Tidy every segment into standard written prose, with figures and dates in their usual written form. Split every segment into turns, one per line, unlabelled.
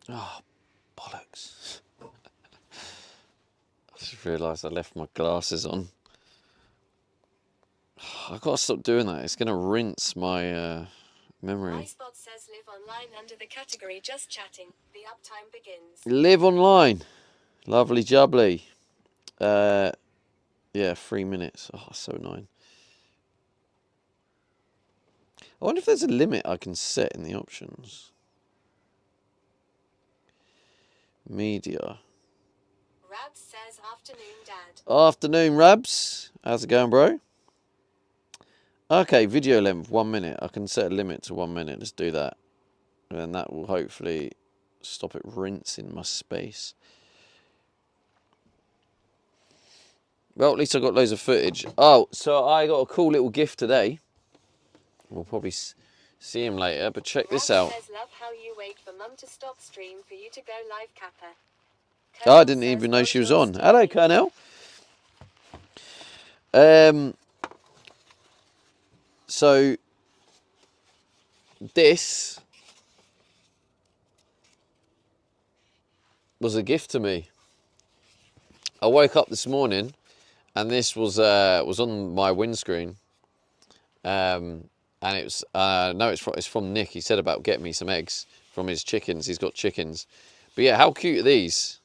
Oh, bollocks. I just realised I left my glasses on. I've got to stop doing that. It's going to rinse my memory.
MySpot says live online under the category just chatting. The uptime begins.
Live online. Lovely jubbly. Yeah, 3 minutes. Oh, so annoying. I wonder if there's a limit I can set in the options. Media.
Rabs says afternoon, Dad.
Afternoon, Rabs. How's it going, bro? Okay, video length, 1 minute. I can set a limit to 1 minute. Let's do that. And that will hopefully stop it rinsing my space. Well, at least I got loads of footage. Oh, so I got a cool little gift today. We'll probably see him later, but check this out.
Says, love how you wait for Mum to stop stream for you to go live, Kappa.
I didn't even know she was on. Hello, Colonel. So this was a gift to me. I woke up this morning and this was on my windscreen. And it was no, it's from Nick. He said about getting me some eggs from his chickens. He's got chickens. But yeah, how cute are these?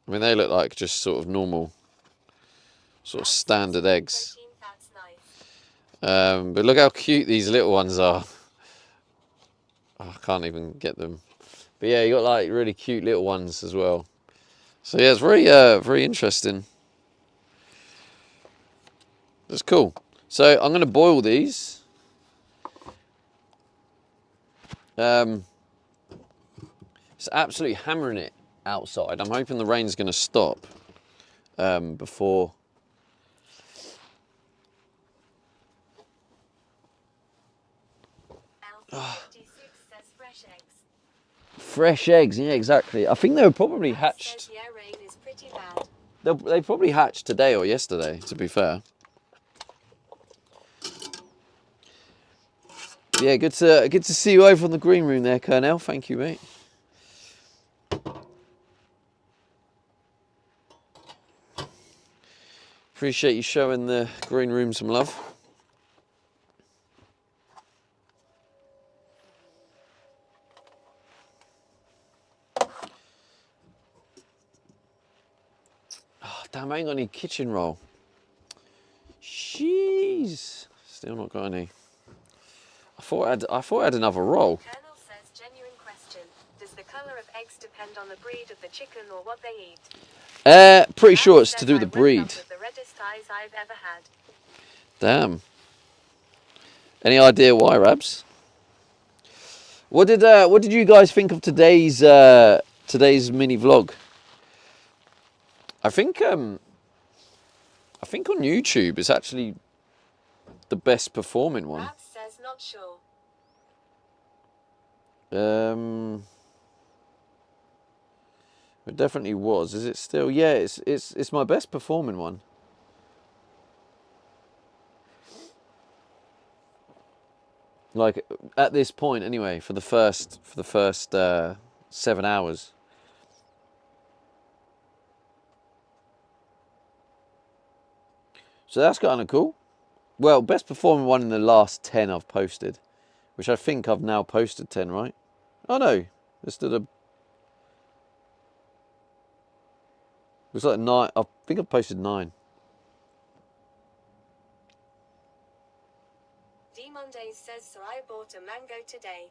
I mean, they look like just sort of normal, sort of standard eggs. But look how cute these little ones are. Oh, I can't even get them. But yeah, you got like really cute little ones as well. So yeah, it's very interesting. That's cool. So I'm going to boil these. It's absolutely hammering it outside. I'm hoping the rain's going to stop before. Fresh eggs, yeah, exactly. I think they were probably hatched.
Yeah, rain is pretty bad.
They probably hatched today or yesterday, to be fair. Yeah, good to see you over on the green room there, Colonel. Thank you, mate. Appreciate you showing the green room some love. Oh, damn, I ain't got any kitchen roll. Jeez. Still not got any. I thought I had another roll.
Colonel says, genuine question. Does the colour of eggs depend on the breed of the chicken or what they eat?
Pretty sure it's to do with the breed.
With the reddest eyes I've ever had.
Damn. Any idea why, Rabs? What did you guys think of today's mini vlog? I think on YouTube it's actually the best performing one.
Rabs says not sure.
It definitely was. Is it still? Yeah, it's my best performing one. Like at this point, anyway, for the first 7 hours. So that's kind of cool. Well, best performing one in the last 10 I've posted, which I think I've now posted 10, right? Oh no, there's still a. It's like 9. I think I've posted 9.
D Mondays says, so I bought a mango today.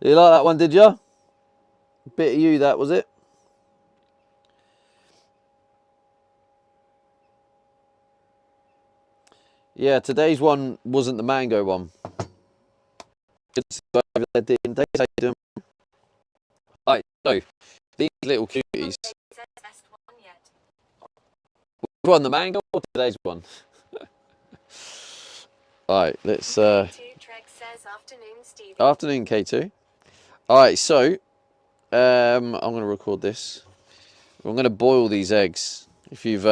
You like that one, did you? Bit of you, that was it. Yeah, today's one wasn't the mango one. Right, so these little cuties. Which one, the mango or today's one? All right, let's.
K2 Trek says afternoon, Stevie.
Afternoon, K2. All right, so I'm going to record this. I'm going to boil these eggs. If you've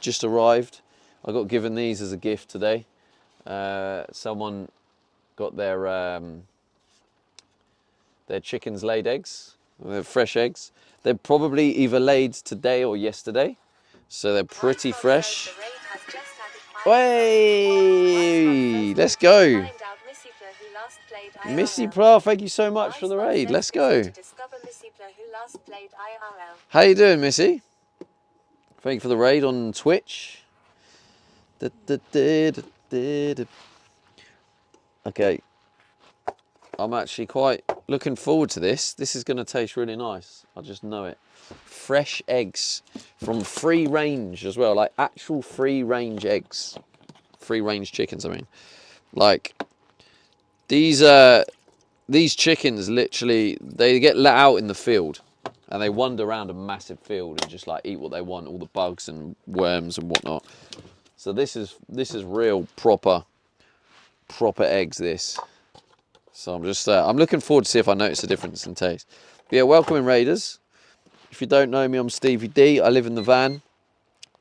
just arrived, I got given these as a gift today. Someone got their chickens laid eggs. They're fresh eggs. They're probably either laid today or yesterday, so they're pretty fresh. Hey, let's go. Missy Pla, thank you so much for the raid. Let's go. How you doing, Missy? Thank you for the raid on Twitch. Okay. I'm actually quite looking forward to this. This is going to taste really nice. I just know it. Fresh eggs from free range as well, like actual free range eggs. Free range chickens, I mean. Like these chickens literally, they get let out in the field and they wander around a massive field and just like eat what they want, all the bugs and worms and whatnot. So this is real proper eggs, this. So I'm just, I'm looking forward to see if I notice a difference in taste. But yeah, welcome in Raiders. If you don't know me, I'm Stevie D. I live in the van.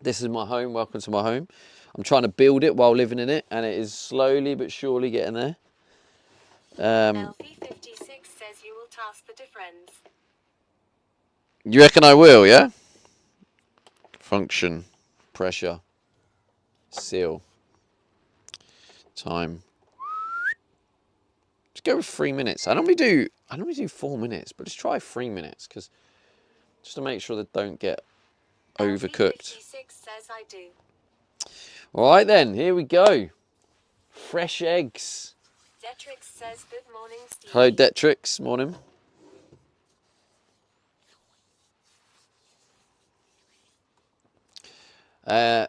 This is my home. Welcome to my home. I'm trying to build it while living in it, and it is slowly but surely getting there.
LP56 says you will task the difference.
You reckon I will, yeah? Function, pressure, seal, time. Just go with 3 minutes. I normally do 4 minutes, but let's try 3 minutes because just to make sure they don't get overcooked.
Says I do.
All right then, here we go. Fresh eggs.
Detrix says good morning, Steve.
Hello, Detrix. Morning.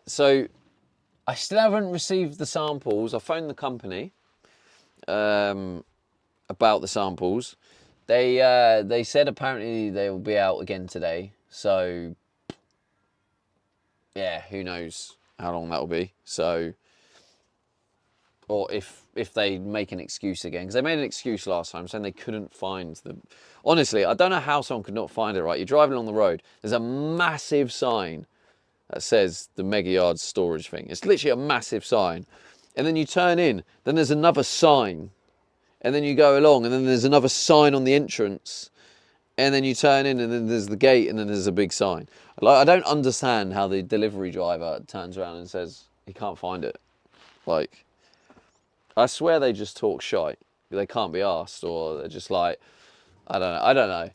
So I still haven't received the samples. I phoned the company about the samples. They said apparently they will be out again today. So yeah, who knows how long that will be. So, or if they make an excuse again, because they made an excuse last time saying they couldn't find them. Honestly, I don't know how someone could not find it. Right, you're driving along the road. There's a massive sign that says the Mega Yards storage thing. It's literally a massive sign. And then you turn in, then there's another sign. And then you go along, and then there's another sign on the entrance. And then you turn in, and then there's the gate, and then there's a big sign. Like, I don't understand how the delivery driver turns around and says he can't find it. Like, I swear they just talk shite. They can't be asked, or they're just like, I don't know.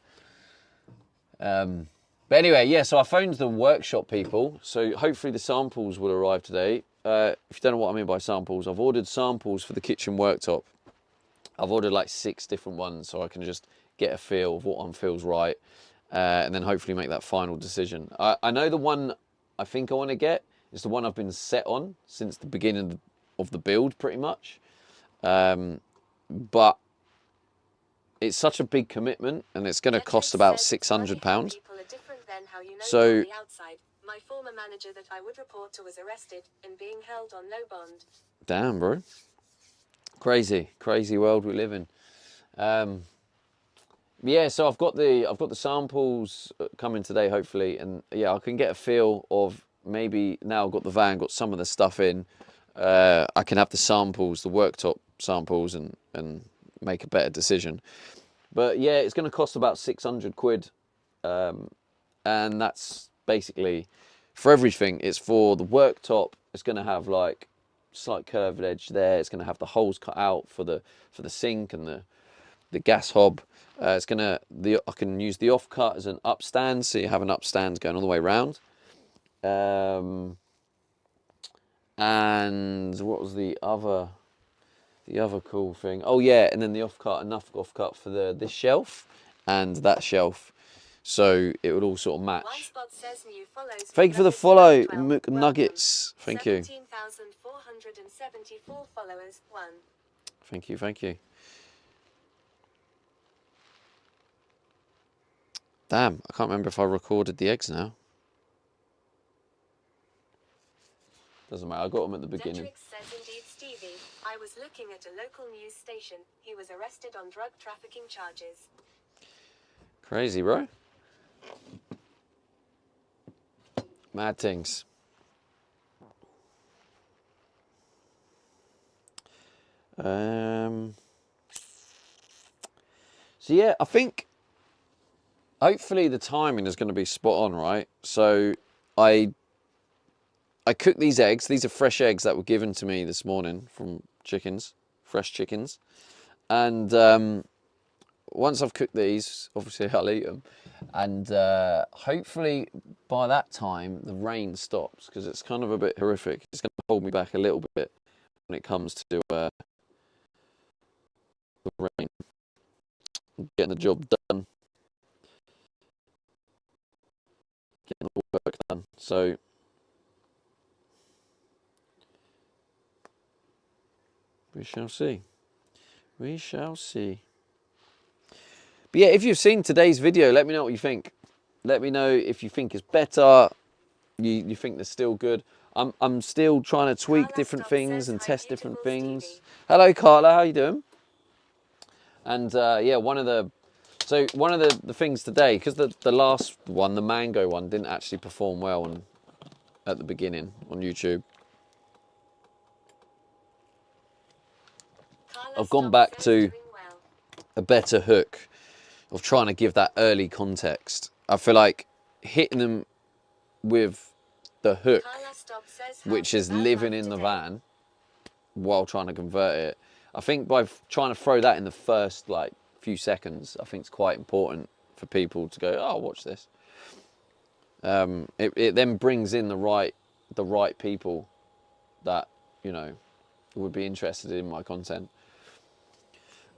But anyway, yeah, so I phoned the workshop people, so hopefully the samples will arrive today. If you don't know what I mean by samples, I've ordered samples for the kitchen worktop. I've ordered like 6 different ones so I can just get a feel of what one feels right and then hopefully make that final decision. I know the one I think I want to get is the one I've been set on since the beginning of the build pretty much. But it's such a big commitment and it's going to cost about £600. So
my former manager that I would report to was arrested and being held on no bond.
Damn, bro. Crazy world we live in. Yeah, so I've got the samples coming today, hopefully, and yeah, I can get a feel of maybe now I've got the van, got some of the stuff in. I can have the samples, the worktop samples, and make a better decision. But yeah, it's going to cost about 600 quid, and that's basically for everything. It's for the worktop. It's going to have like slight curved edge there. It's going to have the holes cut out for the sink and the gas hob. I can use the offcut as an upstand, so you have an upstand going all the way around. And what was the other cool thing? Oh yeah, and then the offcut, enough offcut for this shelf and that shelf, so it would all sort of match. Thank you for the follow, McNuggets. Thank you.
17,474 followers. 1.
Thank you. Damn, I can't remember if I recorded the eggs now. Doesn't matter, I got them at the beginning.
Detrix says indeed looking at a local news station. He was arrested on drug trafficking charges.
Crazy, bro. Mad things. So yeah, I think hopefully the timing is going to be spot on, right? So I cooked these eggs. These are fresh eggs that were given to me this morning from chickens, fresh chickens. And once I've cooked these, obviously I'll eat them. And hopefully by that time the rain stops, because it's kind of a bit horrific. It's going to hold me back a little bit when it comes to the rain, getting the job done, getting the work done. So we shall see. We shall see. But yeah, if you've seen today's video, let me know what you think. Let me know if you think it's better, you think they're still good. I'm still trying to tweak different things and test different things. Hello, Carla, how you doing? And yeah, one of the things today, because the last one, the mango one, didn't actually perform well at the beginning on YouTube. I've gone back to a better hook of trying to give that early context. I feel like hitting them with the hook, which is living in the van while trying to convert it. I think by trying to throw that in the first like few seconds, I think it's quite important for people to go, oh, watch this. It then brings in the right people that, you know, would be interested in my content.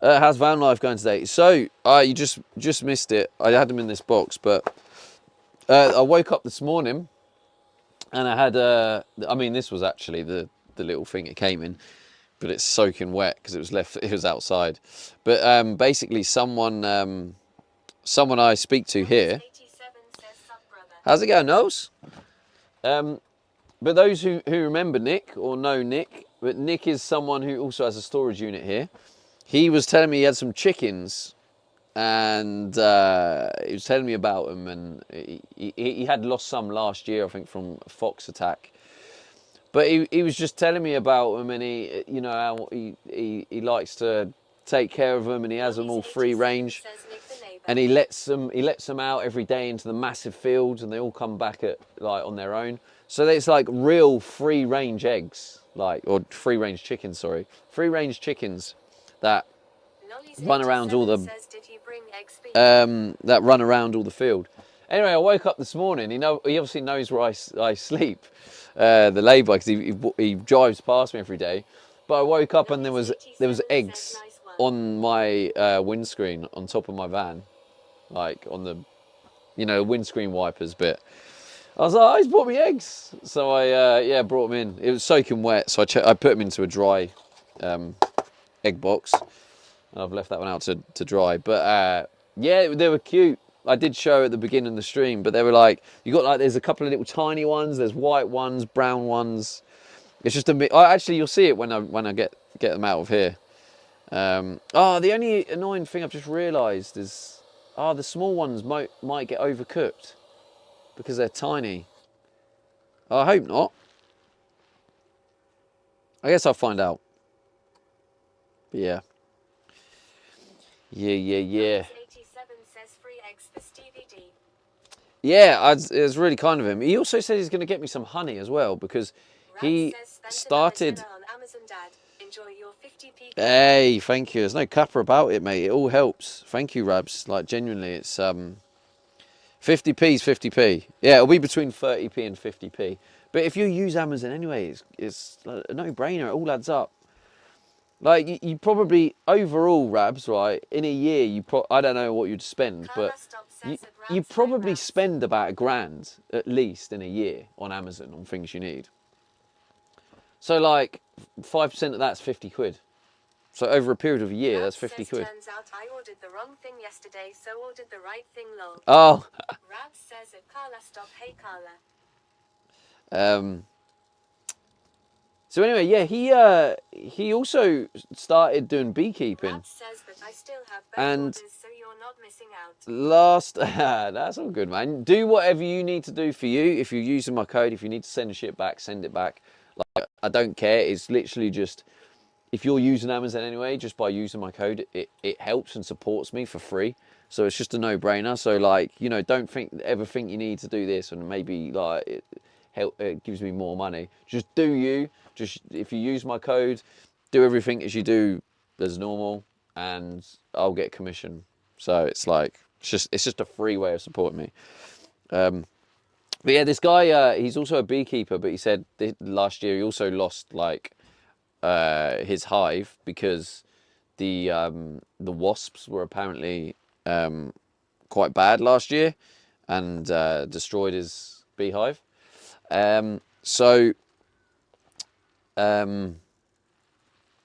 How's van life going today? So you just missed it. I had them in this box, but I woke up this morning and I had I mean, this was actually the little thing it came in, but it's soaking wet because it was outside. But basically someone I speak to here. How's it going, Knowles? But those who remember Nick or know Nick, but Nick is someone who also has a storage unit here. He was telling me he had some chickens, and he was telling me about them, and he had lost some last year, I think, from a fox attack. But he was just telling me about them, and he, you know, how he likes to take care of them, and he has them all free range, and he lets them out every day into the massive fields, and they all come back on their own. So it's like real free range eggs, or free range chickens, sorry, free range chickens that run around all the field. Anyway, I woke up this morning. He obviously knows where I sleep, the lay-by, because he drives past me every day. But I woke up and there was eggs on my windscreen on top of my van, like on the, you know, windscreen wipers bit. I was like, oh, he's brought me eggs. So I brought them in. It was soaking wet, so I put them into a dry egg box. I've left that one out to dry. But yeah, they were cute. I did show at the beginning of the stream, but they were like, there's a couple of little tiny ones, there's white ones, brown ones. It's just actually, you'll see it when I get them out of here. The only annoying thing I've just realised is, the small ones might get overcooked because they're tiny. I hope not. I guess I'll find out. But yeah. Yeah. Yeah, it's really kind of him. He also said he's going to get me some honey as well, because he started. Hey, thank you. There's no capper about it, mate. It all helps. Thank you, Rabs. Like, genuinely, it's 50p is 50p. Yeah, it'll be between 30p and 50p. But if you use Amazon anyway, it's a no-brainer. It all adds up. Like, you probably, overall, Rabs, right, in a year, I don't know what you'd spend, but you probably spend about £1,000 at least in a year on Amazon on things you need. So, like, 5% of that's 50 quid. So over a period of a year, that's 50 quid.
Turns out I ordered the wrong thing yesterday, so ordered the right thing, lol.
Oh.
Rabs says at Carla, stop, hey Carla.
So anyway, yeah, he also started doing beekeeping.
Matt says that I still have bird
And
orders, so you're not missing out.
last, that's all good, man. Do whatever you need to do for you. If you're using my code, if you need to send shit back, send it back. Like, I don't care. It's literally just, if you're using Amazon anyway, just by using my code, it helps and supports me for free. So it's just a no-brainer. So like, you know, don't ever think you need to do this and maybe like it gives me more money. Just do you. Just if you use my code, do everything as you do as normal, and I'll get commission. So it's like it's just a free way of supporting me. But yeah, this guy he's also a beekeeper, but he said last year he also lost like his hive because the wasps were apparently quite bad last year and destroyed his beehive.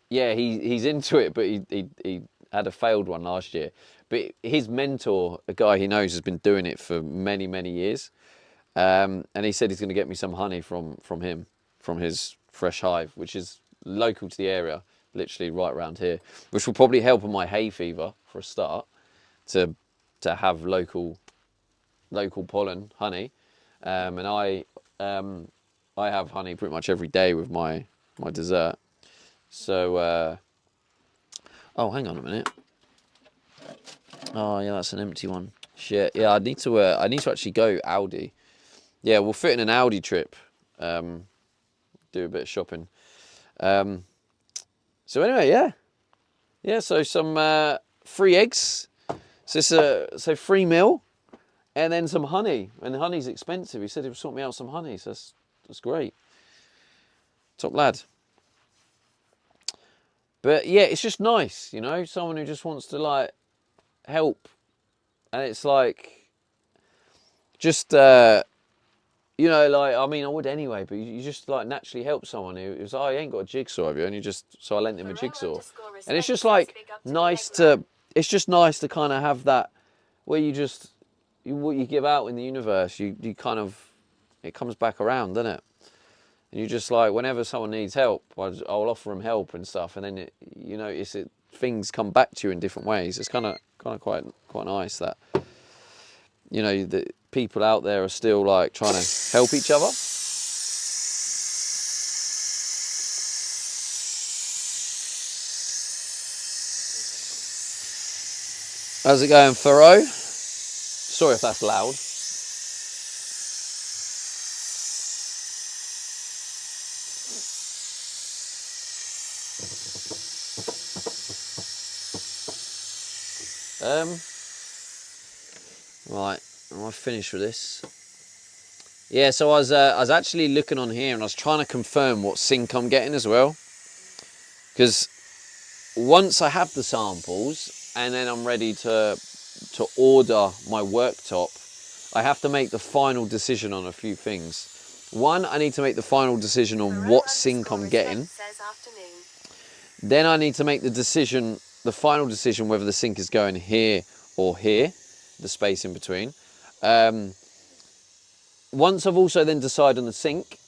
Yeah, he's into it, but he had a failed one last year. But his mentor, a guy he knows, has been doing it for many, many years. And he said he's going to get me some honey from him, from his fresh hive, which is local to the area, literally right around here, which will probably help on my hay fever for a start, to have local pollen honey. And I have honey pretty much every day with my dessert. So, oh, hang on a minute. Oh, yeah, that's an empty one. Shit. Yeah, I need to actually go Aldi. Yeah, we'll fit in an Aldi trip. Do a bit of shopping. So anyway, yeah. So some free eggs. So free meal, and then some honey. And the honey's expensive. He said he would sort me out some honey. So that's great. Top lad. But yeah, it's just nice, you know, someone who just wants to like help, and it's like just you know, like, I mean, I would anyway, but you just like naturally help someone who was, oh, you ain't got a jigsaw, have you? And you just, so I lent him a jigsaw, and it's just like nice to, it's just nice to kind of have that where you just what you give out in the universe, you kind of, it comes back around, doesn't it? And you just like, whenever someone needs help, I'll offer them help and stuff, and then you notice things come back to you in different ways. It's kind of quite nice that, you know, the people out there are still like trying to help each other. How's it going, Thoreau? Sorry if that's loud. Right, am I finished with this? Yeah, so I was actually looking on here and I was trying to confirm what sink I'm getting as well, because once I have the samples and then I'm ready to order my worktop, I have to make the final decision on a few things. One, I need to make the final decision on what sink I'm getting. Then I need to make the final decision whether the sink is going here or here, the space in between. Once I've also then decided on the sink,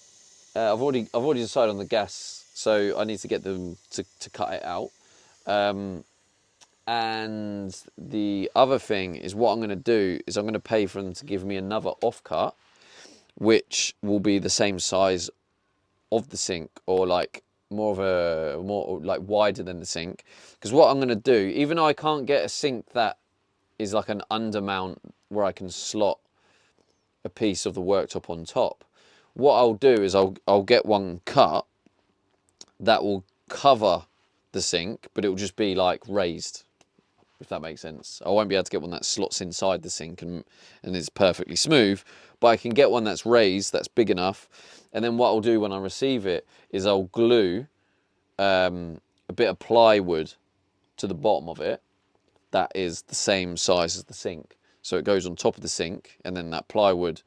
I've already decided on the gas, so I need to get them to cut it out. And the other thing is, what I'm going to do is I'm going to pay for them to give me another offcut, which will be the same size of the sink, or like more like wider than the sink. Because what I'm going to do, even though I can't get a sink that is like an undermount where I can slot a piece of the worktop on top, what I'll do is I'll get one cut that will cover the sink, but it will just be like raised, if that makes sense. I won't be able to get one that slots inside the sink and is perfectly smooth, but I can get one that's raised, that's big enough. And then what I'll do when I receive it is I'll glue a bit of plywood to the bottom of it that is the same size as the sink. So it goes on top of the sink, and then that plywood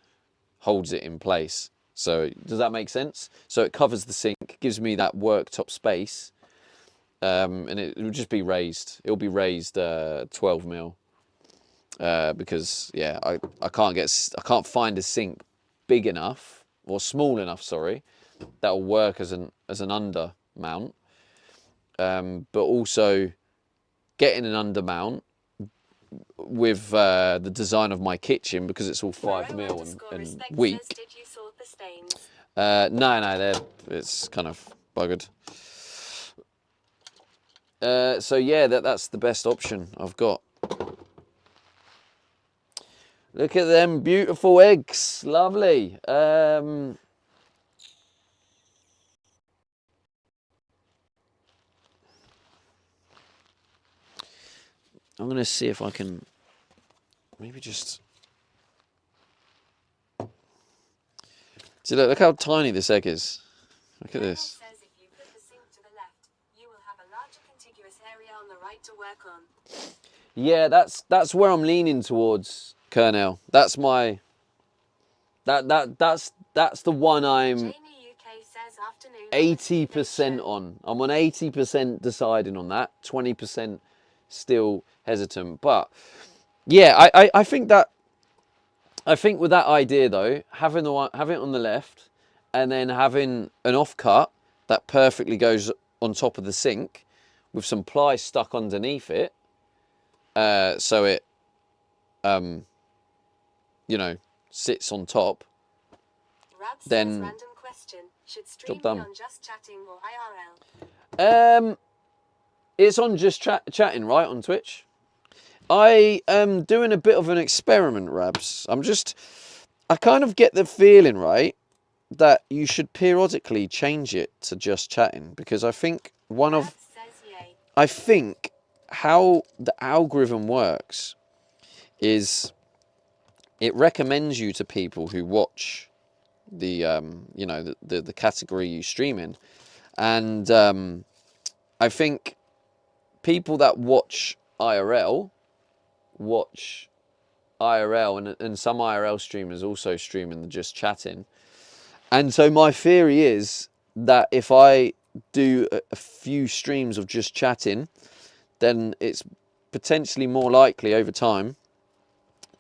holds it in place. So does that make sense? So it covers the sink, gives me that worktop space, and it will just be raised. It'll be raised 12 mil, because yeah, I can't find a sink big enough, or small enough, sorry, that'll work as an under mount, but also getting an under mount with the design of my kitchen, because it's all 5mm and weak.
Says, did you sort the stains?
No, it's kind of buggered. So yeah, that's the best option I've got. Look at them beautiful eggs, lovely. I'm gonna see if I can maybe just see. Look how tiny this egg is. Look at this.
Says if you put the sink to the left, you will have a larger contiguous area on the right to work on.
Yeah, that's where I'm leaning towards, Colonel. That's my that's the one I'm
Jamie UK says afternoon
80% on. I'm on 80% deciding on that. 20% still hesitant. But yeah, I think with that idea though, having it on the left and then having an offcut that perfectly goes on top of the sink with some ply stuck underneath it, so it you know, sits on top. Then
random question. Should stream
job done.
be on Just Chatting or IRL?
It's on Just Chatting, right, on Twitch. I am doing a bit of an experiment, Rabs. I kind of get the feeling, right, that you should periodically change it to Just Chatting, because I think I think how the algorithm works is it recommends you to people who watch the you know, the category you stream in, and I think people that watch IRL, and some IRL streamers also stream in the Just Chatting. And so my theory is that if I do a few streams of Just Chatting, then it's potentially more likely over time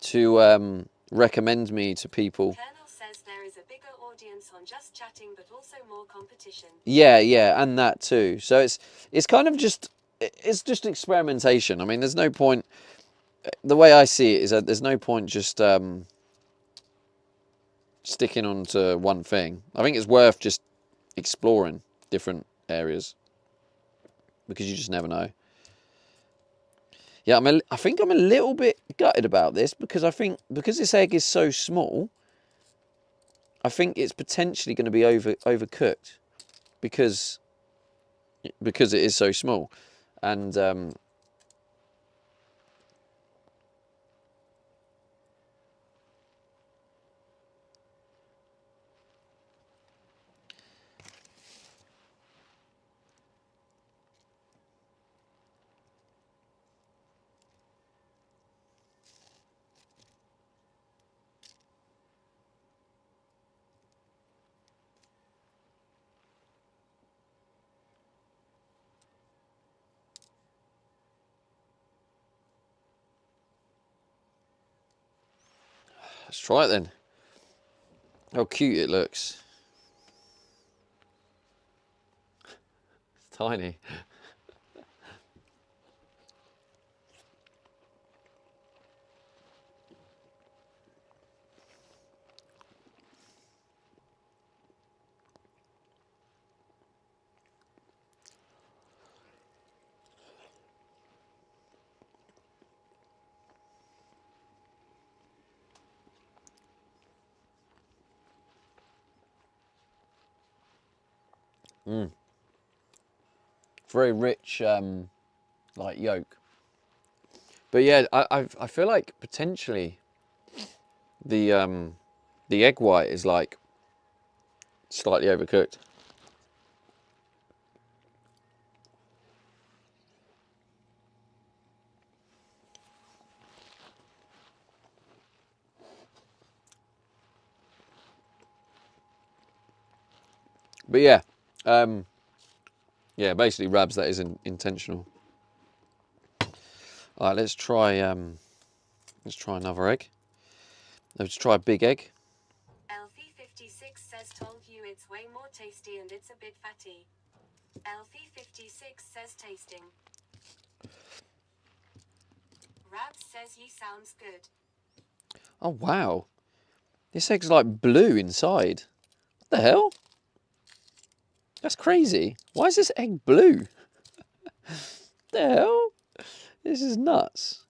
to recommend me to people.
Colonel says there is a bigger audience on Just Chatting, but also more competition.
Yeah, and that too. So it's kind of just experimentation. I mean, there's no point. The way I see it is that there's no point just sticking on to one thing. I think it's worth just exploring different areas, because you just never know. Yeah, I think I'm a little bit gutted about this, because I think because this egg is so small, I think it's potentially going to be overcooked because it is so small, and let's try it then. How cute it looks. It's tiny. Very rich, like yolk. But yeah, I feel like potentially the egg white is like slightly overcooked. But yeah, yeah, basically, Rabs, that isn't intentional. All right, let's try another egg. Let's try a big egg.
LV50 56 says told you it's way more tasty and it's a bit fatty. Elfie56 says tasting. Rabs says ye sounds good.
Oh, wow. This egg's like blue inside. What the hell? That's crazy. Why is this egg blue? The hell? This is nuts.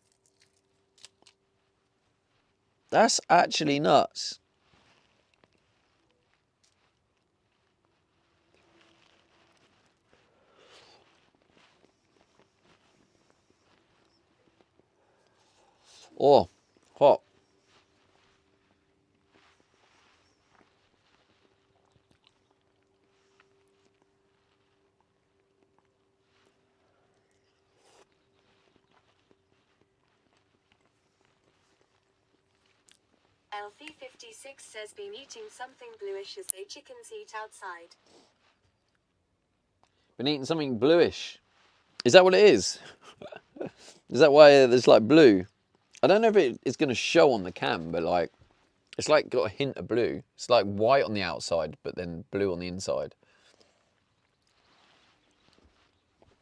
That's actually nuts. Oh, hot.
Elfie56 says been eating something bluish as they chickens eat outside.
Been eating something bluish. Is that what it is? Is that why there's like blue? I don't know if it's going to show on the cam, but like, it's like got a hint of blue. It's like white on the outside, but then blue on the inside.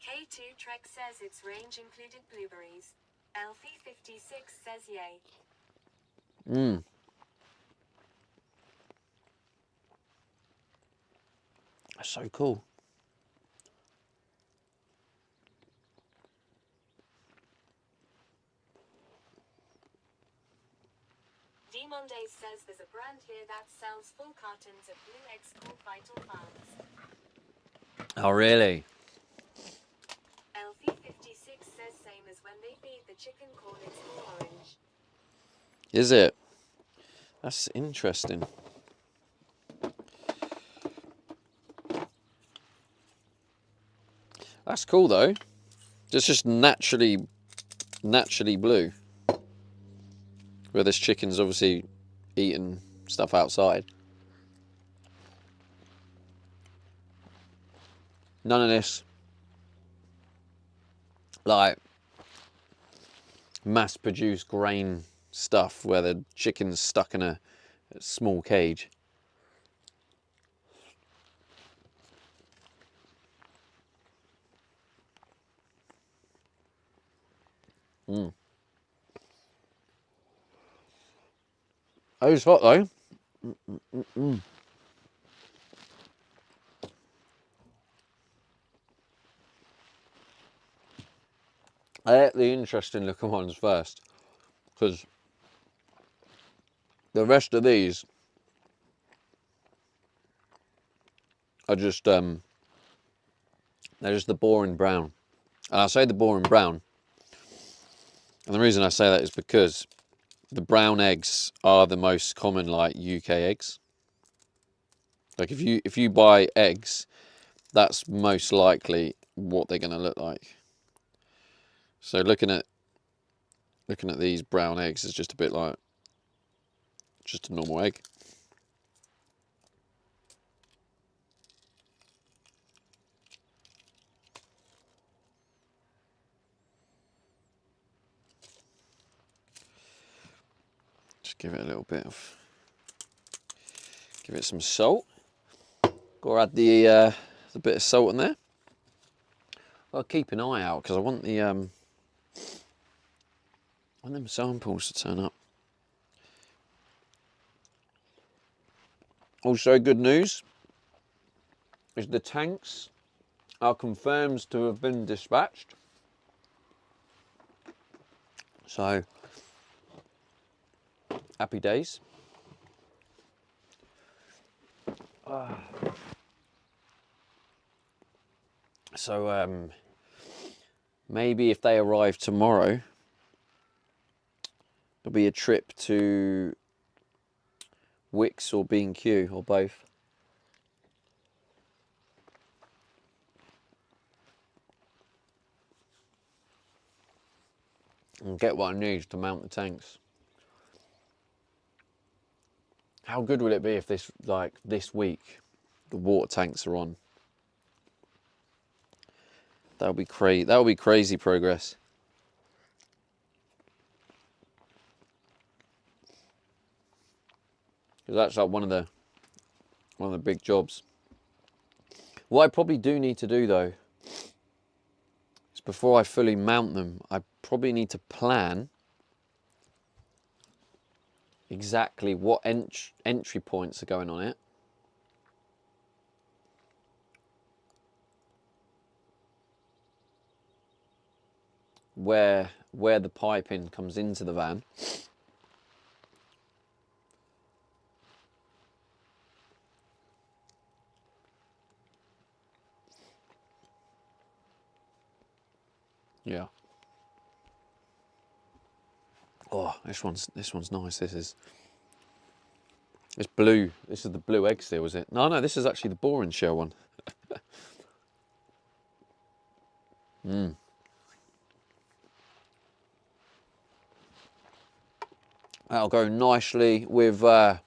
K2 Trek says its range included blueberries. Elfie56 says yay.
Mmm. That's so cool.
Demondays says there's a brand here that sells full cartons of blue eggs called Vital Farms.
Oh, really?
Elfie56 says same as when they feed the chicken corn, it's more orange.
Is it? That's interesting. That's cool though. It's just naturally blue. Where this chicken's obviously eating stuff outside. None of this like mass-produced grain stuff where the chicken's stuck in a small cage. Mm. Oh, it's hot though. I ate the interesting looking ones first, because the rest of these are just they're just the boring brown. And I say the boring brown, and the reason I say that is because the brown eggs are the most common like UK eggs. Like if you buy eggs, that's most likely what they're going to look like. So looking at these brown eggs is just a bit like just a normal egg. Just give it a little bit of, give it some salt. Got to add the bit of salt in there. I'll keep an eye out because I want the them samples to turn up. Also, good news is the tanks are confirmed to have been dispatched. So, happy days. So, maybe if they arrive tomorrow, there'll be a trip to Wickes or B&Q or both. And get what I need to mount the tanks. How good would it be if this week the water tanks are on? That would be crazy. That would be crazy progress. Because that's like one of the One of the big jobs. What I probably do need to do though, is before I fully mount them, I probably need to plan exactly what entry points are going on it. Where the piping comes into the van. Yeah. Oh, this one's nice. It's blue. This is the blue egg seal, is it? No, this is actually the boring shell one. That'll go nicely with what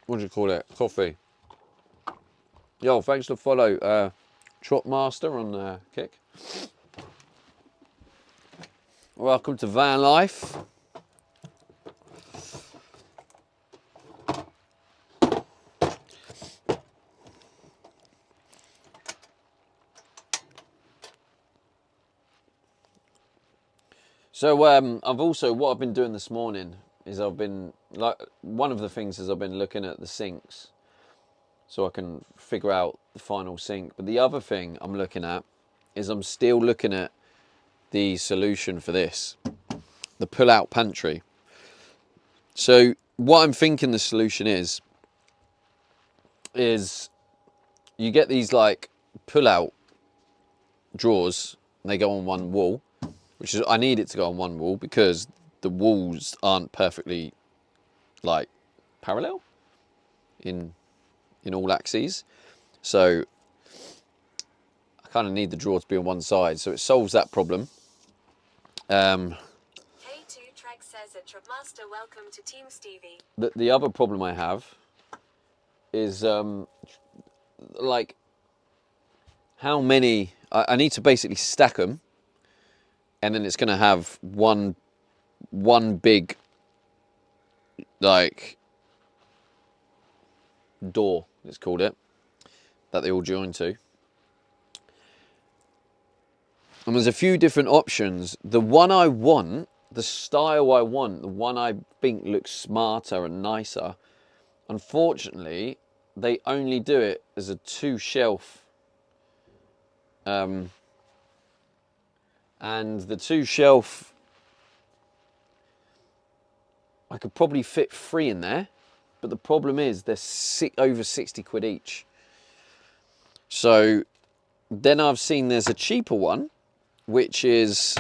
do you call it? Coffee. Yo, thanks to follow Trot Master on Kick. Welcome to van life. So what I've been doing this morning is one of the things is I've been looking at the sinks so I can figure out the final sink. But the other thing I'm looking at is I'm still looking at the solution for this, the pull-out pantry. So what I'm thinking the solution is you get these like pull-out drawers and they go on one wall, which is, I need it to go on one wall because the walls aren't perfectly like parallel in all axes. So I kind of need the drawer to be on one side, so it solves that problem.
K2 Trek says at Tripmaster, welcome to Team Stevie.
The other problem I have is like how many I need to basically stack them, and then it's going to have one big like door, let's call it, that they all join to. And there's a few different options. The one I want, the style I want, the one I think looks smarter and nicer, unfortunately, they only do it as a 2-shelf. And the 2-shelf, I could probably fit 3 in there, but the problem is they're over 60 quid each. So then I've seen there's a cheaper one, which is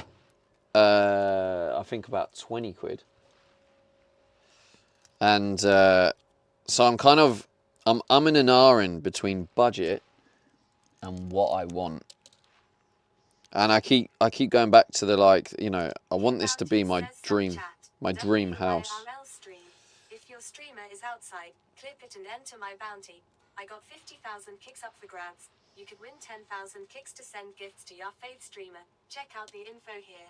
I think about 20 quid. And so I'm kind of I'm umming and ahhing between budget and what I want. And I keep going back to the, like, you know, I want this to be my dream house.
If your streamer is outside, clip it and enter my bounty. I got 50,000 kicks up for grabs. You could win 10,000 kicks to send gifts to your faith streamer. Check out the info here.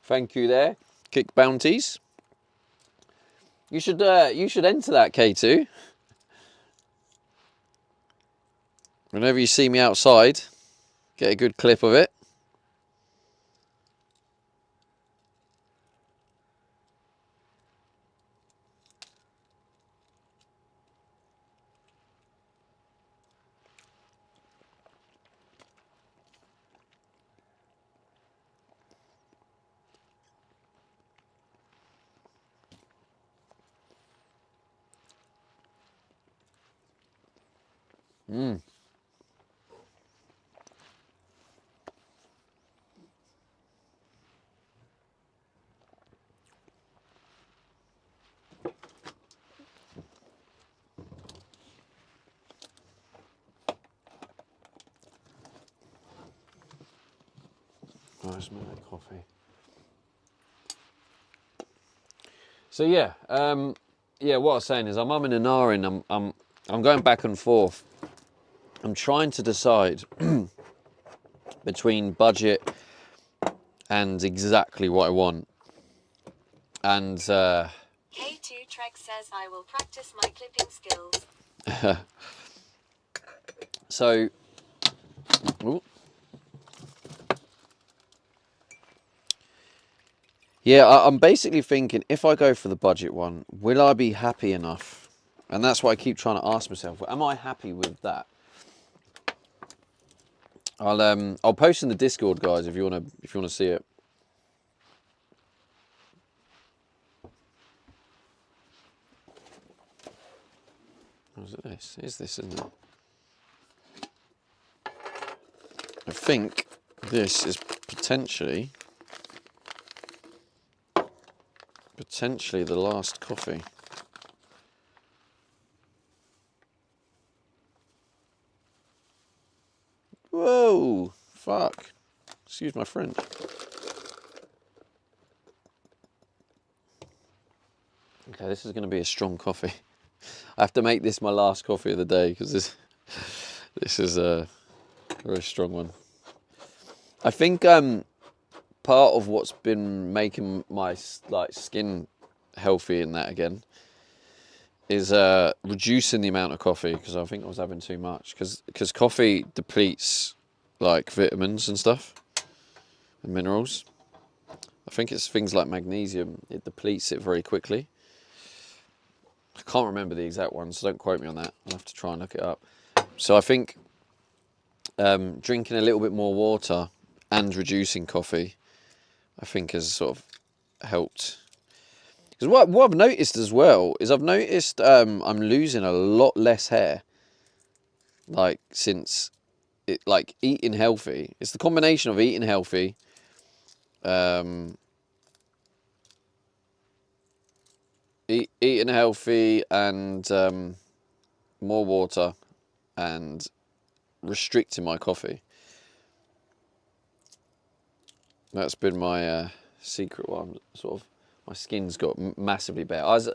Thank you there, Kick Bounties. You should enter that, K2. Whenever you see me outside, get a good clip of it. Oh, I smell that coffee. So yeah, what I was saying is I'm umming and ahhing. I'm going back and forth. I'm trying to decide between budget and exactly what I want. And
K2 Trek says I will practice my clipping skills.
so, ooh. Yeah, I'm basically thinking if I go for the budget one, will I be happy enough? And that's what I keep trying to ask myself. Am I happy with that? I'll post in the Discord, guys, if you wanna see it. What is it? This is this, isn't it? I think this is potentially the last coffee. Whoa! Fuck! Excuse my friend. Okay, this is going to be a strong coffee. I have to make this my last coffee of the day because this is a very strong one. I think part of what's been making my skin healthy in that again is reducing the amount of coffee, because I think I was having too much, because coffee depletes like vitamins and stuff and minerals. I think it's things like magnesium, it depletes it very quickly. I can't remember the exact one, so don't quote me on that. I'll have to try and look it up. So I think drinking a little bit more water and reducing coffee, I think, has sort of helped. Because what I've noticed as well is I'm losing a lot less hair, like since eating healthy. It's the combination of eating healthy, eating healthy and more water and restricting my coffee. That's been my secret one. Sort of, my skin's got massively better. I was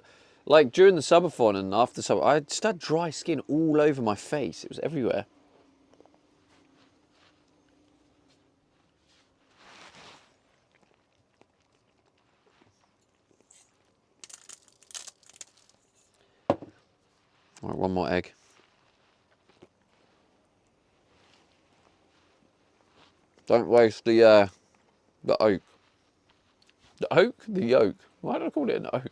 like during the subathon and after the summer, I just had dry skin all over my face. It was everywhere. All right, one more egg. Don't waste the oak. The oak? The yolk. Why did I call it an oak?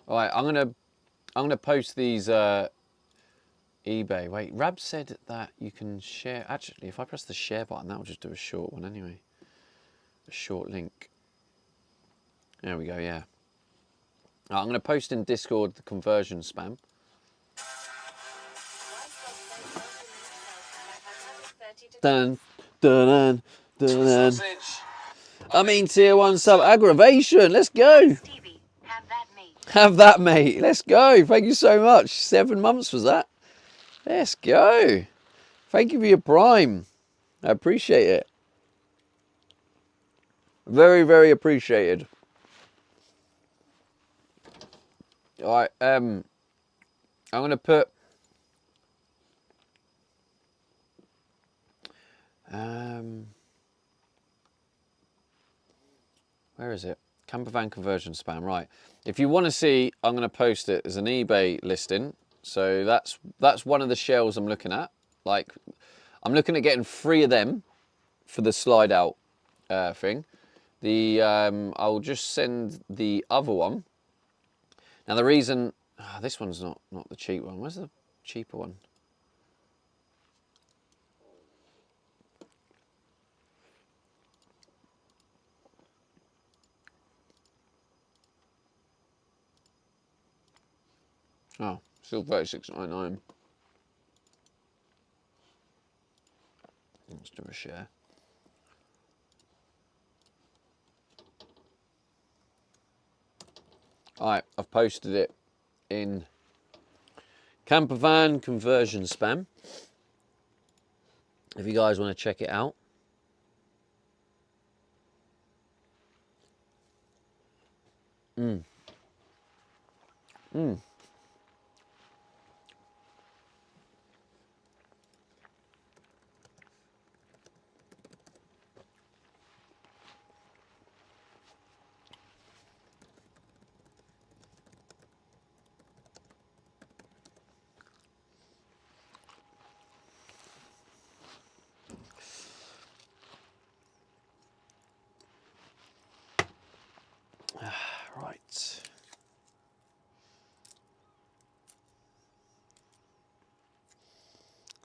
All right, I'm gonna post these eBay. Wait, Rab said that you can share. Actually, if I press the share button, that will just do a short one anyway. A short link. There we go. Yeah. I'm gonna post in Discord the conversion spam. Dun dun dun dun. I mean, tier 1 sub aggravation. Let's go.
Stevie, have that mate.
Have that, mate. Let's go. Thank you so much. 7 months was that. Let's go. Thank you for your prime. I appreciate it. Very, very appreciated. All right. I'm gonna put. Where is it? Campervan conversion spam. Right. If you want to see, I'm going to post it as an eBay listing. So that's one of the shells I'm looking at. Like, I'm looking at getting 3 of them for the slide out thing. I'll just send the other one. Now the reason this one's not the cheap one. Where's the cheaper one? Oh, still 36.99. Let's do a share. All right, I've posted it in Campervan conversion spam. If you guys want to check it out.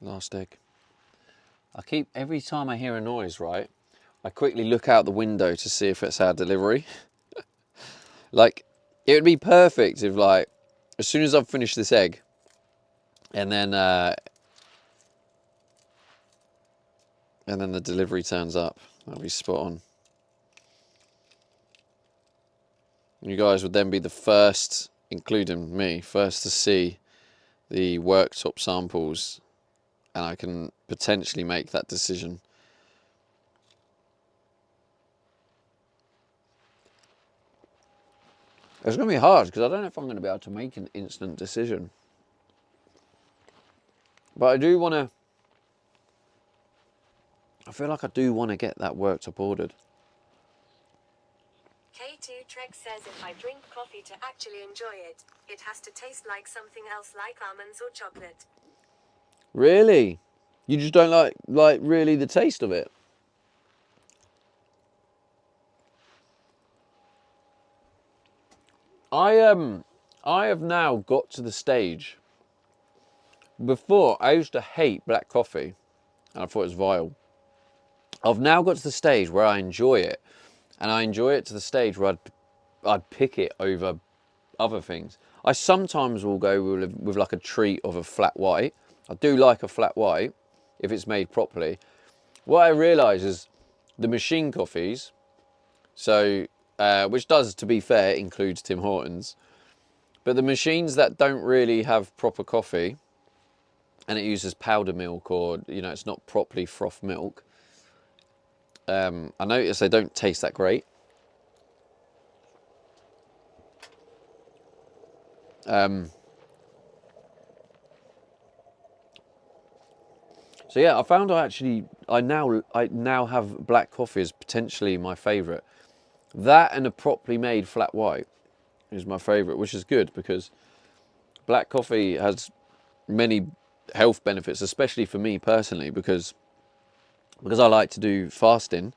Last egg. Every time I hear a noise, right, I quickly look out the window to see if it's our delivery. Like, it would be perfect if, like, as soon as I've finished this egg, and then the delivery turns up. That'd be spot on. You guys would then be the first, including me, first to see the worktop samples, and I can potentially make that decision. It's going to be hard because I don't know if I'm going to be able to make an instant decision. But I do want to, I feel like I do want to get that worktop ordered.
K2 Trek says if I drink coffee to actually enjoy it, it has to taste like something else like almonds or chocolate.
Really? You just don't like really the taste of it? I have now got to the stage. Before, I used to hate black coffee, and I thought it was vile. I've now got to the stage where I enjoy it, and I enjoy it to the stage where I'd pick it over other things. I sometimes will go with like a treat of a flat white. I do like a flat white if it's made properly. What I realise is the machine coffees, so which does, to be fair, includes Tim Hortons, but the machines that don't really have proper coffee, and it uses powder milk, or it's not properly froth milk, I notice they don't taste that great. So yeah, I found I now have black coffee as potentially my favourite. That and a properly made flat white is my favourite, which is good because black coffee has many health benefits, especially for me personally, because I like to do fasting.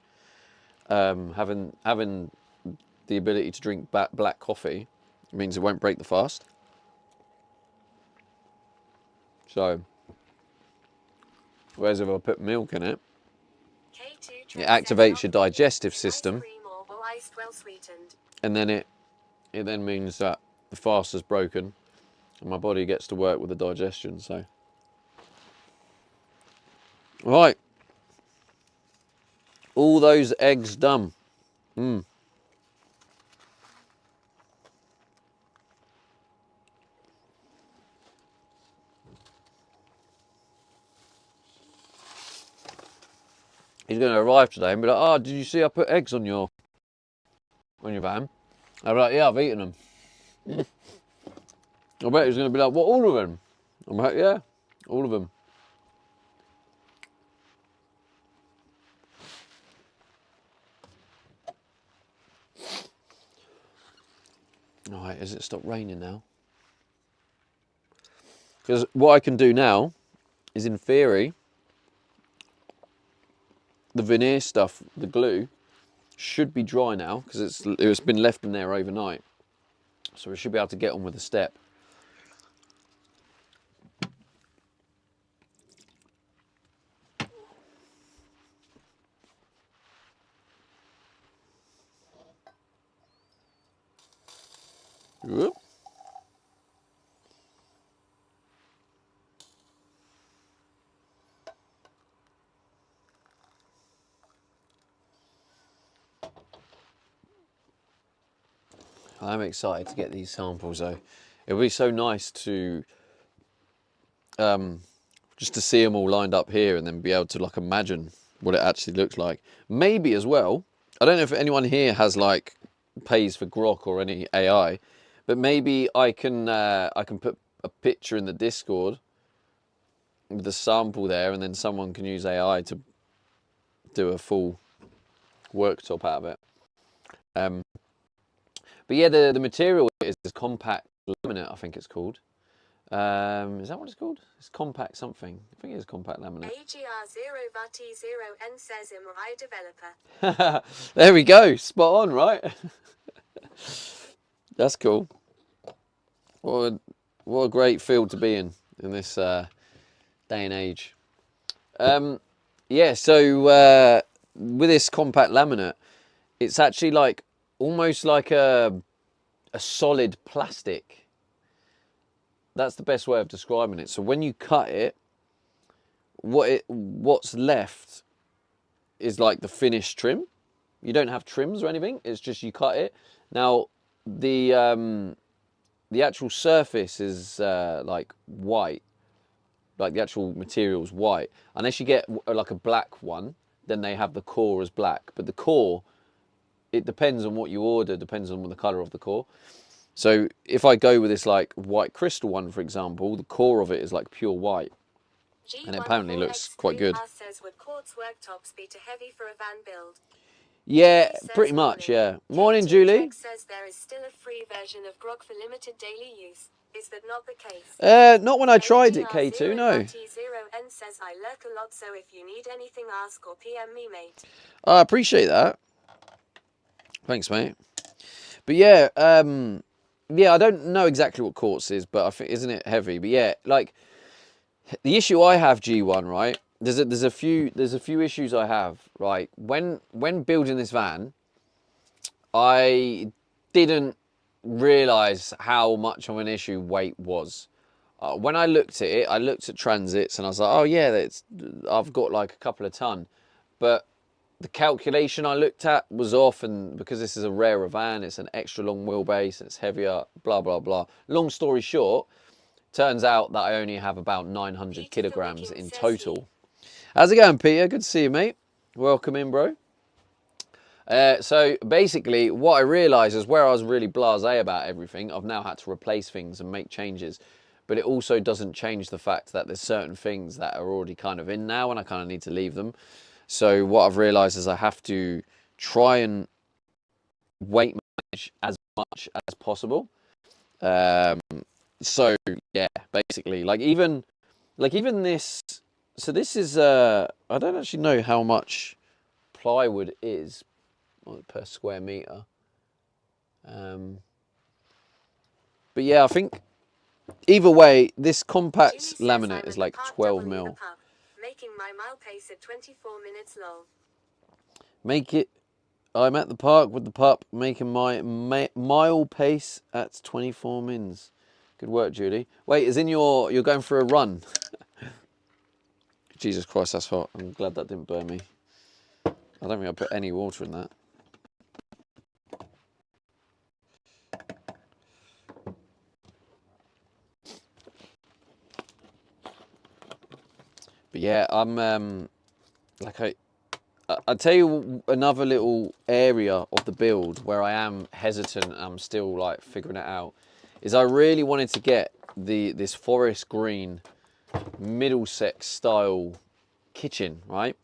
Having the ability to drink black coffee means it won't break the fast. So, whereas if I put milk in it, it activates your digestive system, and then it then means that the fast is broken, and my body gets to work with the digestion. So, right, all those eggs done. He's going to arrive today and be like, "Oh, did you see I put eggs on your van?" I'll be like, "Yeah, I've eaten them." I bet he's going to be like, "What, all of them?" I'm like, "Yeah, all of them." All right, has it stopped raining now? Because what I can do now is, in theory, the veneer stuff, the glue, should be dry now because it's been left in there overnight. So we should be able to get on with the step. Whoop. I'm excited to get these samples though. It'll be so nice to just to see them all lined up here and then be able to like imagine what it actually looks like. Maybe as well, I don't know if anyone here has like pays for Grok or any AI, but maybe I can put a picture in the Discord with the sample there, and then someone can use AI to do a full worktop out of it. But yeah, the material is compact laminate, I think it's called. Is that what it's called? It's compact something. I think it is compact laminate.
AGR0VT0N says MRI developer.
There we go. Spot on, right? That's cool. What a great field to be in this Day and age. Yeah, so with this compact laminate, it's actually like almost like a solid plastic. That's the best way of describing it. So when you cut it, what's left is like the finished trim. You don't have trims or anything. It's just you cut it. Now the actual surface is like white. Like the actual material's white. Unless you get like a black one, then they have the core as black. But the core, it depends on what you order, depends on the colour of the core. So if I go with this like white crystal one, for example, the core of it is like pure white. And it apparently looks quite good.
Says, would quartz worktops be too heavy for a van build?
Yeah, pretty much, yeah. Morning, Julie.
Says there is still a free version of Grok for limited daily use. Is that not the case?
Not when I tried it, K2, no.
T0N says I lurk a lot, so if you need anything, ask or PM me, mate.
I appreciate that. Thanks, mate. But yeah, yeah, I don't know exactly what quartz is, but I think, isn't it heavy? But yeah, like the issue I have, G1, right? There's a few issues I have, right? When building this van, I didn't realize how much of an issue weight was. When I looked at it, I looked at transits and I was like, oh yeah, I've got like a couple of ton. But the calculation I looked at was off, and because this is a rarer van, it's an extra long wheelbase, it's heavier, blah, blah, blah. Long story short, turns out that I only have about 900 kilograms in total. How's it going, Peter? Good to see you, mate. Welcome in, bro. So basically what I realized is where I was really blasé about everything, I've now had to replace things and make changes. But it also doesn't change the fact that there's certain things that are already kind of in now and I kind of need to leave them. So what I've realized is I have to try and weight manage as much as possible. So yeah, basically, like even this. So this is I don't actually know how much plywood is per square meter. But yeah, I think either way, this compact laminate is like 12 mil.
Making my mile pace at 24 minutes long.
I'm at the park with the pup, making my mile pace at 24 mins. Good work, Judy. Wait, you're going for a run? Jesus Christ, that's hot. I'm glad that didn't burn me. I don't think I put any water in that. But yeah, I'm like I'll tell you another little area of the build where I am hesitant and I'm still like figuring it out, is I really wanted to get this forest green Middlesex style kitchen, right?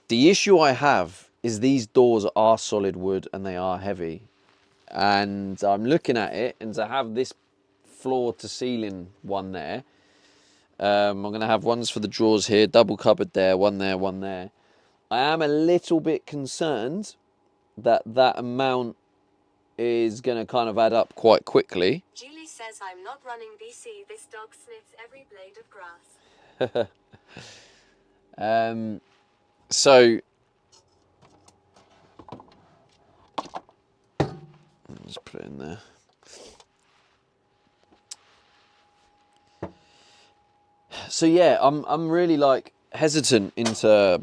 The issue I have is these doors are solid wood and they are heavy. And I'm looking at it, and to have this floor to ceiling one there, I'm going to have ones for the drawers here, double cupboard there, one there, one there. I am a little bit concerned that amount is going to kind of add up quite quickly.
Julie says I'm not running BC. This dog sniffs every blade of grass.
So let's put it in there. So yeah, I'm really like hesitant into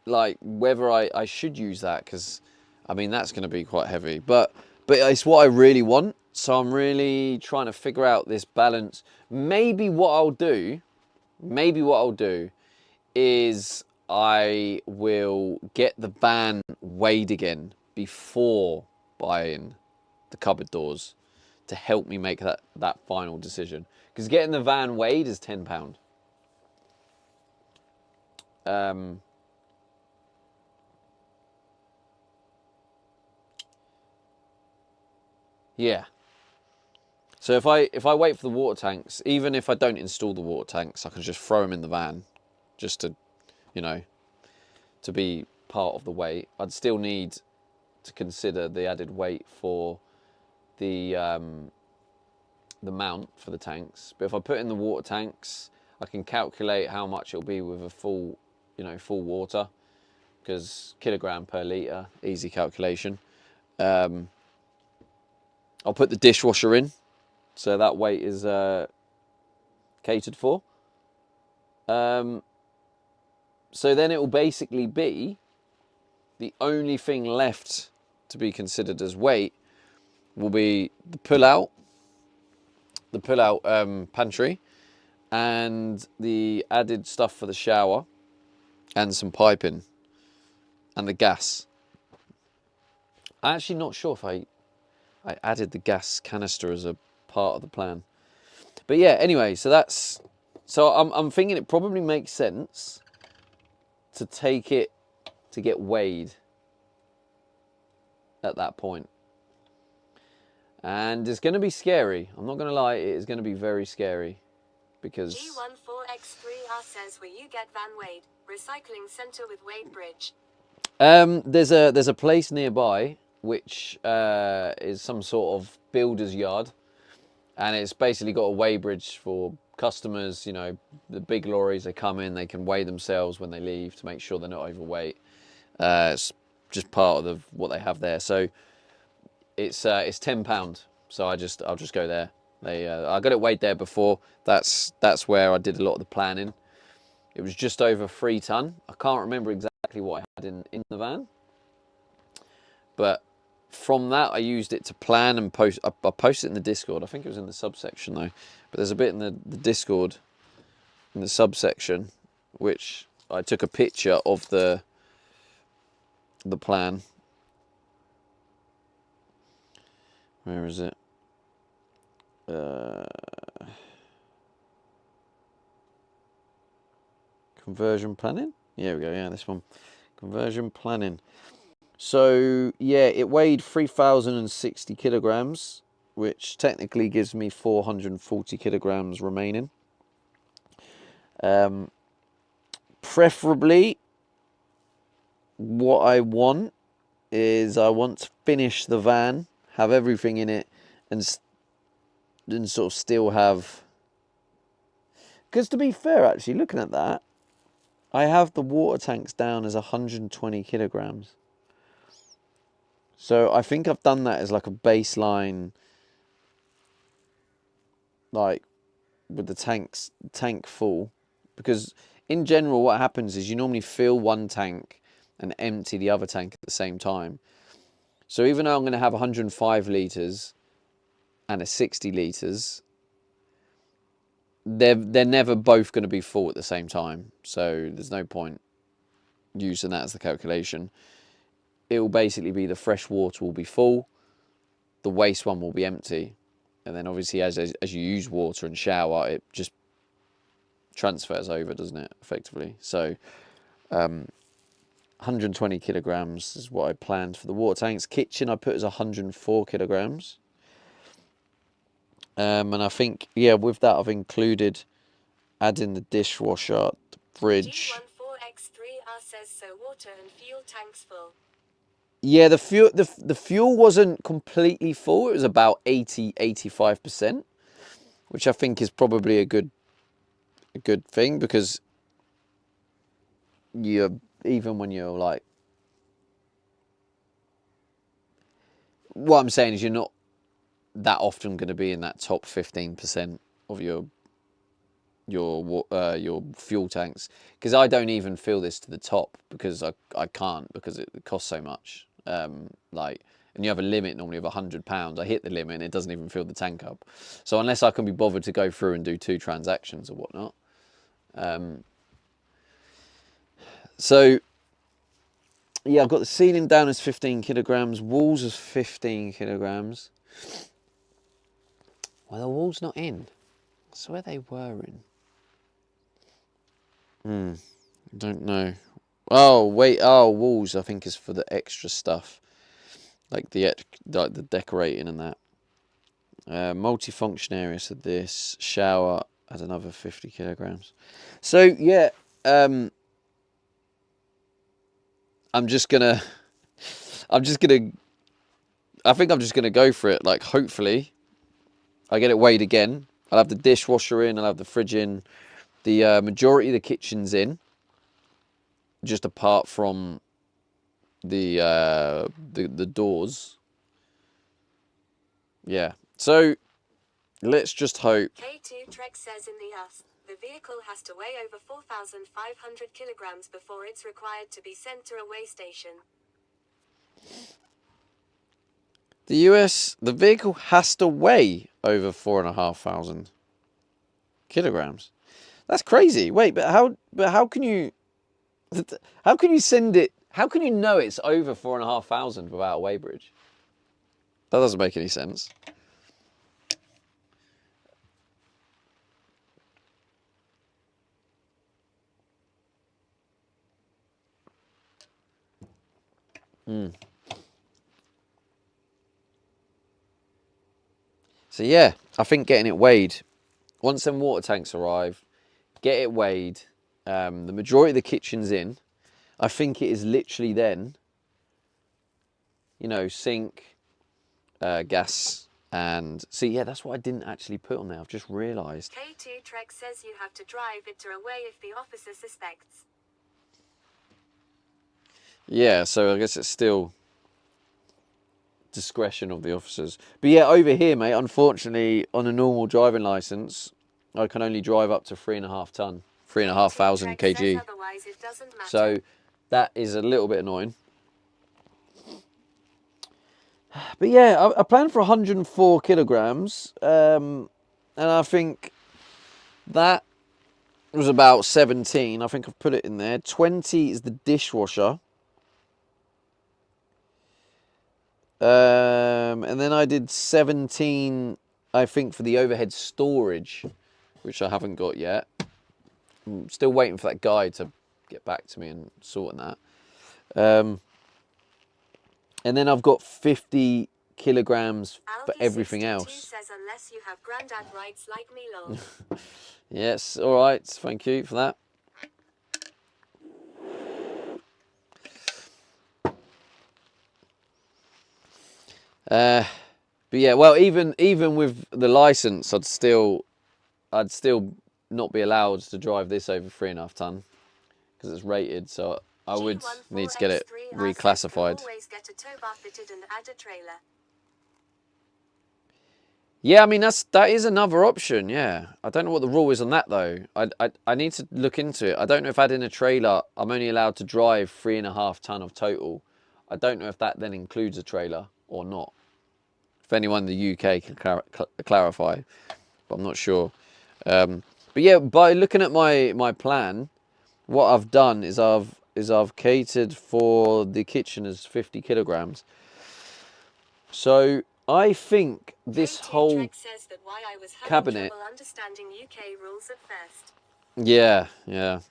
like whether I should use that, because I mean that's going to be quite heavy, but it's what I really want. So I'm really trying to figure out this balance. Maybe what I'll do is I will get the van weighed again before buying the cupboard doors to help me make that final decision. Because getting the van weighed is £10. Yeah. So if I wait for the water tanks, even if I don't install the water tanks, I can just throw them in the van, just to, you know, to be part of the weight. I'd still need to consider the added weight for the the mount for the tanks. But if I put in the water tanks, I can calculate how much it'll be with a full, full water, because kilogram per litre, easy calculation. I'll put the dishwasher in, so that weight is catered for. So then it will basically be the only thing left to be considered as weight will be the pull-out pantry, and the added stuff for the shower, and some piping, and the gas. I'm actually not sure if I added the gas canister as a part of the plan. But yeah, anyway, so I'm thinking it probably makes sense to take it to get weighed at that point. And it's going to be scary. I'm not going to lie, it is going to be very scary, because
G14X3R says where you get van weighed. Recycling centre with Wade Bridge.
there's a place nearby which is some sort of builder's yard, and it's basically got a weigh bridge for customers. The big lorries, they come in, they can weigh themselves when they leave to make sure they're not overweight. It's just part of what they have there. So it's £10. So I'll just go there. I got it weighed there before. That's where I did a lot of the planning. It was just over 3 ton. I can't remember exactly what I had in the van, but from that I used it to plan and post. I posted it in the Discord. I think it was in the subsection though, but there's a bit in the Discord in the subsection which I took a picture of the plan. Where is it? Conversion planning. Here we go. Yeah, this one. Conversion planning. So yeah, it weighed 3,060 kilograms, which technically gives me 440 kilograms remaining. Preferably, what I want is I want to finish the van, have everything in it, and sort of still have. Because to be fair, actually, looking at that, I have the water tanks down as 120 kilograms. So I think I've done that as like a baseline, like with the tank full. Because in general, what happens is you normally fill one tank and empty the other tank at the same time. So even though I'm going to have 105 litres and a 60 litres, they're never both going to be full at the same time. So there's no point using that as the calculation. It will basically be the fresh water will be full, the waste one will be empty, and then obviously as you use water and shower, it just transfers over, doesn't it, effectively? So 120 kilograms is what I planned for the water tanks. Kitchen I put as 104 kilograms. And I think, yeah, with that I've included adding the dishwasher, the fridge.
G14X3R says so water and fuel tanks full.
Yeah, the fuel wasn't completely full. It was about 85%, which I think is probably a good thing, because even when you're like, what I'm saying is you're not that often going to be in that top 15% of your fuel tanks, because I don't even fill this to the top, because I can't, because it costs so much. And you have a limit normally of £100. I hit the limit and it doesn't even fill the tank up. So unless I can be bothered to go through and do 2 transactions or whatnot. So yeah, I've got the ceiling down as 15 kilograms, walls as 15 kilograms. Well, the walls not in. I swear they were in. I don't know. Oh wait, walls I think is for the extra stuff, like the decorating and that. Multifunction area, so this shower has another 50 kilograms. So yeah, I think I'm just gonna go for it. Like, hopefully I get it weighed again. I'll have the dishwasher in, I'll have the fridge in. The majority of the kitchen's in, just apart from the doors. Yeah. So let's just hope.
K2 Trek says in the US, the vehicle has to weigh over 4,500 kilograms before it's required to be sent to a weigh station.
The US, the vehicle has to weigh over 4,500 kilograms. That's crazy. Wait, but how can you send it? How can you know it's over 4,500 without a weighbridge? That doesn't make any sense. So yeah, I think getting it weighed, once them water tanks arrive, get it weighed, the majority of the kitchen's in, I think it is literally then, you know, sink, gas, and see, yeah, that's what I didn't actually put on there. I've just realised.
K2 Trek says you have to drive it to a weigh if the officer suspects.
Yeah, so I guess it's still discretion of the officers. But yeah, over here, mate, unfortunately, on a normal driving licence, I can only drive up to 3.5 ton, 3,500 kg.
Otherwise it doesn't matter.
So that is a little bit annoying. But yeah, I planned for 104 kilograms, and I think that was about 17. I think I've put it in there. 20 is the dishwasher. And then I did 17, I think, for the overhead storage, which I haven't got yet. I'm still waiting for that guy to get back to me and sorting that. And then I've got 50 kilograms for everything else.
Says unless you have granddad rights like me, lol.
Yes, all right. Thank you for that. But yeah, well, even with the license, I'd still not be allowed to drive this over 3.5 ton because it's rated. So I would need to get it reclassified.
Always get a tow bar fitted and add a trailer.
Yeah, I mean that is another option. Yeah, I don't know what the rule is on that though. I need to look into it. I don't know if adding a trailer, I'm only allowed to drive 3.5 ton of total. I don't know if that then includes a trailer or not. If anyone in the UK can clarify, but I'm not sure. But yeah, by looking at my plan, what I've done is I've catered for the kitchen as 50 kilograms. So I think this whole
says that why I was
cabinet.
Understanding UK rules at first.
Yeah, yeah.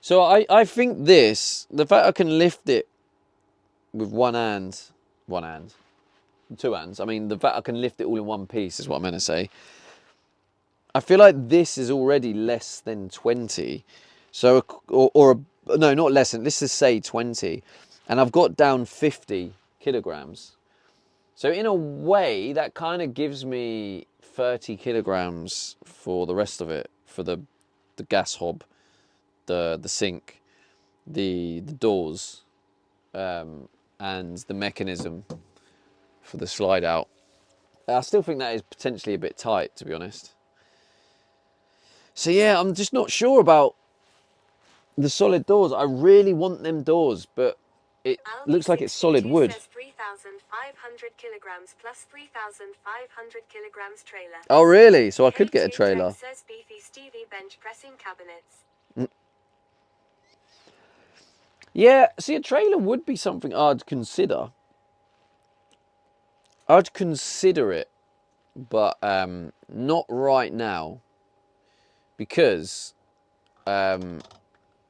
So I think the fact I can lift it with one hand, two hands. I mean, the fact I can lift it all in one piece is what I'm going to say. I feel like this is already less than 20. So, no, not less than, let's just say 20. And I've got down 50 kilograms. So in a way, that kind of gives me 30 kilograms for the rest of it, for the gas hob, the sink, the doors, and the mechanism for the slide out. I still think that is potentially a bit tight, to be honest. So yeah, I'm just not sure about the solid doors. I really want them doors, but it looks like it's solid wood.
Says 3,500 kilograms plus 3,500 kilograms trailer.
Oh really? So I could get a trailer.
Says beefy Stevie bench pressing cabinets.
Yeah, see, a trailer would be something I'd consider. I'd consider it, but not right now, because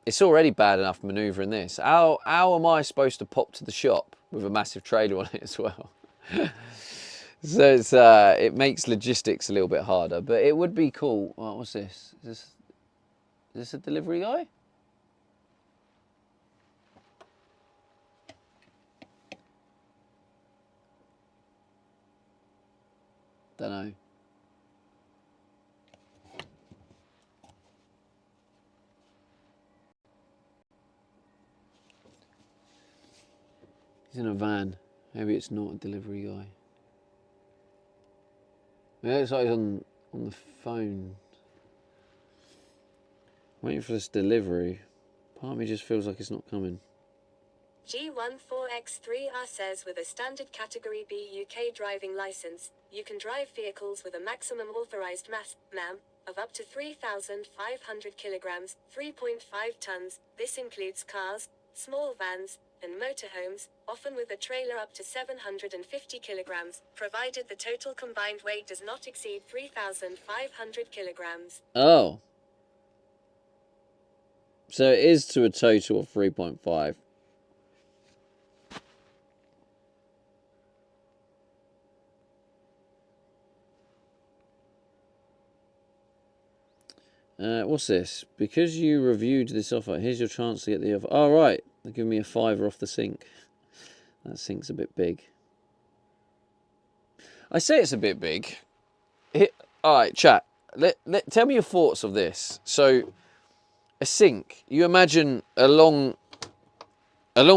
it's already bad enough manoeuvring this. How am I supposed to pop to the shop with a massive trailer on it as well? So it makes logistics a little bit harder, but it would be cool. Oh, what's this? Is this a delivery guy? Don't know. He's in a van. Maybe it's not a delivery guy. It looks like he's on the phone. Waiting for this delivery. Part of me just feels like it's not coming.
G14X3R says with a standard Category B UK driving licence, you can drive vehicles with a maximum authorised mass, ma'am, of up to 3,500 kilograms, 3.5 tonnes. This includes cars, small vans, and motorhomes, often with a trailer up to 750 kilograms, provided the total combined weight does not exceed 3,500 kilograms.
Oh. So it is to a total of 3.5. What's this? Because you reviewed this offer, here's your chance to get the offer. Oh, right. They're giving me a $5 off the sink. That sink's a bit big. I say it's a bit big. All right, chat. Tell me your thoughts of this. So, a sink. You imagine a long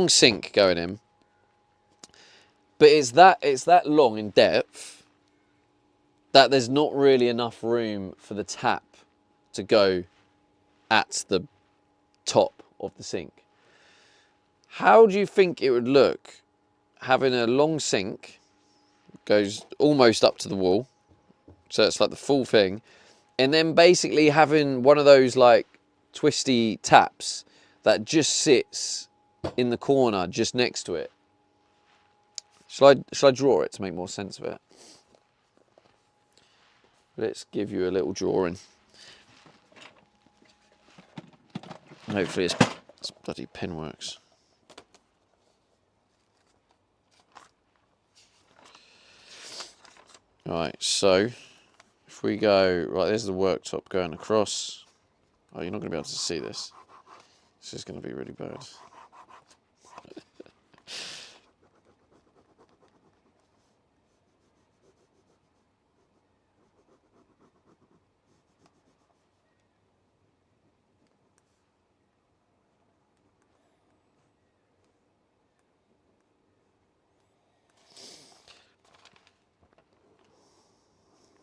sink going in, but it's that long in depth that there's not really enough room for the tap to go at the top of the sink. How do you think it would look having a long sink, goes almost up to the wall, so it's like the full thing, and then basically having one of those like twisty taps that just sits in the corner just next to it? Shall I draw it to make more sense of it? Let's give you a little drawing. Hopefully this bloody pen works. Right, so if we go, right, there's the worktop going across. Oh, you're not going to be able to see this. This is going to be really bad.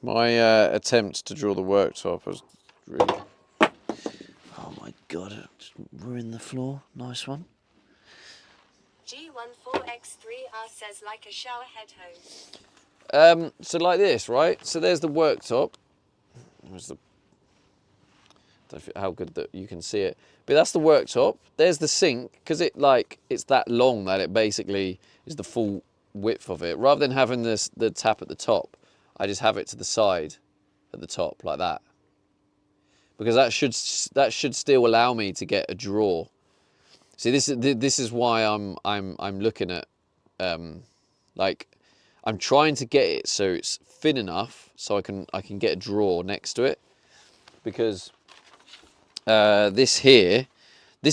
My attempt to draw the worktop was really... Oh my god, it just ruined the floor. Nice one.
G14X3R says like a shower head hose.
So like this, right? So there's the worktop. There's the... I don't know how good that you can see it, but that's the worktop. There's the sink, because it's that long that it basically is the full width of it. Rather than having the tap at the top, I just have it to the side at the top like that, because that should still allow me to get a draw. See, this is why I'm looking at like I'm trying to get it so it's thin enough so I can get a draw next to it, because this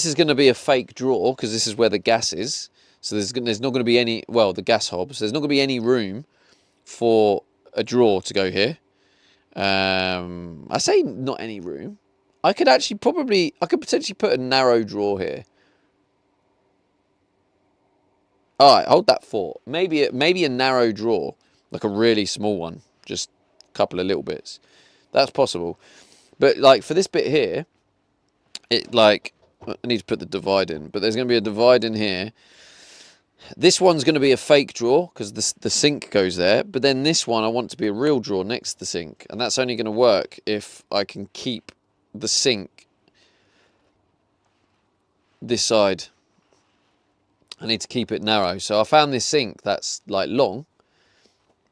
is going to be a fake draw because this is where the gas is. So there's not going to be any, well, the gas hob. So there's not going to be any room for a draw to go here. I say not any room. I could potentially put a narrow draw here. All right, hold that thought. Maybe a narrow draw, like a really small one, just a couple of little bits. That's possible. But like for this bit here, I need to put the divide in, but there's going to be a divide in here. This one's going to be a fake draw because the sink goes there, but then this one I want to be a real draw next to the sink, and that's only going to work if I can keep the sink this side. I need to keep it narrow. So I found this sink that's like long,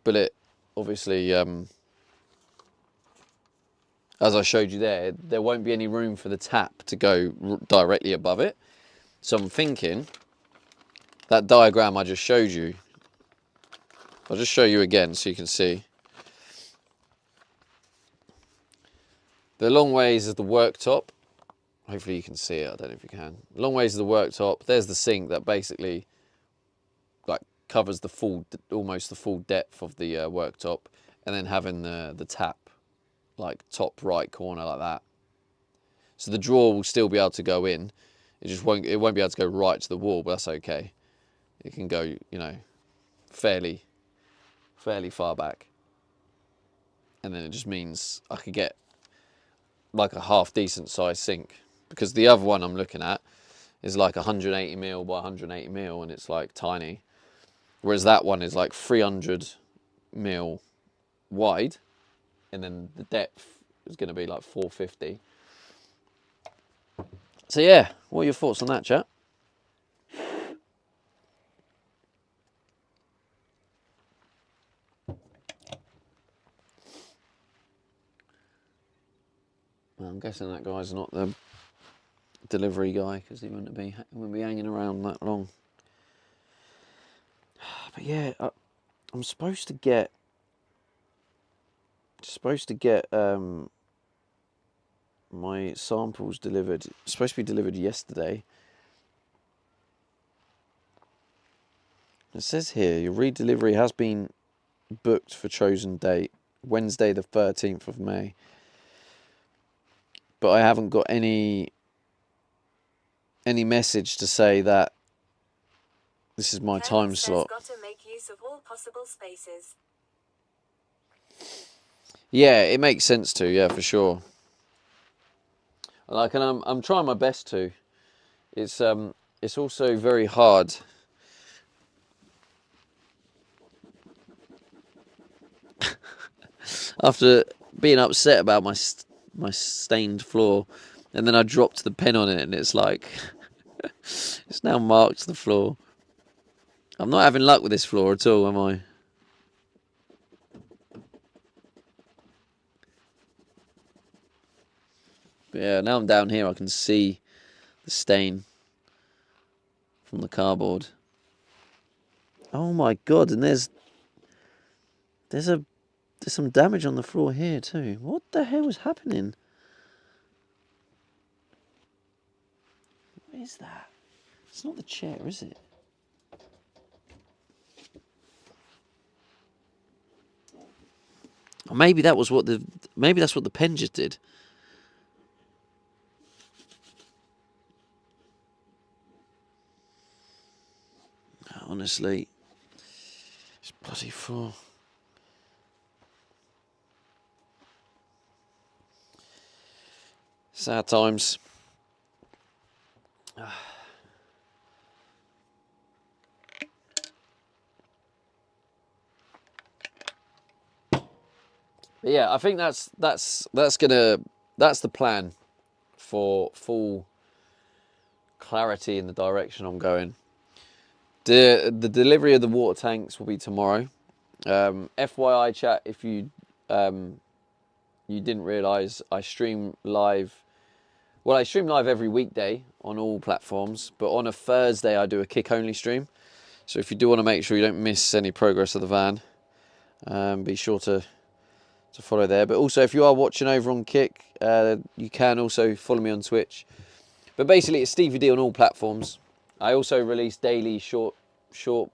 but it obviously, as I showed you there won't be any room for the tap to go directly above it. So I'm thinking that diagram I just showed you, I'll just show you again so you can see. The long ways is the worktop. Hopefully you can see it. I don't know if you can. Long ways is the worktop. There's the sink that basically like covers almost the full depth of the worktop, and then having the tap like top right corner like that. So the drawer will still be able to go in. It won't be able to go right to the wall, but that's okay. it can go, you know, fairly far back. And then it just means I could get like a half decent size sink, because the other one I'm looking at is like 180 mil by 180 mil, and it's like tiny. Whereas that one is like 300 mil wide, and then the depth is going to be like 450. So yeah, what are your thoughts on that, chat? Well, I'm guessing that guy's not the delivery guy, because he wouldn't be hanging around that long. But yeah, I'm supposed to get my samples delivered. It's supposed to be delivered yesterday. It says here your redelivery has been booked for chosen date, Wednesday the 13th of May. But I haven't got any message to say that this is my time slot.
Got to make use of all possible spaces.
Yeah, it makes sense to, yeah, for sure. Like, and I'm trying my best to. It's also very hard. After being upset about my stained floor, and then I dropped the pen on it, and it's like it's now marked the floor. I'm not having luck with this floor at all, am I? But yeah, now I'm down here, I can see the stain from the cardboard. Oh my god! And there's some damage on the floor here too. What the hell is happening? What is that? It's not the chair, is it? Or maybe that's what the pen just did. Honestly, it's bloody floor. Sad times. But yeah, I think that's the plan for full clarity in the direction I'm going. The delivery of the water tanks will be tomorrow. FYI, chat, if you didn't realise, I stream live. Well, I stream live every weekday on all platforms, but on a Thursday I do a kick only stream. So if you do want to make sure you don't miss any progress of the van, be sure to follow there. But also, if you are watching over on Kick, you can also follow me on Twitch. But basically, it's Stevie D on all platforms. I also release daily short form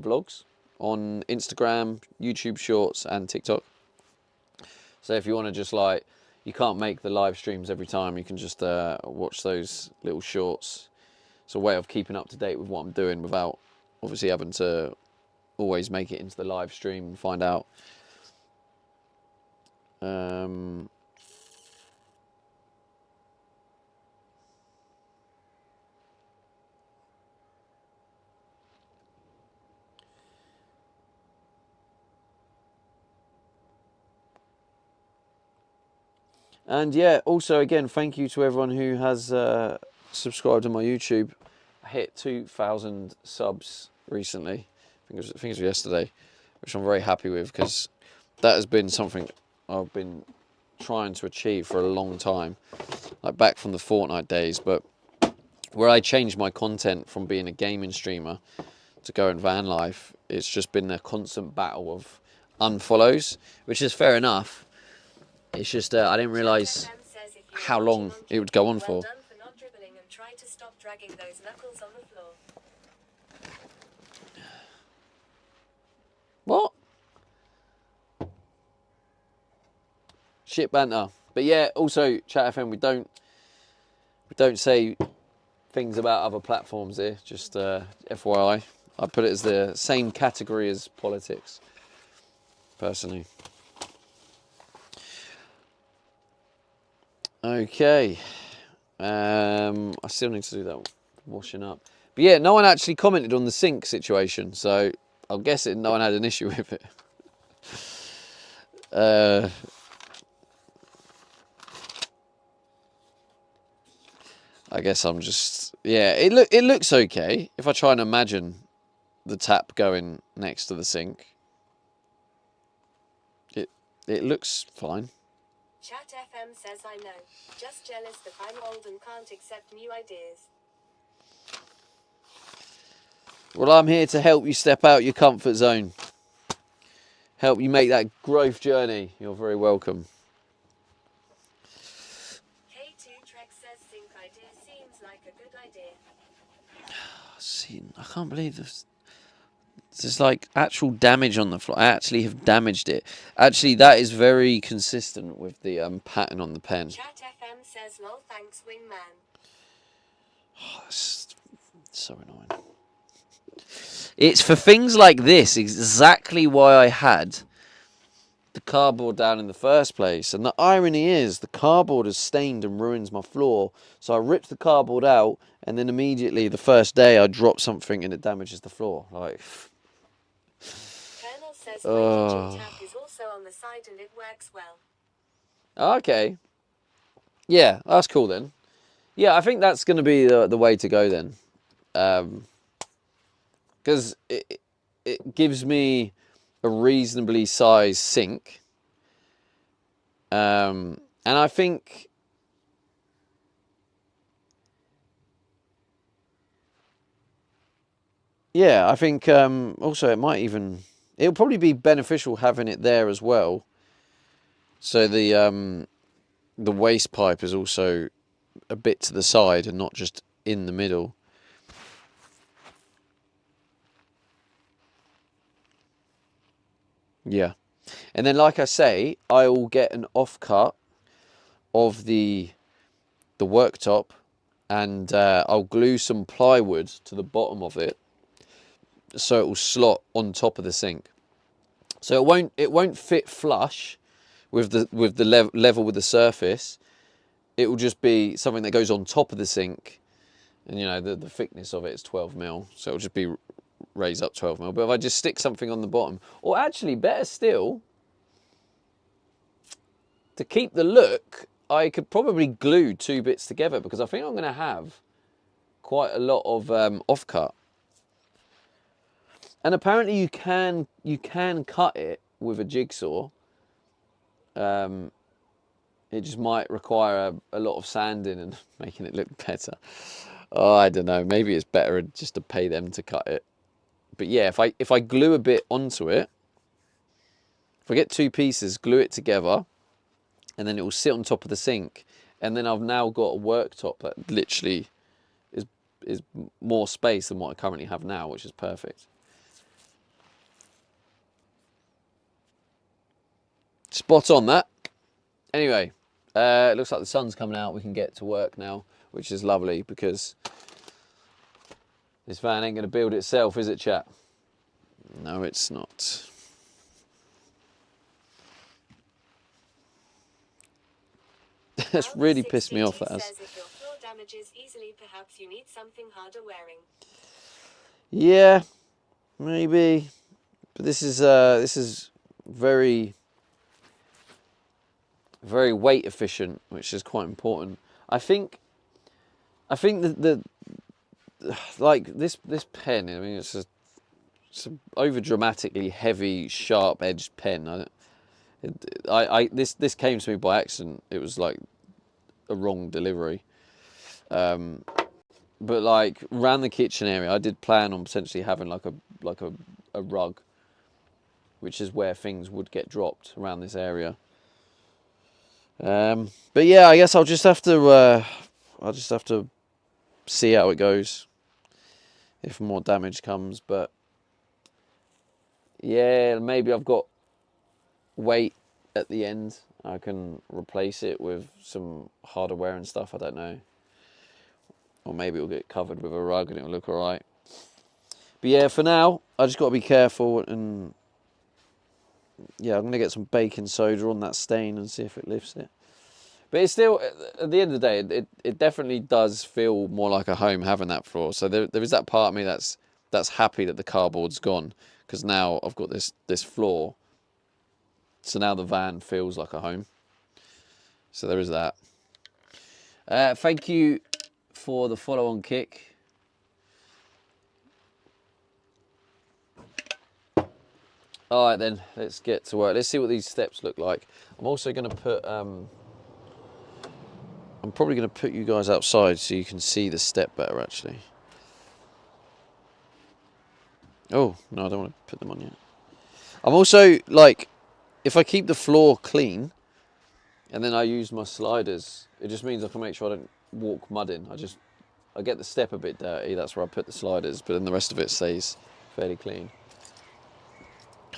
vlogs on Instagram, YouTube Shorts, and TikTok. So if you want to just like, you can't make the live streams every time, you can just watch those little shorts. It's a way of keeping up to date with what I'm doing without obviously having to always make it into the live stream and find out. And yeah, also again, thank you to everyone who has subscribed to my YouTube. I hit 2,000 subs recently. I think it was yesterday, which I'm very happy with, because that has been something I've been trying to achieve for a long time, like back from the Fortnite days. But where I changed my content from being a gaming streamer to going van life, it's just been a constant battle of unfollows, which is fair enough. It's just I didn't realise how long it would go on for.
Well done for not dribbling and try to stop dragging those knuckles on the floor.
What? Shit banter. But yeah, also Chat FM, we don't say things about other platforms here, just FYI. I put it as the same category as politics, personally. Okay. I still need to do that washing up. But yeah, no one actually commented on the sink situation, so I'll guess no one had an issue with it. I guess I'm just, yeah, it looks okay. If I try and imagine the tap going next to the sink, it looks fine.
Chat FM says I know. Just jealous that I'm old and can't accept new ideas.
Well, I'm here to help you step out your comfort zone. Help you make that growth journey. You're very welcome.
K2 Trek says sink idea seems like a good idea.
See, I can't believe this. There's like actual damage on the floor. I actually have damaged it. Actually, that is very consistent with the pattern on the pen.
Chat FM says lol thanks wingman.
Oh, that's so annoying. It's for things like this exactly why I had the cardboard down in the first place. And the irony is the cardboard has stained and ruins my floor. So I ripped the cardboard out, and then immediately the first day I drop something and it damages the floor. Like,
Colonel says my kitchen tap is also on the side and it works well.
okay. Yeah, that's cool then. Yeah, I think that's going to be the way to go then. Because it gives me a reasonably sized sink. And I think... Yeah, I think also it might even... It'll probably be beneficial having it there as well. So the waste pipe is also a bit to the side and not just in the middle. Yeah. And then, like I say, I will get an offcut of the worktop, and I'll glue some plywood to the bottom of it, so it will slot on top of the sink. So it won't fit flush with the level with the surface. It will just be something that goes on top of the sink, and you know the thickness of it is 12 mil, so it'll just be raised up 12 mil. But if I just stick something on the bottom, or actually better still, to keep the look, I could probably glue two bits together, because I think I'm going to have quite a lot of offcut. And apparently you can cut it with a jigsaw. It just might require a lot of sanding and making it look better. Oh, I don't know. Maybe it's better just to pay them to cut it. But yeah, if I glue a bit onto it, if I get two pieces, glue it together, and then it will sit on top of the sink, and then I've now got a worktop that literally is more space than what I currently have now, which is perfect. Spot on that. Anyway, it looks like the sun's coming out. We can get to work now, which is lovely, because this van ain't going to build itself, is it, chat? No, it's not. That's really pissed me off. That has.
Says if your floor damages easily, perhaps you need something harder wearing.
Yeah, maybe, but this is very weight efficient, which is quite important. I think that like this pen, I mean, it's an over dramatically heavy, sharp edged pen. This came to me by accident. It was like a wrong delivery. But like around the kitchen area, I did plan on potentially having like a rug, which is where things would get dropped around this area. But yeah, I guess I'll just have to see how it goes if more damage comes. But yeah, maybe I've got weight at the end. I can replace it with some harder wear and stuff. I don't know. or maybe it'll get covered with a rug and it'll look all right. But yeah, for now, I just got to be careful, and yeah, I'm going to get some baking soda on that stain and see if it lifts it. But it's still, at the end of the day, it definitely does feel more like a home having that floor. So there is that part of me that's happy that the cardboard's gone, because now I've got this floor. So now the van feels like a home. So there is that. Thank you for the follow on Kick. All right then, let's get to work. Let's see what these steps look like. I'm also going to put, I'm probably going to put you guys outside so you can see the step better actually. Oh, no, I don't want to put them on yet. I'm also, like, if I keep the floor clean and then I use my sliders, it just means I can make sure I don't walk mud in. I get the step a bit dirty, that's where I put the sliders, but then the rest of it stays fairly clean.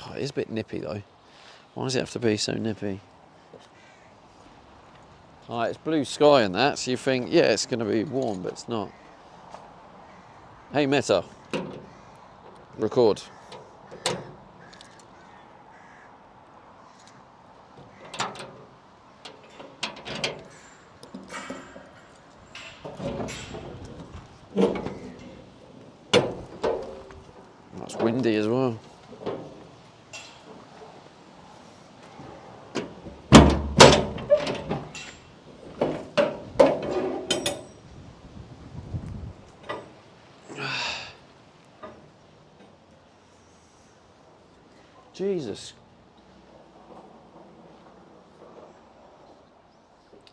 Oh, it is a bit nippy though. Why does it have to be so nippy? Alright, it's blue sky and that, so you think, yeah, it's going to be warm, but it's not. Hey Meta, record. Oh, it's windy as well. Jesus.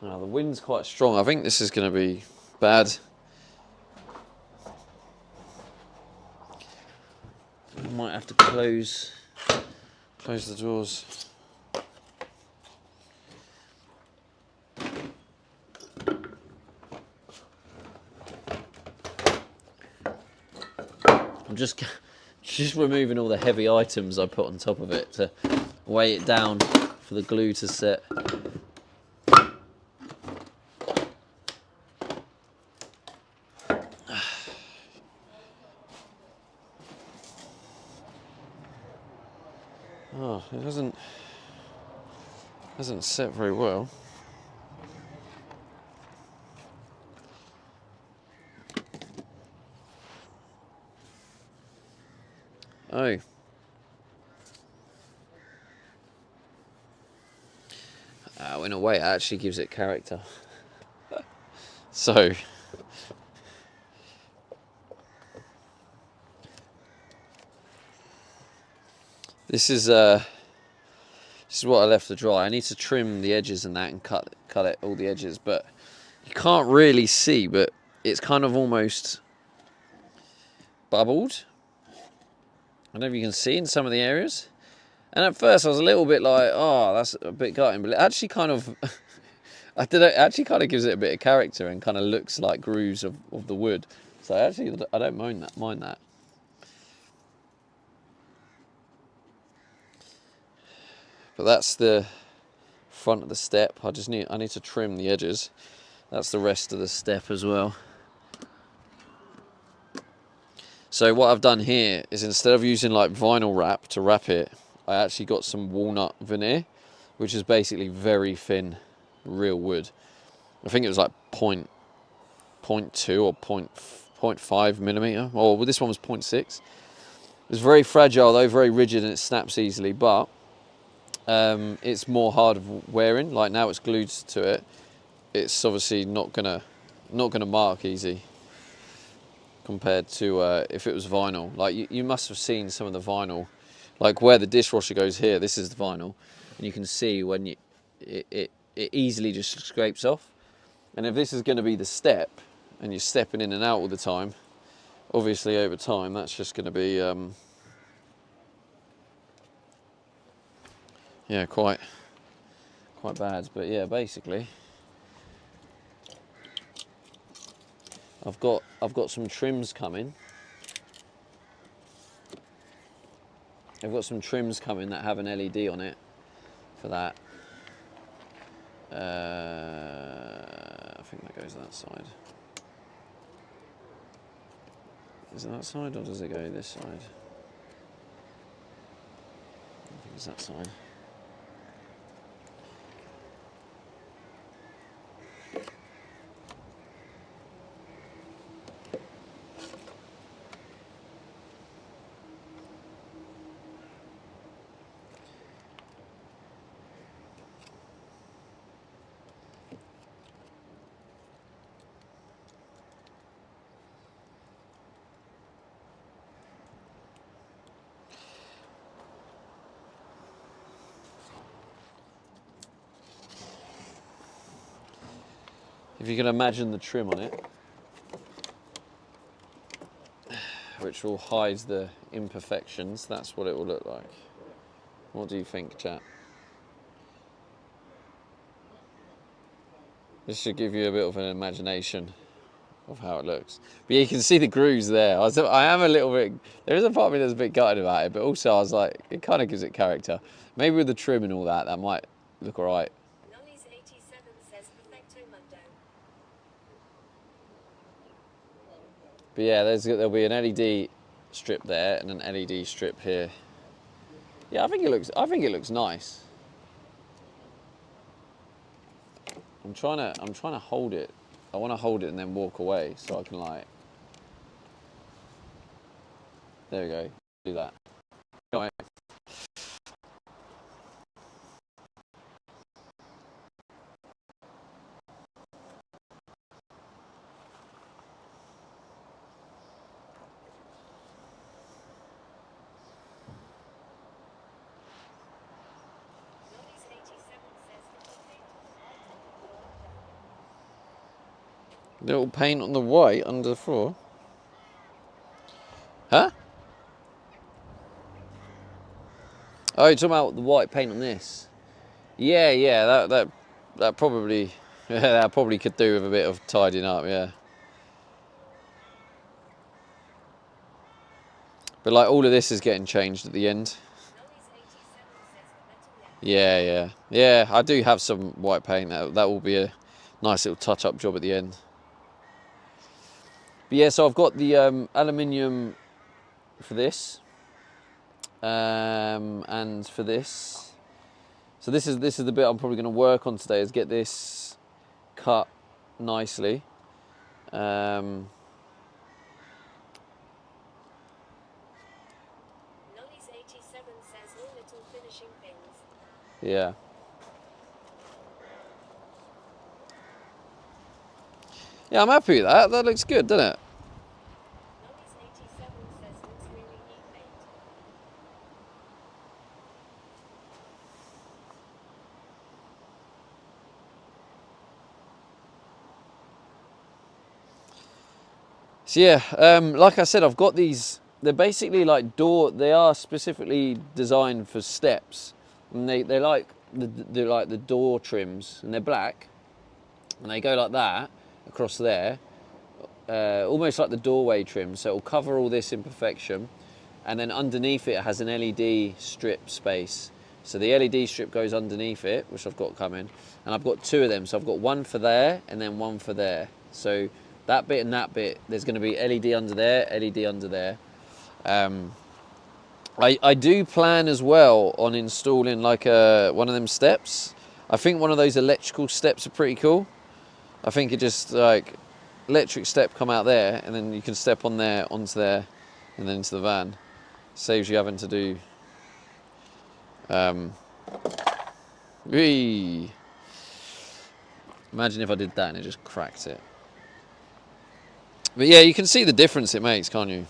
Oh, the wind's quite strong. I think this is going to be bad. I might have to close the doors. I'm just removing all the heavy items I put on top of it to weigh it down for the glue to set. Oh, it hasn't set very well. Oh. In a way, it actually gives it character. So, this is what I left to dry. I need to trim the edges and that and cut it all the edges, but you can't really see, but it's kind of almost bubbled. I don't know if you can see in some of the areas. And at first I was a little bit like, oh, that's a bit gutting, but it actually kind of, I don't know, it actually kind of gives it a bit of character and kind of looks like grooves of the wood. So actually, I don't mind that. But that's the front of the step. I need to trim the edges. That's the rest of the step as well. So what I've done here is, instead of using like vinyl wrap to wrap it, I actually got some walnut veneer, which is basically very thin, real wood. I think it was like 0.2 or 0.5 millimeter. Oh, well, this one was 0.6. It's very fragile though, very rigid, and it snaps easily, but it's more hard of wearing. Like now it's glued to it, it's obviously not gonna mark easy compared to if it was vinyl. Like you must have seen some of the vinyl, like where the dishwasher goes here, this is the vinyl, and you can see when it easily just scrapes off. And if this is going to be the step and you're stepping in and out all the time, obviously over time that's just going to be yeah, quite bad. But yeah, basically I've got some trims coming. I've got some trims coming that have an LED on it for that. I think that goes that side. Is it that side or does it go this side? I think it's that side. If you can imagine the trim on it, which will hide the imperfections, that's what it will look like. What do you think, chat? This should give you a bit of an imagination of how it looks. But yeah, you can see the grooves there. I am a little bit, there is a part of me that's a bit gutted about it, but also I was like, it kind of gives it character. Maybe with the trim and all that, that might look all right.
Nolly's 87 says perfecto mundo.
But yeah, there'll be an LED strip there and an LED strip here. Yeah, I think it looks nice. I'm trying to hold it. I want to hold it and then walk away so I can like. There we go. Do that. Right.
Nolly's 87 says
Little paint on the white under the floor. Huh? Oh, you're talking about the white paint on this? Yeah. That probably that probably could do with a bit of tidying up. Yeah. But like all of this is getting changed at the end.
Nolly's 87 says the metal left.
Yeah. I do have some white paint. That will be a nice little touch-up job at the end. But yeah, so I've got the aluminium for this, and for this. So this is the bit I'm probably going to work on today, is get this cut nicely.
Nolly's 87 says all little finishing things.
Yeah. Yeah, I'm happy with that. That looks good, doesn't it?
Nolly's 87 says looks really neat paint.
So yeah, like I said, I've got these. They're basically like They are specifically designed for steps, and they're like the door trims, and they're black, and they go like that across there, almost like the doorway trim. So it'll cover all this imperfection, and then underneath it has an LED strip space. So the LED strip goes underneath it, which I've got coming, and I've got two of them. So I've got one for there and then one for there. So that bit and that bit, there's going to be LED under there, LED under there. I do plan as well on installing like one of them steps. I think one of those electrical steps are pretty cool. I think it just like electric step come out there, and then you can step on there, onto there, and then into the van. Saves you having to do. Whee! Imagine if I did that and it just cracked it. But yeah, you can see the difference it makes, can't you?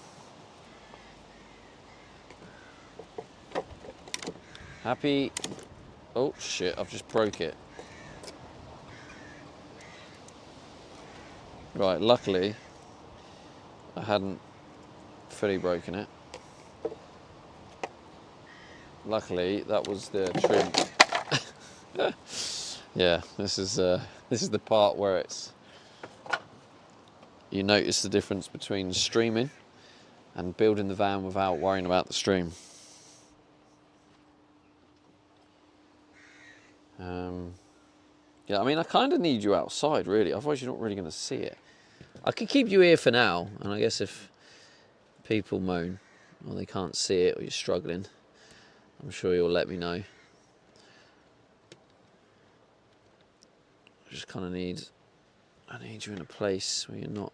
Happy. Oh shit, I've just broke it. Right, luckily I hadn't fully broken it. Luckily that was the trim. Yeah, this is the part where you notice the difference between streaming and building the van without worrying about the stream. Yeah, I mean, I kind of need you outside, really. Otherwise, you're not really going to see it. I could keep you here for now, and I guess if people moan, or they can't see it, or you're struggling, I'm sure you'll let me know. I just kind of need you in a place where you're not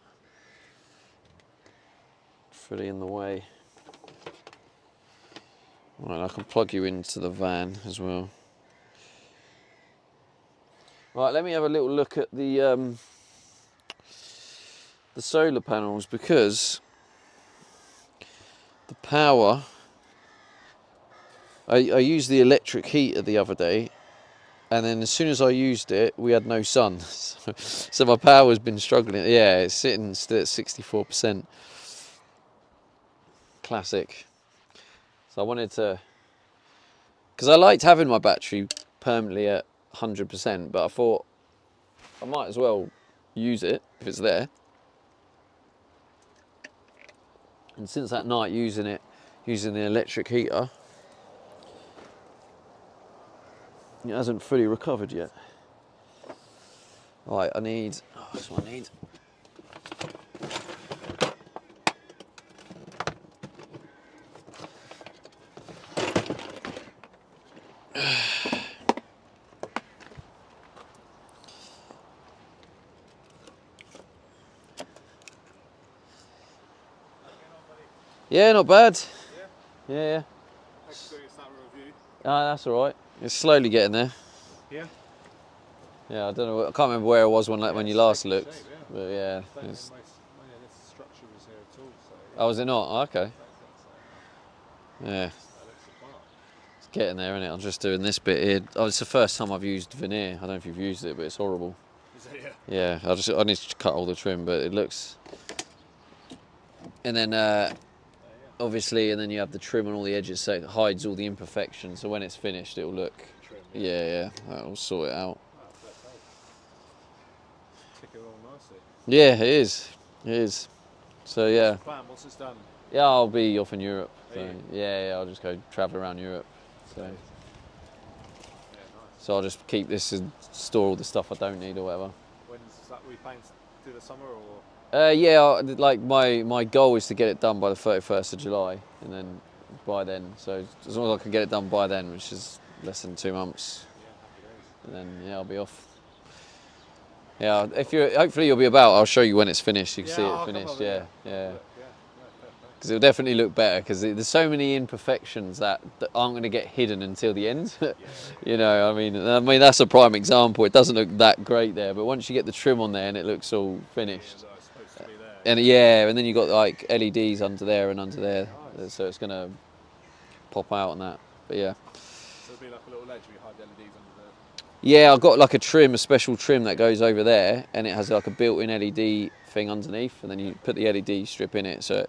fully in the way. Right, I can plug you into the van as well. Right, let me have a little look at the solar panels, because the power, I used the electric heater the other day, and then as soon as I used it, we had no sun. So my power's been struggling. Yeah, it's sitting still at 64%. Classic. So I wanted to, because I liked having my battery permanently at 100%, but I thought I might as well use it if it's there. And since that night using the electric heater, it hasn't fully recovered yet. Right, that's what I need. Yeah, not bad. Yeah.
Experience that review.
That's all right. It's slowly getting there.
Yeah.
Yeah, I don't know. I can't remember where I was when you last looked.
Shape, yeah.
But yeah.
Don't think this structure was here at all. So,
Oh, was it not? Oh, okay.
I don't think so.
Yeah.
That looks apart.
It's getting there, isn't it? I'm just doing this bit here. Oh, it's the first time I've used veneer. I don't know if you've used it, but it's horrible.
Is it, yeah?
Yeah, I need to cut all the trim, but it looks. And then obviously, and then you have the trim on all the edges, so it hides all the imperfections. So when it's finished, it'll look.
Trim,
Yeah, that'll sort it out.
Tick it all nicely.
Yeah, it is. It is. So yeah.
Plan, once it's done.
Yeah, I'll be off in Europe.
Are
So,
you?
yeah, I'll just go travel around Europe. So.
Yeah, nice.
So I'll just keep this and store all the stuff I don't need or whatever.
When's that? We planning to do the summer or?
Yeah, like my goal is to get it done by the 31st of July, and then by then, so as long as I can get it done by then, which is less than 2 months,
Yeah, happy days.
and then yeah, I'll be off. Yeah, hopefully you'll be about. I'll show you when it's finished. You can see
I'll
it
come
finished.
over,
Yeah.
Look, yeah. No, fair play.
Because it'll definitely look better, because there's so many imperfections that aren't going to get hidden until the end. You know, I mean that's a prime example. It doesn't look that great there, but once you get the trim on there and it looks all finished,
Yeah, it's supposed to be there.
and then you got like LEDs under there and under there,
Nice.
so it's going to pop out on that. But yeah.
So it'll be like a little ledge where you hide the LEDs under the.
Yeah, I've got like a special trim that goes over there, and it has like a built-in LED thing underneath, and then you put the LED strip in it, so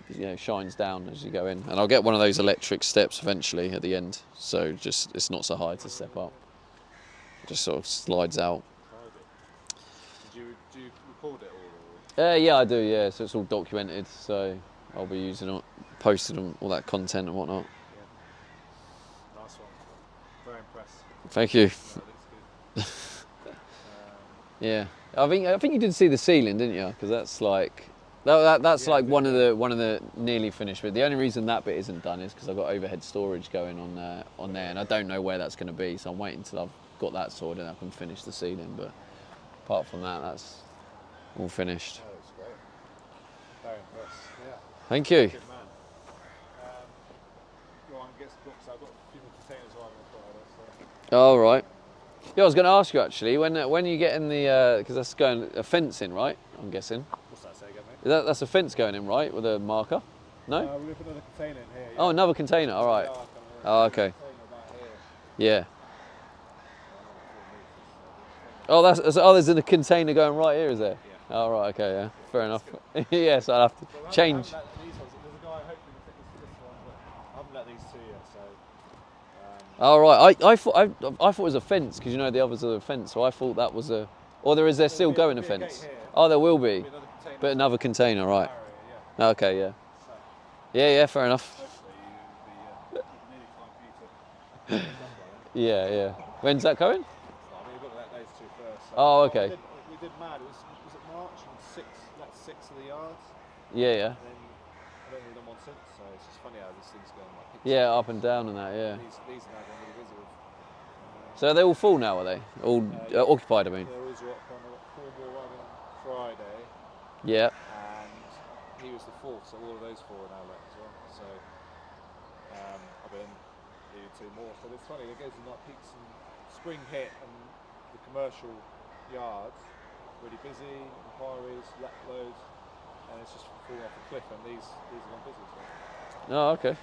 it shines down as you go in. And I'll get one of those electric steps eventually at the end, so just it's not so high to step up. It just sort of slides out.
Do you record it all? Or?
Yeah, I do. Yeah, so it's all documented. So I'll be using it, posting all that content and whatnot.
Yeah. Nice one. Very impressed.
Thank you.
Yeah, it looks good.
Yeah, I think you did see the ceiling, didn't you? Because that's like that's
Yeah,
like
I
one of the nearly finished bit. The only reason that bit isn't done is because I've got overhead storage going on there, and I don't know where that's going to be. So I'm waiting until I've got that sorted and I can finish the ceiling. But apart from that, that's all finished.
Oh, that's great. Very impressed. Yeah.
Thank you.
Good man. Go on, get some books. I've got a few more containers on Friday. So.
All right. Yeah, I was going to ask you actually when you get in the because that's going a fence in, right? I'm guessing.
What's that say again, mate?
That's a fence going in, right, with a marker? No.
We're going to put another container in here. Yeah.
Oh, another container. All right. Oh, okay. Yeah. Oh, there's a container going right here, is there?
Yeah.
Oh, right, okay, yeah. Fair enough. Yes, I'll have to change.
There's a guy hoping to take this one, but I haven't let these two yet, so.
Oh, right. I thought it was a fence, because you know the others are a fence, so I thought that was a. Or there still going a
there'll be a
fence?
gate here.
Oh, there will be.
Another container.
But another container, right.
Barrier, yeah.
Okay, yeah.
So,
Yeah, fair enough.
hopefully you'll be nearly time for you to get it done by then.
Yeah. When's that going?
I mean, we've got to let those two first. So
Oh, okay.
We did mad. Was it March and six of the yards?
Yeah.
And then don't need them on since, so it's just funny how these things go on like peaks.
Yeah, up and down and that. Yeah.
These are now going really busy with.
So are they all full now? Are they all
Yeah.
occupied? I mean.
Yeah, these are up on. I've got 4 more running Friday,
Yeah.
and he was the 4th, so all of those 4 are now let as well. So I've been needed 2 more. So it's funny, it goes in like peaks, and spring hit, and the commercial yards really busy, inquiries, let loads, and it's just falling off a cliff. And these are not busy. So
Oh, okay.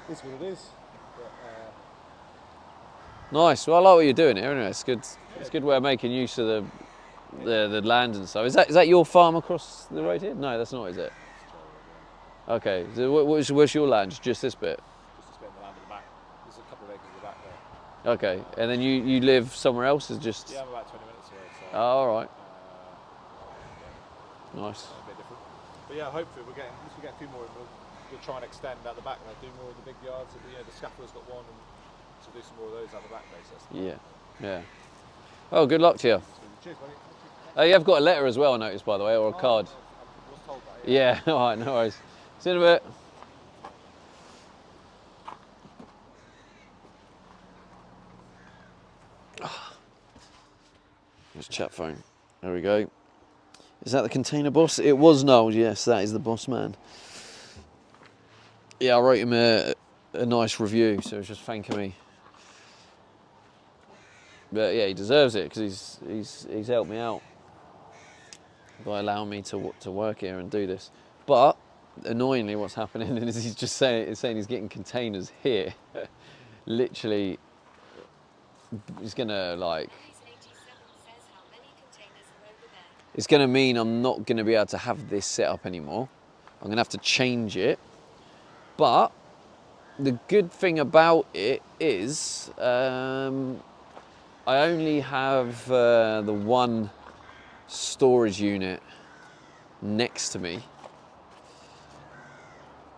it's what it is. But,
Nice. Well, I like what you're doing here. Anyway, it's good. It's a good way of making use of the land and stuff. Is that your farm across the road here? No, that's not. Is it? Okay. So where's your land? Just this bit.
just to spend the land at the back. There's a couple of acres at the back there.
Okay. And then you live somewhere else? Is just.
Yeah, I'm about 20 minutes away. So,
Oh, all right.
yeah,
Nice.
a bit different. But yeah, hopefully we're getting. Once we get a few more, we'll try and extend out the back. Do more of the big yards. And, the scaffold's got one, and so do some more of those out the back basis.
Yeah. Yeah. Oh, good luck to you.
Cheers, buddy.
You have got a letter as well, I noticed, by the way, or a card.
I was told that.
Yeah. All right. No worries. See you in a bit. There's chat phone. There we go. Is that the container boss? It was Noel, yes, that is the boss man. Yeah, I wrote him a nice review, so he was just thanking me. But yeah, he deserves it because he's helped me out by allowing me to work here and do this. But annoyingly, what's happening is he's just saying he's getting containers here. Literally, he's gonna like. It's going to mean I'm not going to be able to have this set up anymore. I'm going to have to change it. But the good thing about it is I only have the one storage unit next to me.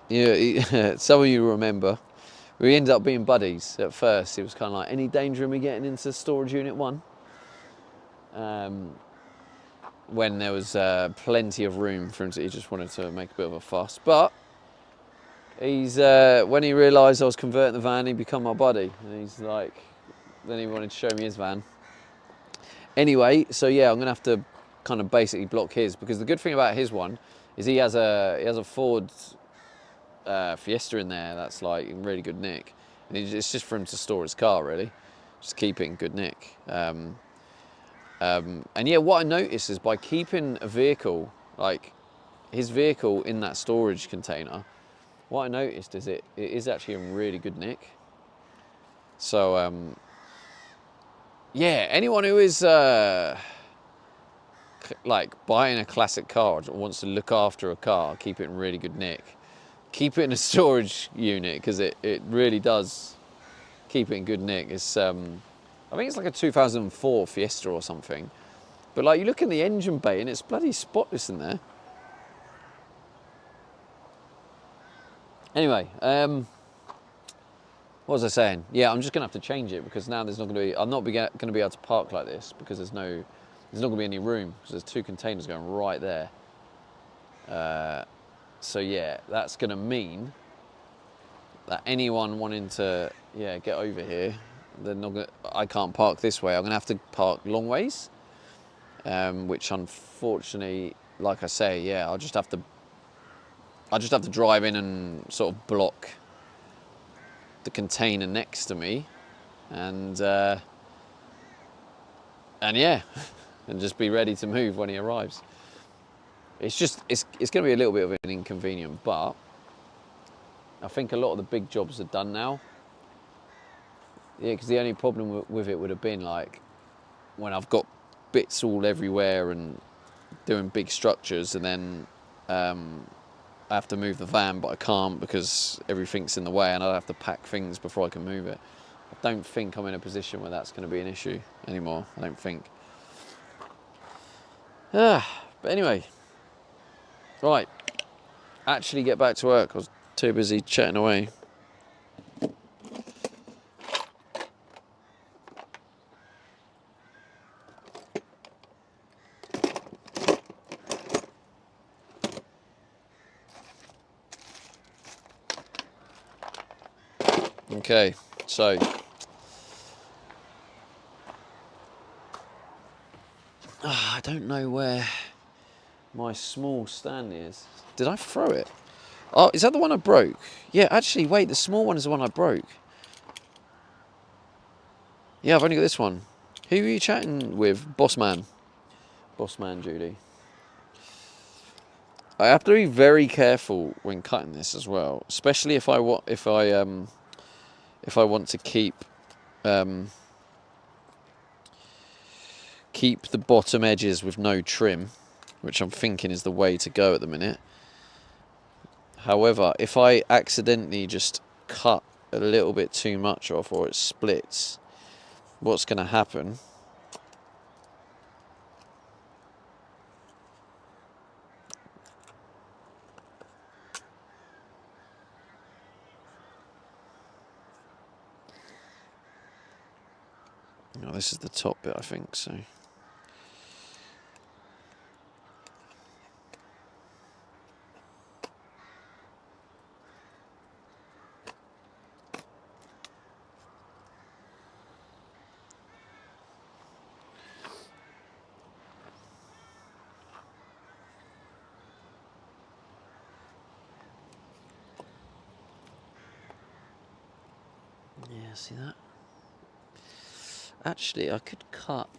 Yeah, some of you remember. We ended up being buddies at first. It was kind of like, any danger in me getting into storage unit 1? When there was plenty of room for him he just wanted to make a bit of a fuss. But he's when he realised I was converting the van, he become my buddy. And he's like, then he wanted to show me his van. Anyway, so yeah, I'm gonna have to kind of basically block his, because the good thing about his one is he has a Ford Fiesta in there that's like in really good nick, and it's just for him to store his car really, just keep it in good nick. And yeah, what I noticed is by keeping a vehicle, like his vehicle, in that storage container, what I noticed is it is actually in really good nick. So yeah, anyone who is like buying a classic car or wants to look after a car, keep it in really good nick, keep it in a storage unit, because it really does keep it in good nick. It's I think it's like a 2004 Fiesta or something. But like, you look in the engine bay and it's bloody spotless in there. Anyway, what was I saying? Yeah, I'm just gonna have to change it, because now there's not gonna be, I'm not gonna be able to park like this, because there's not gonna be any room, because there's 2 containers going right there. So yeah, that's gonna mean that anyone wanting to get over here, they're not gonna, I can't park this way. I'm gonna have to park long ways, which unfortunately, like I say, yeah, I'll just have to drive in and sort of block the container next to me, and yeah, and just be ready to move when he arrives. It's going to be a little bit of an inconvenience, but I think a lot of the big jobs are done now. Yeah, because the only problem with it would have been like when I've got bits all everywhere and doing big structures, and then I have to move the van, but I can't because everything's in the way, and I'd have to pack things before I can move it. I don't think I'm in a position where that's going to be an issue anymore. I don't think. But anyway, right. Actually get back to work. I was too busy chatting away. Okay, so I don't know where my small stand is. Did I throw it? Oh, is that the one I broke? Yeah, actually, wait, the small one is the one I broke. Yeah, I've only got this one. Who are you chatting with? Bossman. Bossman Judy. I have to be very careful when cutting this as well, especially if I want to keep keep the bottom edges with no trim, which I'm thinking is the way to go at the minute. However, if I accidentally just cut a little bit too much off or it splits, what's going to happen? Oh, this is the top bit, I think, so. Yeah, see that? Actually, I could cut.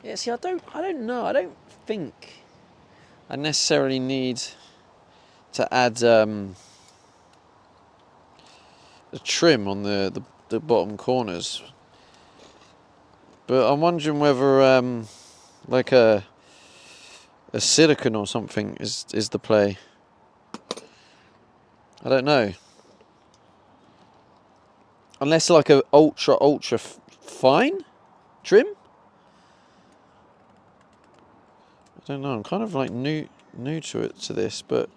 Yeah, see, I don't know. I don't think I necessarily need to add a trim on the bottom corners. But I'm wondering whether like a silicone or something is the play. I don't know. Unless like a ultra fine trim. I don't know. I'm kind of like new to this, but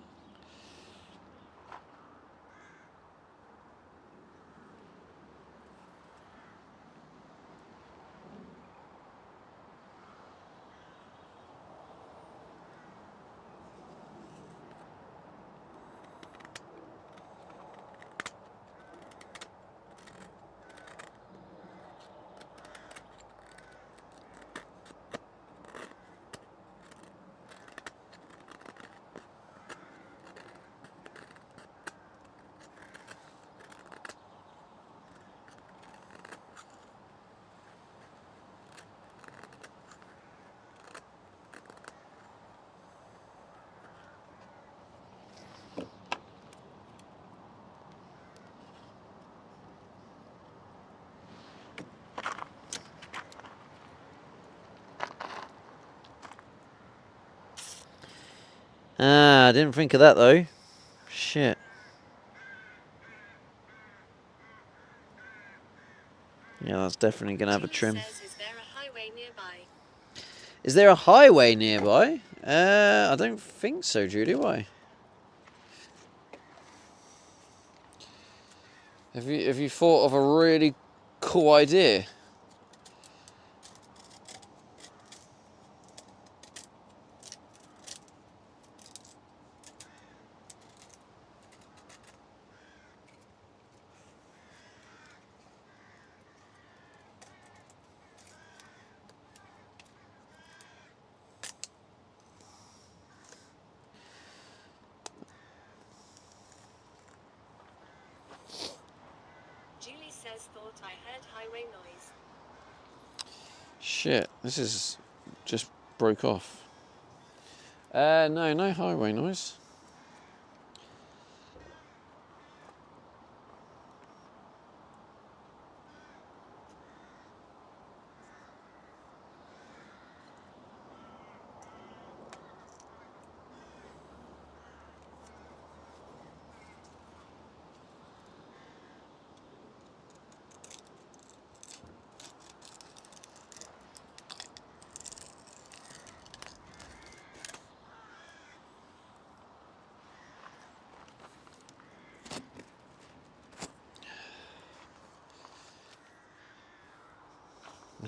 I didn't think of that though. Shit. Yeah, that's definitely gonna have a trim.
Says, is there a highway nearby?
Is there a highway nearby? I don't think so, Judy. Why? Have you thought of a really cool idea?
Julie says, thought I heard highway noise.
Shit, this is just broke off. No highway noise.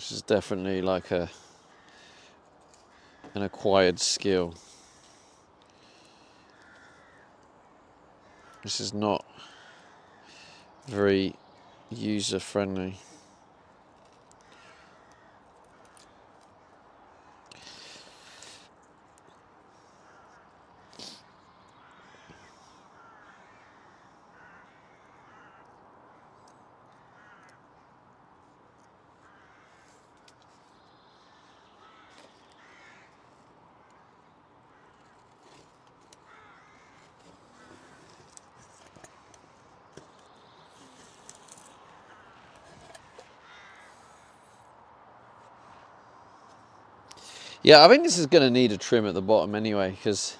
This is definitely like an acquired skill. This is not very user friendly. Yeah, I think this is going to need a trim at the bottom anyway, because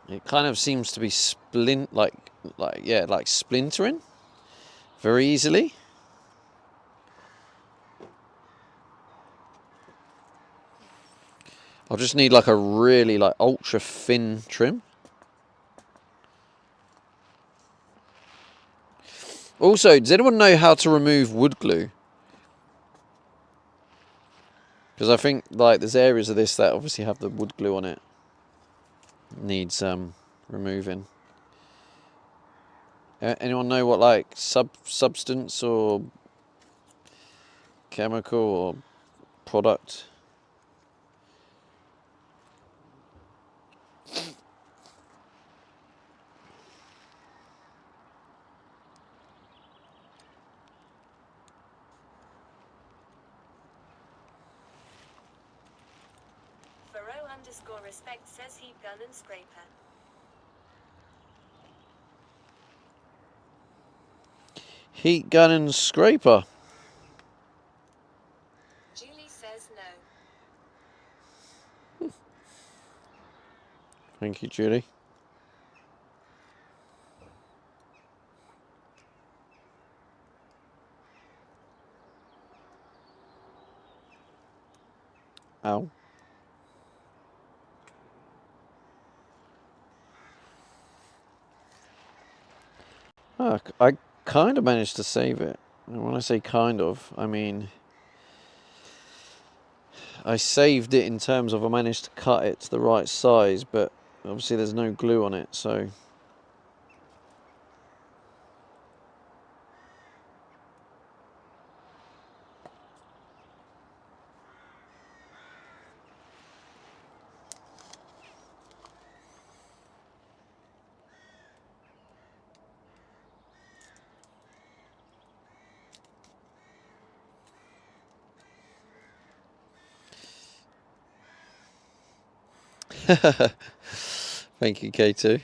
it kind of seems to be splintering very easily. I'll just need like a really like ultra thin trim. Also, does anyone know how to remove wood glue? Because I think like there's areas of this that obviously have the wood glue on it. Needs removing. Anyone know what like substance or chemical or product?
Faro_respect says heat gun and scraper.
Heat gun and scraper.
Julie says no.
Thank you, Julie. Ow. Ah, I kind of managed to save it. And when I say kind of, I mean I saved it in terms of I managed to cut it to the right size, but obviously there's no glue on it, so thank you, K2.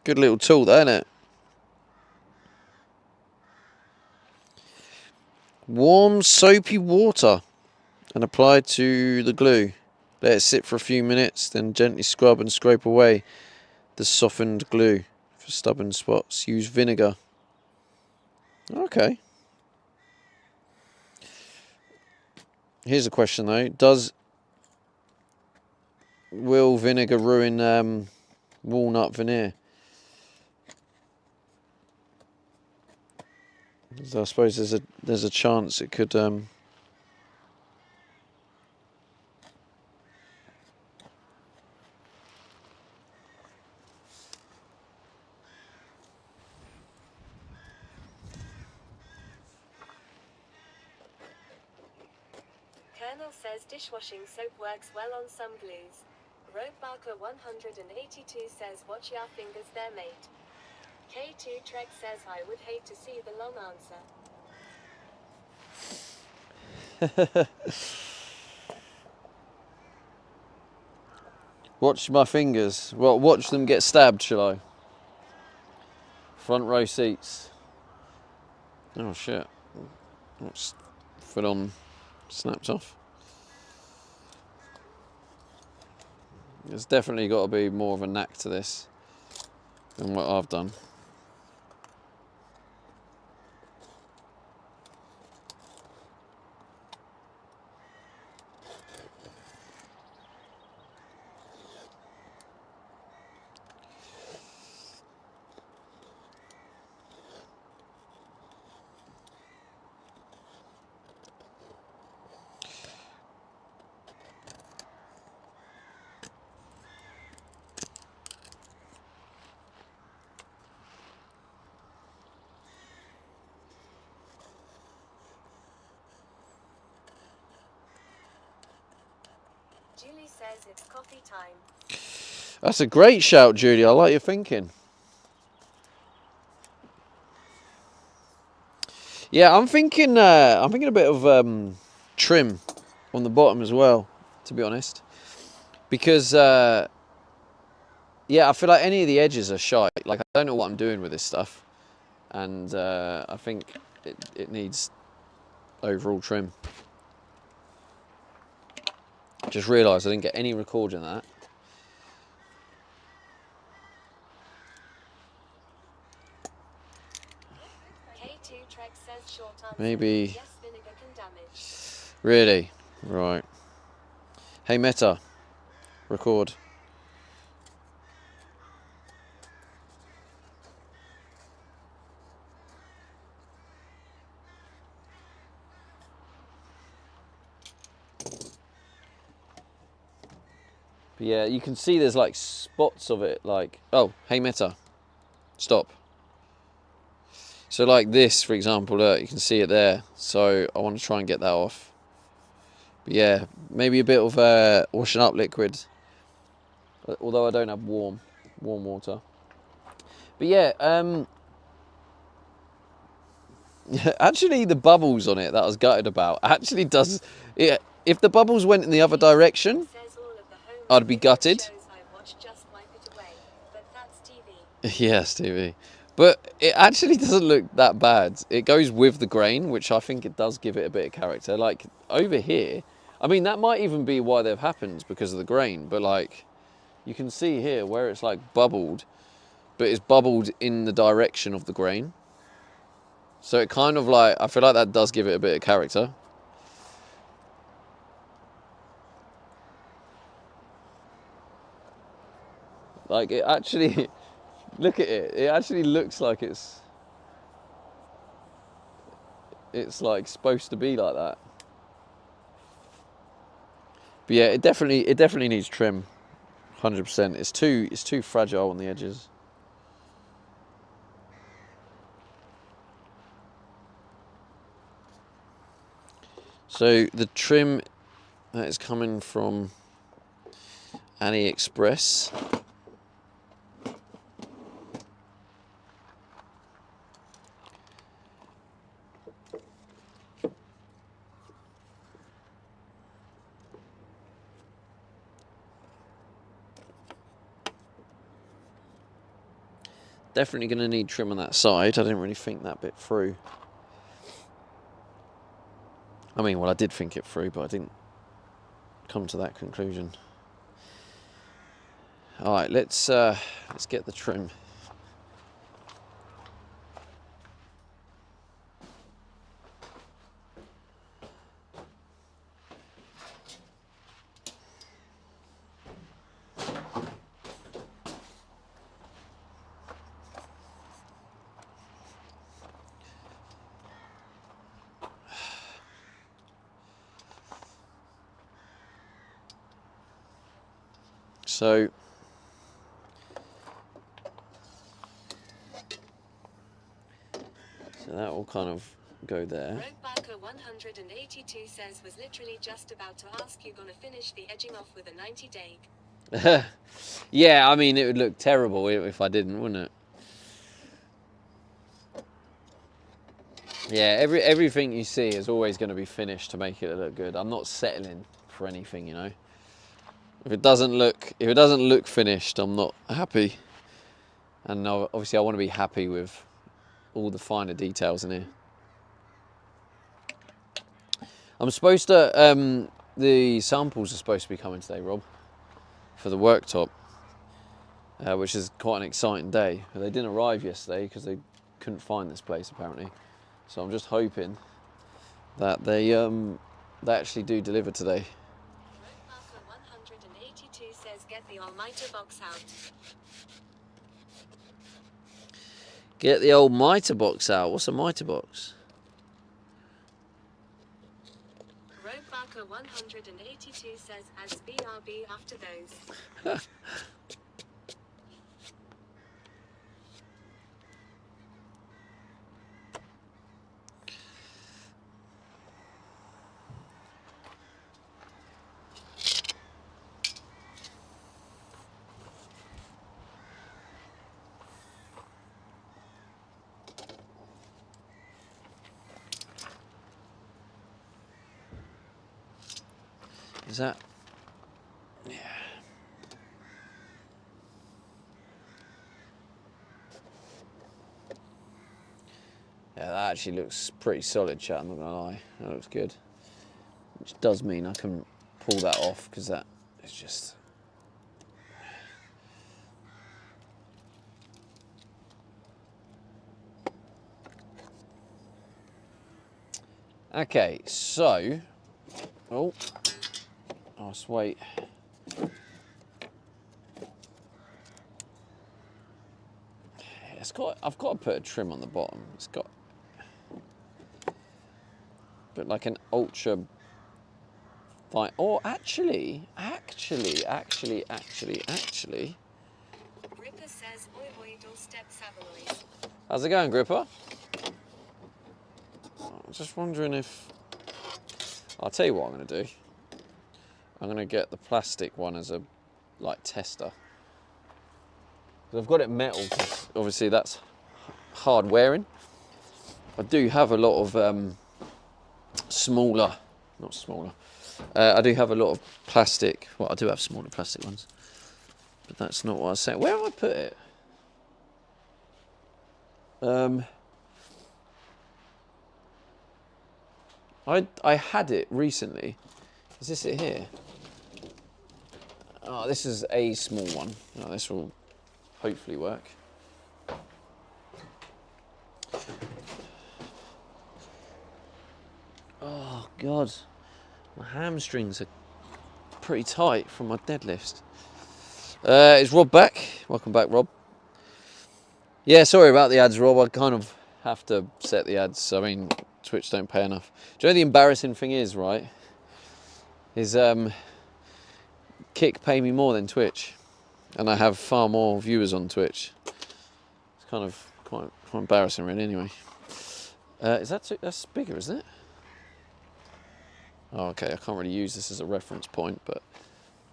Good little tool, that, isn't it? Warm soapy water and apply to the glue. Let it sit for a few minutes, then gently scrub and scrape away the softened glue for stubborn spots. Use vinegar. Okay. Here's a question though. Will vinegar ruin walnut veneer? So I suppose there's a chance it could
Colonel says dishwashing soap works well on some glues. Roadmarker 182 says watch your fingers there, mate. K2 Trek says I would hate to see the long answer.
watch my fingers. Well, watch them get stabbed, shall I? Front row seats. Oh shit. What's full on snapped off? There's definitely got to be more of a knack to this than what I've done.
Julie says it's coffee time.
That's a great shout, Judy. I like your thinking. Yeah, I'm thinking a bit of trim on the bottom as well, to be honest, because yeah, I feel like any of the edges are shite. Like, I don't know what I'm doing with this stuff, and I think it needs overall trim. Just realised I didn't get any recording of that.
K2 Trek says short answer.
Maybe.
Yes, vinegar can damage.
Really? Right. Hey Meta, record. But yeah, you can see there's like spots of it, like, oh, hey Meta, stop. So like this, for example, look, you can see it there. So I want to try and get that off. But yeah, maybe a bit of washing up liquid. Although I don't have warm water. But yeah, actually the bubbles on it that I was gutted about actually does, yeah, if the bubbles went in the other direction,
Says all of the home
I'd be gutted.
shows I watch just wipe it away. But that's TV.
Yes, TV. But it actually doesn't look that bad. It goes with the grain, which I think it does give it a bit of character. Like over here, I mean, that might even be why they've happened, because of the grain. But like, you can see here where it's like bubbled, but it's bubbled in the direction of the grain. So it kind of like, I feel like that does give it a bit of character. Like it actually, look at it. It actually looks like it's like supposed to be like that. But yeah, it definitely needs trim, 100%. It's too fragile on the edges. So the trim that is coming from AliExpress. Definitely going to need trim on that side. I didn't really think that bit through. I mean, well, I did think it through, but I didn't come to that conclusion. All right, let's get the trim. So that will kind of go there.
Roadbarker 182 says was literally just about to ask you gonna finish the edging off with a 90-day.
Yeah, I mean, it would look terrible if I didn't, wouldn't it? Yeah, everything you see is always going to be finished to make it look good. I'm not settling for anything, you know. If it doesn't look finished, I'm not happy. And obviously I want to be happy with all the finer details in here. I'm supposed to, the samples are supposed to be coming today, Rob, for the worktop, which is quite an exciting day. But they didn't arrive yesterday because they couldn't find this place apparently. So I'm just hoping that they actually do deliver today.
Roadmarker 182 says get the Almighty box out.
Get the old mitre box out. What's a mitre box?
Roadmarker 182 says as BRB after those.
Is that? Yeah. Yeah, that actually looks pretty solid, chat, I'm not gonna lie. That looks good. Which does mean I can pull that off, because that is just... Okay, so... Oh, let's wait. I've got to put a trim on the bottom. It's got... But like an ultra... Fine. Oh, actually.
Gripper says, oi oi, doorstep Savoys.
How's it going, Gripper? I'm just wondering if... I'll tell you what I'm going to do. I'm going to get the plastic one as a, like, tester. 'Cause I've got it metal, because obviously that's hard wearing. I do have a lot of I do have a lot of plastic. Well, I do have smaller plastic ones, but that's not what I was saying. Where have I put it? I had it recently. Is this it here? Oh, this is a small one. Oh, this will hopefully work. Oh God, my hamstrings are pretty tight from my deadlift. Is Rob back? Welcome back, Rob. Yeah, sorry about the ads, Rob. I kind of have to set the ads. I mean, Twitch don't pay enough. Do you know the embarrassing thing is, right? Is Kick pay me more than Twitch, and I have far more viewers on Twitch. It's kind of quite embarrassing, really. Anyway, that's bigger, isn't it? Oh, okay, I can't really use this as a reference point, but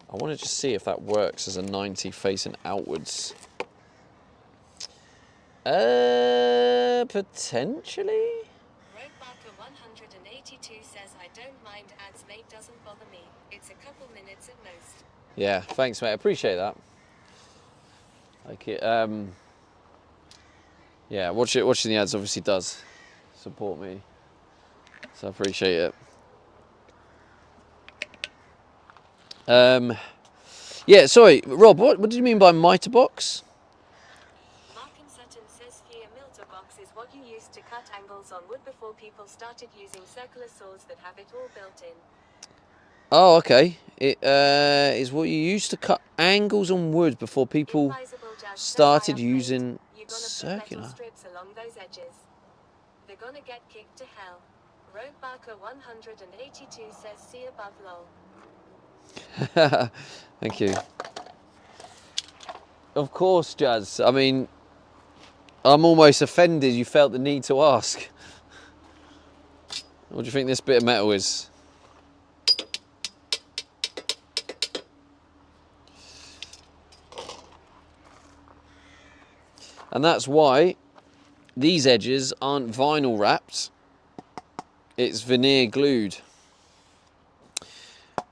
I want to just see if that works as a 90 facing outwards. Potentially?
Roadbarker 182 says, I don't mind ads, mate, doesn't bother me. It's a couple minutes at most.
Yeah, thanks, mate. I appreciate that. Like it. Yeah, watching the ads obviously does support me, so I appreciate it. Yeah, sorry, Rob. What did you mean by mitre box?
Mark and Sutton says here, Milter box is what you used to cut angles on wood before people started using circular saws that have it all built in.
Oh, okay. It is what you used to cut angles on wood before people
Invisible Jazz says,
started
I am
using
afraid you're gonna put
circular.
metal strips along those edges. They're gonna get kicked to hell. Roadbarker 182 says, see above, lol.
Thank you. Of course, Jazz. I mean, I'm almost offended you felt the need to ask. What do you think this bit of metal is? And that's why these edges aren't vinyl wrapped. It's veneer glued.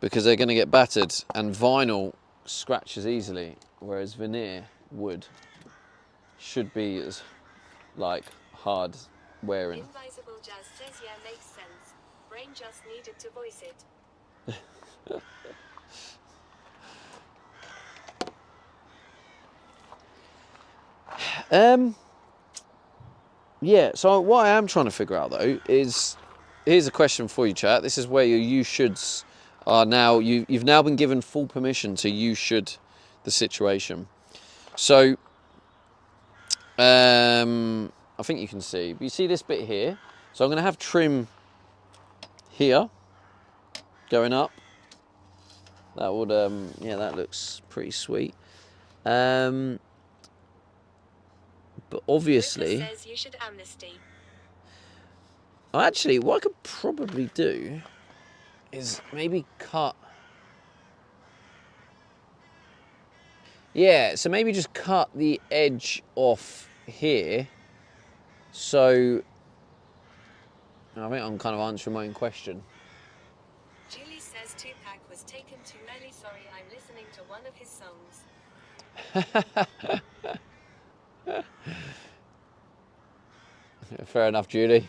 Because they're going to get battered, and vinyl scratches easily, whereas veneer, wood, should be as, like, hard wearing.
Invisible Jazz says, yeah, makes sense. Brain just needed to voice it.
Yeah, so what I am trying to figure out, though, is... Here's a question for you, chat. This is where your you shoulds are now... You've now been given full permission to you should the situation. So, I think you can see. But you see this bit here? So I'm going to have trim here, going up. That would, yeah, that looks pretty sweet. But obviously...
Ripper says you should amnesty.
Actually, what I could probably do is maybe cut... Yeah, so maybe just cut the edge off here. So... I think I'm kind of answering my own question.
Julie says Tupac was taken one of his songs.
Fair enough, Julie.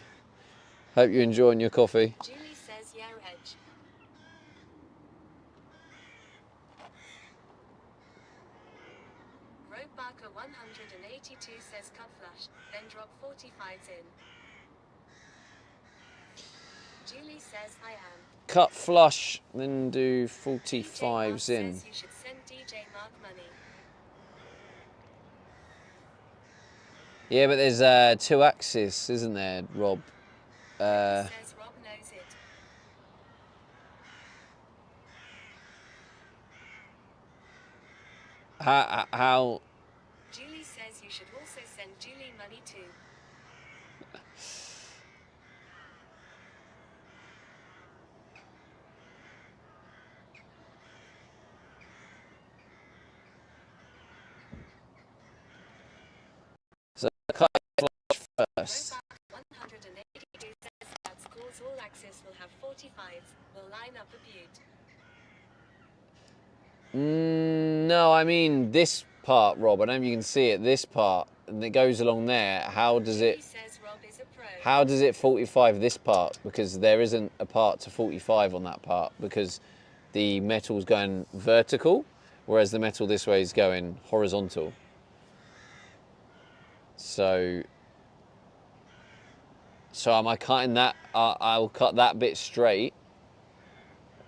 Hope you're enjoying your coffee.
Julie says, yeah, Edge. Rogue Barker 182 says cut flush, then drop 45s in. Julie says, I am.
Cut flush, then do
DJ Mark
45s in.
says you should send DJ Mark money.
Yeah, but there's 2 axes, isn't there, Rob?
Says Rob knows it.
How?
Julie says you should also send Julie money too.
So cut flush first.
Rogue Barker 182 says that schools all axes will have 45s. Will line up a butte.
No, I mean this part, Rob. I don't know if you can see it. This part, and it goes along there. How does
Julie
it?
says Rob is a pro.
How does it 45 this part? Because there isn't a part to 45 on that part because the metal's going vertical, whereas the metal this way is going horizontal. So am I cutting that? I'll cut that bit straight,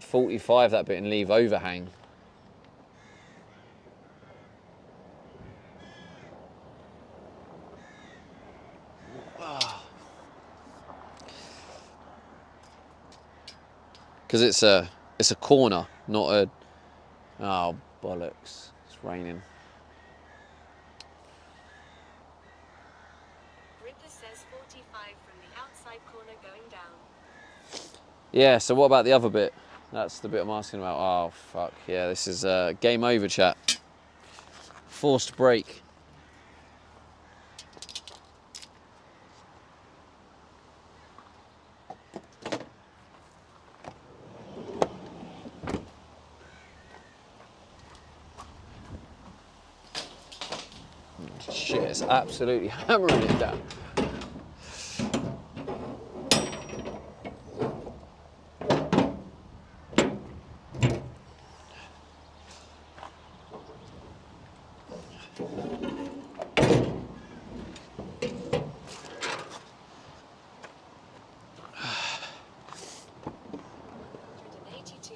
45 that bit, and leave overhang. Because it's a corner, not a. Oh bollocks! It's raining.
Ripper says 45 from the outside corner going down.
Yeah. So what about the other bit? That's the bit I'm asking about. Oh fuck! Yeah, this is game over, chat. Forced break. Shit, it's absolutely hammering it down.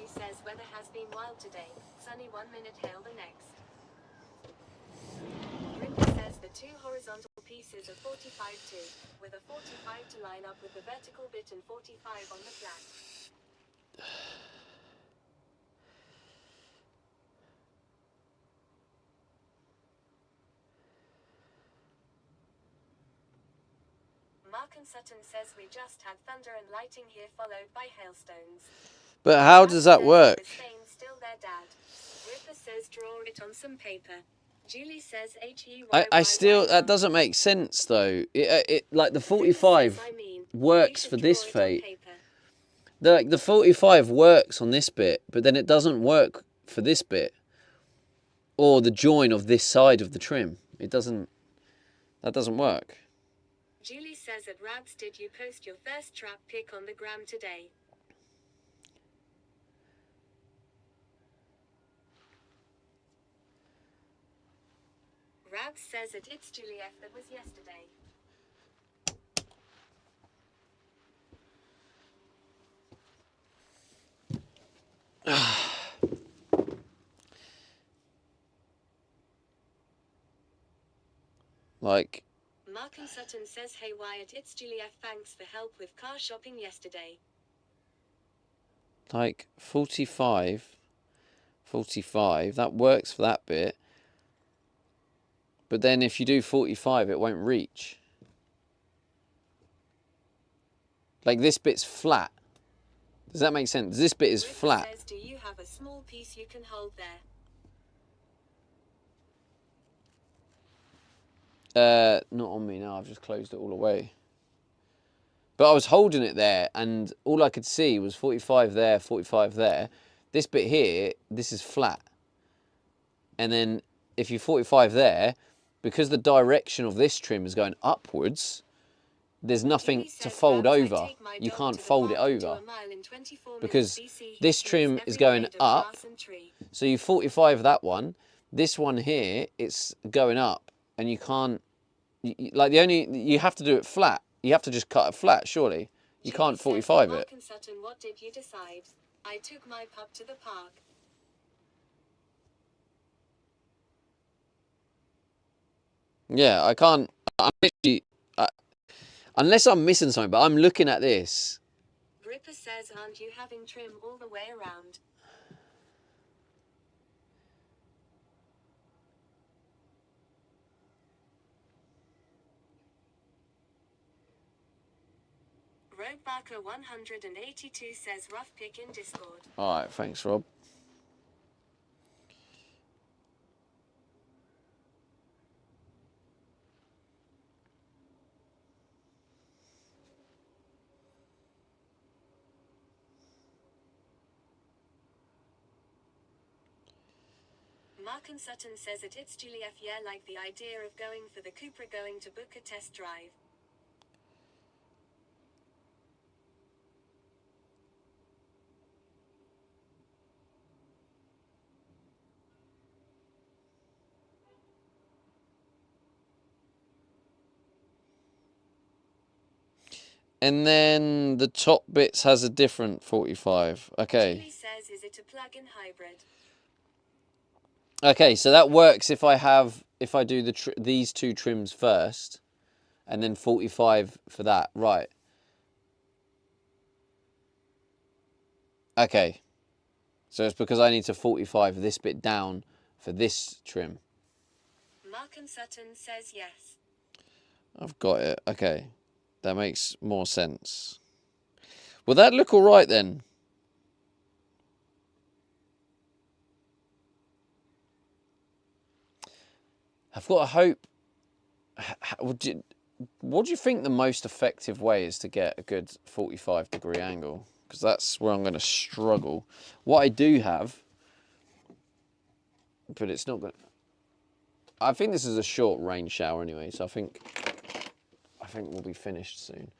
Says weather has been wild today. Sunny 1 minute, hail the next. Ripper says the 2 horizontal pieces are 45 too, with a 45 to line up with the vertical bit and 45 on the flat. Mark and Sutton says we just had thunder and lightning here followed by hailstones.
But how does that work?
Still there, Dad. Ripper says draw it on some paper. Julie says
I still, that doesn't make sense though. It like the 45 works for this fate. The 45 works on this bit, but then it doesn't work for this bit. Or the join of this side of the trim. That doesn't work.
Julie says at Rabs, did you post your first trap pic on the gram today? Rabs says it, it's Juliet, that was yesterday.
Like,
Mark and Sutton says, hey Wyatt, it's Juliet, thanks for help with car shopping yesterday.
like 45, that works for that bit. But then if you do 45, it won't reach. Like this bit's flat. Does that make sense? This bit is
Ripper
flat.
says, do you have a small piece you can hold there?
Not on me now, I've just closed it all away. But I was holding it there and all I could see was 45 there, 45 there. This bit here, this is flat. and then if you 45 there, because the direction of this trim is going upwards, there's nothing to fold over. You can't fold it over because this trim is going up. So you 45 that one. This one here, it's going up, and you can't. Like you have to do it flat. You have to just cut it flat. Surely you can't 45 it.
Sutton, what did you decide? I took my pup to the park.
Yeah, I can't. I'm literally, unless I'm missing something, but I'm looking at this.
Ripper says, aren't you having trim all the way around? Roadbarker 182 says rough pick in Discord.
All right, thanks, Rob.
Mark and Sutton says it hits Juliet, yeah, like the idea of going for the Cupra, going to book a test drive.
And then the top bits has a different 45. Okay.
Julie says, is it a plug-in hybrid?
Okay, so that works if I do these two trims first, and then 45 for that, right? Okay, so it's because I need to 45 this bit down for this trim.
Mark and Sutton says yes.
I've got it. Okay, that makes more sense. Will that look all right then? I've got to hope. What do you think the most effective way is to get a good 45-degree angle? Because that's where I'm going to struggle. What I do have, but it's not going. I think this is a short range shower anyway, so I think we'll be finished soon.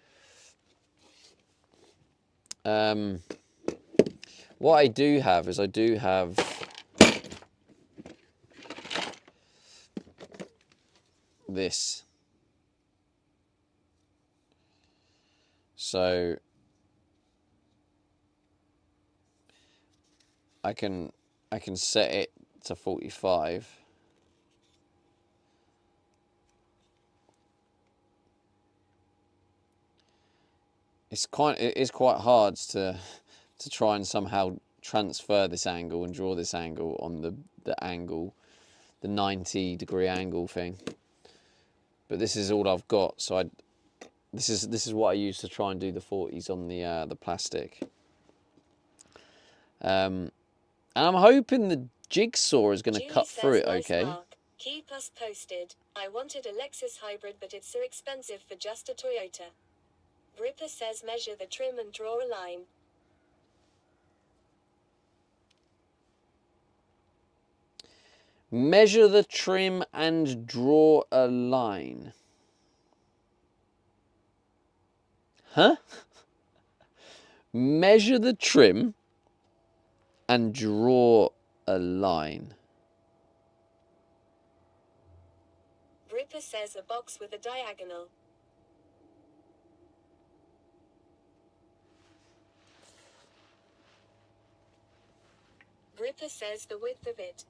What I do have is this. So I can set it to 45. It is quite hard to try and somehow transfer this angle and draw this angle on the angle, the 90-degree angle thing. But this is all I've got, so this is what I use to try and do the 40s on the plastic. And I'm hoping the jigsaw is going to cut through it okay.
Mark, keep us posted. I wanted a Lexus hybrid, but it's so expensive for just a Toyota. Ripper says measure the trim and draw a line.
Measure the trim and draw a line. Huh? Measure the trim and draw a line.
Ripper says a box with a diagonal. Ripper says the width of it.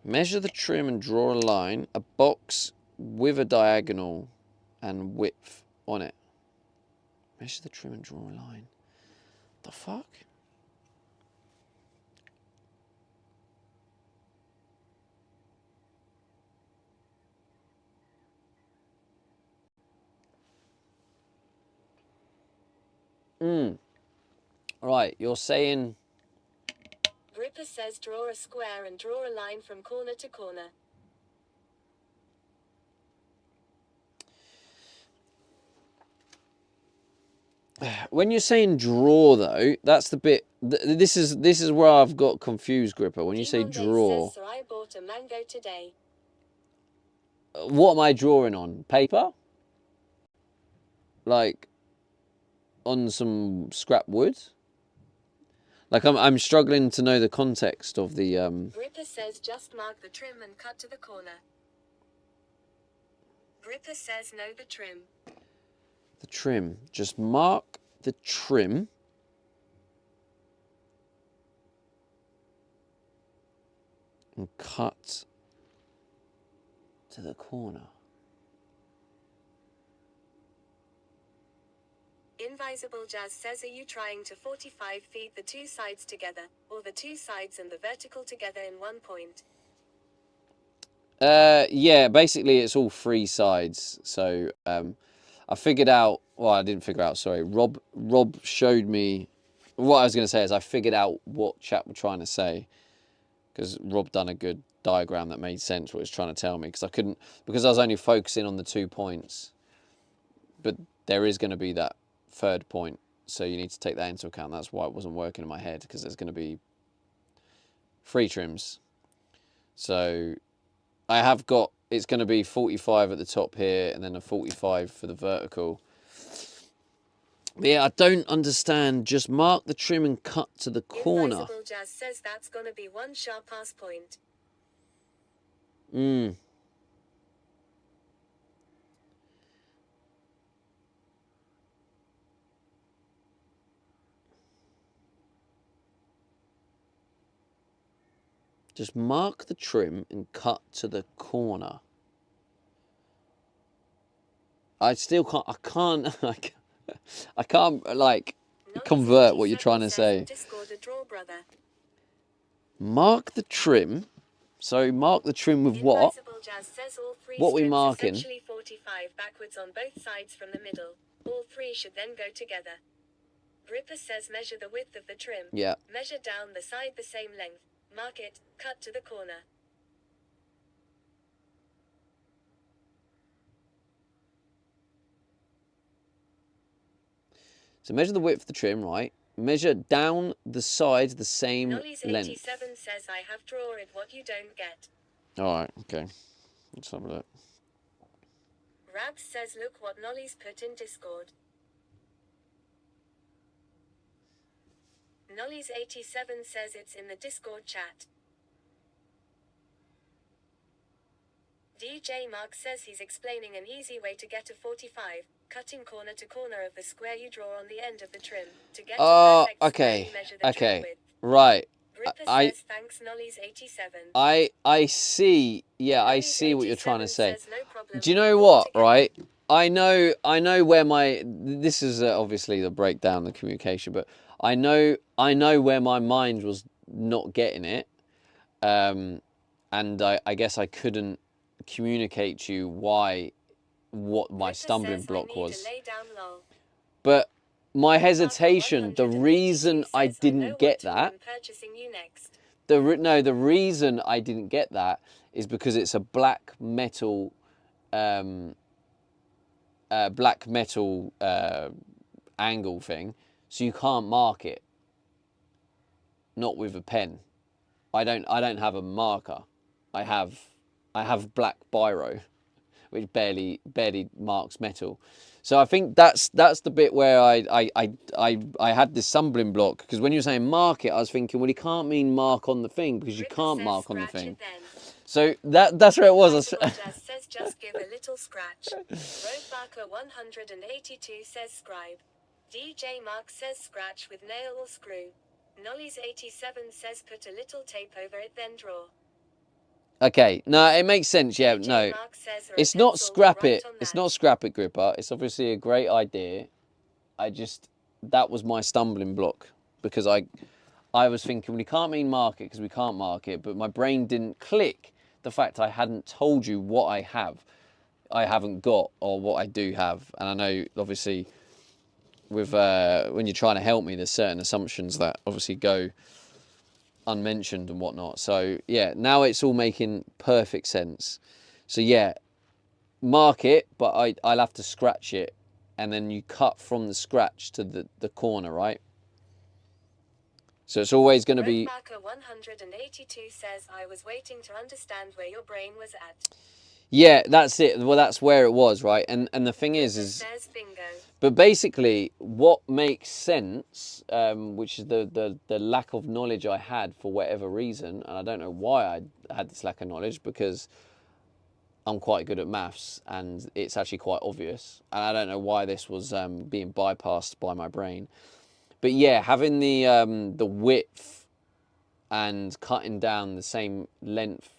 Measure the trim and draw a line, a box with a diagonal and width on it. Measure the trim and draw a line. The fuck? Right, you're saying...
Ripper says draw a square and draw a line from corner to corner.
When you're saying draw though, that's the bit. This is where I've got confused, Gripper. When you say
Timon Day
draw,
says, so I bought a mango today.
what am I drawing on? Paper? Like on some scrap wood? Like I'm struggling to know the context of the
Gripper says just mark the trim and cut to the corner. Gripper says no the trim.
the trim. Just mark the trim. And cut to the corner.
Invisible Jazz says, are you trying to 45 feet the two sides together, or the two sides and the vertical together in 1 point?
Yeah, basically it's all three sides. So I figured out, well, I didn't figure out, sorry. Rob showed me, what I was going to say is I figured out what chat were trying to say. Because Rob done a good diagram that made sense what he was trying to tell me. Because I was only focusing on the 2 points. But there is going to be that third point. So you need to take that into account. That's why it wasn't working in my head. Because there's going to be 3 trims. So I have got, it's going to be 45 at the top here. And then a 45 for the vertical. But yeah, I don't understand. Just mark the trim and cut to the corner.
Invisible Jazz says that's gonna be 1 sharp ass point.
Just mark the trim and cut to the corner. I still can't, I can't like convert what you're trying to say.
Discord a draw, brother.
Mark the trim. So mark the trim with what?
Invisible Jazz says all 3
What we
strips
marking?
essentially 45 backwards on both sides from the middle. All 3 should then go together. Gripper says measure the width of the trim.
Yeah.
Measure down the side the same length. Mark it, cut to the corner.
So measure the width of the trim, right? Measure down the sides the same
Nolly's
length.
87 says I have drawn it what you don't get.
Alright, okay. Let's have a look.
Rabs says look what Nolly's put in Discord. Nolly's 87 says it's in the Discord chat. DJ Mark says he's explaining an easy way to get a 45, cutting corner to corner of the square you draw on the end of the trim. To get
Oh,
to perfect square,
okay.
you measure the trim
Okay.
width.
Right.
Gripper
I
says thanks Nolly's 87.
I see. Yeah, I
Nolly's
see what you're trying to
87
say.
says, no problem,
Do you know
all
what,
together.
right? I know where my, this is obviously the breakdown, the communication, but I know where my mind was not getting it. And I guess I couldn't communicate to you what my
Gripper
stumbling
says,
block
I need
was.
to lay down, lol.
But my
Parker
hesitation, the
182
reason I
says, know
didn't
what
get
tool
that,
I'm purchasing you next.
the reason I didn't get that is because it's a black metal angle thing, so you can't mark it. Not with a pen. I don't have a marker. I have black biro, which barely marks metal. So I think that's the bit where I had this stumbling block, because when you were saying mark it, I was thinking, well, you can't mean mark on the thing, because you
Gripper
can't
says,
mark on the
scratch
thing.
it then.
So that's where it was.
Invisible Jazz says just give a little scratch. Roadbarker 182 says scribe. DJ Mark says scratch with nail or screw. Nolly's 87 says put a little tape over it then draw.
Okay, no, it makes sense. Yeah,
DJ
no,
Mark says, or a
it's not
pencil,
scrap
write
it.
on
It's
that.
not scrap it, Gripper. It's obviously a great idea. That was my stumbling block, because I was thinking, well, you can't mean mark it because we can't mark it, but my brain didn't click the fact I hadn't told you what I haven't got, or what I do have. And I know, obviously, with when you're trying to help me, there's certain assumptions that obviously go unmentioned and whatnot. So yeah, now it's all making perfect sense. So yeah, mark it, but I'll have to scratch it and then you cut from the scratch to the corner, right? So it's always going to be...
Roadbacker 182 says, I was waiting to understand where your brain was at.
Yeah, that's it. Well, that's where it was, right? And the thing is
Says bingo.
but basically, what makes sense, which is the lack of knowledge I had for whatever reason, and I don't know why I had this lack of knowledge, because I'm quite good at maths and it's actually quite obvious, and I don't know why this was being bypassed by my brain. But yeah, having the width and cutting down the same length,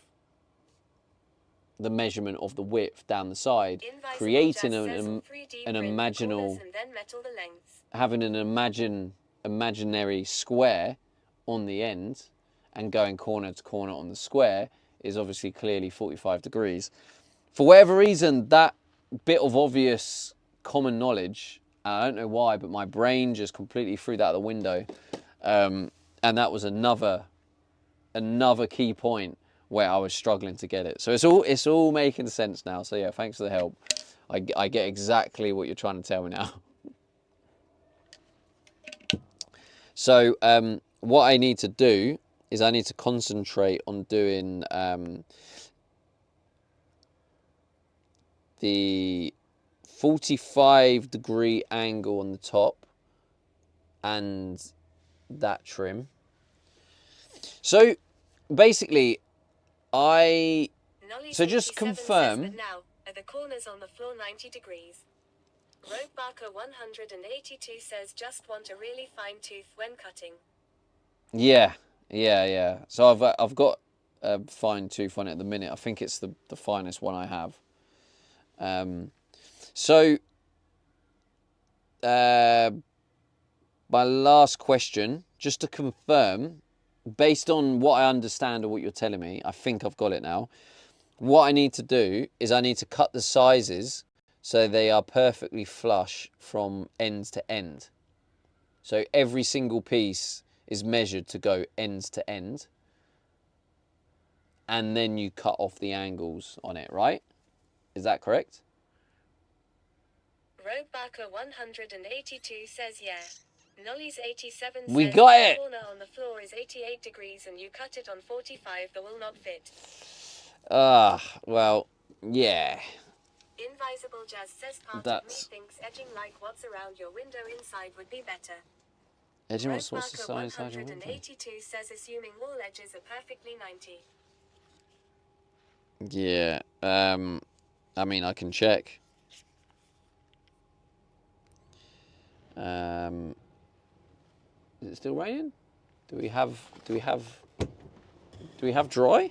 the measurement of the width down the side, creating an imaginal, having an imaginary square on the end and going corner to corner on the square is obviously clearly 45 degrees. For whatever reason, that bit of obvious common knowledge, I don't know why, but my brain just completely threw that out the window. And that was another key point where I was struggling to get it. So it's all making sense now. So yeah, thanks for the help. I get exactly what you're trying to tell me now. So what I need to do is I need to concentrate on doing the 45-degree angle on the top and that trim. So basically, so just confirm.
Now, are the corners on the floor 90 degrees? Roadbarker 182 says, just want a really fine tooth when cutting.
Yeah. So I've got a fine tooth on it at the minute. I think it's the finest one I have. So my last question, just to confirm, based on what I understand or what you're telling me, I think I've got it now. What I need to do is I need to cut the sizes so they are perfectly flush from end to end. So every single piece is measured to go end to end. And then you cut off the angles on it, right? Is that correct?
Roadbacker 182 says yeah. Nolly's 87
we
says
got
the
it.
corner on the floor is 88 degrees and you cut it on 45, that will not fit.
Well, yeah.
Invisible Jazz says part
That's...
of me thinks edging like what's around your window inside would be better.
Edging what's the
Roadbarker
size inside your window?
182 says assuming all edges are perfectly 90.
Yeah, I mean, I can check. Is it still raining? Do we have dry?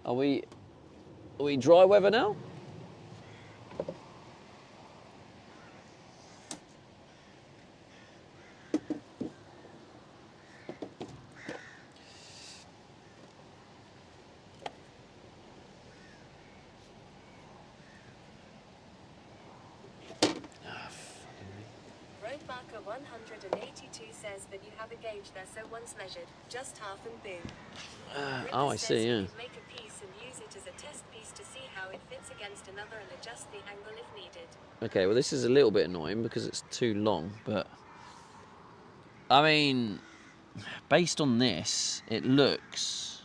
Are we dry weather now?
Roadmarker 182 says that you have a gauge there, so once measured, just half and boom.
Oh, I see, yeah.
Make a piece and use it as a test piece to see how it fits against another and adjust the angle if needed.
Okay, well this is a little bit annoying because it's too long, but I mean, based on this, it looks...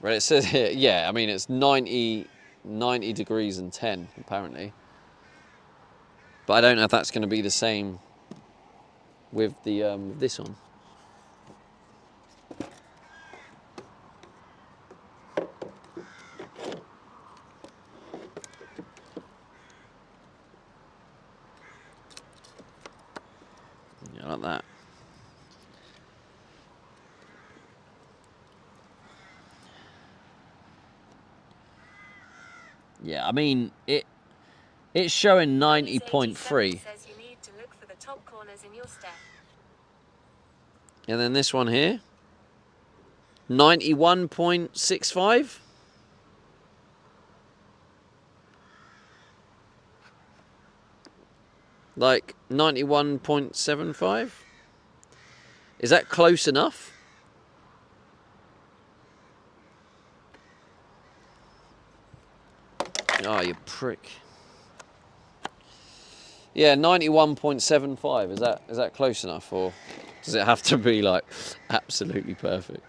Well, it says here, yeah, I mean, it's 90 degrees and 10, apparently. But I don't know if that's going to be the same with the this on. Yeah, like that. Yeah, I mean, it's showing 90.3.
Says you need to look for the top corners in your step.
And then this one here, 91.65. Like 91.75. Is that close enough? Oh, you prick. Yeah, 91.75. Is that close enough, or does it have to be like absolutely perfect?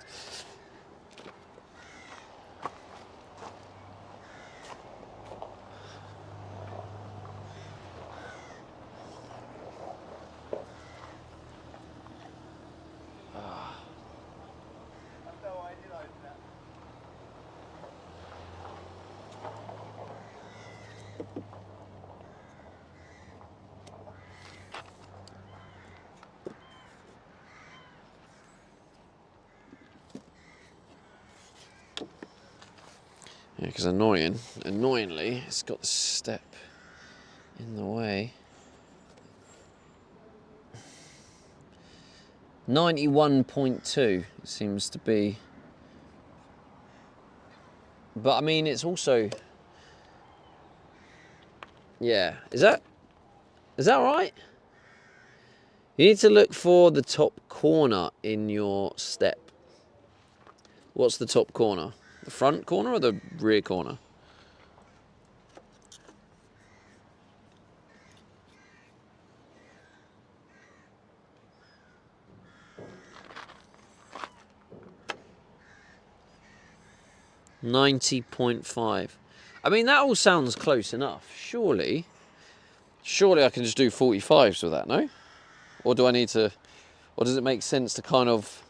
Yeah, because annoyingly, it's got the step in the way. 91.2 it seems to be. But I mean, it's also, yeah. Is that right? You need to look for the top corner in your step. What's the top corner? The front corner or the rear corner? $90.5. I mean, that all sounds close enough. Surely I can just do 45s with that, no? Or do I need to, or does it make sense to kind of,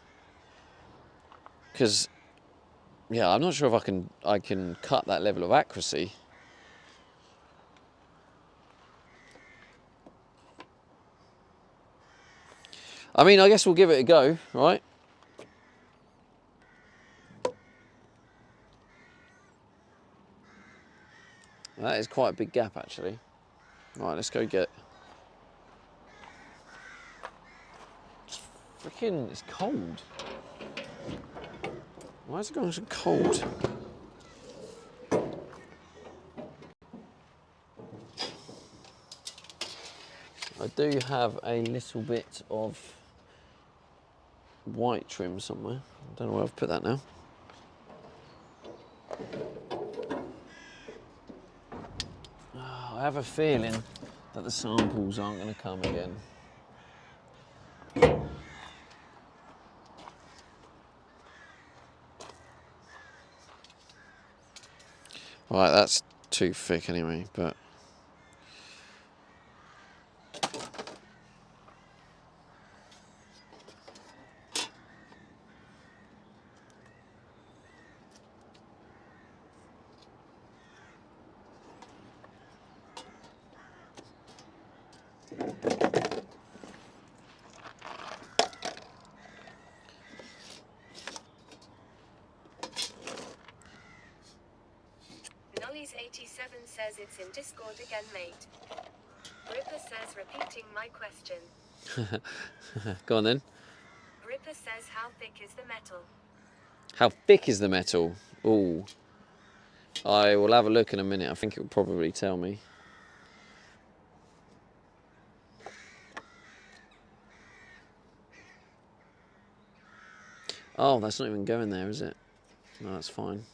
because, yeah, I'm not sure if I can cut that level of accuracy. I mean, I guess we'll give it a go, right? That is quite a big gap, actually. Right, let's go get... It's cold. Why is it going so cold? I do have a little bit of white trim somewhere. I don't know where I've put that now. I have a feeling that the samples aren't going to come again. Right, that's too thick anyway, but...
Nollies87 says it's in Discord again, mate. Ripper says repeating my question.
Go on then.
Ripper says how thick is the metal?
How thick is the metal? Ooh. I will have a look in a minute. I think it will probably tell me. Oh, that's not even going there, is it? No, that's fine.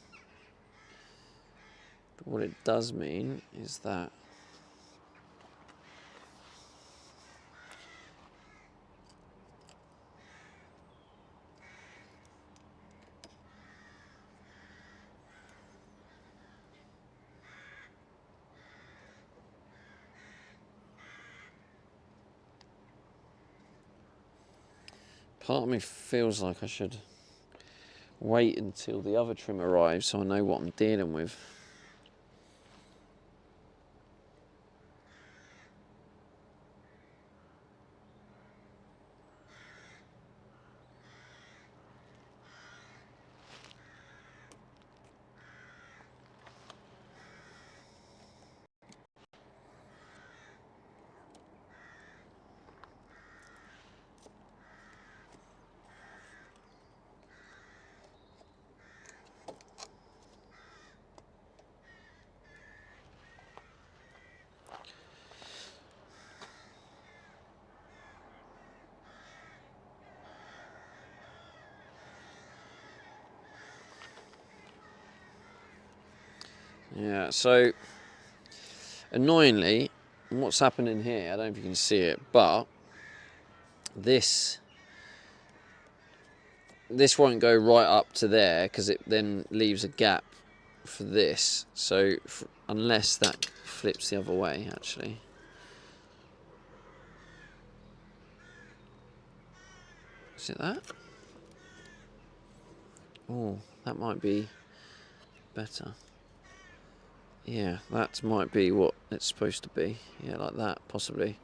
But what it does mean is that part of me feels like I should wait until the other trim arrives so I know what I'm dealing with. Yeah, so annoyingly, what's happening here, I don't know if you can see it, but this won't go right up to there because it then leaves a gap for this. So unless that flips the other way, actually. Is it that? Oh, that might be better. Yeah, that might be what it's supposed to be. Yeah, like that, possibly.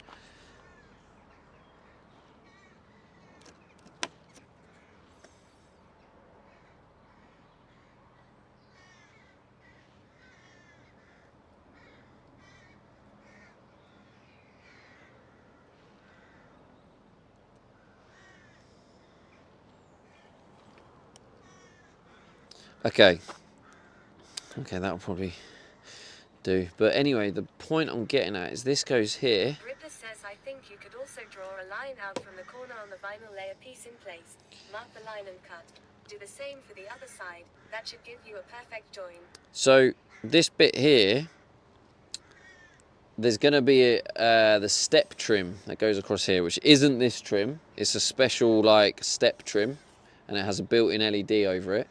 Okay, that'll probably do. But anyway, the point I'm getting at is this goes here.
Ripper says, I think you could also draw a line out from the corner on the vinyl, lay a piece in place, mark the line and cut. Do the same for the other side. That should give you a perfect join.
So this bit here, there's going to be the step trim that goes across here, which isn't this trim. It's a special like step trim, and it has a built-in LED over it.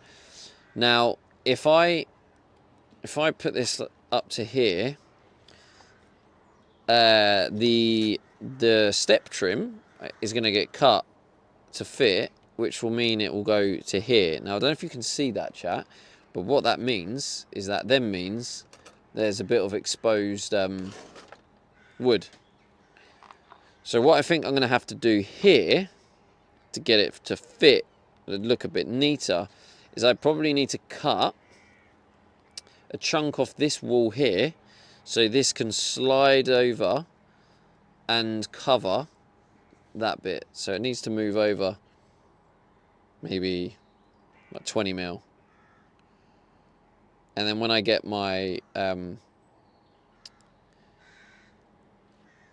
Now, if I put this up to here, the step trim is going to get cut to fit, which will mean it will go to here. Now, I don't know if you can see that, chat, but what that means is that then means there's a bit of exposed wood. So what I think I'm going to have to do here to get it to fit, look a bit neater, is I probably need to cut a chunk off this wall here so this can slide over and cover that bit. So it needs to move over maybe like 20 mil. And then when I get my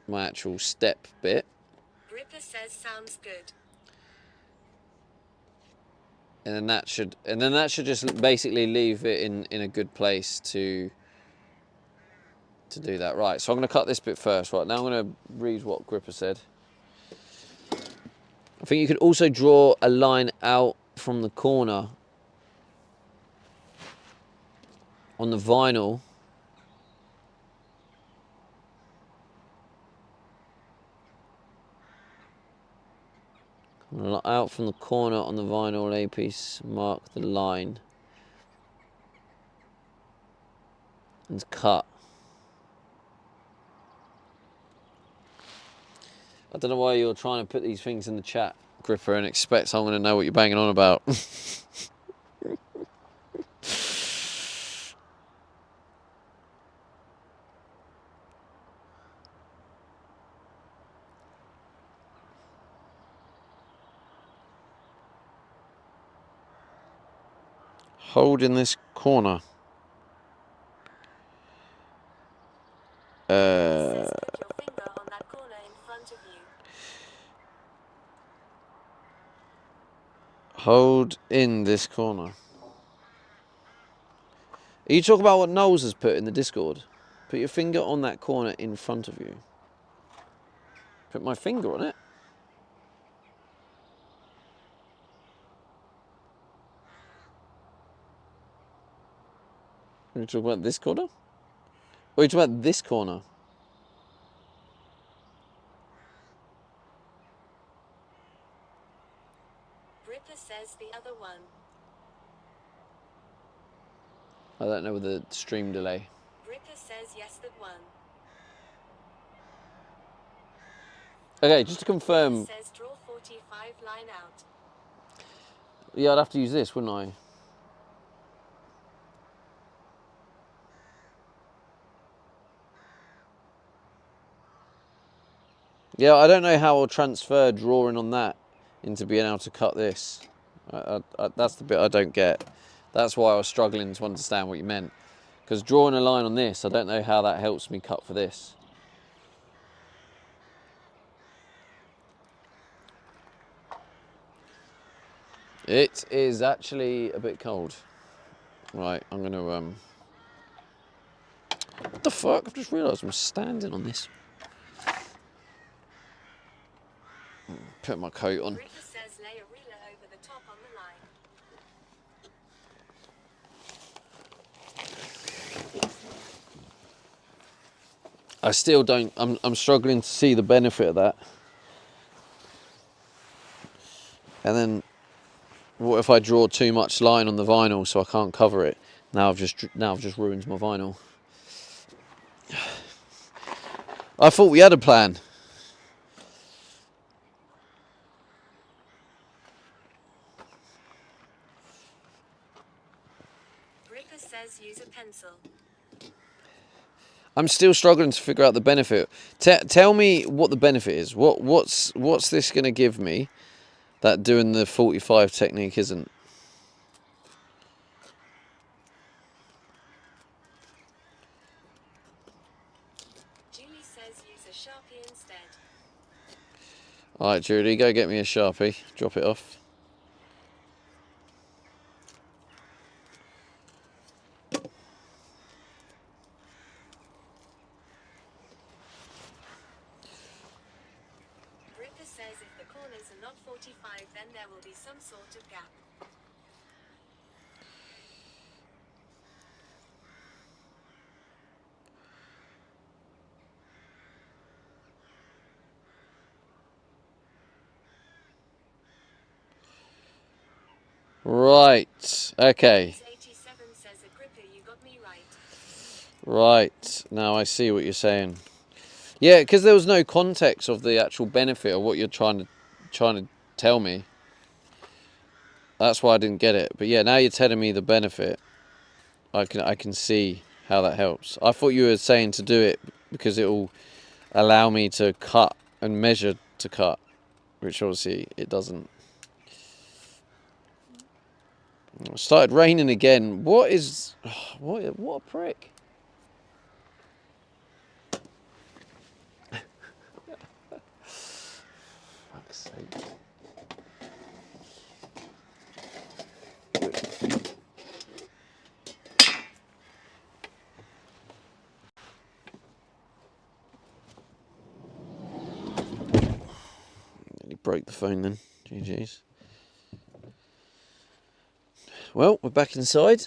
my actual step bit,
Ripper says sounds good.
and then that should just basically leave it in a good place to do that. Right, so I'm going to cut this bit first. Right, now I'm going to read what Gripper said. I think you could also draw a line out from the corner on the vinyl out from the corner on the vinyl A piece, mark the line and cut. I don't know why you're trying to put these things in the chat, Gripper, and expect I'm going to know what you're banging on about. Hold in this corner.
Says, put your finger on that corner in front of you.
Hold in this corner. Are you talking about what Knowles has put in the Discord? Put your finger on that corner in front of you. Put my finger on it. Are you talking about this corner? Or are you talking about this corner?
Ripper says the other one.
I don't know with the stream delay.
Ripper says yes, that one.
Okay, just to confirm.
Says draw 45 line out.
Yeah, I'd have to use this, wouldn't I? Yeah, I don't know how I'll transfer drawing on that into being able to cut this. That's the bit I don't get. That's why I was struggling to understand what you meant. Because drawing a line on this, I don't know how that helps me cut for this. It is actually a bit cold. Right, I'm going to... What the fuck? I've just realised I'm standing on this Put my coat on.
Ripper says lay a reeler over the top on the line.
I still don't, I'm struggling to see the benefit of that. And then what if I draw too much line on the vinyl so I can't cover it? Now I've just ruined my vinyl. I thought we had a plan.
Ripper says use a pencil.
I'm still struggling to figure out the benefit. Tell me what the benefit is. What's this going to give me that doing the 45 technique isn't?
Julie says use a Sharpie instead.
All right, Judy, go get me a Sharpie. Drop it off.
Ripper says if the corners are not 45 then there will be some sort of gap.
Right. Okay.
87 says a gripper, you got me right.
Right. Now I see what you're saying. Yeah, because there was no context of the actual benefit of what you're trying to tell me. That's why I didn't get it. But yeah, now you're telling me the benefit. I can see how that helps. I thought you were saying to do it because it will allow me to cut and measure to cut, which obviously it doesn't. It started raining again. What is... What a prick. Fuck's sake. Nearly broke the phone then. GG's. Well, we're back inside.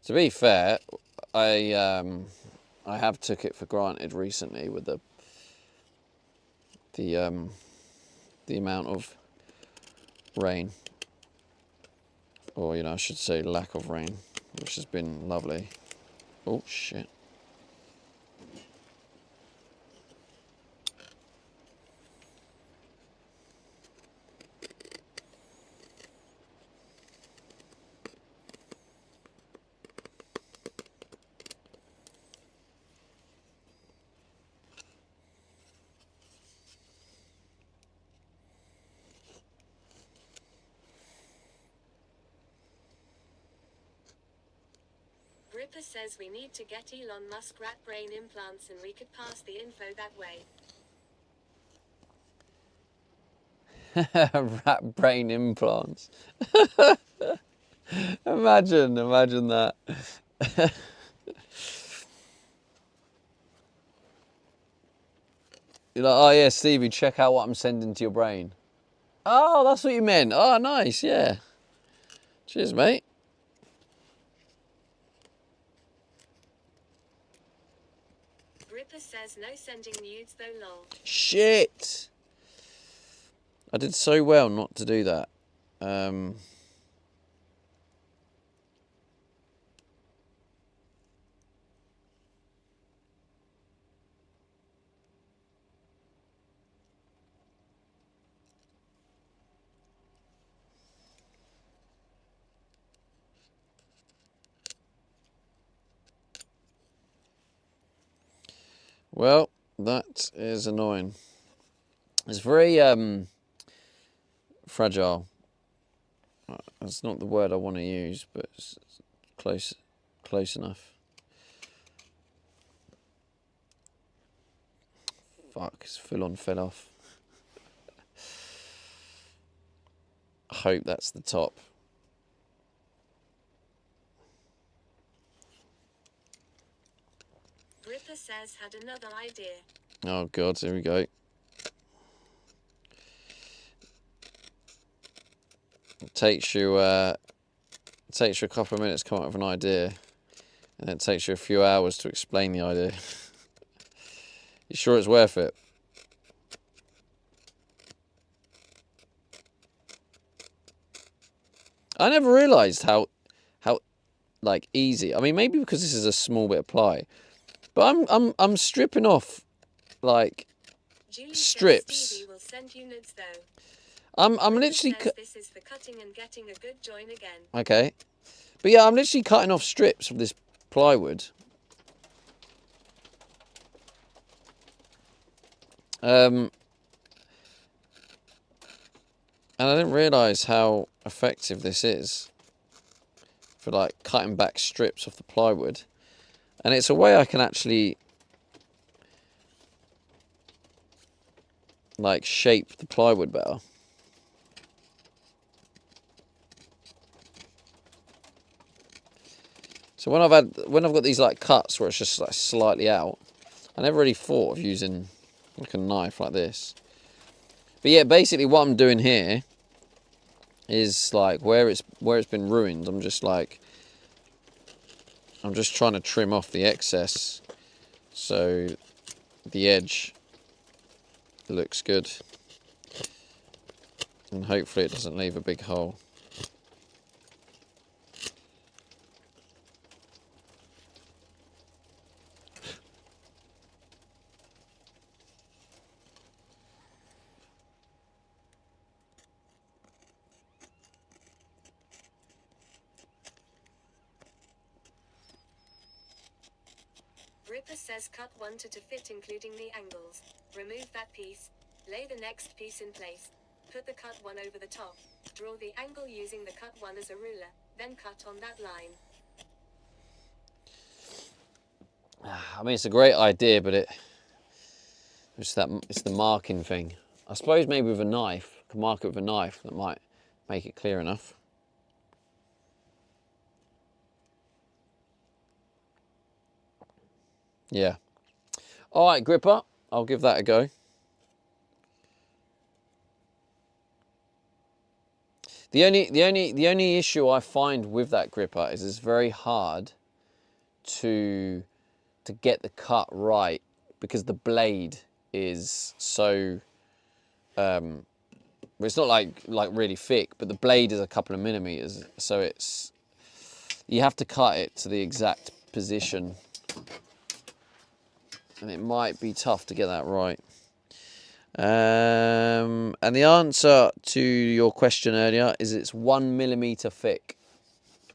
To be fair, I have took it for granted recently with the amount of rain, or I should say lack of rain, which has been lovely. Oh shit.
Ripper says we need to get Elon Musk rat brain implants and we could pass the info that way.
Rat brain implants. Imagine that. You're like, oh yeah, Stevie, check out what I'm sending to your brain. Oh, that's what you meant. Oh, nice, yeah. Cheers, mate.
Ripper says no sending nudes though lol.
Shit. I did so well not to do that. Well, that is annoying. It's very fragile. That's not the word I want to use, but it's close enough. Fuck, it's full on fell off. I hope that's the top.
says had another idea.
Oh God, here we go. It takes you a couple of minutes to come up with an idea, and it takes you a few hours to explain the idea. You sure it's worth it? I never realised how like easy. I mean, maybe because this is a small bit of ply, but I'm stripping off like
Julie
strips.
says Stevie will send you nudes though.
I'm
Ripper
literally
says this is for cutting and getting a good join again.
okay, but yeah, I'm literally cutting off strips of this plywood. And I didn't realise how effective this is for like cutting back strips off the plywood, and it's a way I can actually like shape the plywood better. So when I've got these like cuts where it's just like slightly out, I never really thought of using like a knife like this. But yeah, basically what I'm doing here is like where it's been ruined, I'm just trying to trim off the excess so the edge looks good, and hopefully it doesn't leave a big hole.
Ripper says cut one to fit including the angles. Remove that piece. Lay the next piece in place. Put the cut one over the top. Draw the angle using the cut one as a ruler. Then cut on that line.
I mean, it's a great idea, but it's the marking thing. I suppose maybe with a knife, I could mark it with a knife. That might make it clear enough. Yeah. All right, gripper. I'll give that a go. The only issue I find with that gripper is it's very hard to get the cut right because the blade is so it's not like really thick, but the blade is a couple of millimeters, so you have to cut it to the exact position, and it might be tough to get that right. And the answer to your question earlier is it's 1 millimeter thick.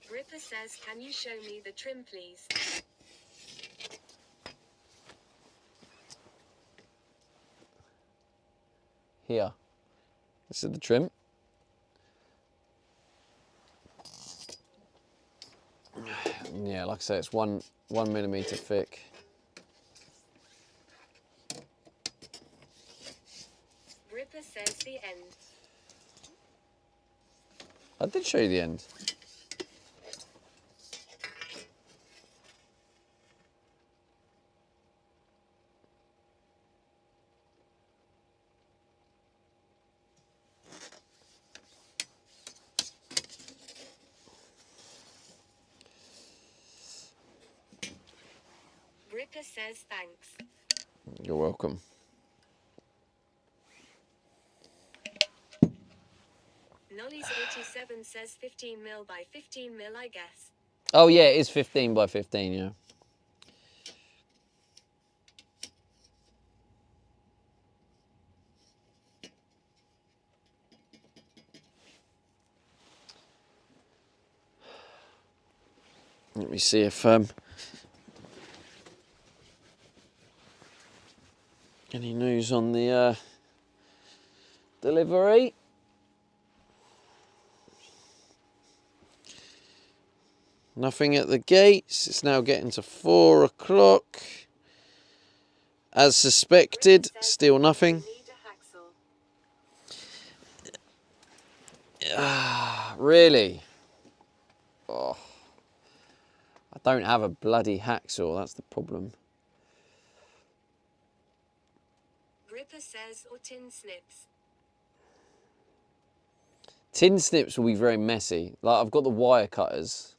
Ripper says, can you show me the trim, please?
Here. This is the trim. Yeah, like I say, it's 1 millimeter thick.
Ripper says the end.
I did show you the end.
Ripper says thanks.
You're welcome.
Nollies87 says 15 mil by 15 mil, I guess.
Oh yeah, it is 15 by 15, yeah. Let me see if any news on the delivery. Nothing at the gates. It's now getting to 4 o'clock. As suspected, still nothing. Really? Oh. I don't have a bloody hacksaw, that's the problem.
Ripper says, or tin snips.
Tin snips will be very messy. Like, I've got the wire cutters,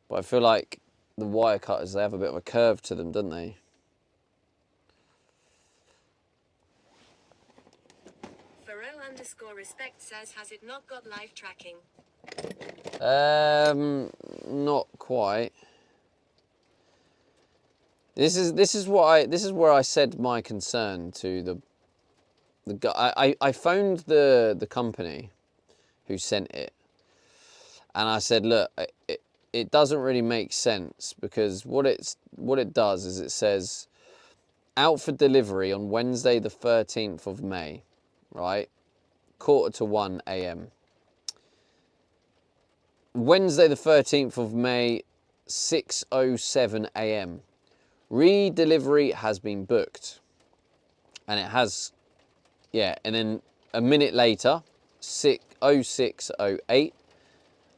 but I feel like the wire cutters, they have a bit of a curve to them, don't they?
Faro_respect says, has it not got live tracking?
Not quite. This is where I said my concern to the guy. I phoned the company who sent it, and I said, look, it doesn't really make sense, because what it does is it says out for delivery on Wednesday the 13th of May, right? 1:45 a.m. Wednesday the 13th of May, 6:07 a.m. Redelivery has been booked. And it has, yeah, and then a minute later, 06:08,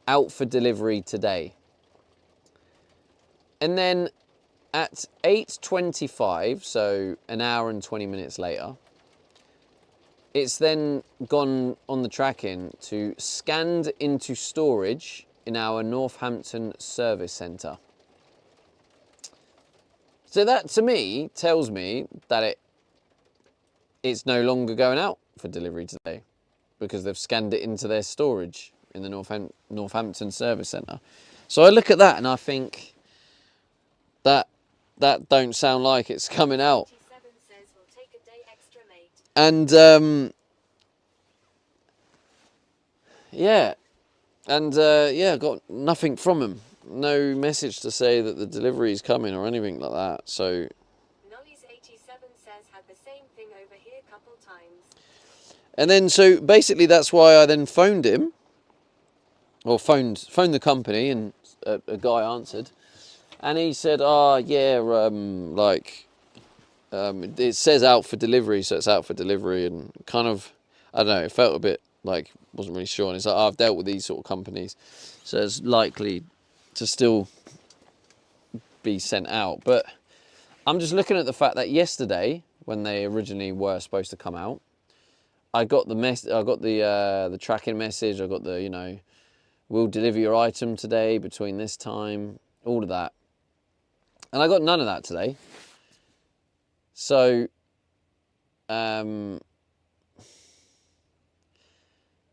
out for delivery today. And then at 8:25, so an hour and 20 minutes later, it's then gone on the tracking to scanned into storage in our Northampton service centre. So that, to me, tells me that it's no longer going out for delivery today, because they've scanned it into their storage in the Northampton service centre. So I look at that and I think that don't sound like it's coming out.
87 says, we'll take a day extra, mate.
And yeah, and yeah, got nothing from him. No message to say that the delivery is coming or anything like that. So
Nollies87 says, had the same thing over here couple times.
and then so basically that's why I then phoned him, or phoned the company, and a guy answered, and he said, "Oh yeah, it says out for delivery, so it's out for delivery," and kind of, I don't know, it felt a bit like wasn't really sure. And it's like, I've dealt with these sort of companies, so it's likely to still be sent out. But I'm just looking at the fact that yesterday, when they originally were supposed to come out, I got the the tracking message. I got the, we'll deliver your item today between this time, all of that, and I got none of that today. So,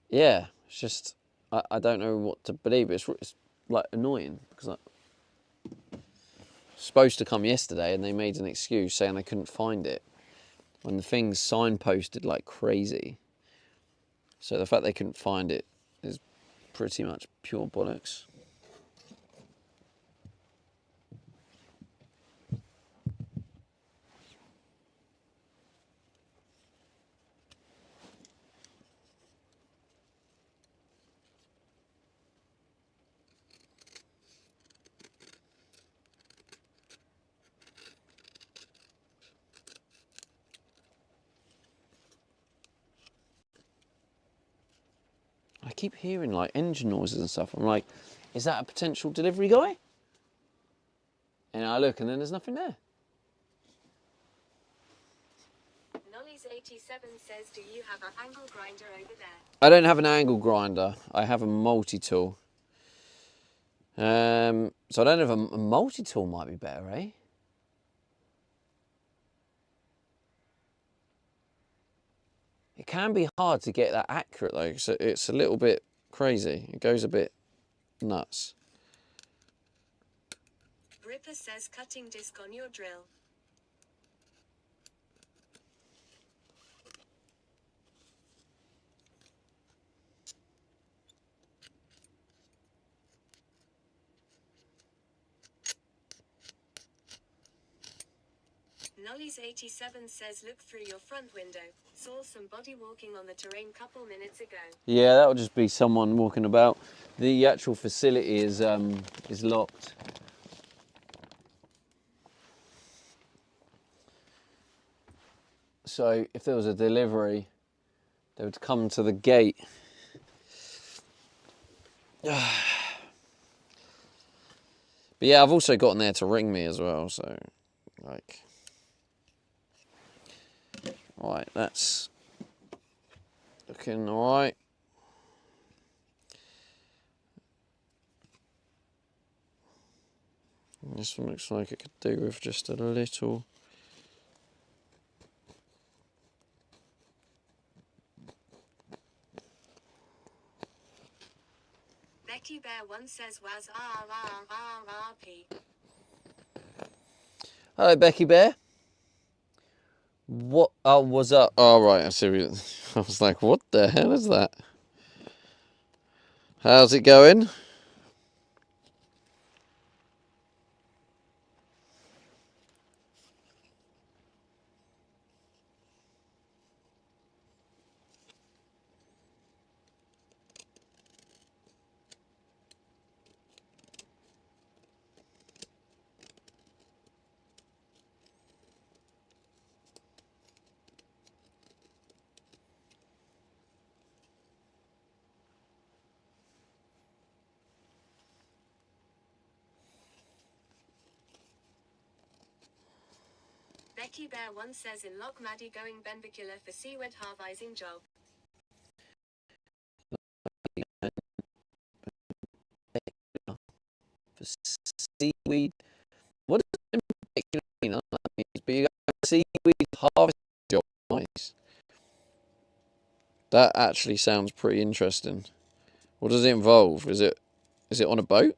yeah, it's just I don't know what to believe. It's like annoying, because supposed to come yesterday and they made an excuse saying they couldn't find it when the thing's signposted like crazy. So the fact they couldn't find it is pretty much pure bollocks. I keep hearing like engine noises and stuff. I'm like, is that a potential delivery guy? And I look and then there's nothing there.
Nollies87 says, do you have an angle grinder over there?
I don't have an angle grinder. I have a multi-tool. So I don't know if a multi-tool might be better, eh? It can be hard to get that accurate though, so it's a little bit crazy. It goes a bit nuts.
Ripper says, cutting disc on your drill. Nollies87 says, look through your front window. Saw somebody walking on the terrain couple minutes ago.
Yeah, that'll just be someone walking about. The actual facility is locked. So if there was a delivery, they would come to the gate. But yeah, I've also gotten there to ring me as well, so like Right, that's looking all right. This one looks like it could do with just a little.
Becky Bear 1 says was RRRRP.
Hello, Becky Bear. What? Oh, was up? Oh, right. I see. I was like, what the hell is that? How's it going?
Becky Bear 1 says in Loch Maddie going benvicular for seaweed harvising job.
For seaweed. What does it mean? I don't know what that means, but you got a seaweed harvest job. Nice. That actually sounds pretty interesting. What does it involve? Is it on a boat?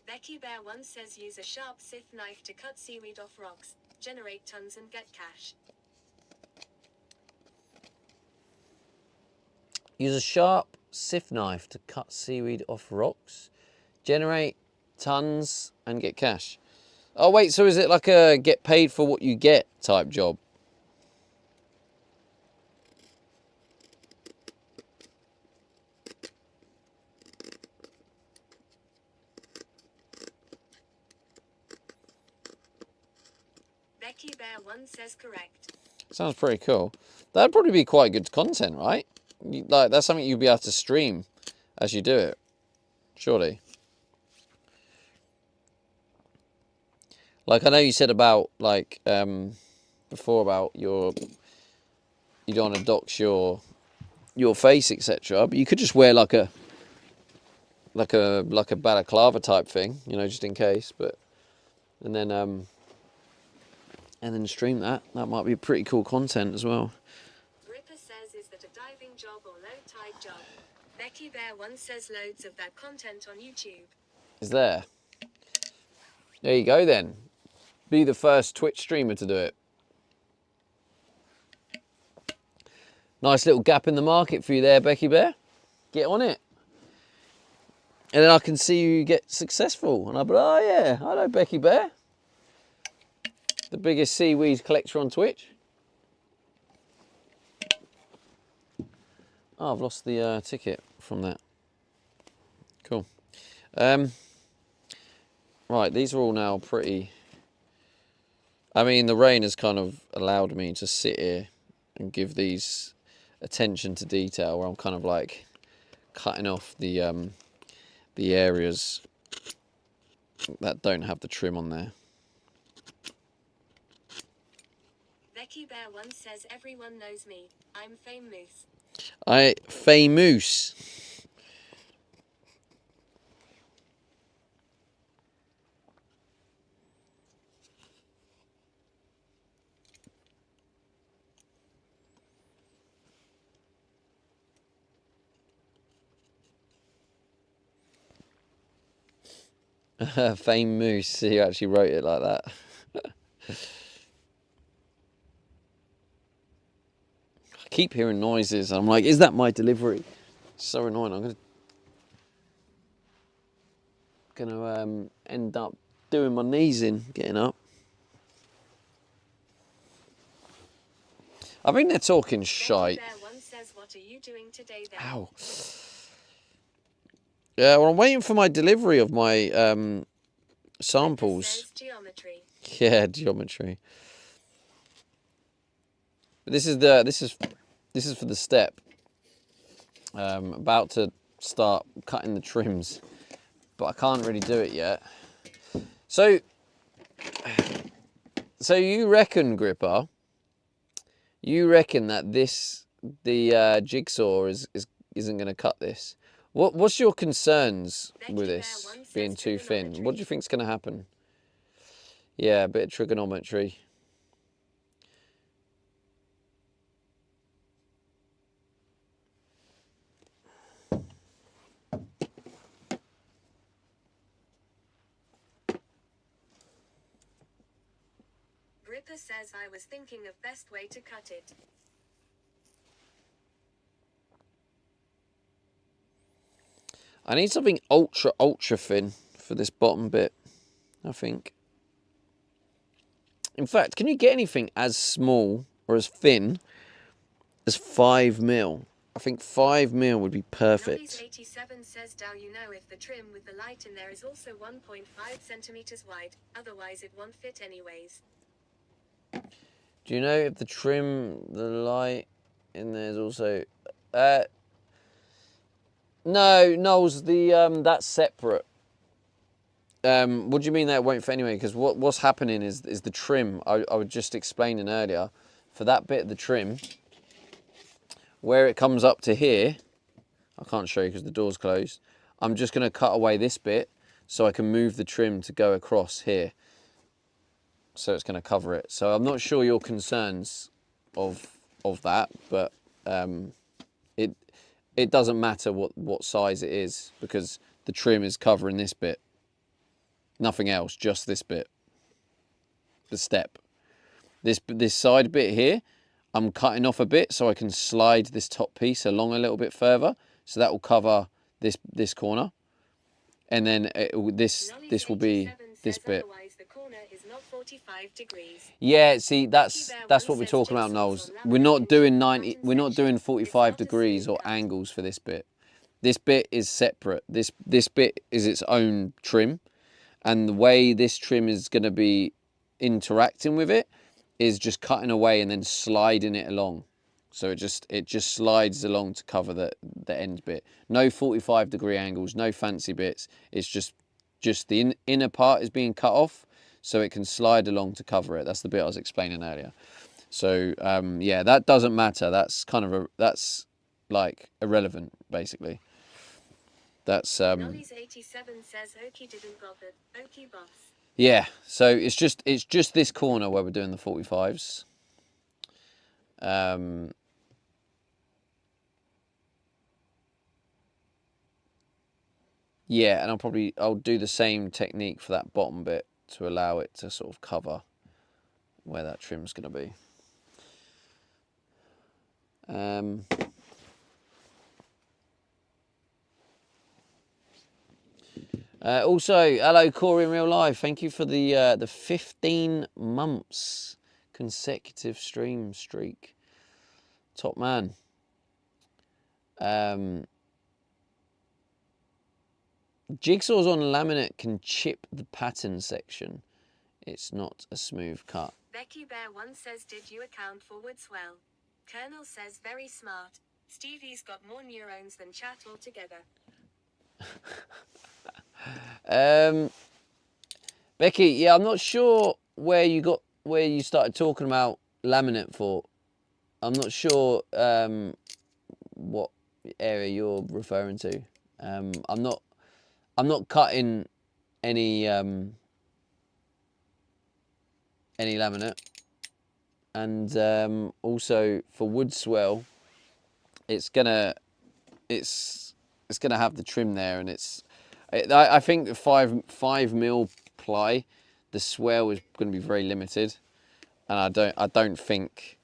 Becky Bear 1 says use a sharp scythe knife to cut seaweed off rocks, generate tons and get cash.
Use a sharp scythe knife to cut seaweed off rocks, generate tons and get cash. Oh wait, so is it like a get paid for what you get type job?
Becky Bear 1 says correct.
Sounds pretty cool. That'd probably be quite good content, right? Like that's something you'd be able to stream as you do it, surely. Like I know you said about like before about you don't want to dox your face, etc. But you could just wear like a balaclava type thing, you know, just in case. But and then stream that. That might be pretty cool content as well.
Ripper says is that a diving job or low tide job? Becky Bear 1 says loads of that content on YouTube.
Is there? There you go then. Be the first Twitch streamer to do it. Nice little gap in the market for you there, Becky Bear. Get on it. And then I can see you get successful. And I'll be like, oh yeah, hello Becky Bear. The biggest seaweed collector on Twitch. Oh, I've lost the ticket from that. Cool. Right, these are all now pretty... I mean, the rain has kind of allowed me to sit here and give these attention to detail where I'm kind of like cutting off the areas that don't have the trim on there.
Becky Bear 1 says everyone knows me. I'm famous.
Famous. Famous. You actually wrote it like that. keep hearing noises. I'm like, is that my delivery? It's so annoying. I'm gonna end up doing my knees in getting up. I think they're talking shite.
Bear One says, what are you doing today then?
Ow. Yeah, well, I'm waiting for my delivery of my samples.
Says geometry.
Yeah, geometry. But this is for the step. About to start cutting the trims, but I can't really do it yet. So you reckon, Gripper? You reckon that the jigsaw isn't going to cut this? What's your concerns with this being too thin? What do you think's going to happen? Yeah, a bit of trigonometry.
Gripper says, I was thinking of best way to cut it.
I need something ultra thin for this bottom bit, I think. In fact, can you get anything as small or as thin as 5mm? I think 5mm would be perfect.
87 says, "Dow, you know if the trim with the light in there is also 1.5 centimeters wide, otherwise it won't fit anyways."
Do you know if the trim, the light in there is also... No, Knowles, that's separate. What do you mean that it won't fit anyway? Because what's happening is the trim, I was just explaining earlier, for that bit of the trim, where it comes up to here, I can't show you because the door's closed, I'm just going to cut away this bit so I can move the trim to go across here. So it's going to cover it. So I'm not sure your concerns of that, but it doesn't matter what size it is because the trim is covering this bit. Nothing else, just this bit. The step. This side bit here, I'm cutting off a bit so I can slide this top piece along a little bit further. So that will cover this corner. And then this will be this bit.
The corner is not 45 degrees.
Yeah, see, that's what we're talking about, Knowles. We're not doing 45 degrees or angles for this bit. This bit is separate. This bit is its own trim, and the way this trim is going to be interacting with it is just cutting away and then sliding it along. So it just slides along to cover the end bit. No 45-degree angles, no fancy bits. It's just the inner part is being cut off, so it can slide along to cover it. That's the bit I was explaining earlier. So yeah, that doesn't matter. That's that's like irrelevant, basically. That's
Nolly's 87 says Oki didn't bother. Oki boss.
Yeah. So it's just this corner where we're doing the 45s. Yeah, and I'll do the same technique for that bottom bit to allow it to sort of cover where that trim's going to be. Also, hello Corey in real life. Thank you for the 15 months consecutive stream streak. Top man. Jigsaws on laminate can chip the pattern section. It's not a smooth cut.
Becky Bear 1 says, did you account for Woodswell? Colonel says, very smart. Stevie's got more neurons than chat altogether.
Becky, yeah, I'm not sure where you started talking about laminate for. I'm not sure what area you're referring to. I'm not cutting any laminate, and also for Woodswell, it's gonna have the trim there, and I think the 5mm ply, the swell is going to be very limited, and I don't think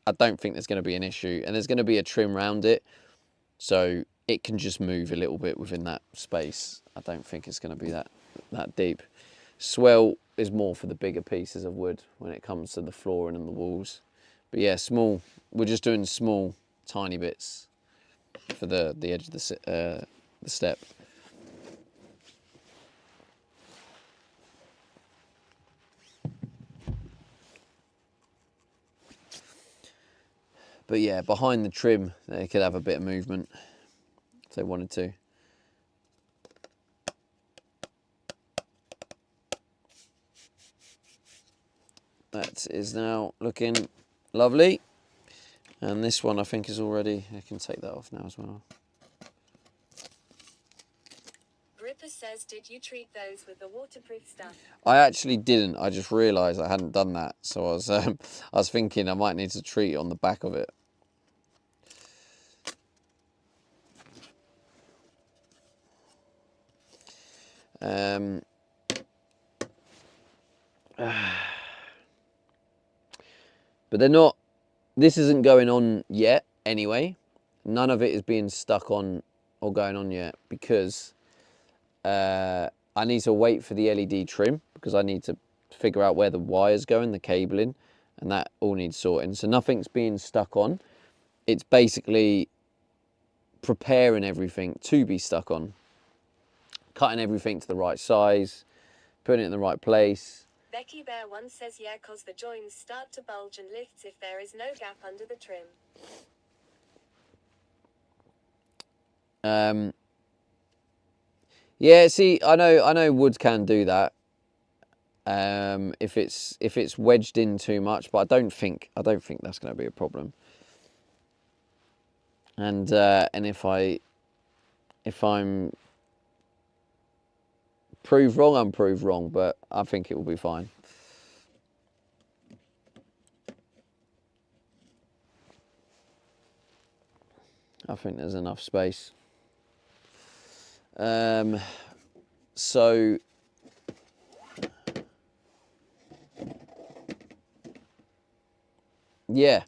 I don't think there's going to be an issue, and there's going to be a trim round it, so it can just move a little bit within that space. I don't think it's going to be that deep. Swell is more for the bigger pieces of wood when it comes to the flooring and the walls. But yeah, small. We're just doing small, tiny bits for the edge of the step. But yeah, behind the trim, they could have a bit of movement if they wanted to. That is now looking lovely. And this one I think is already, I can take that off now as well.
Ripper says, did you treat those with the waterproof stuff?
I actually didn't. I just realised I hadn't done that. So I was thinking I might need to treat it on the back of it. But they're not, this isn't going on yet anyway. None of it is being stuck on or going on yet because I need to wait for the LED trim because I need to figure out where the wire's going, the cabling, and that all needs sorting. So nothing's being stuck on. It's basically preparing everything to be stuck on. Cutting everything to the right size, putting it in the right place.
Becky Bear 1 says, yeah, cause the joins start to bulge and lifts if there is no gap under the trim.
Yeah, see, I know wood can do that. If it's wedged in too much, but I don't think that's going to be a problem. And if I'm proved wrong, I'm proved wrong, but I think it will be fine. I think there's enough space. So yeah,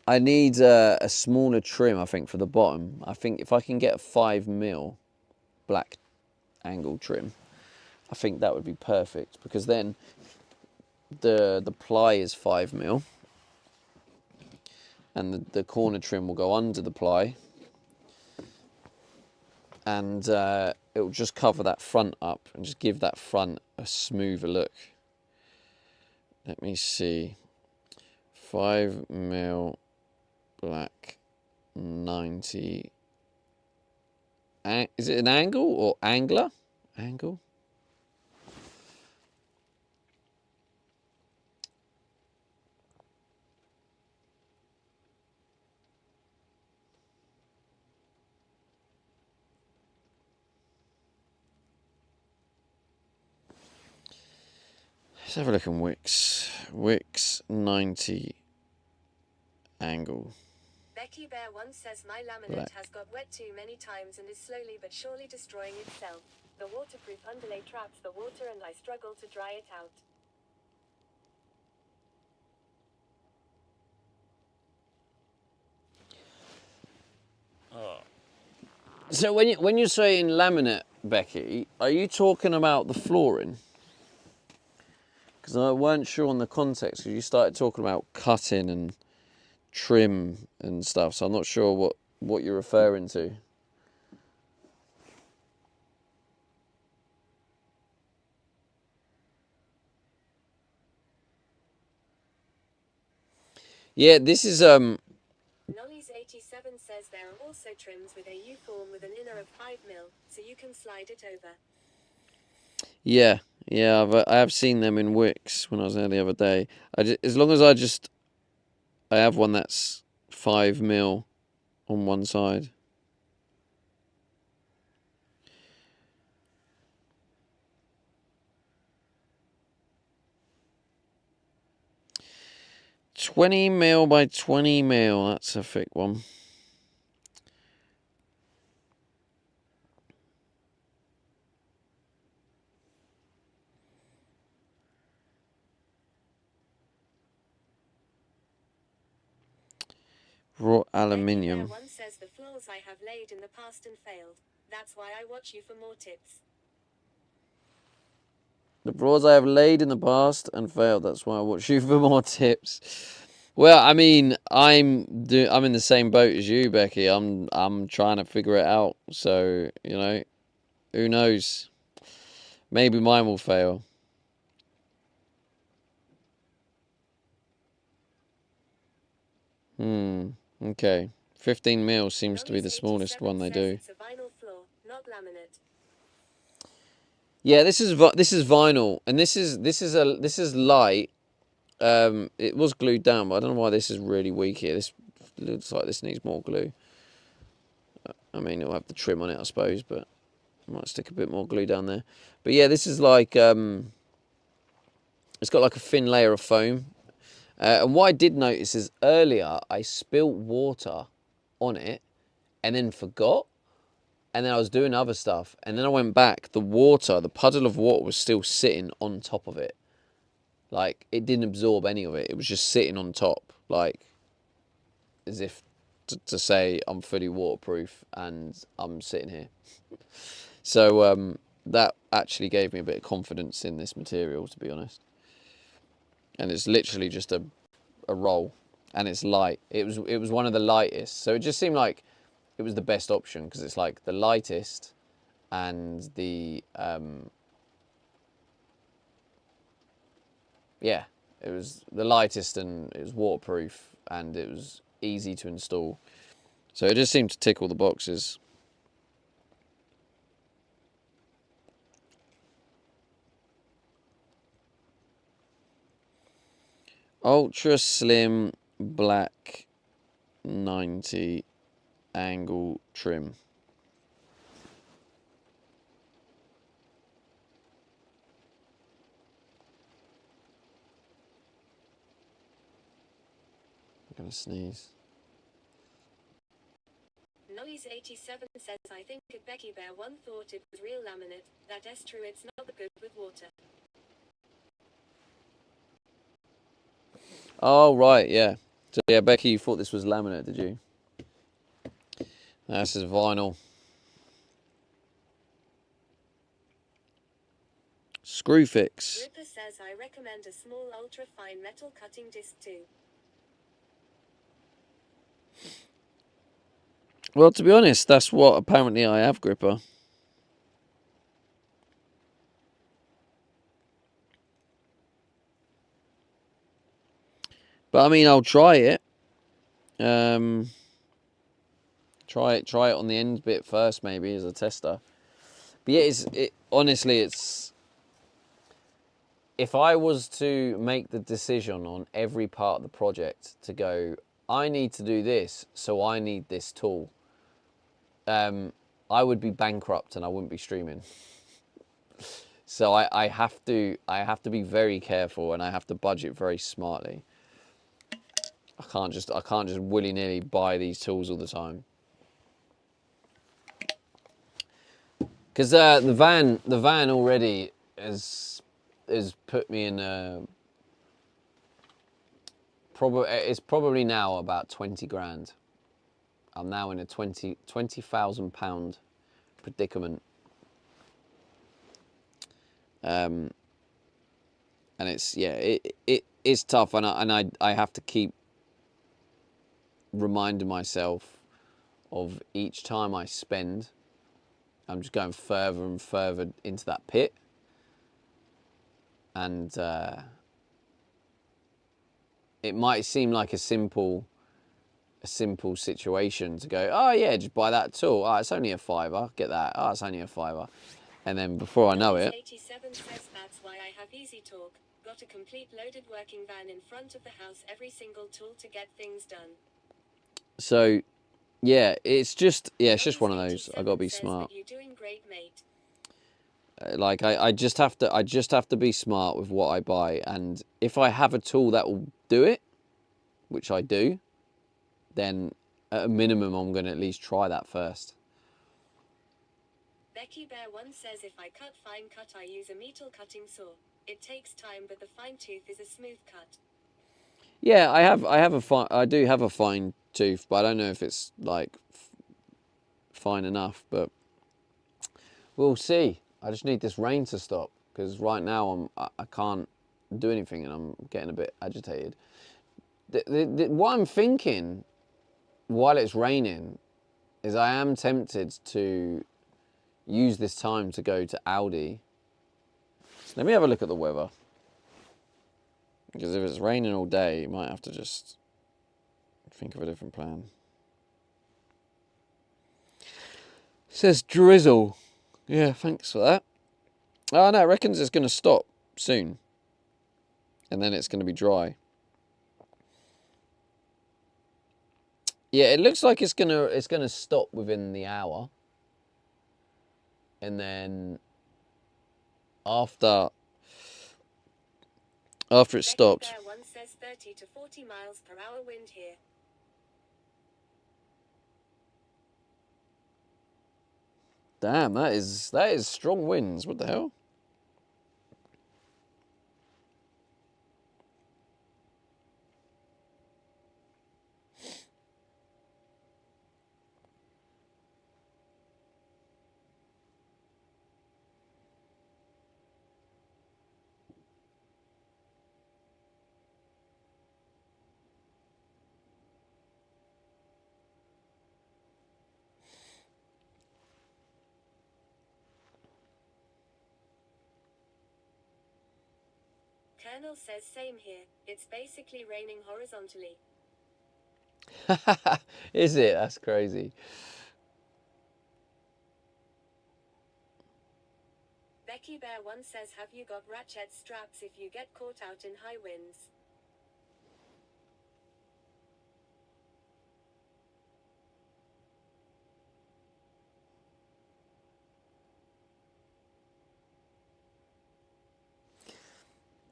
I need a smaller trim, I think, for the bottom. I think if I can get a 5mm black angle trim, I think that would be perfect because then the ply is 5mm and the corner trim will go under the ply and it will just cover that front up and just give that front a smoother look. Let me see. 5mm black 90. Is it an angle or angler? Angle? Let's have a look in Wix. Wix 90 angle.
Becky Bear 1 says, my laminate
Black.
has got wet too many times and is slowly but surely destroying itself. The waterproof underlay traps the water and I struggle to dry it out.
So when you're saying laminate, Becky, are you talking about the flooring? Because I weren't sure on the context, because you started talking about cutting and trim and stuff, so I'm not sure what you're referring to. Yeah, this is
Nolly's 87 says there are also trims with a U-form with an inner of 5mm, so you can slide it over.
yeah, I have seen them in Wix when I was there the other day. As long as I have one that's 5mm on one side. $20mm by 20mm, that's a thick one. Raw
Becky
aluminium.
Bear One says the floors I have laid in the past and failed. That's why I watch you for more tips.
The broads I have laid in the past and failed. That's why I watch you for more tips. Well, I mean, I'm in the same boat as you, Becky. I'm trying to figure it out. So, you know, who knows? Maybe mine will fail. Okay. 15 mil seems to be the smallest one they do.
It's a vinyl floor, not laminate.
Yeah, this is vinyl, and this is light. It was glued down, but I don't know why this is really weak here. This looks like this needs more glue. I mean, it'll have the trim on it, I suppose, but I might stick a bit more glue down there. But yeah, this is like it's got like a thin layer of foam. And what I did notice is earlier I spilt water on it and then forgot. And then I was doing other stuff. And then I went back. The puddle of water was still sitting on top of it. Like, it didn't absorb any of it. It was just sitting on top. Like, as if to say I'm fully waterproof and I'm sitting here. So that actually gave me a bit of confidence in this material, to be honest. And it's literally just a roll, and it's light. It was one of the lightest, so it just seemed like it was the best option because it's like the lightest and the yeah, it was the lightest and it was waterproof and it was easy to install. So it just seemed to tick all the boxes. Ultra slim black 90 angle trim. I'm gonna sneeze.
Noise87 says, I think at Becky Bear One thought it was real laminate. That's true, it's not good with water.
Oh, right, yeah. So, yeah, Becky, you thought this was laminate, did you? No, this is vinyl. Screwfix.
Ripper says, I recommend a small ultra-fine metal cutting disc too.
Well, to be honest, that's what apparently I have, Gripper. But I mean, I'll try it. Try it on the end bit first, maybe as a tester. But yeah, honestly, it's. If I was to make the decision on every part of the project to go, I need to do this, so I need this tool. I would be bankrupt and I wouldn't be streaming. So I have to be very careful and I have to budget very smartly. I can't just willy-nilly buy these tools all the time. Because the van already has put me in it's probably now about 20 grand. I'm now in a 20,000 pound predicament. And it's it's tough, and I have to keep reminding myself of each time I spend, I'm just going further and further into that pit, and it might seem like a simple situation to go, oh yeah, just buy that tool. Oh, it's only a £5. Get that. Oh, it's only a £5. And then before I know it,
87 says, that's why I have Easy Talk. Got a complete loaded working van in front of the house, every single tool to get things done.
So yeah, it's just one of those. I gotta be smart.
You're doing great, mate.
Like I just have to be smart with what I buy, and if I have a tool that will do it, which I do, then at a minimum I'm going to at least try that first.
Becky Bear One says, if I cut fine cut, I use a metal cutting saw. It takes time, but the fine tooth is a smooth cut.
Yeah, I do have a fine tooth, but I don't know if it's like fine enough, but we'll see. I just need this rain to stop, because right now I can't do anything and I'm getting a bit agitated. What I'm thinking while it's raining is I am tempted to use this time to go to Aldi. Let me have a look at the weather, because if it's raining all day, you might have to just think of a different plan. It says drizzle. Yeah, thanks for that. Oh no, it reckons it's going to stop soon, and then it's going to be dry. Yeah, it looks like it's gonna stop within the hour, and then after it stopped.
Bear One says 30 to 40 miles per hour wind here.
Damn, that is strong winds. What the hell?
Colonel says same here. It's basically raining horizontally.
Is it? That's crazy.
Becky Bear One says, have you got ratchet straps if you get caught out in high winds?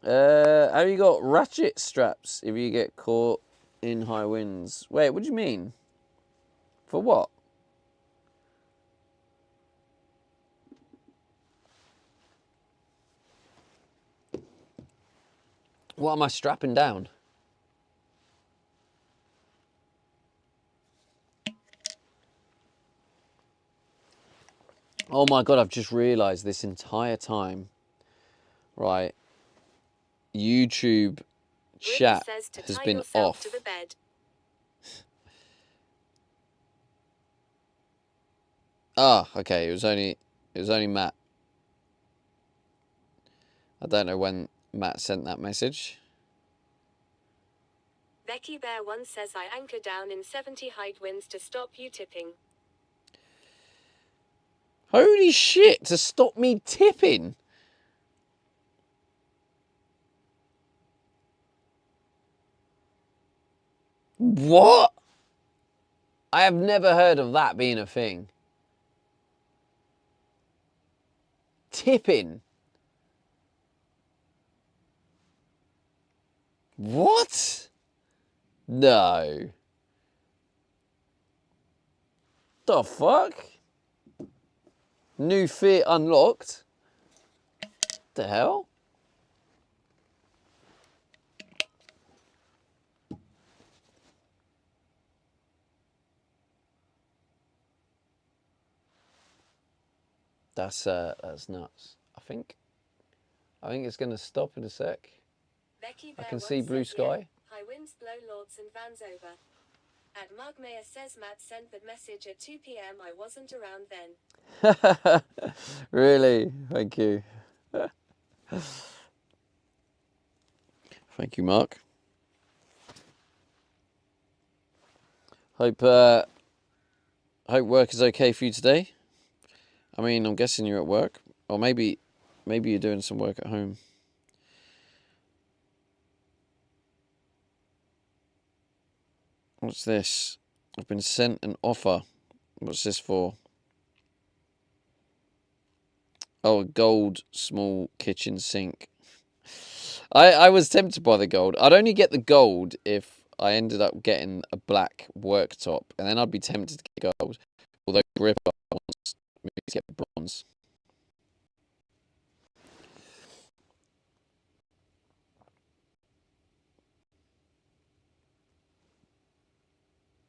Have you got ratchet straps if you get caught in high winds? Wait, what do you mean? For what? What am I strapping down? Oh my God, I've just realised this entire time, right, YouTube chat
says to
has
tie
been
yourself
off.
to the bed.
Ah, okay, it was only Matt. I don't know when Matt sent that message.
Becky Bear One says, I anchor down in 70 height winds to stop you tipping.
Holy shit, to stop me tipping. What? I have never heard of that being a thing. Tipping. What? No. The fuck? New fear unlocked? The hell? That's nuts. I think it's gonna stop in a sec.
Becky
I
Bear
can
One
see blue
says, yeah,
sky.
high winds blow lords and vans over. At Mugmayer says Matt sent that message at 2 p.m. I wasn't around then.
Really? Thank you. Thank you, Mark. Hope work is okay for you today. I mean, I'm guessing you're at work, or maybe you're doing some work at home. What's this? I've been sent an offer. What's this for? Oh, a gold small kitchen sink. I was tempted by the gold. I'd only get the gold if I ended up getting a black worktop, and then I'd be tempted to get gold. Although grip wants me to get bronze.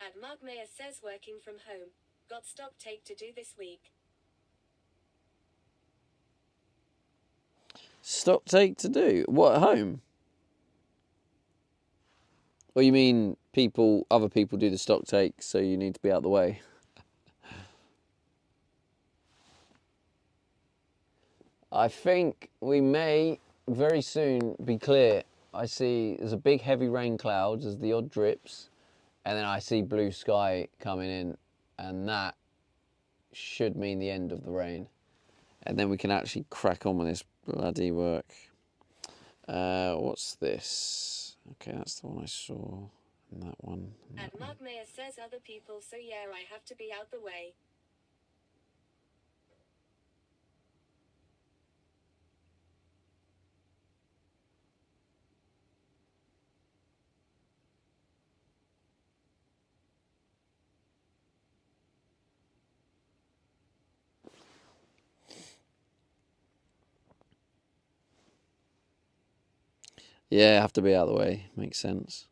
At Mugmaya says working from home. Got stock take to do this week.
Stock take to do? What, at home? Or you mean other people do the stock take, so you need to be out of the way? I think we may very soon be clear. I see there's a big heavy rain cloud, there's the odd drips, and then I see blue sky coming in, and that should mean the end of the rain. And then we can actually crack on with this bloody work. What's this? Okay, that's the one I saw. And that one. And
At Mugmaya says other people, so yeah, I have to be out the way.
Yeah, have to be out of the way. Makes sense.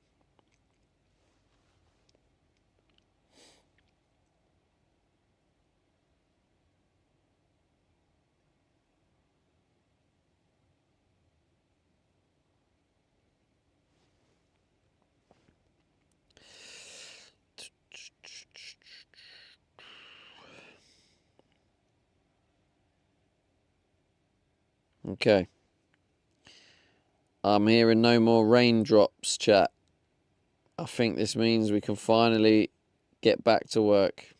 Okay. I'm hearing no more raindrops, chat. I think this means we can finally get back to work.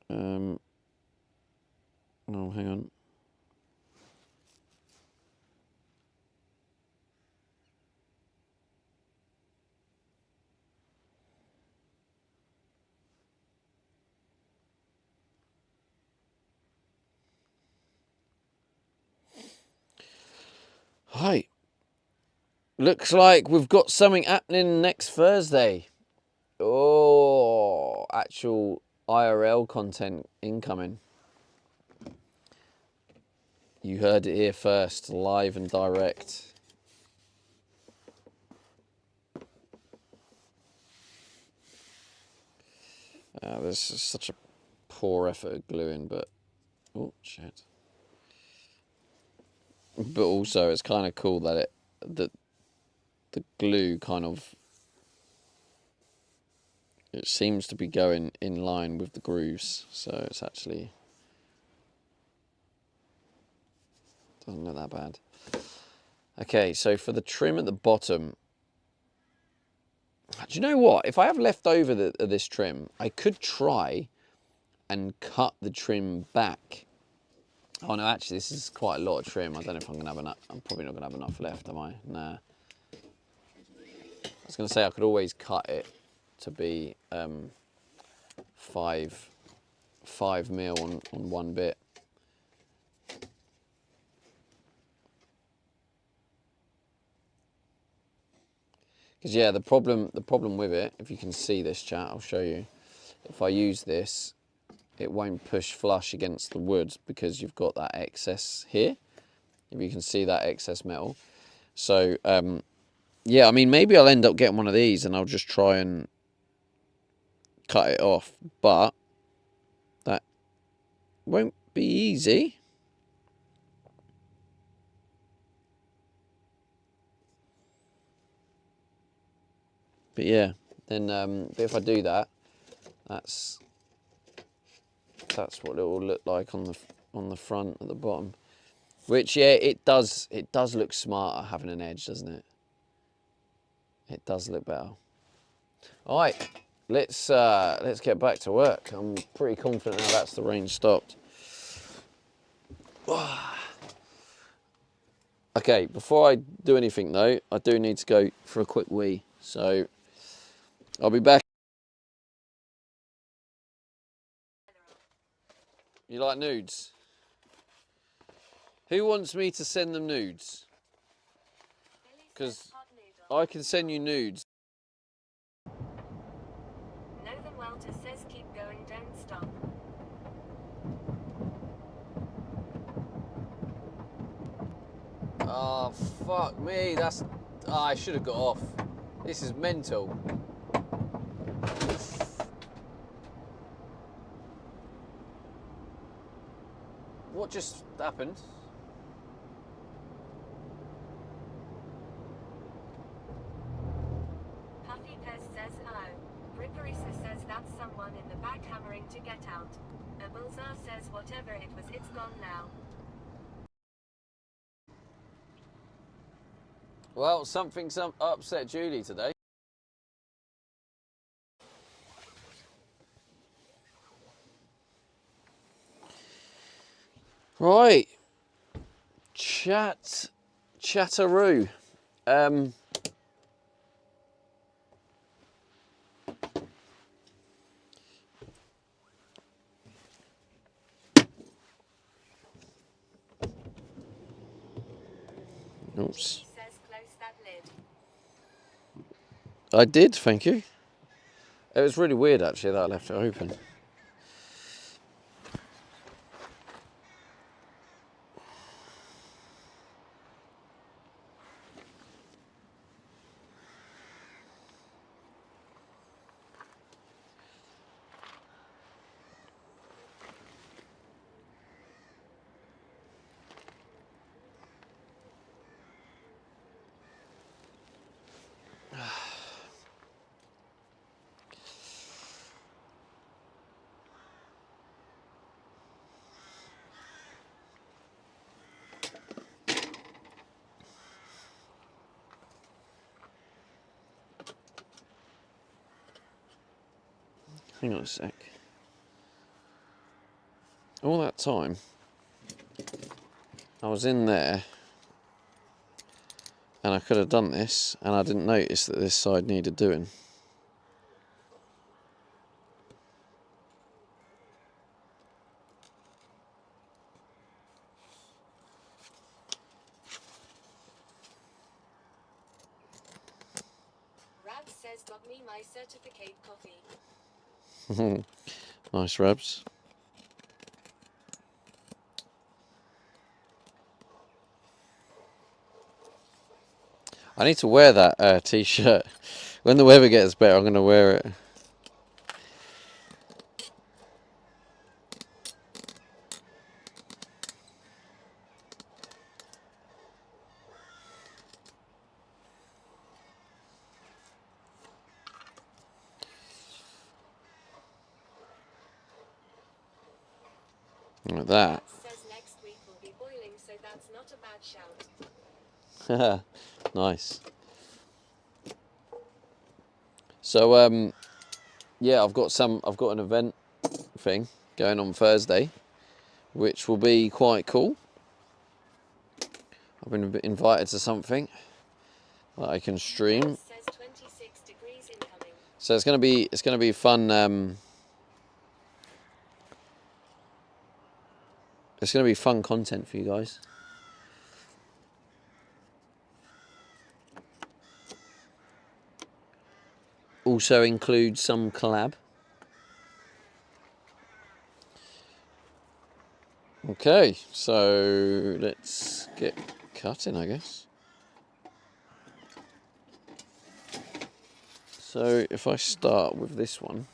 Oh, hang on. Hi. Looks like we've got something happening next Thursday. Oh, actual IRL content incoming. You heard it here first, live and direct. This is such a poor effort at gluing, but oh shit. But also, it's kind of cool that the glue kind of, it seems to be going in line with the grooves, so it's actually doesn't look that bad. Okay, so for the trim at the bottom, do you know what? If I have left over this trim, I could try and cut the trim back. Oh no, actually this is quite a lot of trim. I don't know if I'm gonna have enough. I'm probably not gonna have enough left, am I? Nah. I was gonna say I could always cut it to be 5 mil on one bit. Because yeah, the problem with it, if you can see this, chat, I'll show you. If I use this, it won't push flush against the wood because you've got that excess here. If you can see that excess metal. So yeah, I mean, maybe I'll end up getting one of these and I'll just try and cut it off, but that won't be easy. But yeah, then but if I do that, that's what it will look like on the front at the bottom. Which yeah, it does look smarter having an edge, doesn't it? It does look better. All right, let's get back to work. I'm pretty confident now that's the rain stopped. Okay, before I do anything though, I do need to go for a quick wee. So I'll be back. You like nudes? Who wants me to send them nudes? Because I can send you nudes.
Northern Welter says keep going, don't stop.
Oh, fuck me. That's... Oh, I should have got off. This is mental. What just happened?
Puffy Pest says hello. Ripperisa says that's someone in the back hammering to get out. Abulzar says whatever it was, it's gone now.
Well, something's upset Julie today. Right. Chatteroo. Oops.
He says close that lid.
I did, thank you. It was really weird actually that I left it open. Hang on a sec. All that time, I was in there and I could have done this and I didn't notice that this side needed doing.
Rab says got me my certificate coffee.
Nice, Rabs. I need to wear that t-shirt. When the weather gets better, I'm going to wear it. Like that.
Rab says next week will be boiling, so that's not a bad shout.
Nice. So yeah, I've got an event thing going on Thursday, which will be quite cool. I've been invited to something that I can stream.
Rab says 26 degrees incoming.
So it's gonna be fun. It's gonna be fun content for you guys. Also includes some collab. Okay, so let's get cutting, I guess. So if I start with this one.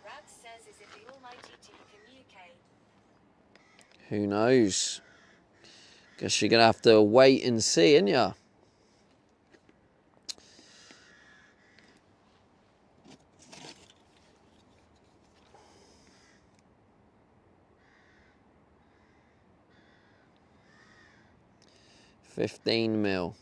Rab says is it the almighty Telecom UK?
Who knows? Guess you're gonna have to wait and see, ain't ya? $15 million.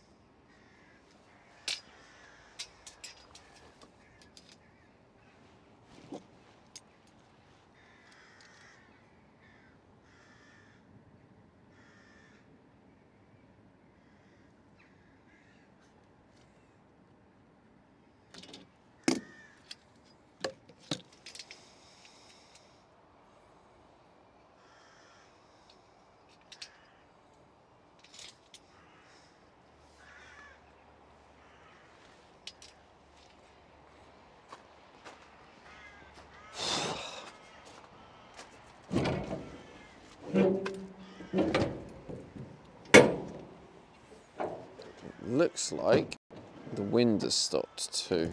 looks like the wind has stopped too.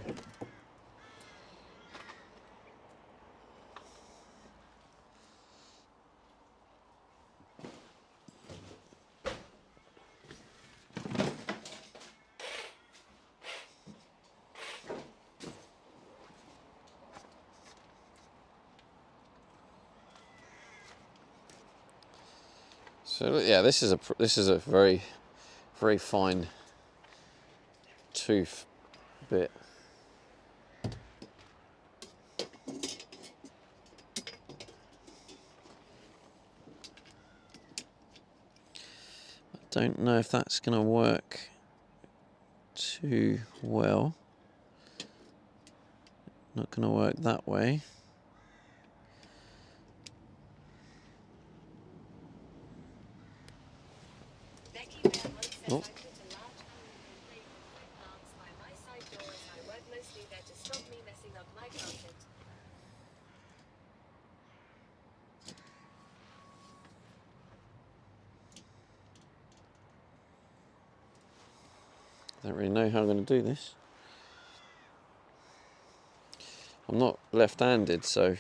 So yeah, this is a very fine tooth bit. I don't know if that's going to work too well. Not going to work that way.
Becky Bear once said
Oh.
I put a large onion engraved with fruit marks by my side door as I work mostly there to stop me messing up my carpet.
I don't really know how I'm going to do this. I'm not left-handed, so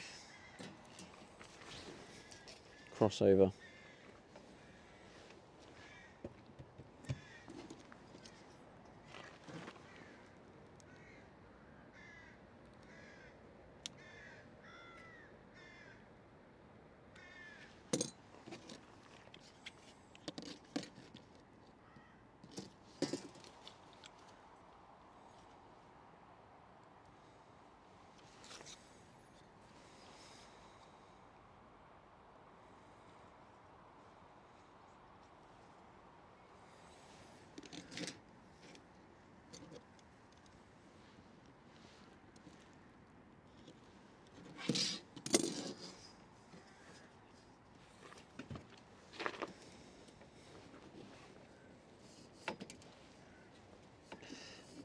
crossover.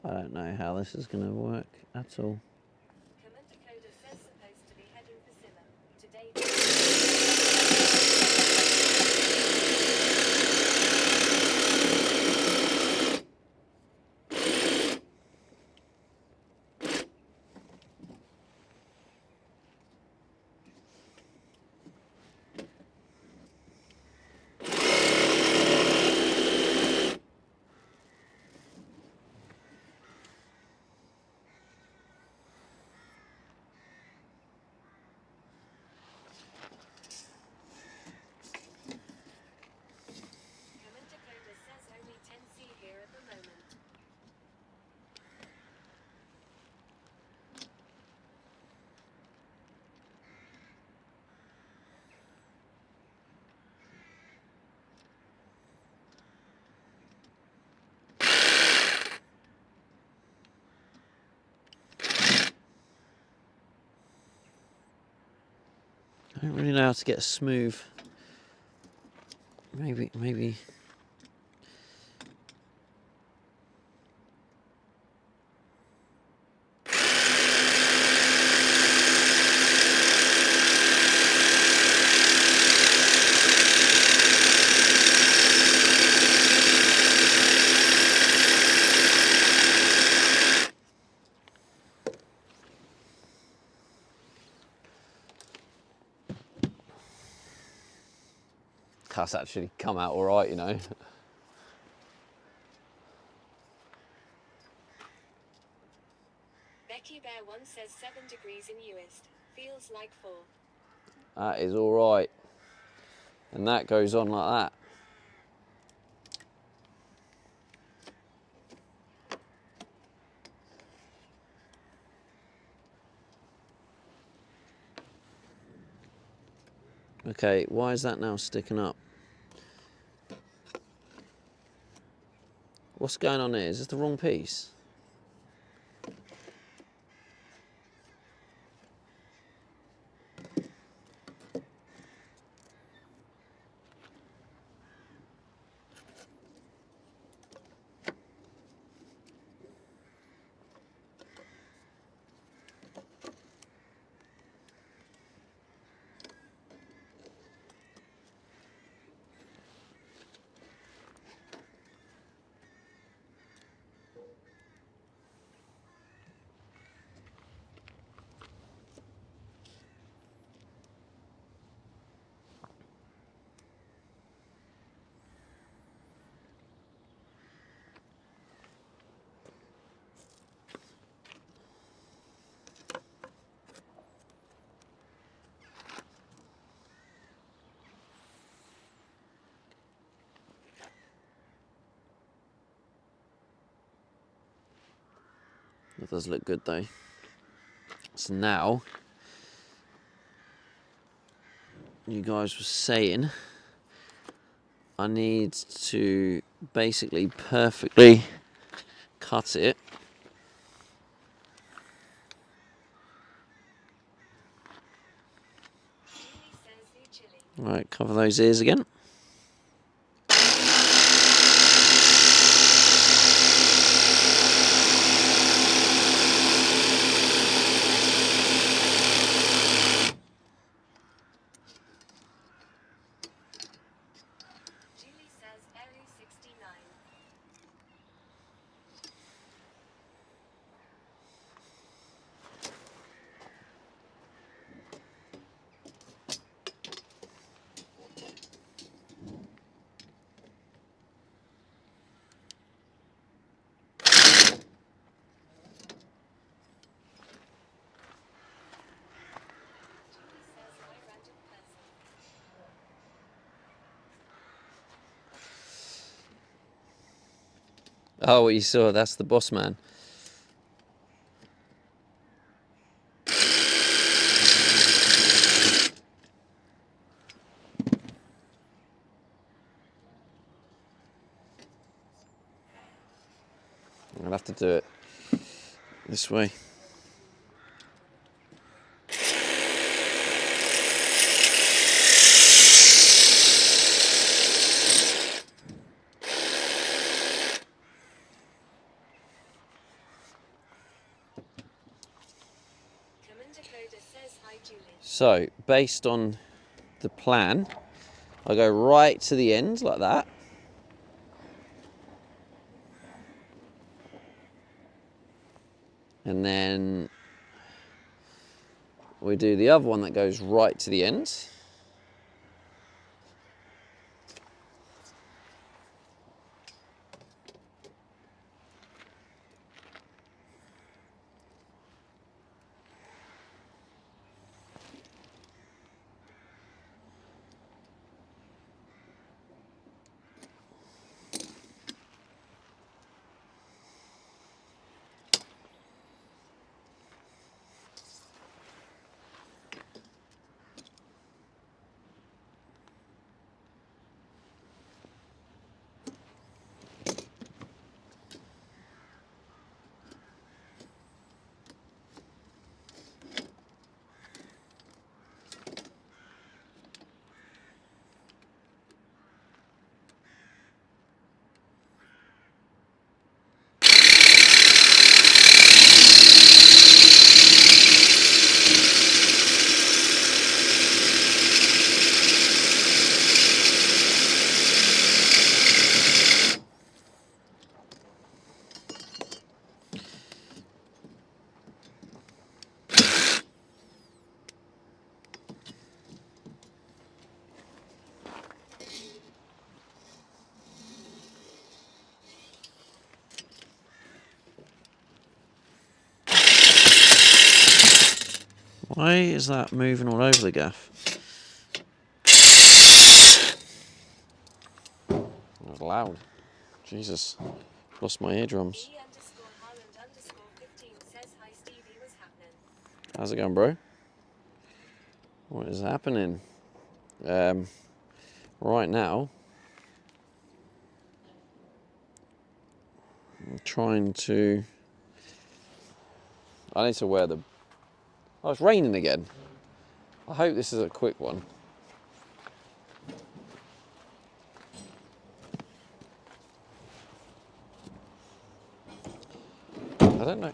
I don't know how this is going to work at all.
Commander Coda says supposed to be heading for Silla. Today. Commander Coda says only 10C here at the moment.
I don't really know how to get a smooth. Maybe. That's actually come out all right, you know.
Becky Bear once says 7 degrees in Uist. Feels like 4.
That is all right. And that goes on like that. Okay, why is that now sticking up? What's going on here? Is this the wrong piece? does look good though. So now, you guys were saying I need to basically perfectly cut it.
Julie says the chili.
Right, cover those ears again.
Julie says Area 69. Julie says my random person.
Oh, what you saw, that's the boss man. I'll have to do it this way.
Commander Coda says hi Julie.
So, based on the plan, I go right to the end like that. And then we do the other one that goes right to the end. Why is that moving all over the gaff? That was loud. Jesus. Lost my eardrums.
E_Haaland_15 says hi Stevie, what's happening?
How's it going, bro? What is happening? Right now, I'm trying to... I need to wear the... Oh, it's raining again. I hope this is a quick one. I don't know.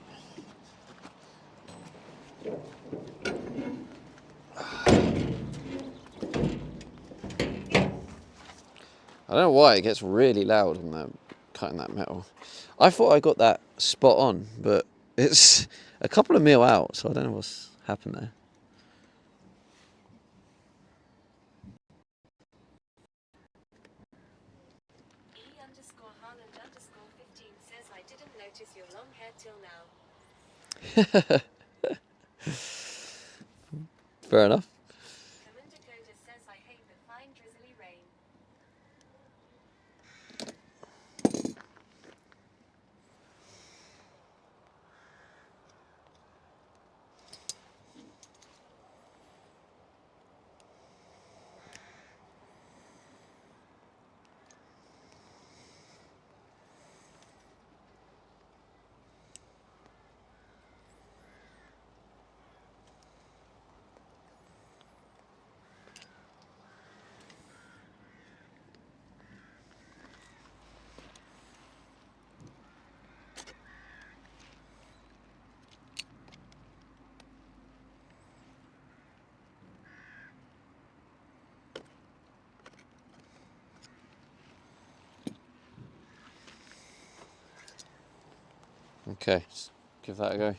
I don't know why it gets really loud when they're cutting that metal. I thought I got that spot on, but it's a couple of mil out, so I don't know what's happened there.
E_Haaland_15 says I didn't notice your long hair till now.
Fair enough.
Commander Coda says I hate the fine drizzly rain.
Okay, let's give that a go.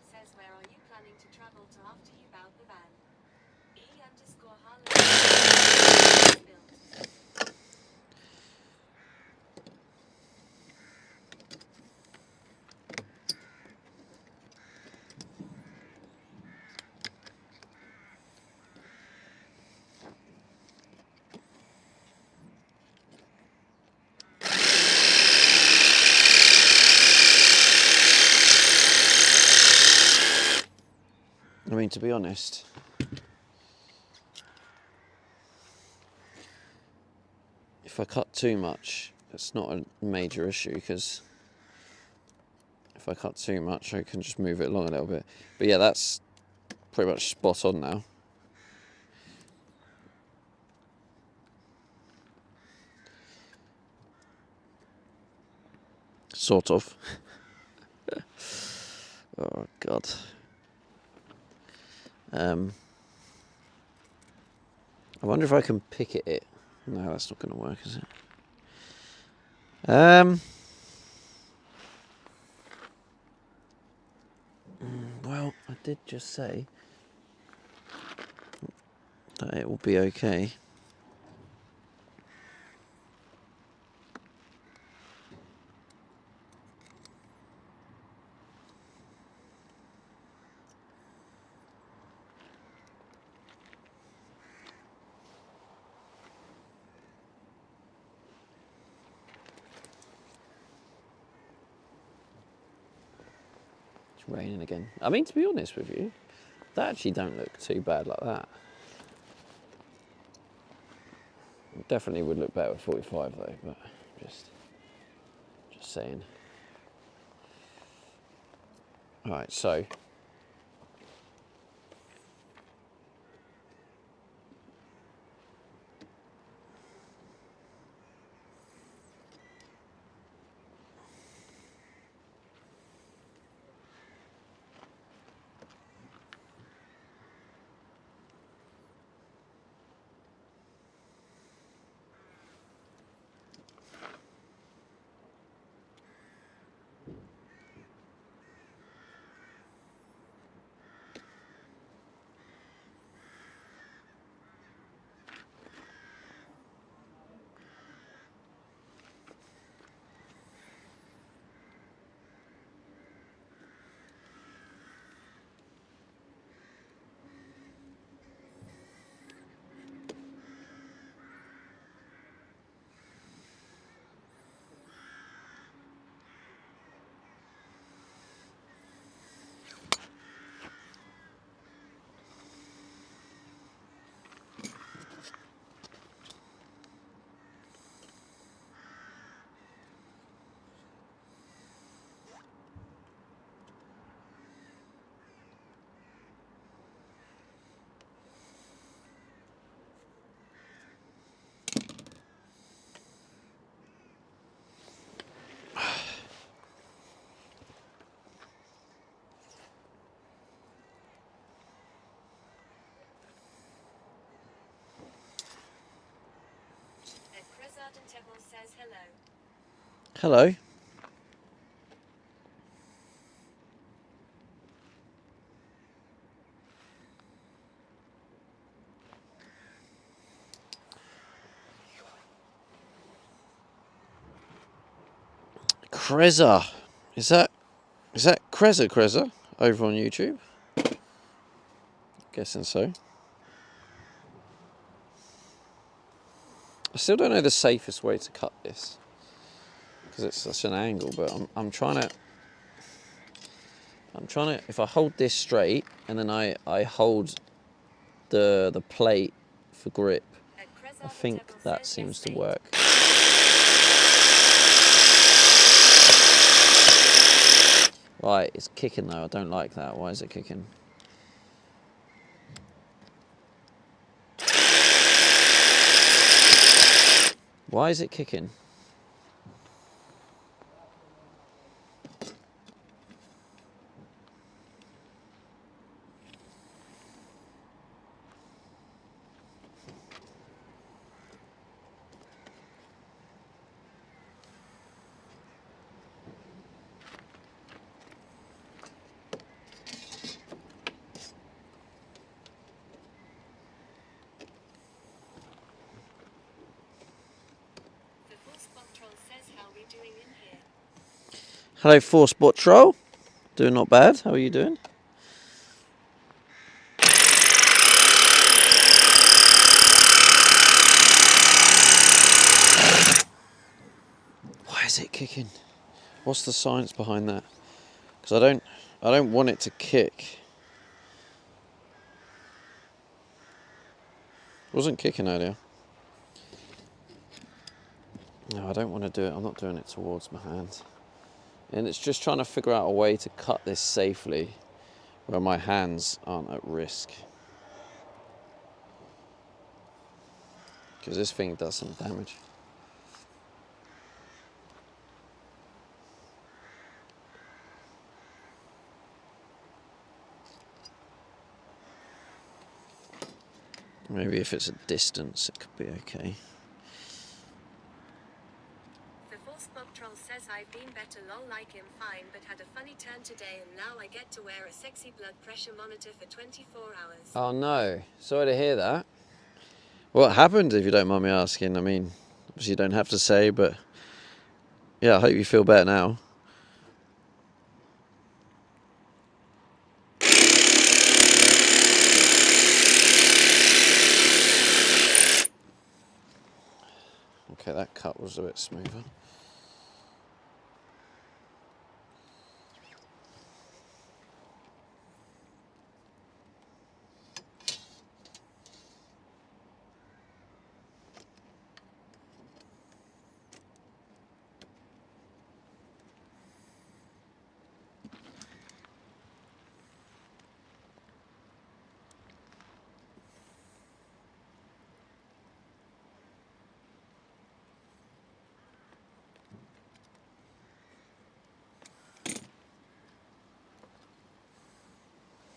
Says where are you planning to travel to after you bout the van? E_Harlan built.
I mean, to be honest, if I cut too much, it's not a major issue, because if I cut too much, I can just move it along a little bit. But yeah, that's pretty much spot on now. Sort of. Oh, God. I wonder if I can picket it. No, that's not going to work, is it? Well, I did just say that it will be okay. It's raining again. I mean, to be honest with you, that actually don't look too bad like that. It definitely would look better with 45 though, but just saying. Alright, so
Chris Ardentable says hello.
hello. Kreza. Is that Kreza over on YouTube? Guessing so. I still don't know the safest way to cut this, because it's such an angle, but I'm trying to, if I hold this straight and then I hold the plate for grip, I think that seems to work. Right, it's kicking though, I don't like that. Why is it kicking? Why is it kicking? Hello, Force Bot Troll. Doing not bad. How are you doing? Why is it kicking? What's the science behind that? Because I don't want it to kick. It wasn't kicking earlier. No, I don't want to do it. I'm not doing it towards my hands. And it's just trying to figure out a way to cut this safely where my hands aren't at risk. Because this thing does some damage. Maybe if it's a distance, it could be okay.
The Force Bug Troll says I've been better, lol, like him fine, but had a funny turn today and now I get to wear a sexy blood pressure monitor for 24 hours.
Oh no, sorry to hear that. What happened, if you don't mind me asking? I mean, obviously you don't have to say, but yeah, I hope you feel better now. Okay, that cut was a bit smoother.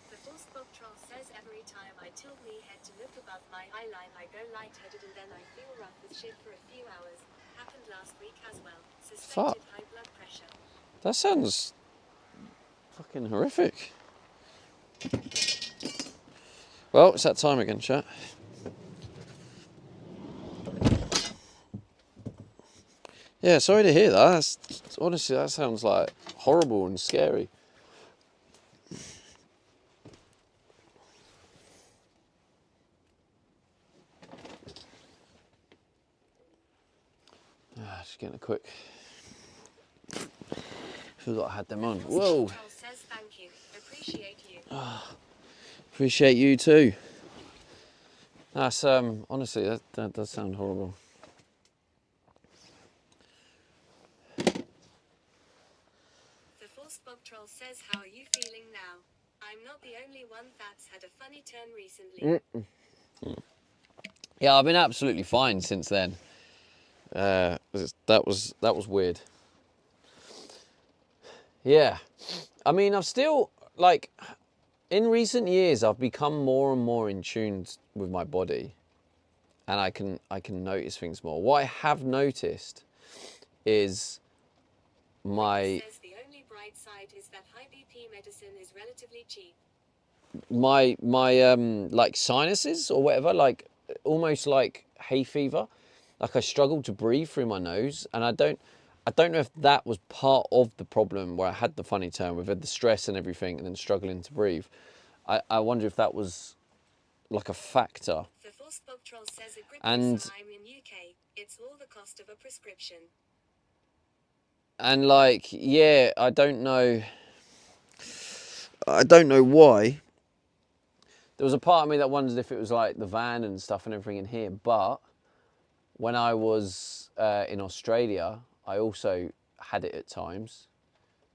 The Force Bug Troll says every time I tilt me head to look above my eye line I go lightheaded and then I feel rough with shit for a few hours. Happened last week as well. Suspected high blood pressure.
That sounds fucking horrific. Well, it's that time again, chat. Yeah, sorry to hear that. Honestly, that sounds like horrible and scary. Just getting a quick. Feel like I had them on. Whoa.
Troll says thank you. Appreciate you.
Appreciate you too. That's honestly, that does sound horrible.
The Force Bug Troll says how are you feeling now? I'm not the only one that's had a funny turn recently.
Yeah, I've been absolutely fine since then. That was weird. Yeah, I mean, I've still, like, in recent years, I've become more and more in tune with my body, and I can notice things more. What I have noticed is my
Says the only bright side is that high BP medicine is relatively cheap.
my like sinuses or whatever, like almost like hay fever. Like I struggle to breathe through my nose, and I don't know if that was part of the problem where I had the funny turn with the stress and everything, and then struggling to breathe. I wonder if that was like a factor.
The Force Bug Troll says a grip
And-
I'm in UK. It's all the cost of a prescription.
And like, yeah, I don't know why. There was a part of me that wondered if it was like the van and stuff and everything in here, but when I was in Australia, I also had it at times.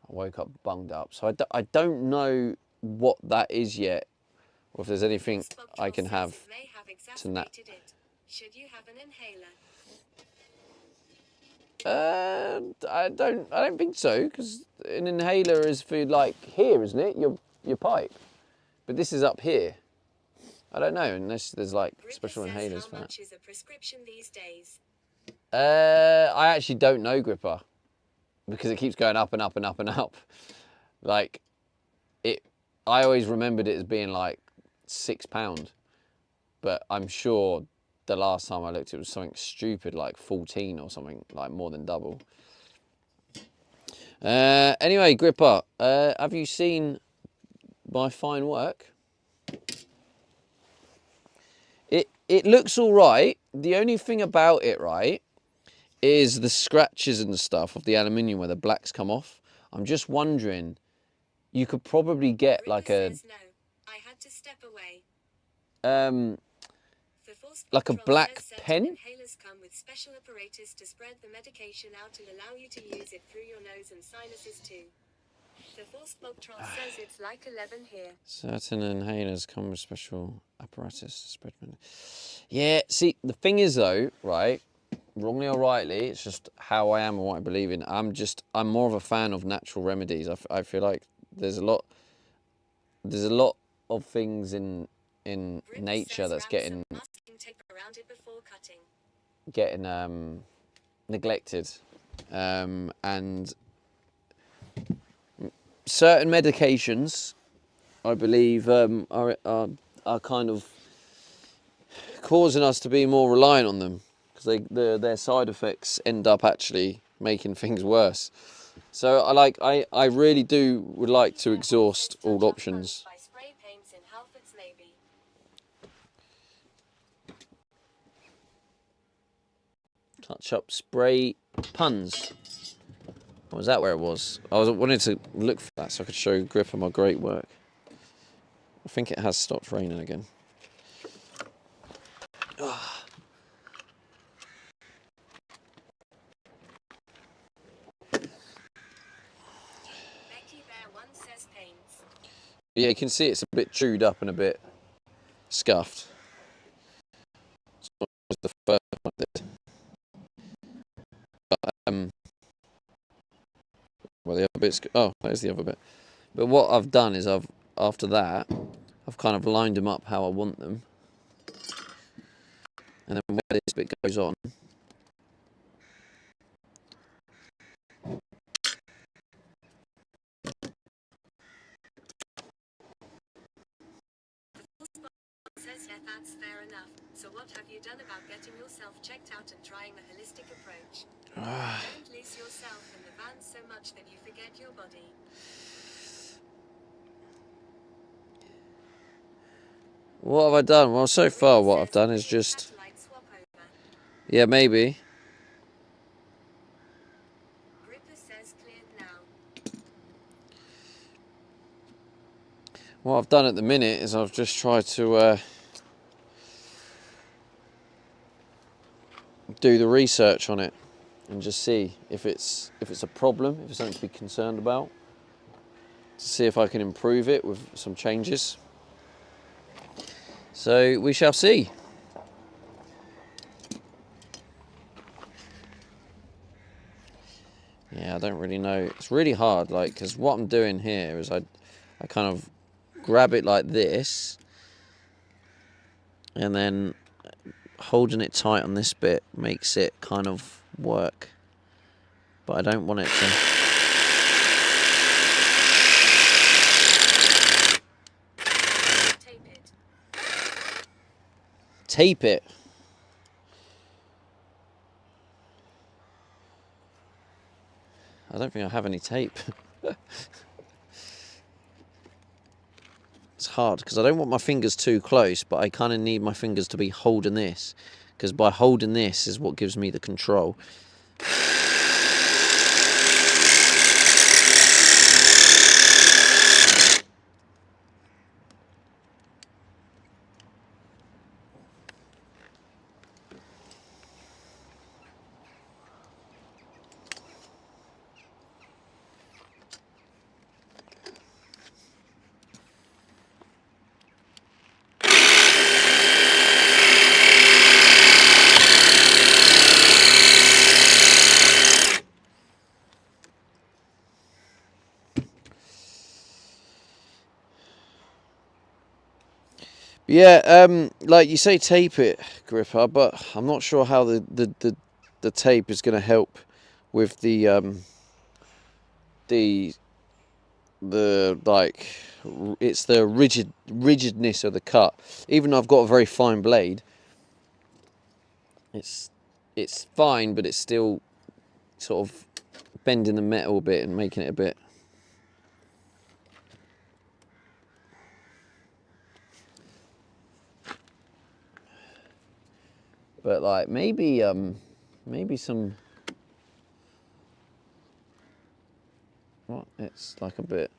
I woke up bunged up. So I don't know what that is yet, or if there's anything
Force Bug
I
Troll
can
says
have
it may have
to that.
exacerbated it. Should you have an inhaler?
I don't think so, because an inhaler is for like here, isn't it? Your pipe. But this is up here. I don't know, unless there's like
Gripper
special
says
inhalers
how
for that.
much is a prescription these days?
I actually don't know, Gripper, because it keeps going up and up and up and up. Like, I always remembered it as being like £6, but I'm sure the last time I looked it was something stupid like 14 or something, like more than double. Anyway, Gripper, have you seen my fine work? It looks all right. The only thing about it, right, is the scratches and stuff of the aluminium where the blacks come off. I'm just wondering, you could probably get like a
Says no. I had to step away.
like a black pen.
Inhalers come with special apparatus to spread the medication out and allow you to use it through your nose and sinuses too. The forced Moctron says it's like 11 here.
Certain inhalers come with special apparatus to spread. Yeah, see, the thing is though, right, wrongly or rightly, it's just how I am and what I believe in. I'm more of a fan of natural remedies. I feel like there's a lot of things in nature that's getting neglected, and certain medications, I believe, are kind of causing us to be more reliant on them because their side effects end up actually making things worse. So I really would like to exhaust all options. Touch up spray puns. Was that where it was? I wanted to look for that so I could show Gripper my great work. I think it has stopped raining again. Yeah, you can see it's a bit chewed up and a bit scuffed. It's the first one I did. But, well, the other bit's... Oh, there's the other bit. But what I've done is after that, I've kind of lined them up how I want them. And then where this bit goes on,
that's fair enough. So what have you done about getting yourself checked out and trying the holistic approach? Don't lose yourself in the van so much that you forget your body.
What have I done? Well, so far what I've done is just... Yeah, maybe.
Gripper says cleared now.
What I've done at the minute is I've just tried to do the research on it and just see if it's a problem, if it's something to be concerned about, to see if I can improve it with some changes. So we shall see. Yeah, I don't really know. It's really hard, like, because what I'm doing here is I kind of grab it like this, and then holding it tight on this bit makes it kind of work. But I don't want it to...
Tape it.
Tape it. I don't think I have any tape. It's hard because I don't want my fingers too close, but I kind of need my fingers to be holding this, because by holding this is what gives me the control. Yeah, like you say, tape it, Gripper, but I'm not sure how the tape is going to help with the like, it's the rigidness of the cut. Even though I've got a very fine blade, it's fine, but it's still sort of bending the metal a bit and making it a bit. But like maybe some. What? It's like a bit.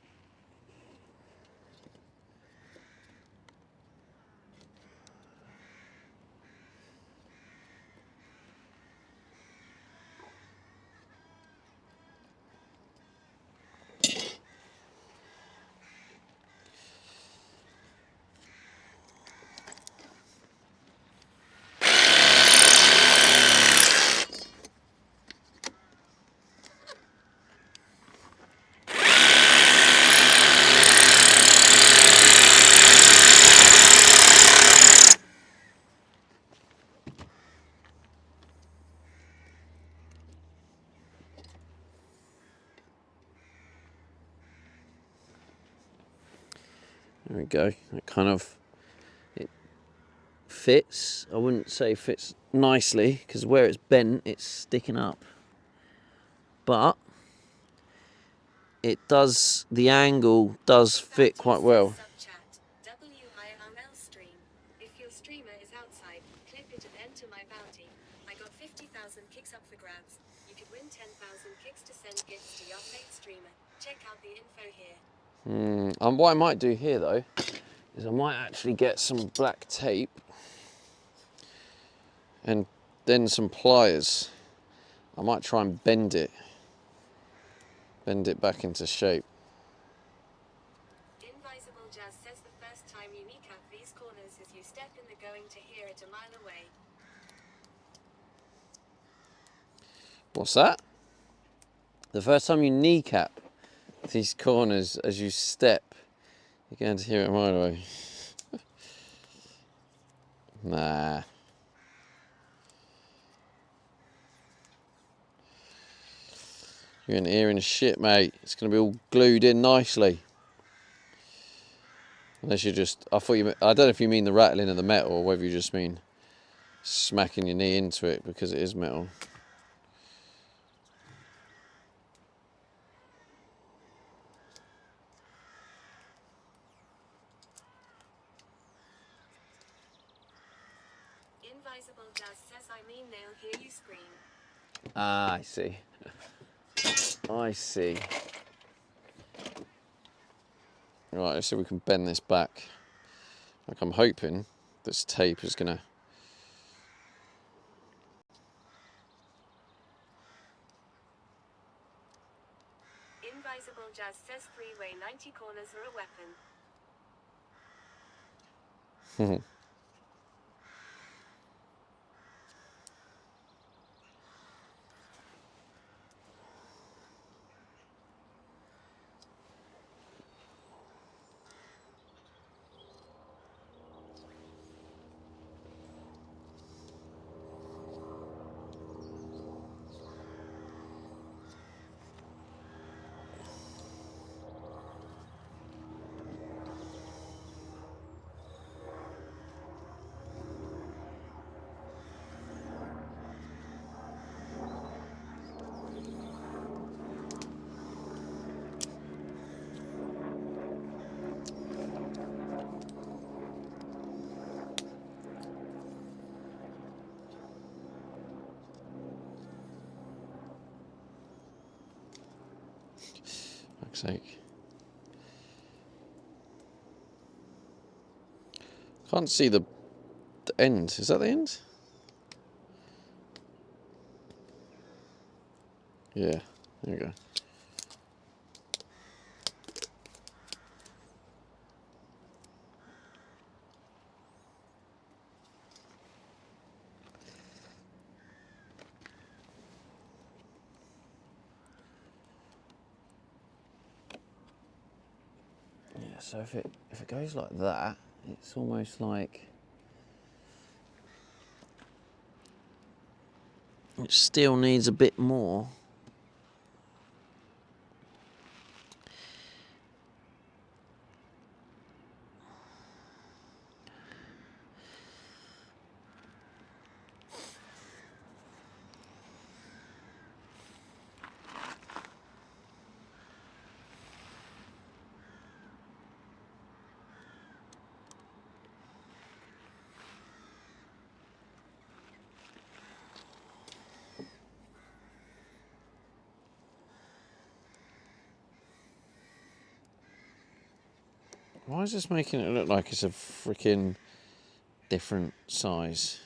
There we go. It kind of it fits. I wouldn't say fits nicely because where it's bent, it's sticking up. But it does. The angle does fit quite well.
Subchat, WIRL stream. If your streamer is outside, clip it and enter my bounty. I got 50,000 kicks up for grabs. You could win 10,000 kicks to send gifts to your fake streamer. Check out the info here.
What I might do here though is I might actually get some black tape and then some pliers. I might try and bend it back into shape.
Invisible Jazz says the first time you kneecap these corners is you step in the going to hear it a mile away.
What's that? The first time you kneecap these corners as you step, you're going to hear it a mile away. Nah. You're in hearing shit, mate. It's going to be all glued in nicely. Unless you just, I don't know if you mean the rattling of the metal or whether you just mean smacking your knee into it because it is metal.
Invisible Jazz says I mean they'll hear you scream.
Ah, I see. I see. Right, let's see if we can bend this back. Like I'm hoping this tape is gonna.
Invisible Jazz says freeway 90 corners are a weapon.
Fuck's sake. Can't see the end. Is that the end? Yeah, there you go. Yeah, so if it goes like that, it's almost like it still needs a bit more. Why is this making it look like it's a freaking different size?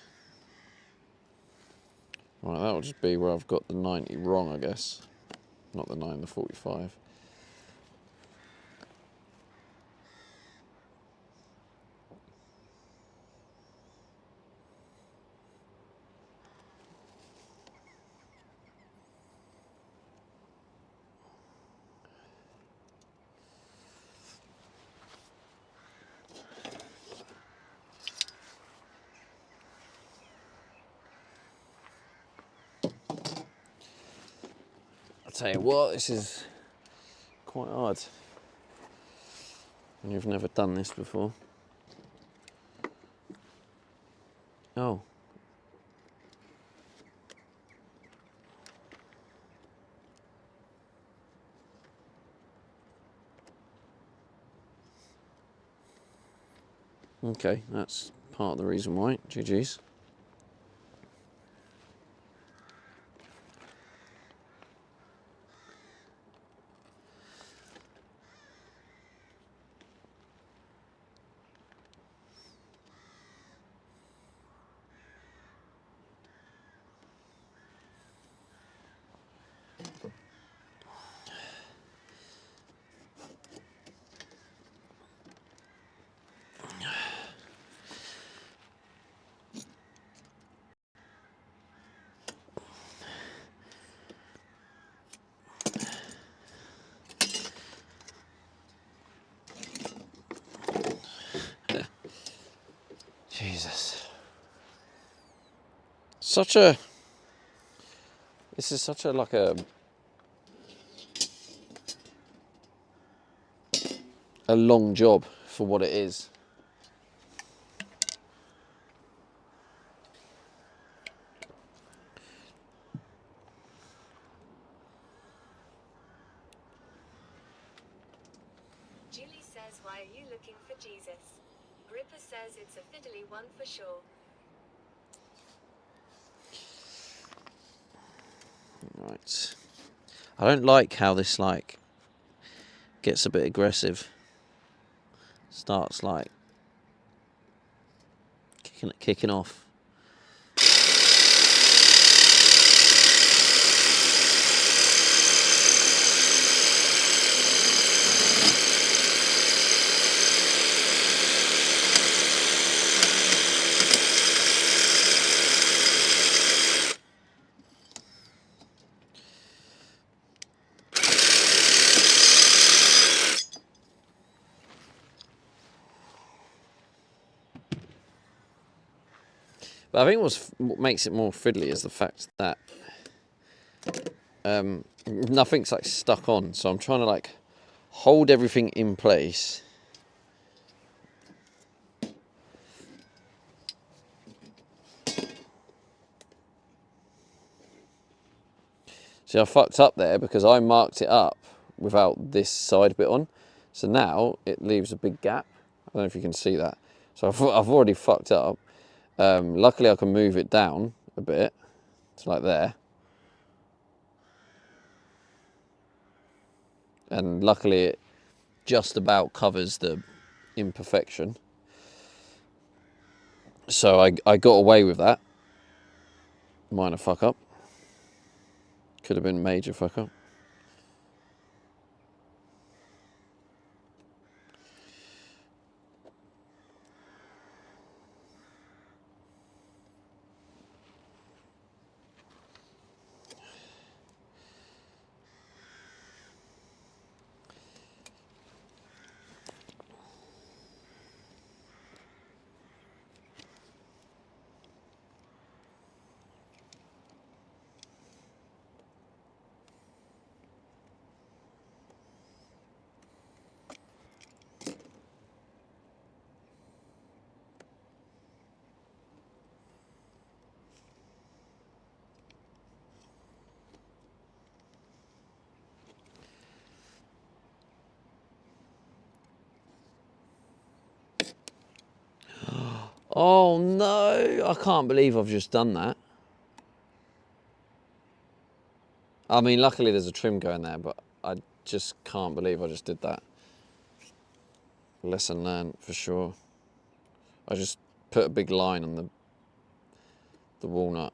Right, that'll just be where I've got the 90 wrong, I guess. Not the 9, the 45. I'll tell you what, this is quite hard when you've never done this before. Oh. Okay, that's part of the reason why. GG's. Jesus. This is such a, like a long job for what it is.
Julie says, why are you looking for Jesus? Ripper says it's a fiddly one for sure.
Right. I don't like how this like gets a bit aggressive. Starts like kicking off. But I think what makes it more fiddly is the fact that nothing's like stuck on. So I'm trying to like hold everything in place. See, I fucked up there because I marked it up without this side bit on. So now it leaves a big gap. I don't know if you can see that. So I've already fucked up. Luckily I can move it down a bit to like there. And luckily it just about covers the imperfection. So I got away with that. Minor fuck up. Could have been major fuck up. Oh no, I can't believe I've just done that. I mean, luckily there's a trim going there, but I just can't believe I just did that. lesson learned for sure. I just put a big line on the walnut.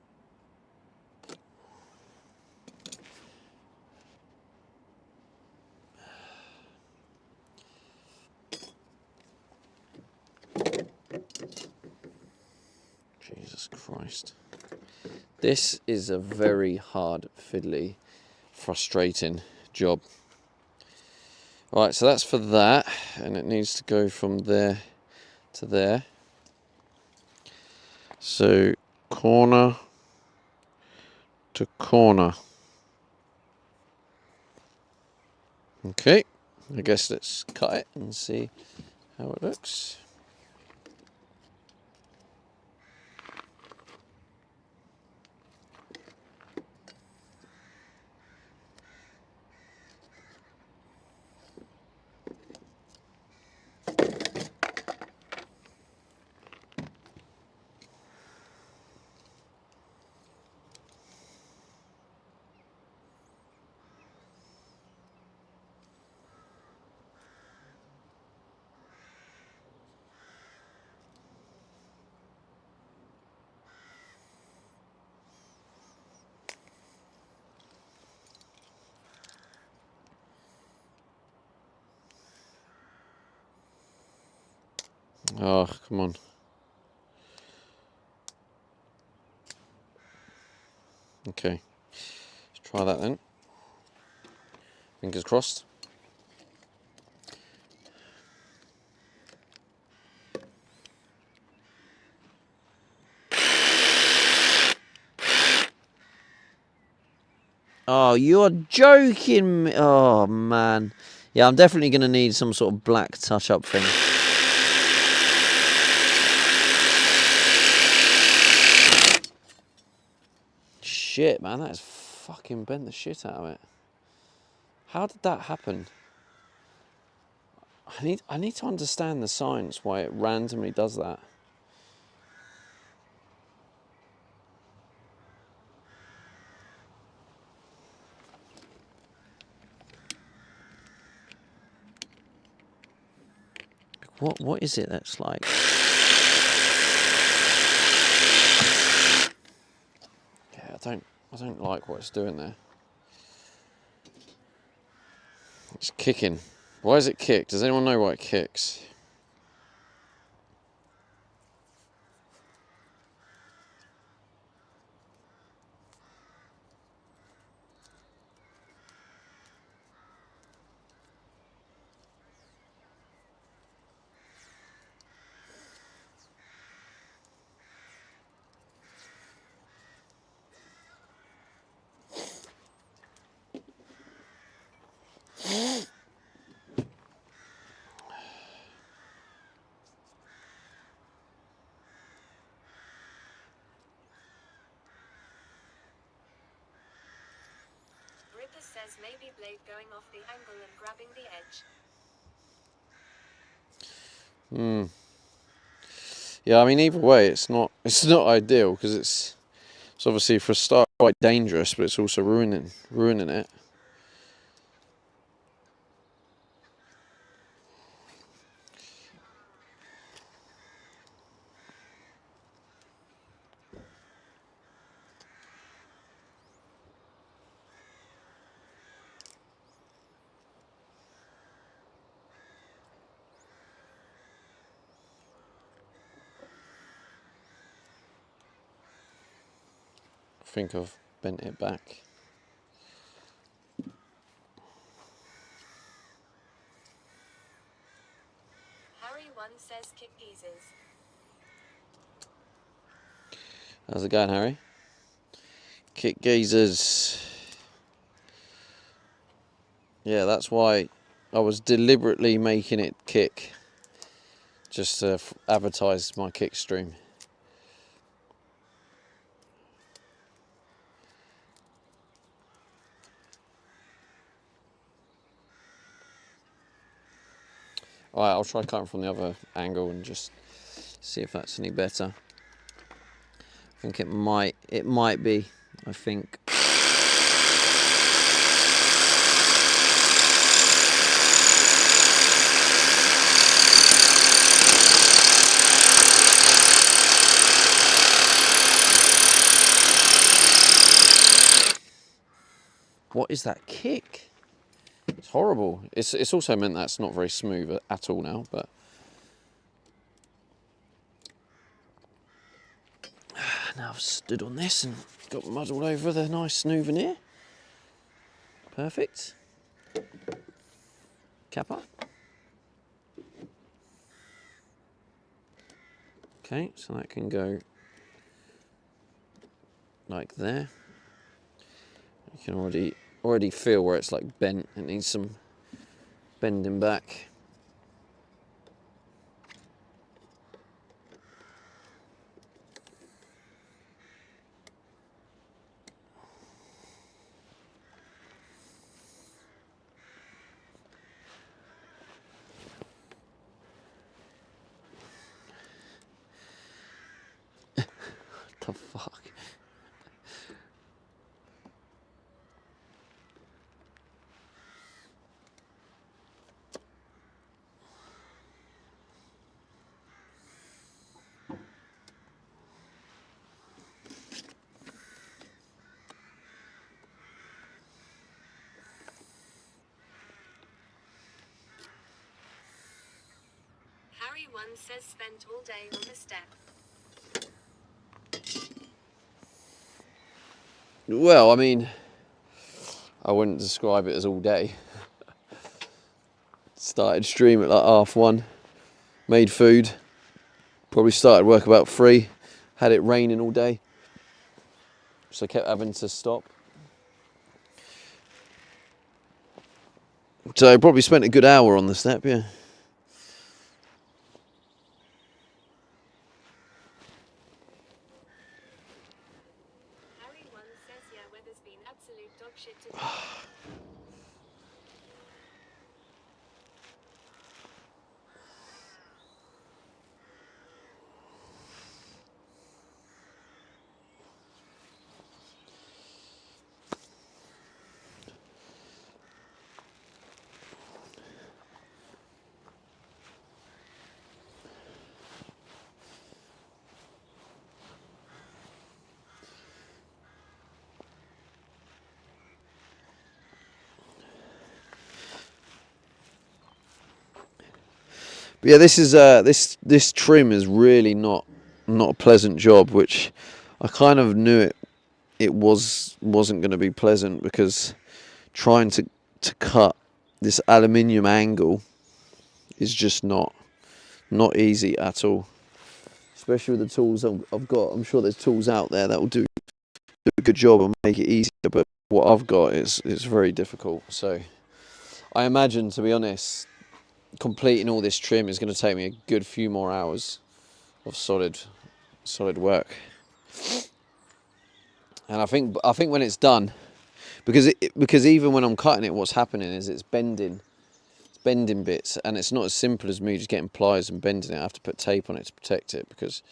Jesus Christ. This is a very hard, fiddly, frustrating job. Right, so that's for that, and it needs to go from there to there. So corner to corner. Okay, I guess let's cut it and see how it looks. Oh, come on. Okay, let's try that then. Fingers crossed. Oh, you're joking me. Oh, man. Yeah, I'm definitely going to need some sort of black touch-up thing. Shit, man, that has fucking bent the shit out of it. How did that happen? I need to understand the science why it randomly does that. What is it that's like? Yeah, I don't like what it's doing there. It's kicking. Why is it kicked? Does anyone know why it kicks?
Ripper says maybe blade going off the angle and grabbing the edge.
Yeah, I mean either way, it's not ideal because it's obviously for a start quite dangerous, but it's also ruining it. I think I've bent it back.
Harry1 says kick geezers.
How's it going, Harry? Kick geezers. Yeah, that's why I was deliberately making it kick, just to advertise my kick stream. Alright, I'll try cutting from the other angle and just see if that's any better. I think it might be, I think. What is that kick? It's horrible. It's also meant that it's not very smooth at all now, but now I've stood on this and got mud all over the nice souvenir. Perfect. Kappa. Okay, so that can go like there. You can already feel where it's like bent. It needs some bending back. What the fuck?
Harry one says spent all day on the step.
Well, I mean, I wouldn't describe it as all day. Started stream at like 1:30, made food, probably started work about 3, had it raining all day, so I kept having to stop. So I probably spent a good hour on the step, yeah.
Harry one says yeah, weather's been absolute dog shit today.
But yeah, this is this trim is really not a pleasant job, which I kind of knew it wasn't going to be pleasant, because trying to cut this aluminium angle is just not easy at all, especially with the tools I've got. I'm sure there's tools out there that will do a good job and make it easier, but what I've got is very difficult. So I imagine, to be honest, completing all this trim is going to take me a good few more hours of solid work. And I think when it's done, because even when I'm cutting it, what's happening is it's bending bits, and it's not as simple as me just getting pliers and bending it. I have to put tape on it to protect it, because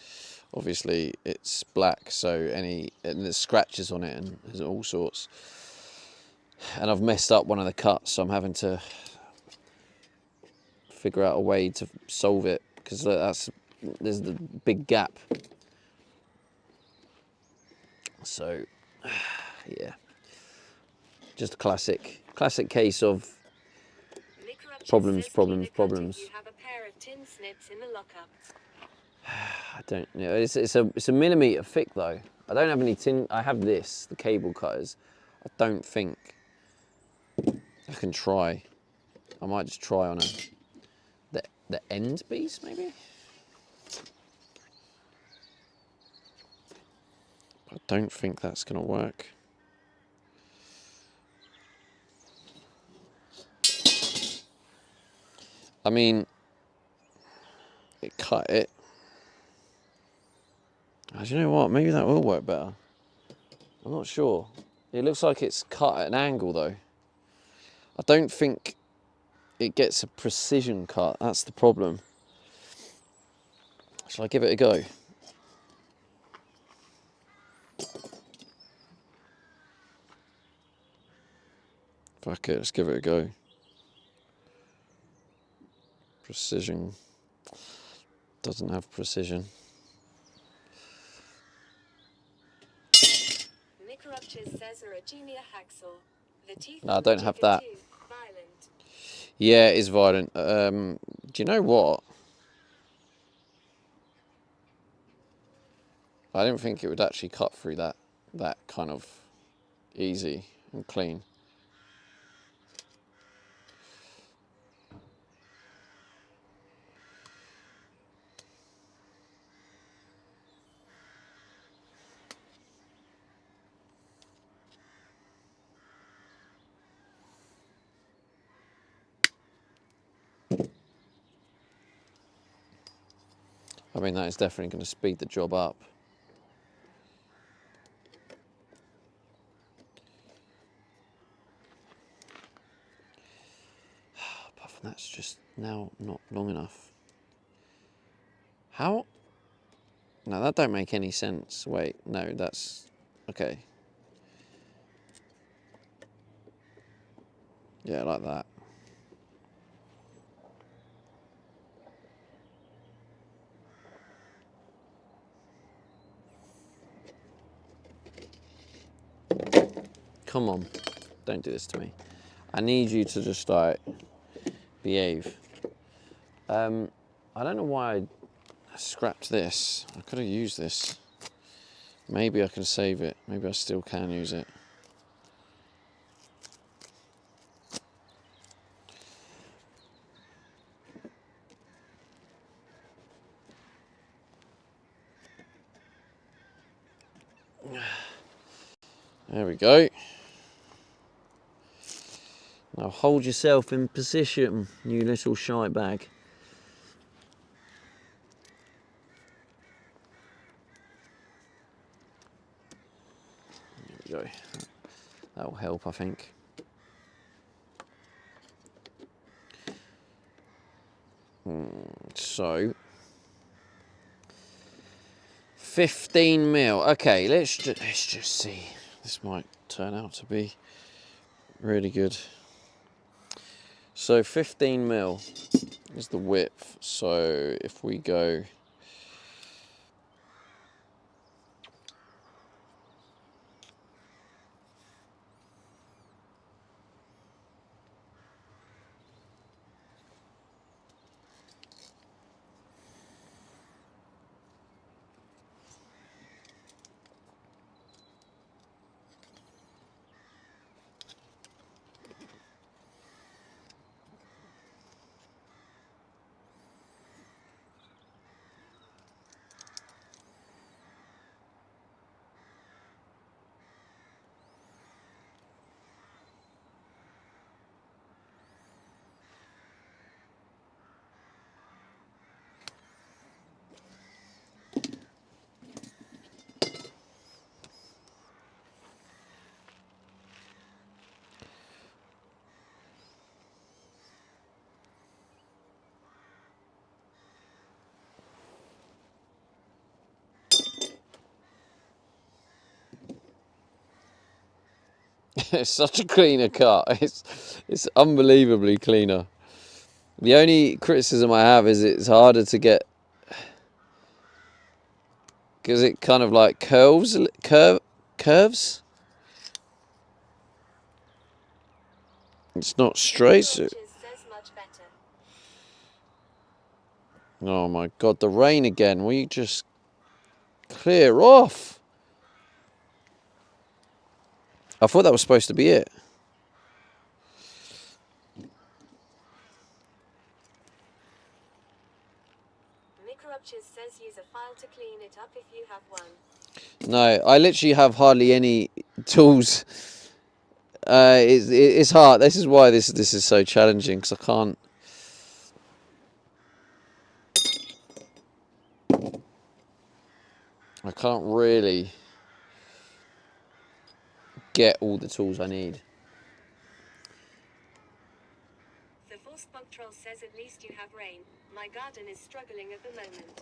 obviously it's black, so and there's scratches on it and there's all sorts. And I've messed up one of the cuts, so I'm having to figure out a way to solve it, because there's the big gap. So yeah, just a classic case of problems.
You have a pair of tin snips in the lockup.
I don't know. It's a millimetre thick though. I don't have any tin. I have this, the cable cutters. I don't think I can try. I might just try on the end piece maybe. I don't think that's gonna work. I mean, it cut it. Do you know what? Maybe that will work better. I'm not sure. It looks like it's cut at an angle though. I don't think it gets a precision cut. That's the problem. Shall I give it a go? Fuck it, let's give it a go. Precision. Doesn't have precision.
Nick Rupches says are a genius hacksaw. The teeth
No, I
on the
don't have
chicken
that.
too violent.
Yeah, it is violent. Do you know what? I didn't think it would actually cut through that kind of easy and clean. I mean, that is definitely going to speed the job up. Apart from that's just now not long enough. How? No, that don't make any sense. Wait, no, that's okay. Yeah, like that. Come on, don't do this to me. I need you to just like behave. I don't know why I scrapped this. I could have used this. Maybe I can save it. Maybe I still can use it. There we go. Now hold yourself in position, you little shy bag. There we go. That'll help, I think. So 15 mil. Okay, let's just see. This might turn out to be really good. So 15 mil is the width. So if we go, it's such a cleaner cut. It's unbelievably cleaner. The only criticism I have is it's harder to get because it kind of like curves. It's not straight. So,
Roaches says much better.
oh my god, the rain again. Will you just clear off? I thought that was supposed to be it.
Microupches says use a file to clean it up if you have one.
No, I literally have hardly any tools. It's hard. This is why this is so challenging because I can't really get all the tools I need.
The Force Bug Troll says at least you have rain. My garden is struggling at the moment.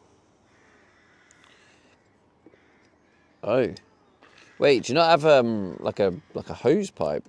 Oh, wait. Do you not have like a hose pipe?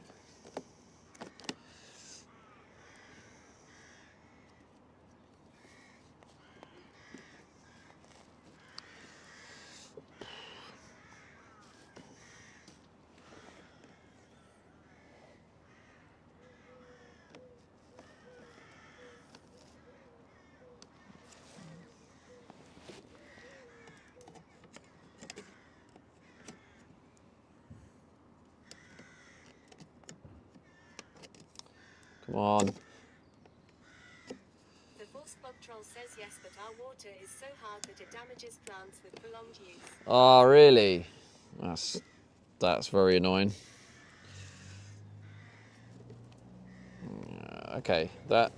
Come on.
The Force Bug Troll says yes, but our water is so hard that it damages plants with prolonged use.
Oh, really? That's very annoying. Okay, so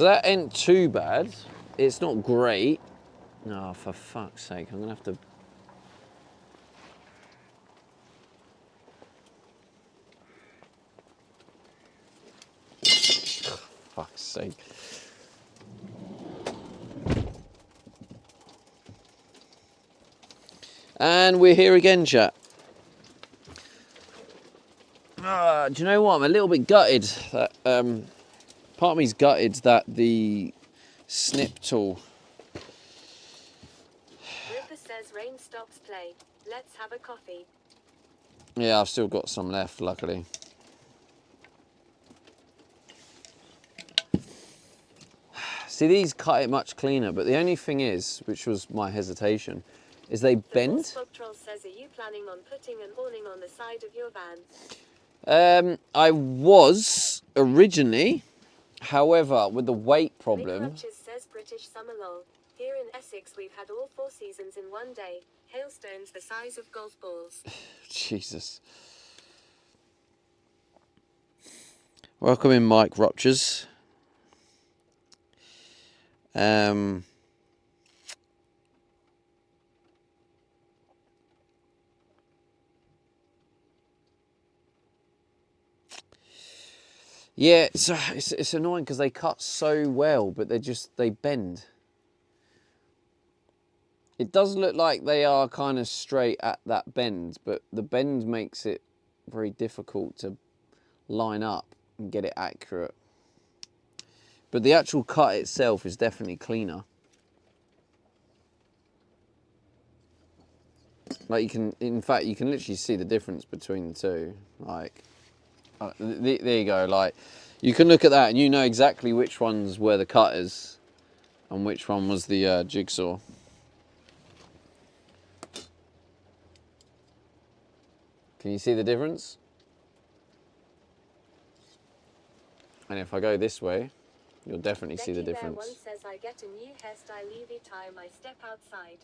that ain't too bad. It's not great. No, for fuck's sake, I'm gonna have to. Fuck's sake. And we're here again, chat. Do you know what? I'm a little bit gutted. That part of me's gutted that the snip tool.
Ripper says rain stops play. Let's have a coffee.
Yeah, I've still got some left, luckily. See, these cut it much cleaner, but the only thing is, which was my hesitation, is they bend.
The Force Bug Troll says, are you planning on putting an awning on the side of your van?
I was originally, however, with the weight
Nick
problem.
Rutches says British summer lol. Here in Essex we've had all 4 seasons in one day. Hailstones the size of golf balls.
Jesus. Welcome in, Mike Ruptures. Yeah, it's annoying because they cut so well, but they bend. It does look like they are kind of straight at that bend, but the bend makes it very difficult to line up and get it accurate. But the actual cut itself is definitely cleaner. Like in fact, you can literally see the difference between the two. Like, there you go. Like, you can look at that and you know exactly which ones were the cutters and which one was the jigsaw. Can you see the difference? And if I go this way, you'll definitely see the
Becky Bear
difference.
One says I get a new hairstyle every time I step outside.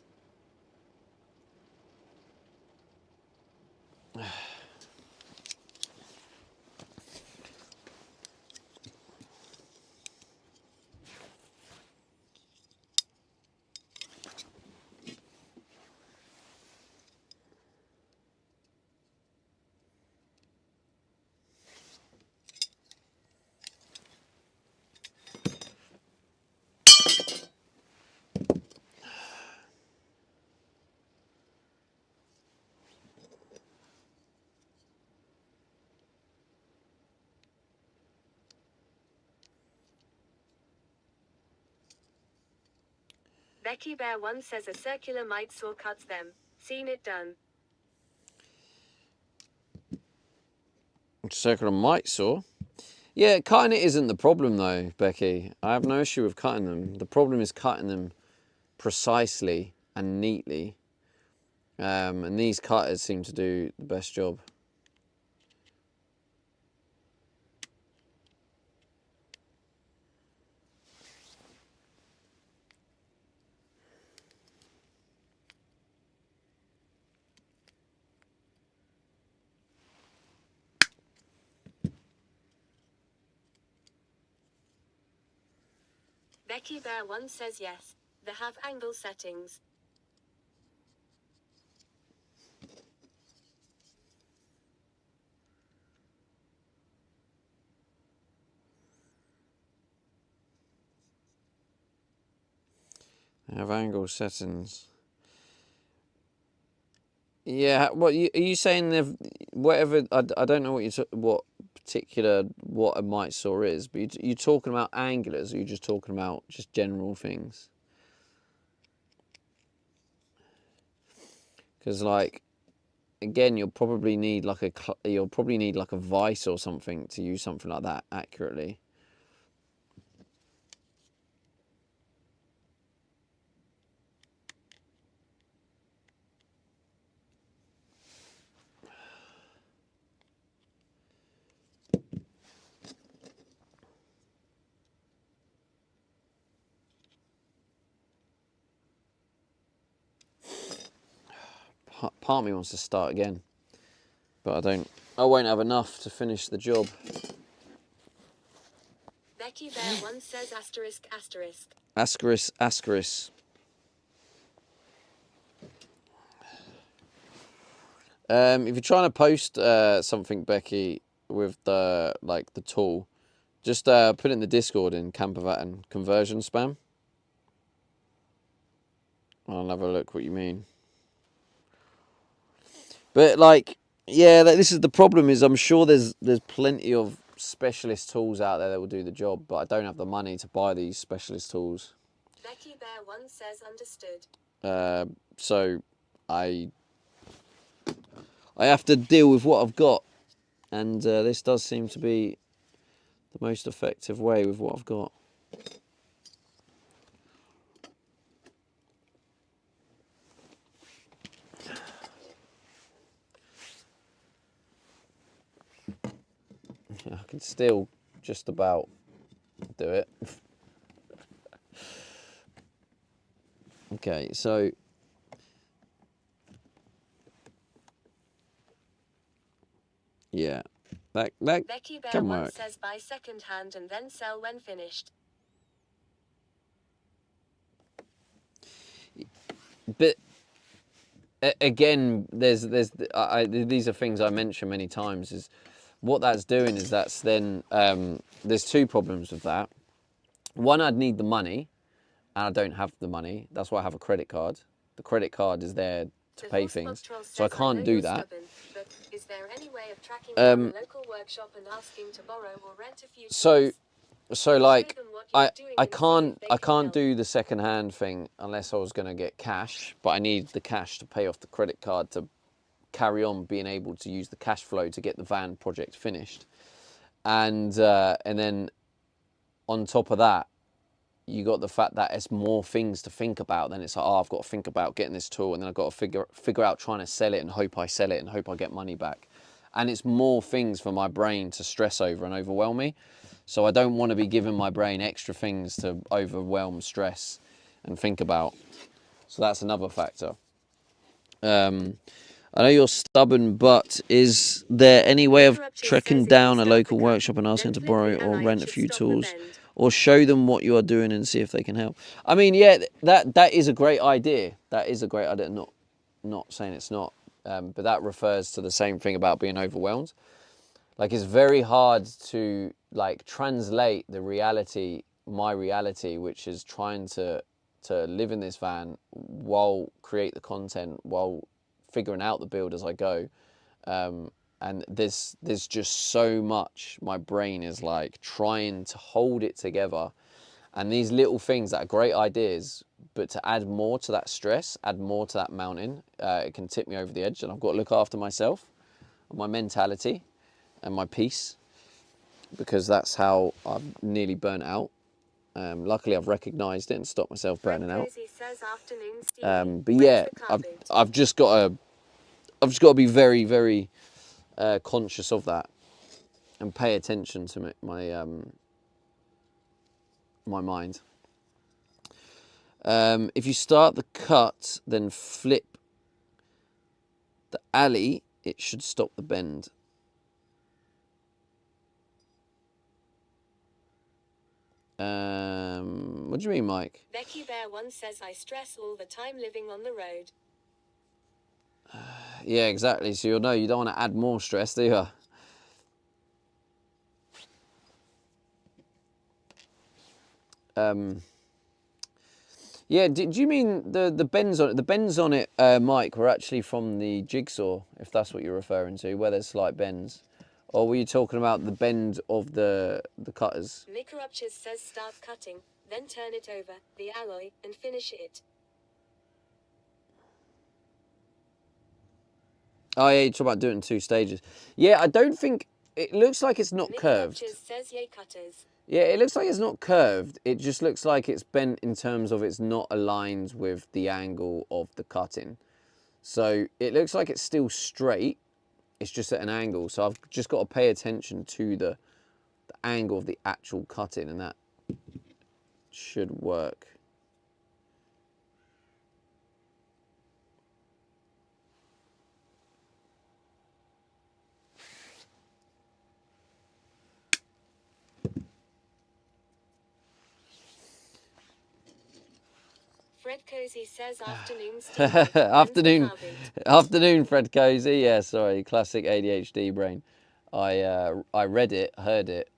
Becky Bear One says a circular mite saw cuts them. Seen it done.
Circular mite saw. Yeah, cutting it isn't the problem though, Becky. I have no issue with cutting them. The problem is cutting them precisely and neatly. And these cutters seem to do the best job.
Becky Bear One says yes. They have angle settings.
They have angle settings. Yeah, what are you saying? They've whatever. I don't know what what a mite saw is, but you talking about angulars, or you just talking about just general things? Because like, again, you'll probably need like a vice or something to use something like that accurately. part of me wants to start again, but I won't have enough to finish the job.
Becky Bear 1 says asterisk asterisk.
Ascaris, Ascaris. If you're trying to post something, Becky, with the tool, just put it in the Discord in Campervat conversion spam. I'll have a look what you mean. But yeah, this is the problem. Is I'm sure there's plenty of specialist tools out there that will do the job, but I don't have the money to buy these specialist tools.
Becky Bear 1 says understood.
So I have to deal with what I've got, and this does seem to be the most effective way with what I've got. I can still just about do it. Okay, so yeah, that
Becky Bear
can
1
work.
says buy second hand and then sell when finished.
But again, these are things I mentioned many times. Is what that's doing is that's then there's two problems with that. One, I'd need the money, and I don't have the money. That's why I have a credit card. The credit card is there to pay things, so I can't do that.
Stubborn, but is there any way of tracking down a local workshop and asking to borrow or rent a few tools?
So like I can't do the second hand thing unless I was going to get cash, but I need the cash to pay off the credit card to carry on being able to use the cash flow to get the van project finished. And then on top of that, you got the fact that it's more things to think about. Then it's like, oh, I've got to think about getting this tool, and then I've got to figure out trying to sell it and hope I sell it and hope I get money back. And it's more things for my brain to stress over and overwhelm me. So I don't want to be giving my brain extra things to overwhelm, stress, and think about. So that's another factor. I know you're stubborn, but is there any way of tracking down a local workshop and asking to borrow or rent a few tools, or show them what you are doing and see if they can help? I mean, yeah, that is a great idea. That is a great idea. Not saying it's not, but that refers to the same thing about being overwhelmed. Like, it's very hard to translate the reality, my reality, which is trying to live in this van while create the content, while figuring out the build as I go, and there's just so much. My brain is trying to hold it together, and these little things that are great ideas, but to add more to that stress, add more to that mountain, it can tip me over the edge. And I've got to look after myself, my mentality, and my peace, because that's how I'm nearly burnt out. Luckily, I've recognised it and stopped myself burning out. But yeah, I've just got to be very, very conscious of that and pay attention to my mind. If you start the cut, then flip the alley, it should stop the bend. What do you mean, Mike?
Becky Bear 1 says I stress all the time living on the road.
Yeah, exactly. So you don't want to add more stress, do you? Yeah, do you mean the bends on it? The bends on it, Mike, were actually from the jigsaw, if that's what you're referring to, where there's slight bends. Or were you talking about the bend of the cutters?
Mikarupchas says start cutting, then turn it over, the alloy, and finish it.
Oh yeah, you're talking about doing it in 2 stages. Yeah, I don't think, it looks like it's not curved.
Mikarupchas says yay cutters.
Yeah, it looks like it's not curved. It just looks like it's bent in terms of it's not aligned with the angle of the cutting. So it looks like it's still straight. It's just at an angle. So I've just got to pay attention to the angle of the actual cutting, and that should work.
Fred Cozy says afternoon steam bike,
Afternoon,
mental car boot.
afternoon, Fred Cozy. Yeah, sorry, classic ADHD brain. I read it, heard it,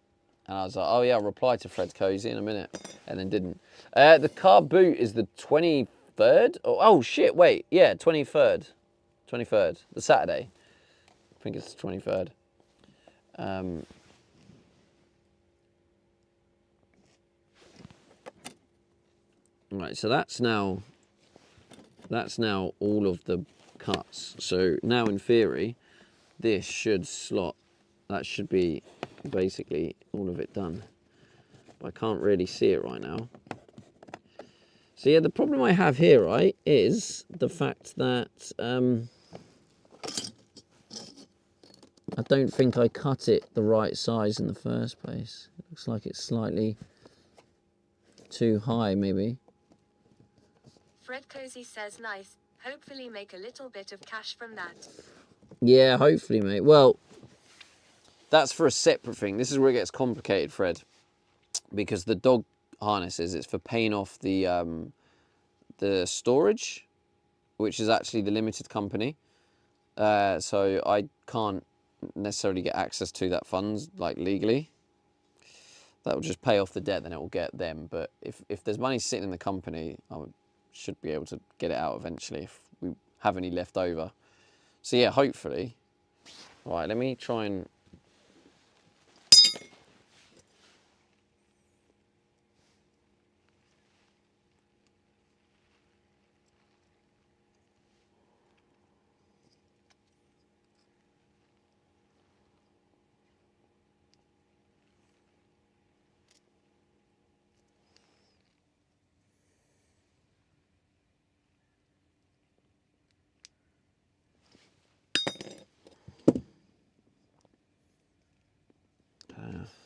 and I was like, oh yeah, I'll reply to Fred Cozy in a minute, and then didn't. The car boot is the 23rd. Oh shit, wait, yeah, 23rd, the Saturday. I think it's the 23rd. Right, so that's now all of the cuts. So now in theory, this should slot. That should be basically all of it done. But I can't really see it right now. So yeah, the problem I have here, right, is the fact that I don't think I cut it the right size in the first place. It looks like it's slightly too high, maybe.
Fred Cozy says nice. Hopefully make a little bit of cash from that.
Yeah, hopefully, mate. Well, that's for a separate thing. This is where it gets complicated, Fred, because the dog harnesses, it's for paying off the storage, which is actually the limited company. So I can't necessarily get access to that funds like legally. That will just pay off the debt, then it will get them. But if there's money sitting in the company, should be able to get it out eventually if we have any left over. So yeah, hopefully. All right, let me try and...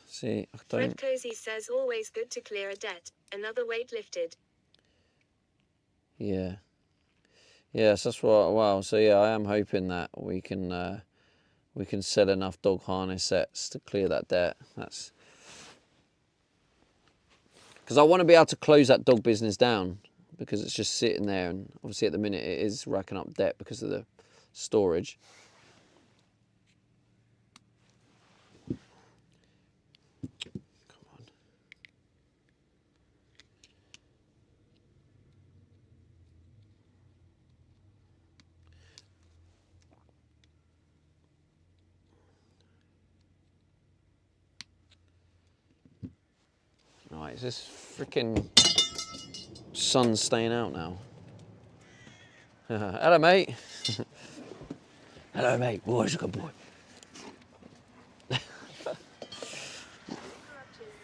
see, I don't...
Fred Cozy says always good to clear a debt. Another weight lifted.
Yeah. Yes, that's what... Wow. So yeah, I am hoping that we can sell enough dog harness sets to clear that debt. That's... Because I want to be able to close that dog business down, because it's just sitting there, and obviously at the minute it is racking up debt because of the storage. Come on. Right, is this freaking sun staying out now? Hello, mate. Hello, mate. Boy's a good boy.
Corruption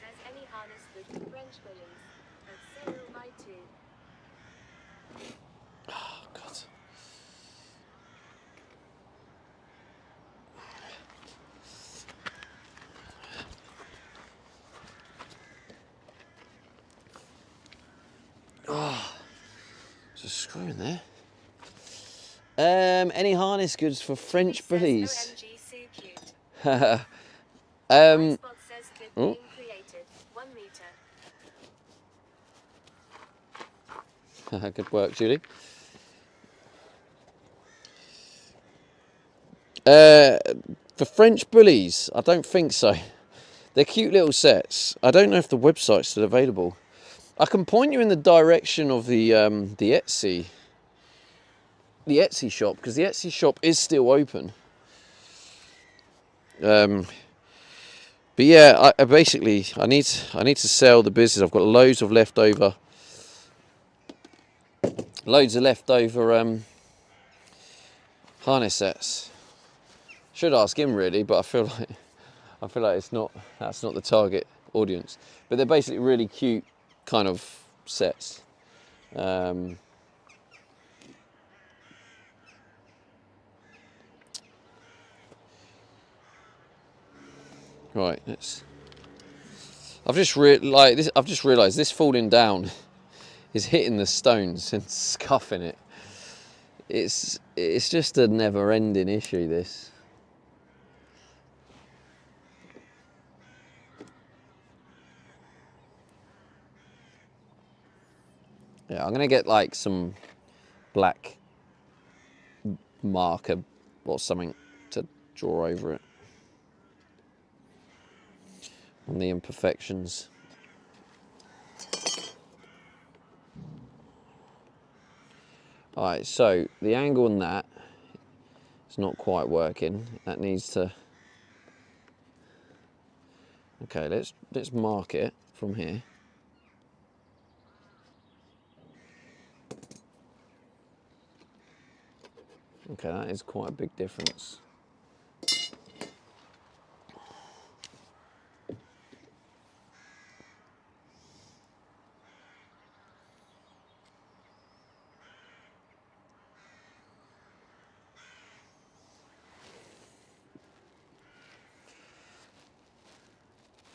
says any harness good for French bullies. At sale by 2.
Oh, God. Oh, there's a screw in there. Any harness goods for French bullies?
OMG, so cute.
um,
Spot says clip
oh.
being created. 1 meter.
Good work, Julie. For French bullies, I don't think so. They're cute little sets. I don't know if the website's still available. I can point you in the direction of the Etsy shop, because the Etsy shop is still open. But yeah, I basically I need to sell the business. I've got loads of leftover harness sets. Should ask him really, but I feel like that's not the target audience. But they're basically really cute kind of sets. Right, I've just realised this falling down is hitting the stones and scuffing it. It's just a never-ending issue, this. Yeah, I'm gonna get like some black marker or something to draw over it on the imperfections. Alright, so the angle on that is not quite working. That needs to... Okay, let's mark it from here. Okay, that is quite a big difference.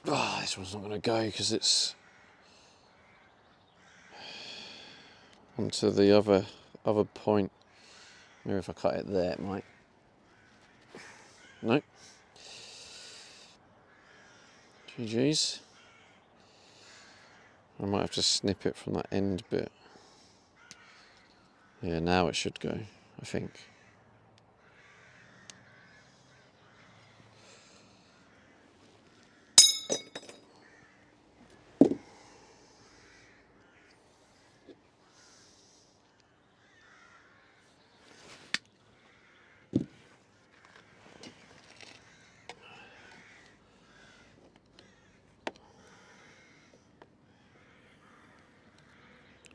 Oh, this one's not going to go because it's onto the other point. Maybe if I cut it there, it might. No. GG's. I might have to snip it from that end bit. Yeah, now it should go, I think.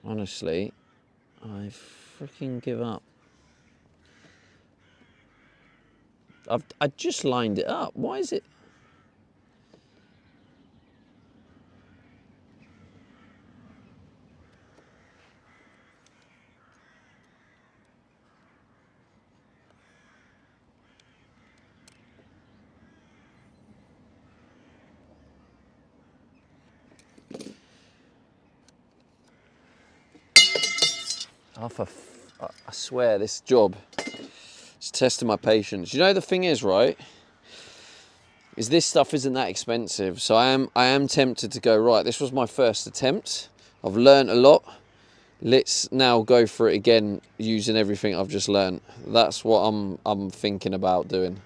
Honestly, I freaking give up. I just lined it up. Why is it? I swear this job is testing my patience. You know the thing is, right? Is this stuff isn't that expensive, so I am tempted to go, right, this was my first attempt. I've learned a lot. Let's now go for it again using everything I've just learned. That's what I'm thinking about doing.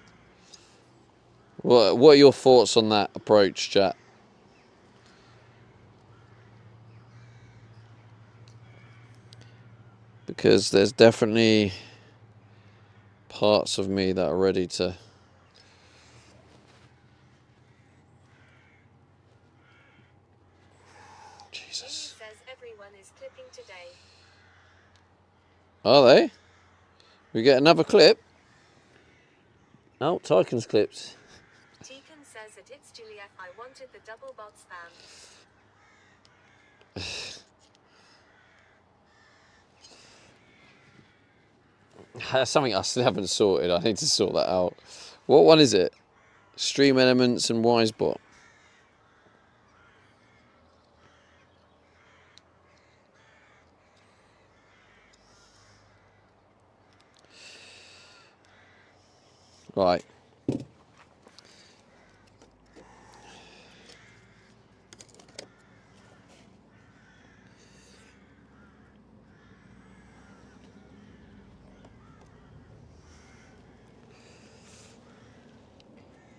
What are your thoughts on that approach, chat? Because there's definitely parts of me that are ready to... Jesus.
Says everyone is clipping today.
Are they? We get another clip. Oh, Tyken's clips.
Tegan says it hits Juliet. I wanted the double box spam.
That's something I still haven't sorted. I need to sort that out. What one is it? Stream Elements and Wisebot. Right.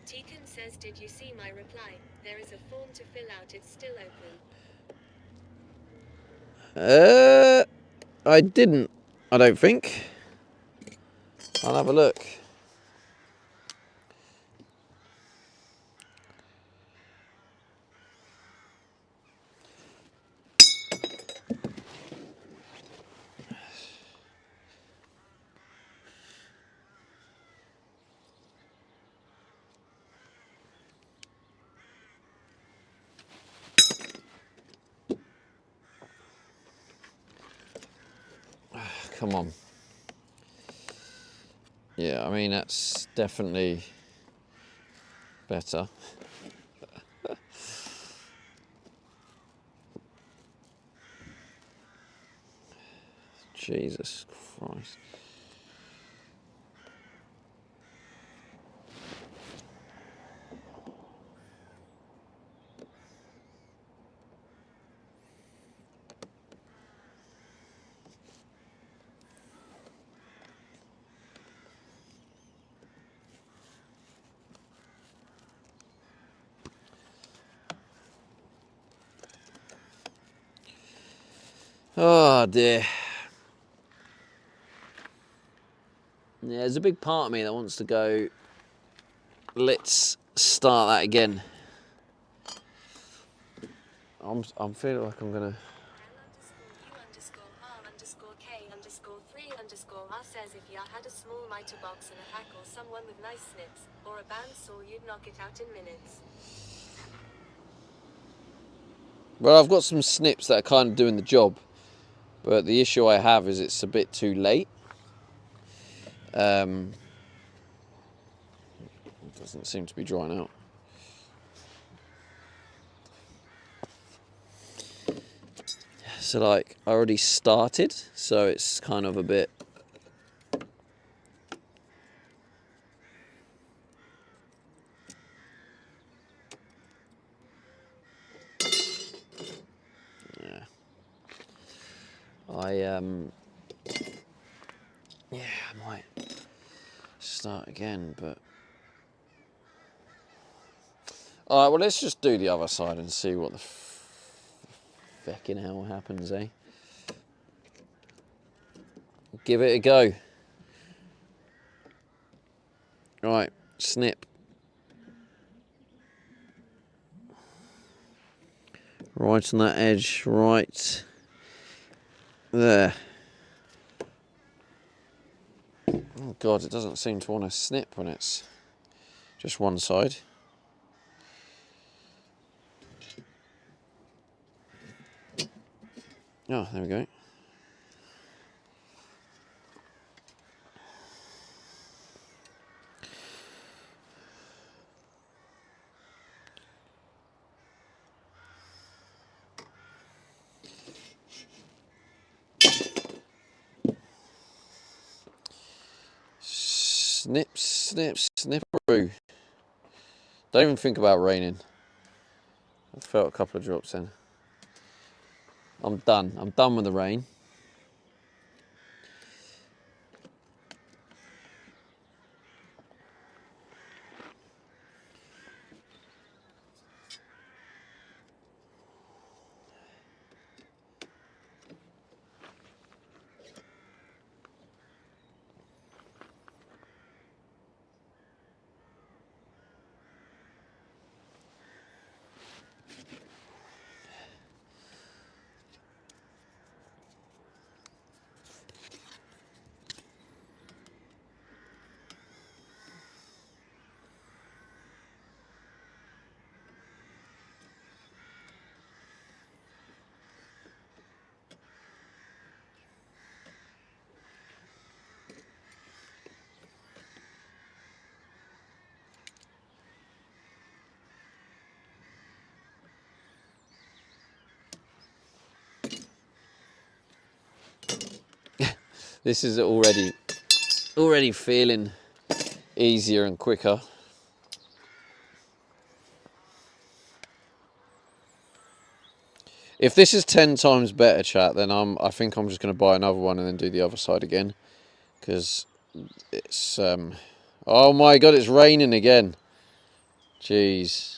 Tegan says, did you see my reply? There is a form to fill out. It's still open.
I didn't. I don't think. I'll have a look. Come on. Yeah, I mean, that's definitely better. Jesus Christ. Oh dear. Yeah, there's a big part of me that wants to go, let's start that again. I'm feeling like I'm gonna.
L_U_R_K_3_R says if ya had a small mitre box and a hack or someone with nice snips, or a bandsaw, you'd knock it out in minutes.
Well, I've got some snips that are kind of doing the job, but the issue I have is it's a bit too late. It doesn't seem to be drying out. So like, I already started, so it's kind of a bit. Yeah. Yeah, I might start again, but. Alright, well, let's just do the other side and see what the feckin' hell happens, eh? Give it a go. Right, snip. Right on that edge, right there. Oh God, it doesn't seem to want to snip when it's just one side. Oh, there we go. Snip, snip, snipperoo. Don't even think about raining. I felt a couple of drops then. I'm done. I'm done with the rain. This is already feeling easier and quicker. If this is 10 times better, chat, then I think I'm just going to buy another one and then do the other side again. Because it's... oh my God, it's raining again. Jeez.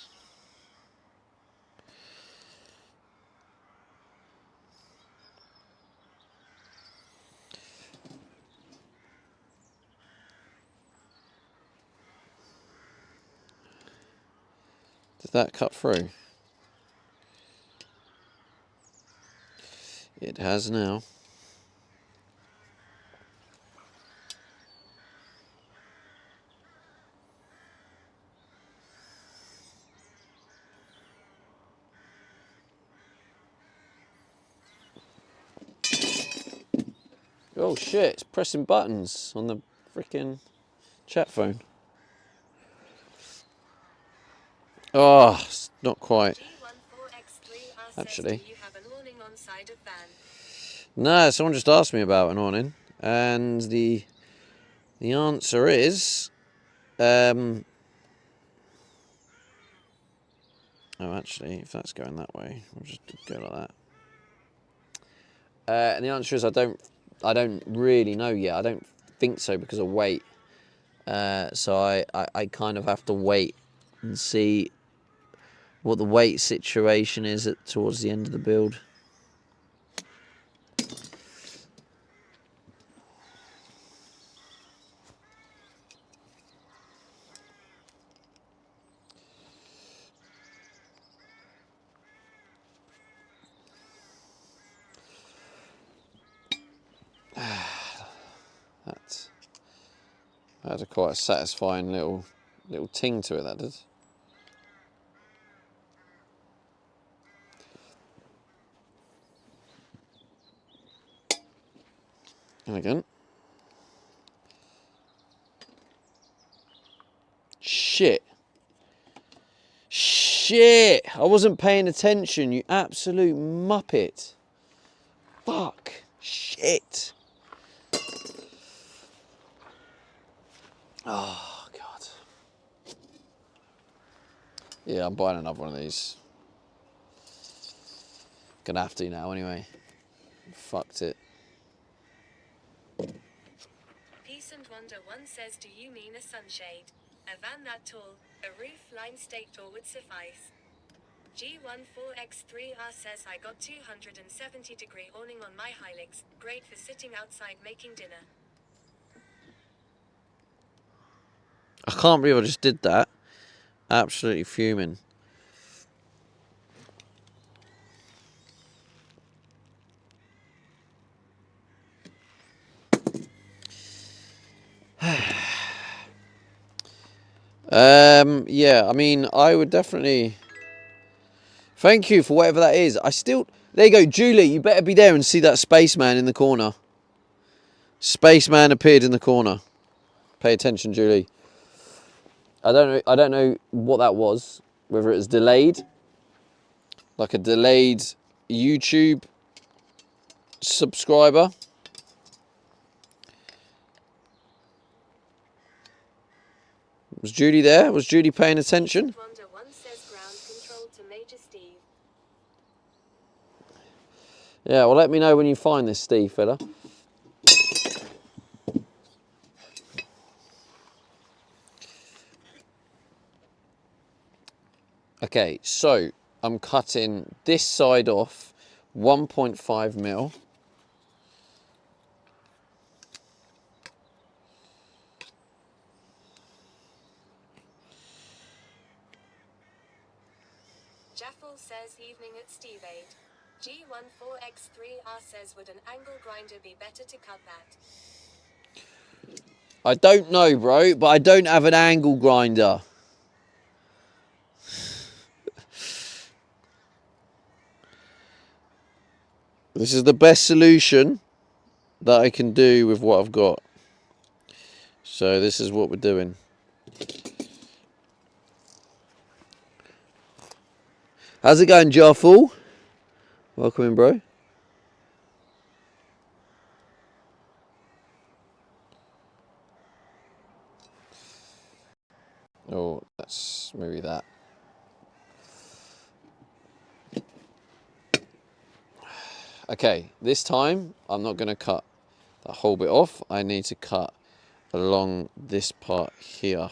Did that cut through? It has now. Oh shit, it's pressing buttons on the freaking chat phone. Oh, it's not quite. Actually.
Do you have an awning on side of van?
No, someone just asked me about an awning, and the answer is, oh, actually, if that's going that way, we'll just go like that. And the answer is I don't really know yet. I don't think so because of weight. So I kind of have to wait and see what the weight situation is towards the end of the build. Had a quite satisfying little ting to it, that did. And again. Shit. Shit! I wasn't paying attention, you absolute muppet. Fuck. Shit. Oh, God. Yeah, I'm buying another one of these. Gonna have to now anyway. Fucked it.
Peace and Wonder One says, do you mean a sunshade? A van that tall, a roof line staked door would suffice. G14X3R says, I got 270-degree awning on my Hilux, great for sitting outside making dinner.
I can't believe I just did that. Absolutely fuming. Yeah, I mean, I would definitely... Thank you for whatever that is. I still... There you go, Julie, you better be there and see that spaceman in the corner. Spaceman appeared in the corner. Pay attention, Julie. I don't know what that was. Whether it was delayed. Like a delayed YouTube subscriber. Was Judy there? Was Judy paying attention?
Wonder One says, ground control to Major Steve.
Yeah, well, let me know when you find this Steve fella. Okay, so I'm cutting this side off 1.5 mil.
Jaffel says, evening at Steve 8. G14X3R says, would an angle grinder be better to cut that?
I don't know, bro, but I don't have an angle grinder. This is the best solution that I can do with what I've got. So this is what we're doing. How's it going, Jaffel? Welcome in, bro. Oh, that's maybe that. Okay, this time I'm not going to cut that whole bit off. I need to cut along this part here.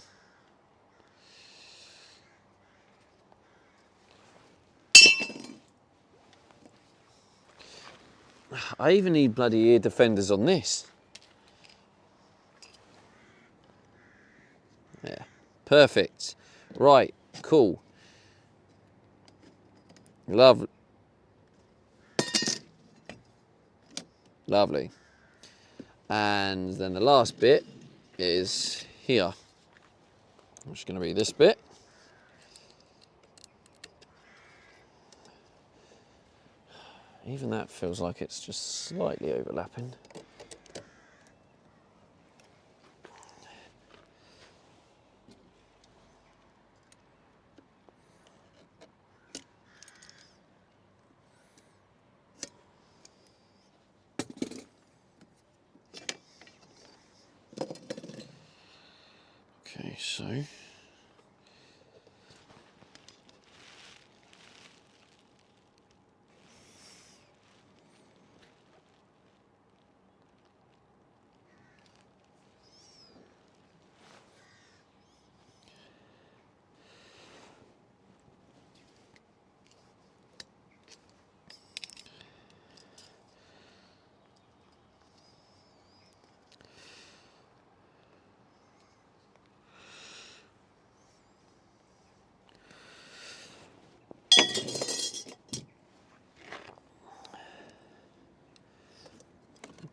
I even need bloody ear defenders on this. Yeah, perfect. Right, cool. Lovely. Lovely. And then the last bit is here, which is going to be this bit. Even that feels like it's just slightly overlapping. Okay, so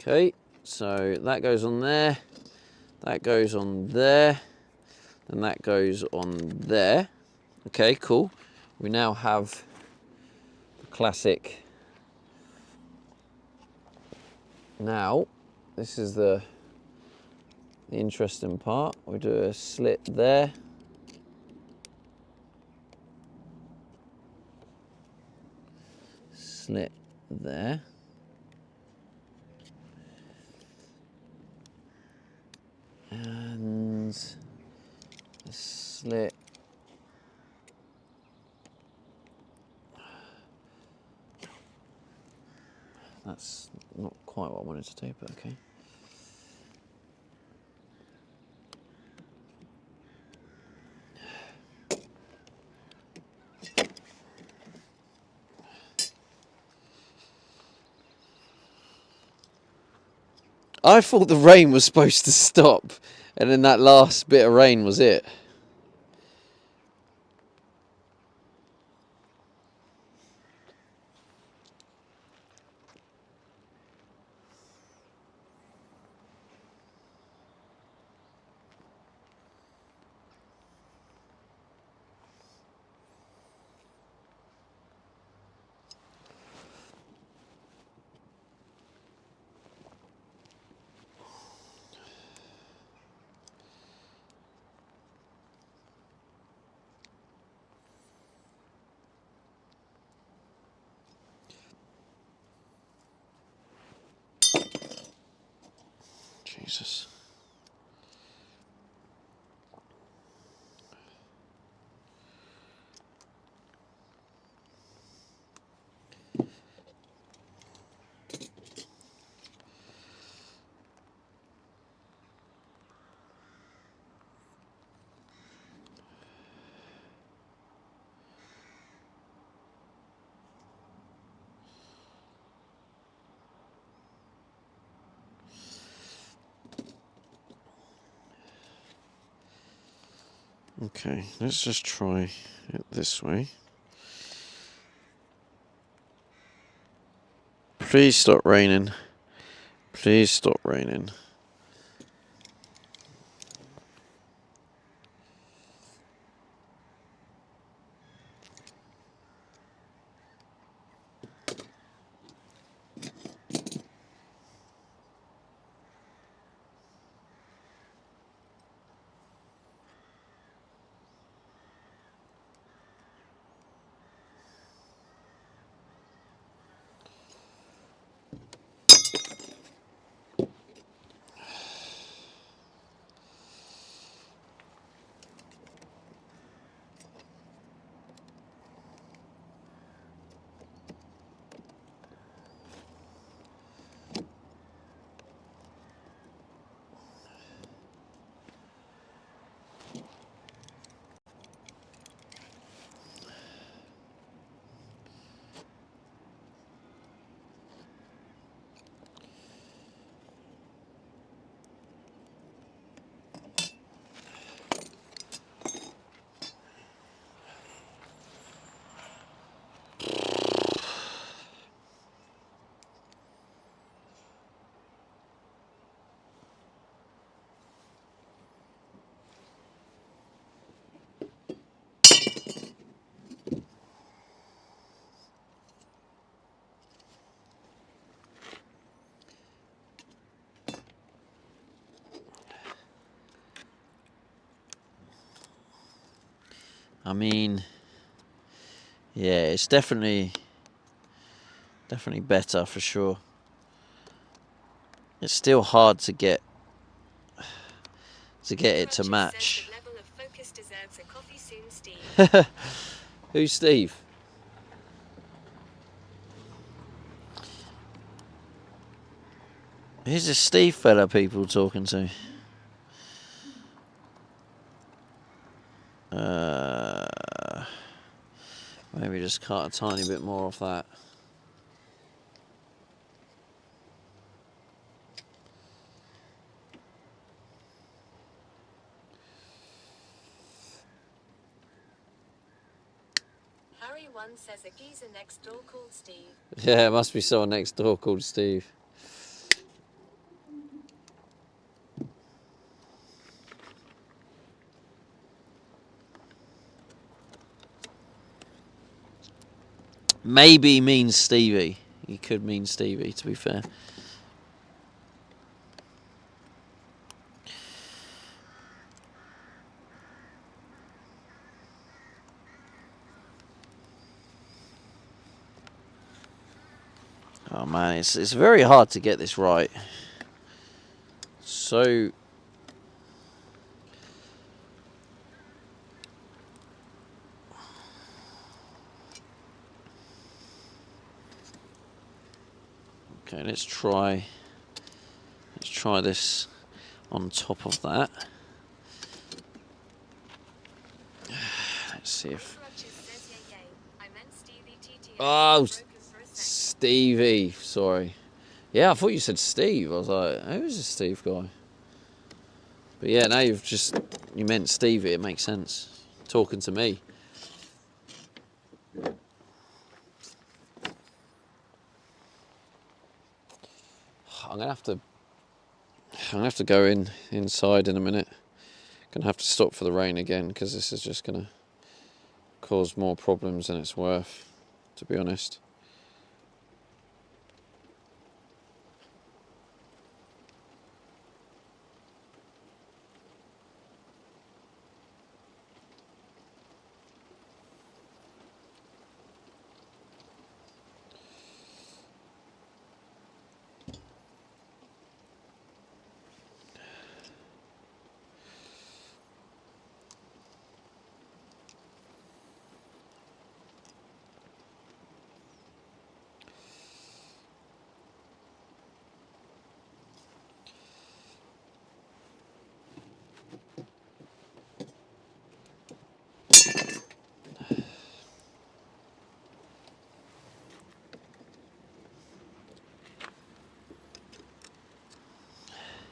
okay, so that goes on there. That goes on there, and that goes on there. Okay, cool. We now have the classic. Now, this is the interesting part. We do a slit there. Slit there. And a slit that's not quite what I wanted to do, but okay. I thought the rain was supposed to stop, and then that last bit of rain was it. Jesus. Okay, let's just try it this way. Please stop raining. Please stop raining. I mean, yeah, it's definitely better for sure. It's still hard to get it to match.
The level of focus deserves a coffee soon, Steve.
Who's Steve? Who's this Steve fella people talking to? Maybe just cut a tiny bit more off that.
Harry one says a geezer next door called Steve.
Yeah, it must be someone next door called Steve. Maybe means Stevie. He could mean Stevie, to be fair. Oh man, it's very hard to get this right. So okay, let's try this on top of that. Let's see if oh, Stevie, sorry. Yeah, I thought you said Steve. I was like, who's this Steve guy? But yeah, now you meant Stevie. It makes sense. Talking to me. I'm gonna have to go inside in a minute. Gonna have to stop for the rain again because this is just gonna cause more problems than it's worth, to be honest.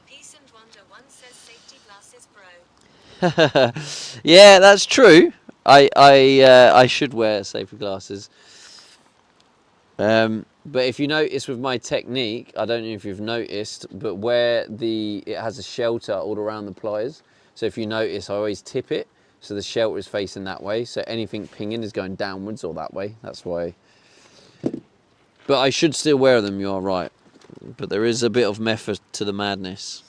Peace and Wonder one says safety glasses, bro.
Yeah, that's true. I should wear safety glasses. But if you notice with my technique, I don't know if you've noticed, but where it has a shelter all around the pliers. So if you notice, I always tip it so the shelter is facing that way. So anything pinging is going downwards or that way. That's why. But I should still wear them. You are right. But there is a bit of method to the madness.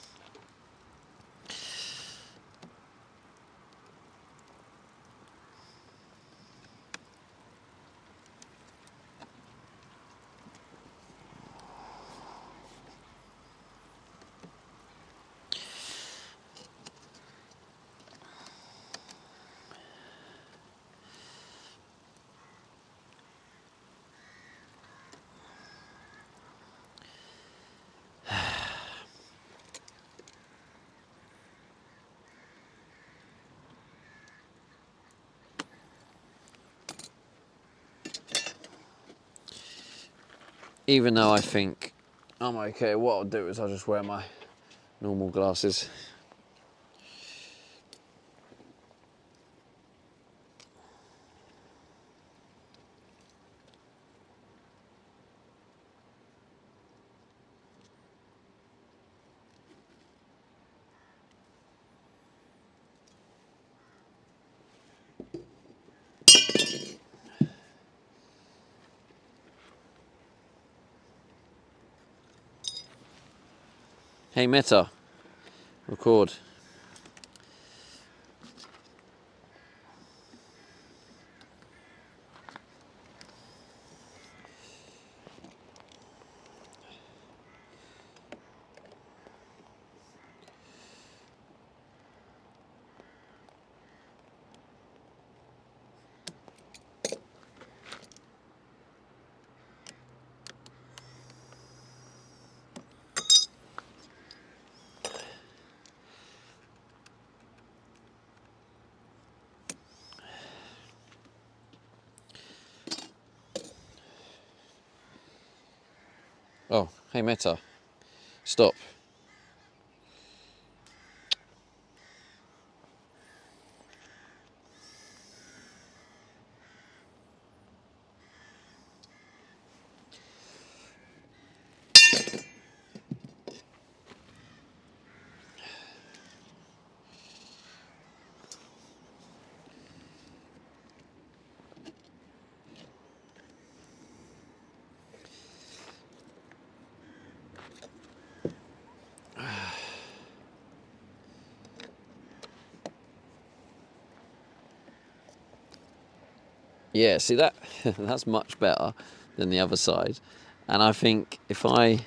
Even though I think I'm okay, what I'll do is I'll just wear my normal glasses. Hey Meta, record. Oh, hey Meta, stop. Yeah, see that that's much better than the other side. And I think if I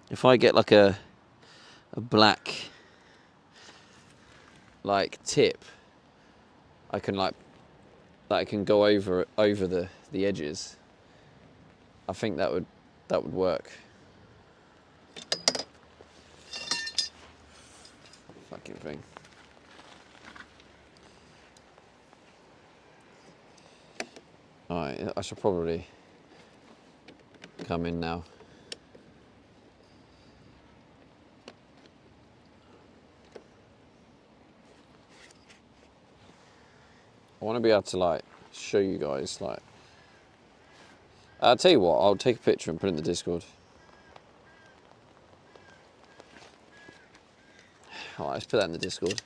if I get like a black like tip, I can like that I can go over the edges. I think that would work. Fucking thing. Alright, I should probably come in now. I want to be able to like show you guys like. I'll tell you what. I'll take a picture and put it in the Discord. Alright, let's put that in the Discord.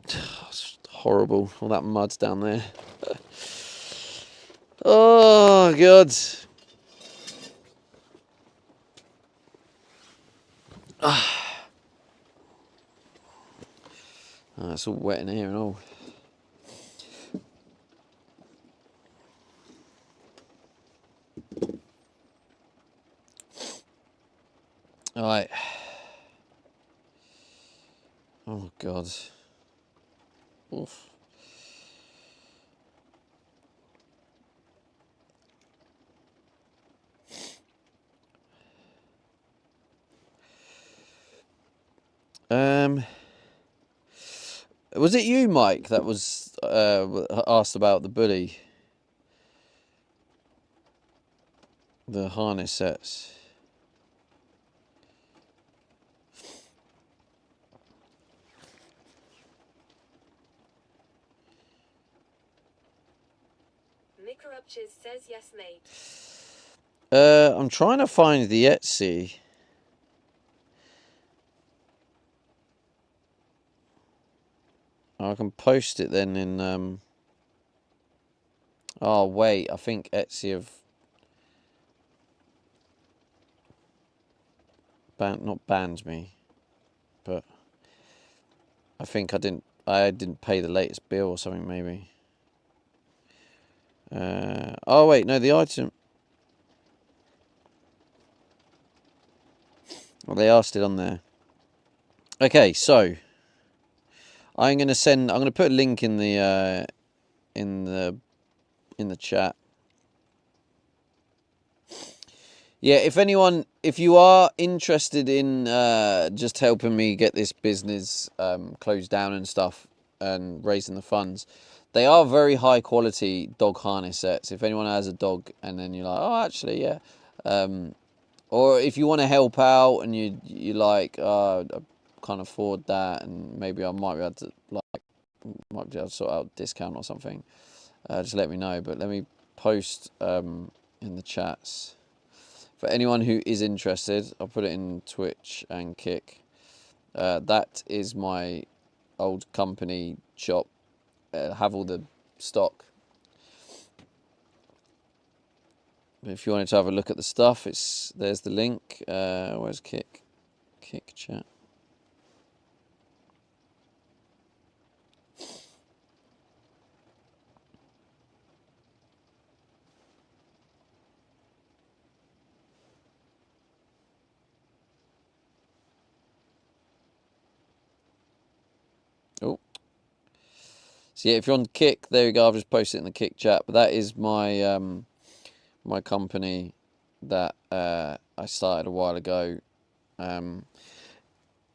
It's horrible. All that mud's down there. Oh God. Oh, it's all wet in here and all. All right. Oh God. Oof. Was it you, Mike, that was asked about the bully? The harness sets.
Mikorupches says yes, mate.
I'm trying to find the Etsy. I can post it then in oh wait, I think Etsy have not banned me, but I think I didn't pay the latest bill or something maybe. Oh wait, no, the item. Well, they asked it on there. Okay, so I'm gonna put a link in the chat. Yeah, if you are interested in just helping me get this business closed down and stuff and raising the funds, they are very high quality dog harness sets. If anyone has a dog and then you're like, oh, actually, yeah. Or if you want to help out and you like, I can't afford that, and maybe I might be able to sort out a discount or something. Just let me know. But let me post in the chats. For anyone who is interested, I'll put it in Twitch and Kick. That is my old company shop. Have all the stock. If you wanted to have a look at the stuff, there's the link. Where's Kick? Kick chat. Oh. So yeah, if you're on Kick, there you go. I've just posted it in the Kick chat. But that is my my company that I started a while ago.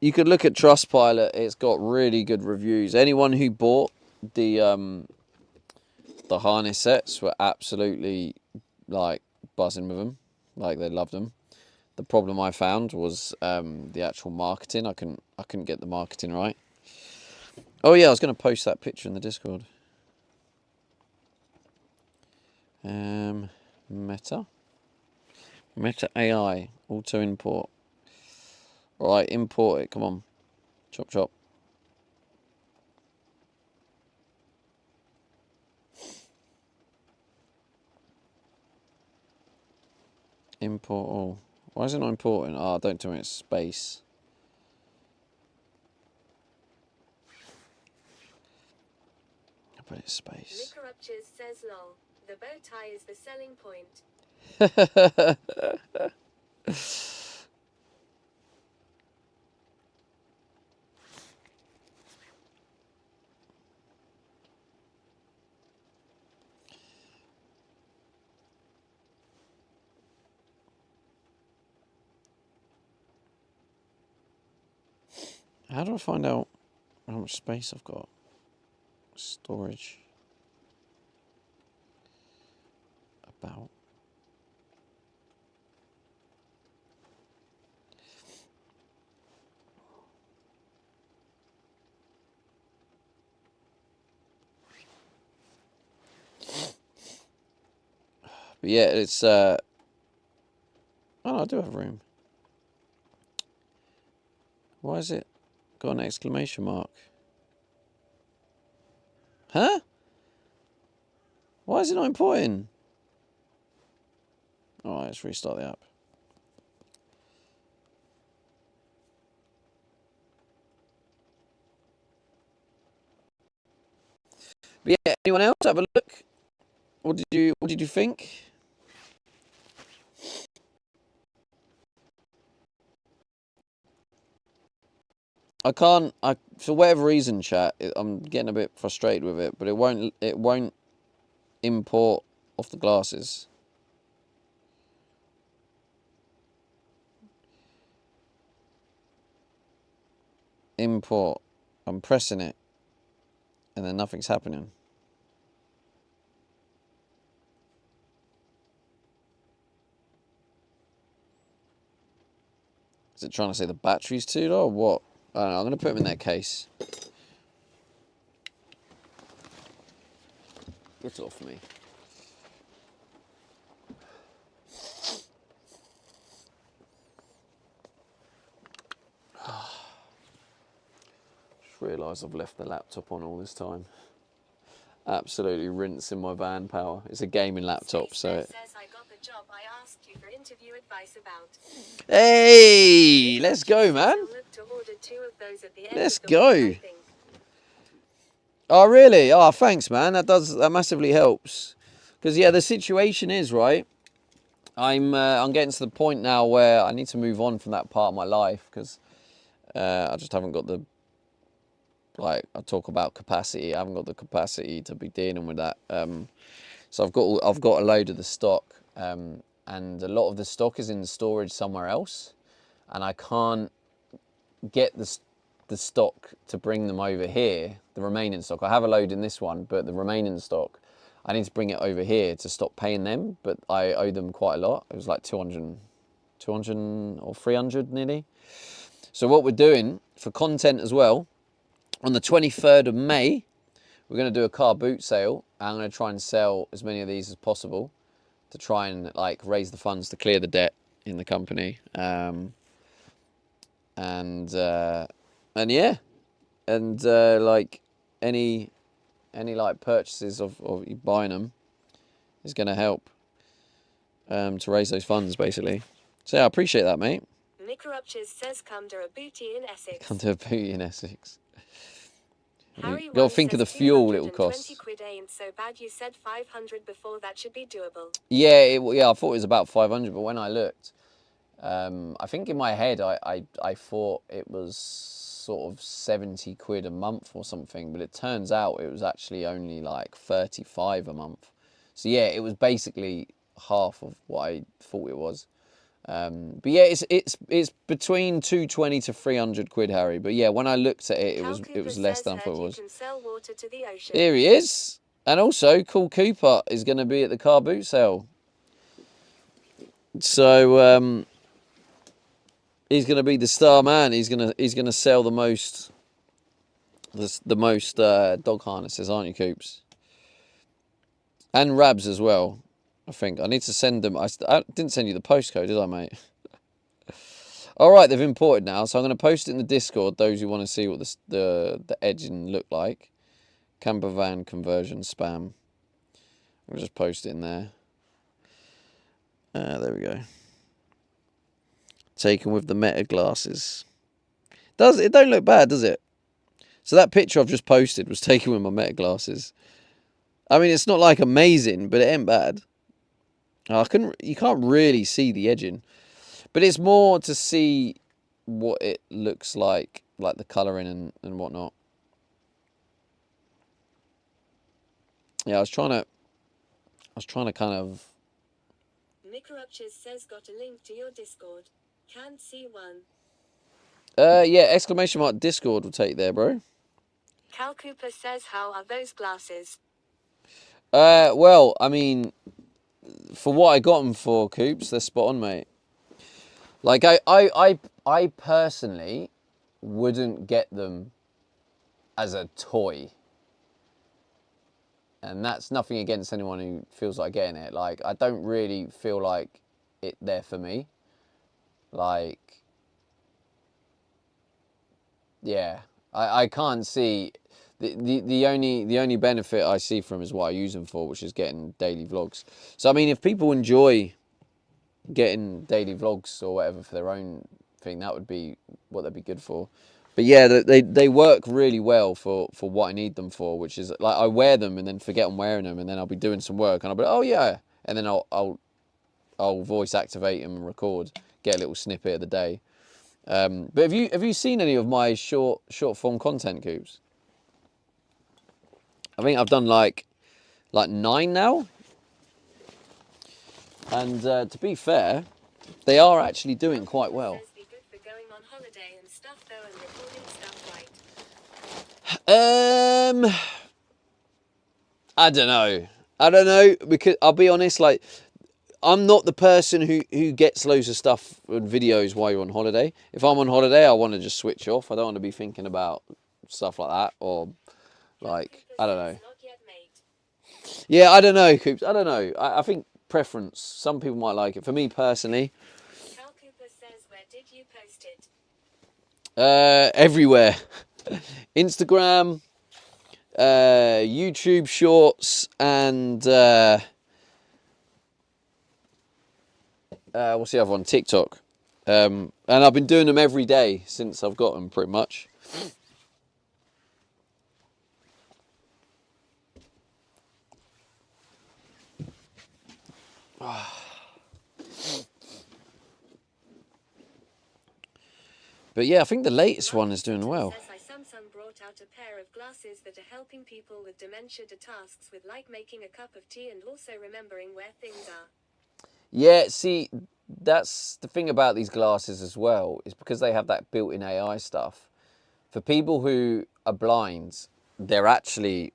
You could look at Trustpilot. It's got really good reviews. Anyone who bought the harness sets were absolutely like buzzing with them. Like they loved them. The problem I found was the actual marketing. I couldn't get the marketing right. Oh yeah, I was going to post that picture in the Discord. Meta AI auto import. All right, import it. Come on, chop chop. Import all. Why is it not important? Oh, don't tell me it's space. I put it space.
Liquoruptures says lol. The bow tie is the selling point.
How do I find out how much space I've got? Storage. About. But yeah, it's oh no, I do have room. Why is it got an exclamation mark? Huh? Why is it not importing? Alright, let's restart the app. But yeah, anyone else have a look? What did you think? For whatever reason, chat, I'm getting a bit frustrated with it, but it won't import off the glasses. Import. I'm pressing it, and then nothing's happening. Is it trying to say the battery's too low or what? I don't know, I'm going to put them in their case. Get off me. Just realised I've left the laptop on all this time. Absolutely rinsing my van power. It's a gaming laptop, so it...
says I got the job I asked you for interview advice about.
Hey, let's go, man.
Look to order 2 of those at the end
Let's
of the
go.
week, I think.
Oh, really? Oh, thanks, man. That massively helps. Because yeah, the situation is right. I'm getting to the point now where I need to move on from that part of my life because I just haven't got the, like, I talk about capacity. I haven't got the capacity to be dealing with that. So I've got a load of the stock, and a lot of the stock is in storage somewhere else, and I can't get the stock to bring them over here. The remaining stock. I have a load in this one, but the remaining stock, I need to bring it over here to stop paying them. But I owe them quite a lot. It was like 200 or 300 nearly. So what we're doing for content as well, on the 23rd of May, we're going to do a car boot sale. I'm going to try and sell as many of these as possible to try and like raise the funds to clear the debt in the company. And yeah, and like any like purchases of you buying them is going to help to raise those funds basically. So yeah, I appreciate that, mate.
Liquoruptures says come to a booty in Essex.
Come to a booty in Essex.
Harry
You got to think of the fuel it will cost.
20 quid ain't so bad. You said 500 before. That should be doable.
Yeah, I thought it was about 500, but when I looked, I think in my head I thought it was sort of 70 quid a month or something, but it turns out it was actually only like 35 a month. So yeah, it was basically half of what I thought it was. But yeah, it's between 220 to 300 quid, Harry. But yeah, when I looked at it, it was less than I thought it was.
You can sell water to the ocean.
Here he is, and also Cool Cooper is going to be at the car boot sale. So he's going to be the star man. He's gonna sell the most dog harnesses, aren't you, Coops? And Rabs as well. I think I need to send them. I didn't send you the postcode, did I, mate? All right, they've imported now, so I'm going to post it in the Discord. Those who want to see what the edging look like. Camper van conversion spam. I'll just post it in there. There we go. taken with the Meta glasses. It don't look bad, does it? So that picture I've just posted was taken with my Meta glasses. I mean, it's not like amazing, but it ain't bad. You can't really see the edging, but it's more to see what it looks like the colouring and whatnot. Yeah, I was trying to kind of.
Microupches says got a link to your Discord. Can't see one.
Yeah, exclamation mark Discord will take there, bro.
Cal Cooper says, how are those glasses?
Well, I mean, for what I got them for, Coops, they're spot on, mate. Like, I personally wouldn't get them as a toy. And that's nothing against anyone who feels like getting it. Like, I don't really feel like they're for me. Like, yeah, I can't see the only benefit I see from them is what I use them for, which is getting daily vlogs. So I mean, if people enjoy getting daily vlogs or whatever for their own thing, that would be what they'd be good for. But yeah, they work really well for what I need them for, which is like I wear them and then forget I'm wearing them, and then I'll be doing some work and I'll be like, oh yeah, and then I'll voice activate them and record, get a little snippet of the day. But have you seen any of my short form content, Coops? I think I've done like 9 now, and to be fair, they are actually doing quite well.
Says be good for going on holiday and stuff though, and recording stuff, right?
I don't know because I'll be honest, like I'm not the person who gets loads of stuff and videos while you're on holiday. If I'm on holiday, I want to just switch off. I don't want to be thinking about stuff like that, or like, I don't know.
Not yet, mate.
Yeah, I don't know, Coops. I don't know. I think preference. Some people might like it. For me personally,
Cal Cooper says, where did you post it?
everywhere. Instagram, YouTube Shorts, and what's the other one? TikTok. And I've been doing them every day since I've got them, pretty much. But yeah, I think the latest one is doing well.
Samsung brought out a pair of glasses that are helping people with dementia do tasks with like making a cup of tea and also remembering where things are.
Yeah, see, that's the thing about these glasses as well, is because they have that built-in AI stuff. For people who are blind, they're actually,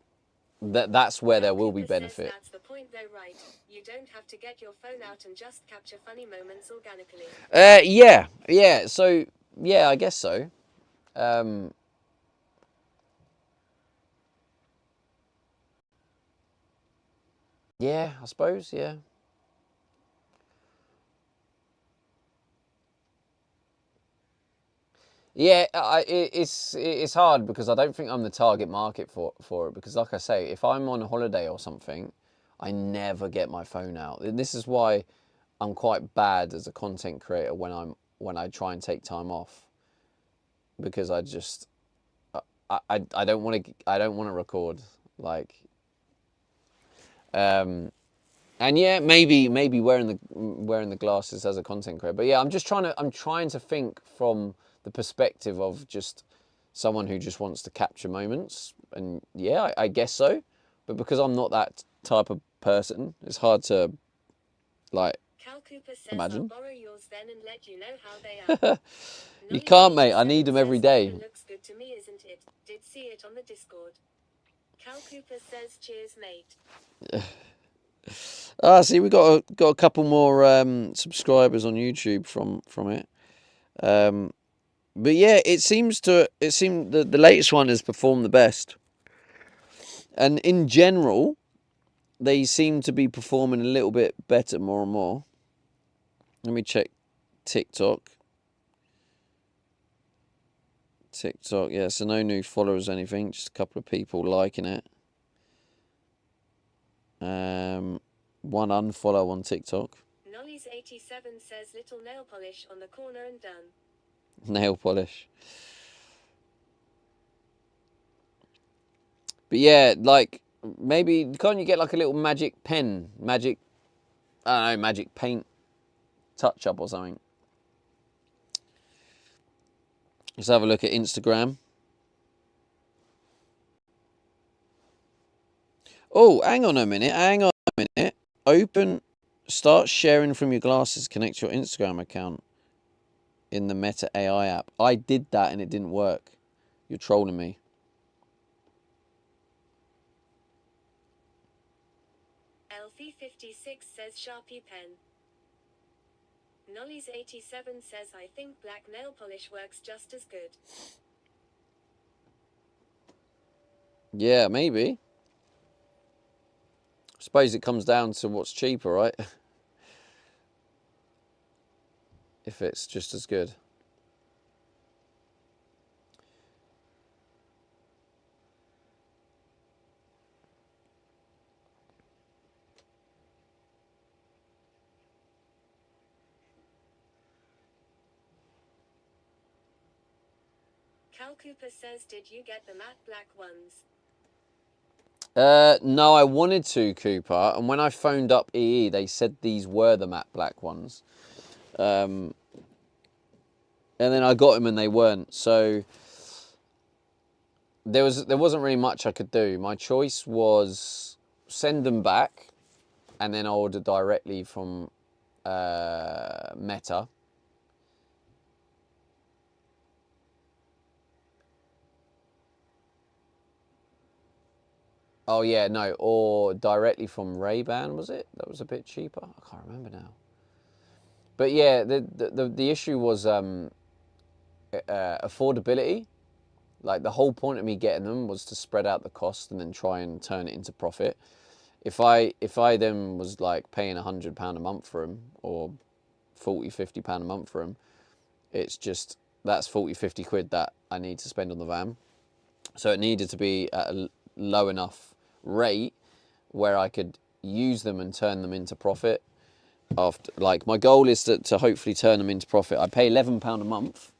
that's where there will be benefit.
That's the point though, right? You don't have to get your phone out and just capture funny moments organically.
Yeah, so, yeah, I guess so. Yeah, I suppose, yeah. Yeah, it's hard because I don't think I'm the target market for it, because like I say, if I'm on a holiday or something, I never get my phone out. And this is why I'm quite bad as a content creator when I try and take time off, because I just I don't want to record, like, and yeah, maybe wearing the glasses as a content creator, but yeah, I'm trying to think from the perspective of just someone who just wants to capture moments, and yeah, I guess so, but because I'm not that type of person, it's hard to, like,
Cal Cooper says,
imagine.
I'll borrow yours then and let you know how they are.
You can't, mate. I need them every day.
Looks good to me, isn't it? Did see it on the Discord. Cal Cooper says, cheers, mate.
See, we got a couple more subscribers on YouTube from it. But yeah, it seemed the latest one has performed the best, and in general, they seem to be performing a little bit better more and more. Let me check TikTok. Yeah, so no new followers or anything, just a couple of people liking it. One unfollow on TikTok.
Nollies87 says little nail polish on the corner and done.
Nail polish. But yeah, like, maybe, can't you get like a little magic pen? Magic, I don't know, magic paint touch-up or something? Let's have a look at Instagram. Oh, hang on a minute. Start sharing from your glasses. Connect your Instagram account in the Meta AI app. I did that and it didn't work. You're trolling me.
Elfie56 says Sharpie pen. Nollies87 says I think black nail polish works just as good.
Yeah, maybe. I suppose it comes down to what's cheaper, right? If it's just as good.
Cal Cooper says, did you get the matte black ones?
No, I wanted to, Cooper. And when I phoned up EE, they said these were the matte black ones. And then I got them and they weren't. So there wasn't really much I could do. My choice was send them back and then order directly from Meta. Oh yeah, no, or directly from Ray-Ban, was it? That was a bit cheaper. I can't remember now. But yeah, the issue was affordability. Like, the whole point of me getting them was to spread out the cost and then try and turn it into profit. If I then was like paying £100 a month for them, or £40-50 a month for them, it's just, that's 40-50 quid that I need to spend on the van. So it needed to be at a low enough rate where I could use them and turn them into profit. After, like, my goal is to hopefully turn them into profit. I pay £11 a month,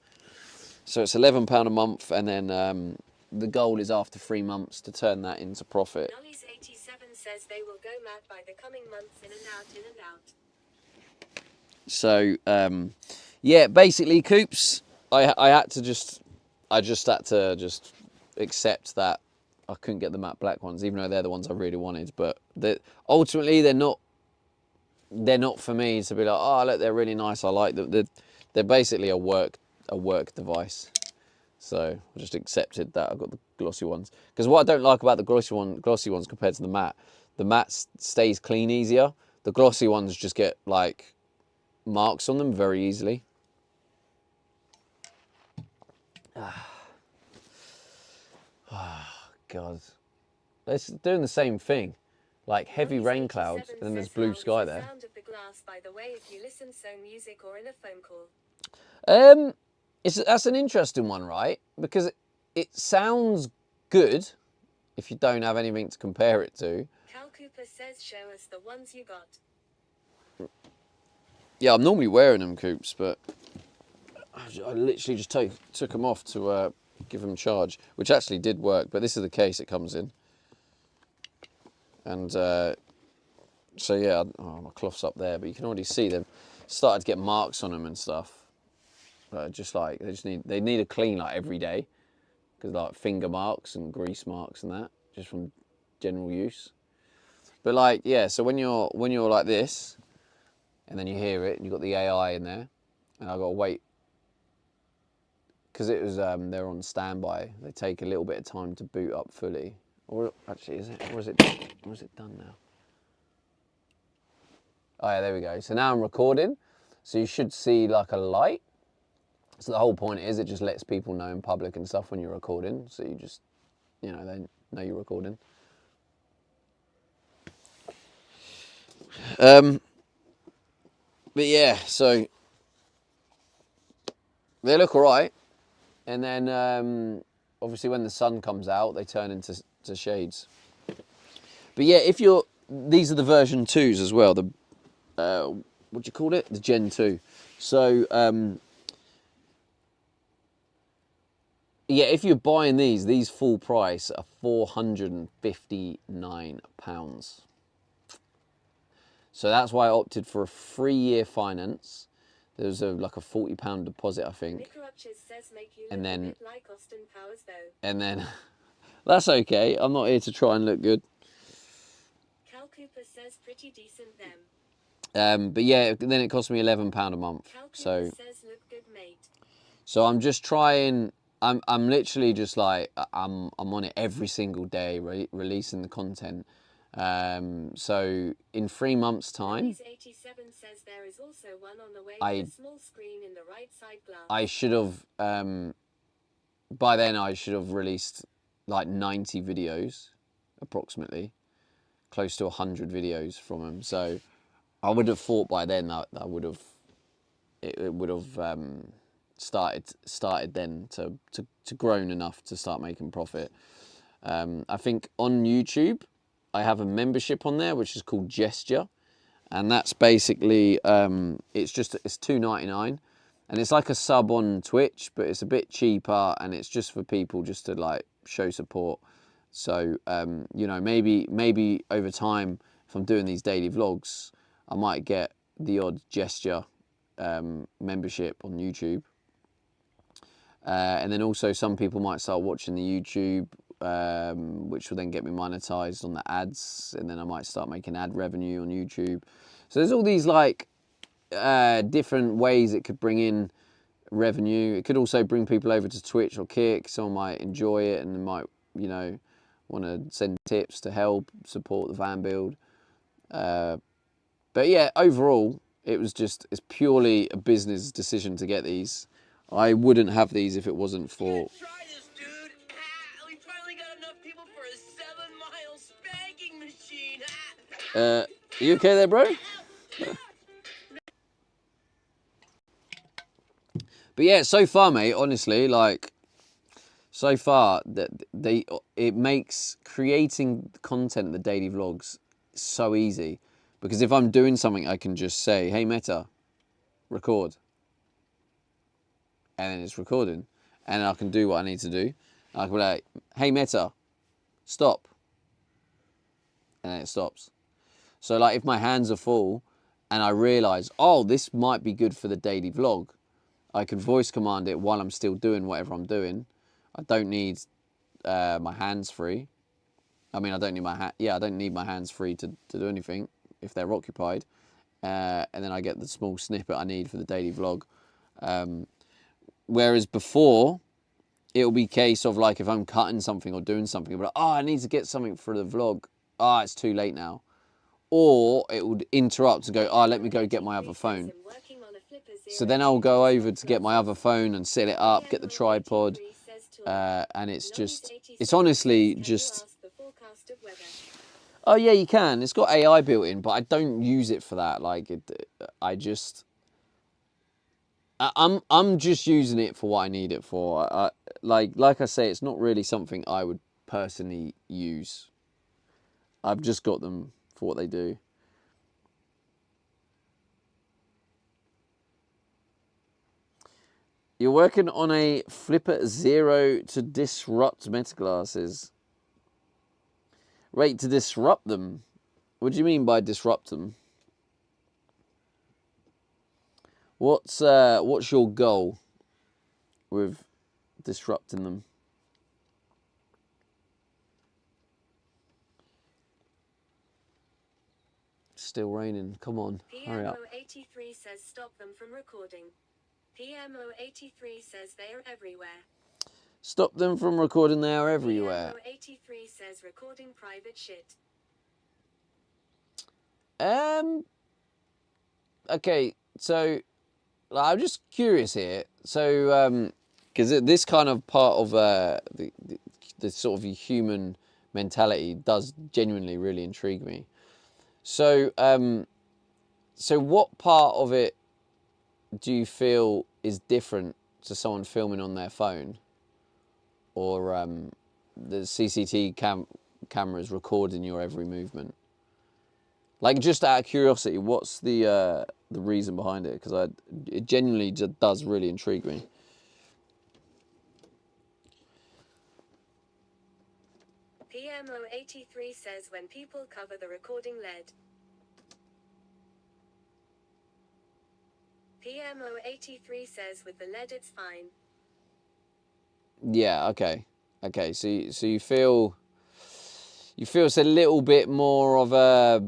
so it's £11 a month, and then the goal is after 3 months to turn that into profit.
Nollies87 says they will go mad by the coming months, in and out.
So yeah, basically, Coops, I just had to accept that I couldn't get the matte black ones, even though they're the ones I really wanted. But ultimately, they're not for me to be like, oh look, they're really nice, I like them. They're basically a work device. So I just accepted that I got the glossy ones, because what I don't like about the glossy ones compared to the matte stays clean easier. The glossy ones just get like marks on them very easily. Oh God, it's doing the same thing, like heavy rain clouds, and then there's blue sky there.
Sound of the glass, by the way, if you listen so music or in a phone call.
That's an interesting one, right? Because it sounds good if you don't have anything to compare it to.
Cal Cooper says, show us the ones you got.
Yeah, I'm normally wearing them, Coops, but I literally just took them off to give them charge, which actually did work. But this is the case it comes in, and so yeah, my cloth's up there, but you can already see them started to get marks on them and stuff. Just like they need a clean like every day, because like finger marks and grease marks and that, just from general use. But like, yeah, so when you're like this, and then you hear it, and you've got the AI in there, and I've got to wait, because it was they're on standby. They take a little bit of time to boot up fully. Or actually, is it done now? Oh yeah, there we go. So now I'm recording, so you should see like a light. So the whole point is it just lets people know in public and stuff when you're recording. So you just, they know you're recording. But yeah, so they look all right. And then obviously when the sun comes out, they turn into shades. But yeah, these are the version 2s as well, the what do you call it? The Gen 2. So, yeah, if you're buying these full price are £459. So that's why I opted for a 3-year finance. There was like a £40 deposit, I think.
Says make you
And
look
then-
a bit like Austin Powers, though.
And then, that's okay. I'm not here to try and look good.
Cal Cooper says pretty decent them.
But yeah, then it cost me £11 a month.
Cal Cooper
So
says look good, mate.
I'm just trying. I'm literally just like I'm on it every single day, releasing the content. So in 3 months' time,
87 says there is also one on the way
I-
with a small screen in the right side glass.
I should have. By then, I should have released like 90 videos, approximately, close to 100 videos from them. So I would have thought by then that I would have. It would have started then to grown enough to start making profit. I think on YouTube, I have a membership on there which is called Gesture, and that's basically it's $2.99, and it's like a sub on Twitch, but it's a bit cheaper, and it's just for people just to like show support. So you know, maybe over time, if I'm doing these daily vlogs, I might get the odd Gesture membership on YouTube. And then also some people might start watching the YouTube, which will then get me monetized on the ads, and then I might start making ad revenue on YouTube. So there's all these like different ways it could bring in revenue. It could also bring people over to Twitch or Kick. Someone might enjoy it and they might, you know, want to send tips to help support the van build. But yeah, overall, it's purely a business decision to get these. I wouldn't have these if it wasn't for...
Try this, dude. We finally got enough people for a 7-mile spanking machine.
You okay there, bro? But yeah, so far, mate, honestly, like, so far, it makes creating content, the daily vlogs, so easy. Because if I'm doing something, I can just say, hey, Meta, record. And then it's recording. And I can do what I need to do. I can be like, hey, Meta, stop. And then it stops. So, like, if my hands are full and I realise, oh, this might be good for the daily vlog, I can voice command it while I'm still doing whatever I'm doing. I don't need my hands free. I mean, I don't need I don't need my hands free to do anything if they're occupied. And then I get the small snippet I need for the daily vlog. Whereas before, it'll be a case of like if I'm cutting something or doing something, but I need to get something for the vlog. It's too late now. Or it would interrupt and go, let me go get my other phone. So then I'll go over to get my other phone and set it up, get the tripod, and it's honestly just... Oh yeah, you can. It's got AI built in, but I don't use it for that. Like, I'm just using it for what I need it for. Like I say, it's not really something I would personally use. I've just got them for what they do. You're working on a Flipper Zero to disrupt Meta glasses. Wait, to disrupt them? What do you mean by disrupt them? What's your goal with disrupting them? Still raining. Come on, hurry up.
PMO83 says stop them from recording. PMO83 says they are everywhere.
Stop them from recording, they are everywhere.
PMO83 says recording private shit.
Okay, so I'm just curious here. So, because this kind of part of the sort of human mentality does genuinely really intrigue me. So, so what part of it do you feel is different to someone filming on their phone, or the CCTV cameras recording your every movement? Like, just out of curiosity, what's the the reason behind it, because it genuinely just does really intrigue me.
PMO83 says when people cover the recording lead. PMO83 says with the lead it's fine.
Yeah, okay. So you feel it's a little bit more of a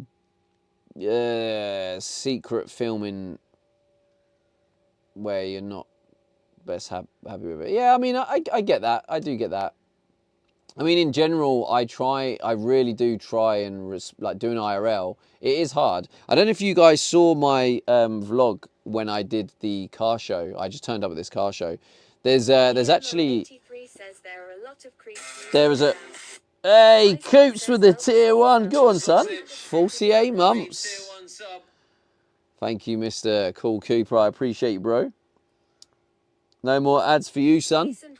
secret filming where you're not best happy with it. Yeah, I mean, I get that. I do get that. I mean, in general, I really do try and like doing IRL. It is hard. I don't know if you guys saw my vlog when I did the car show. I just turned up at this car show. There's actually there was a hey Coops with the tier 1. Go on, son. 48 months. Thank you, Mr. Cool Cooper. I appreciate you, bro. No more ads for you, son.
Using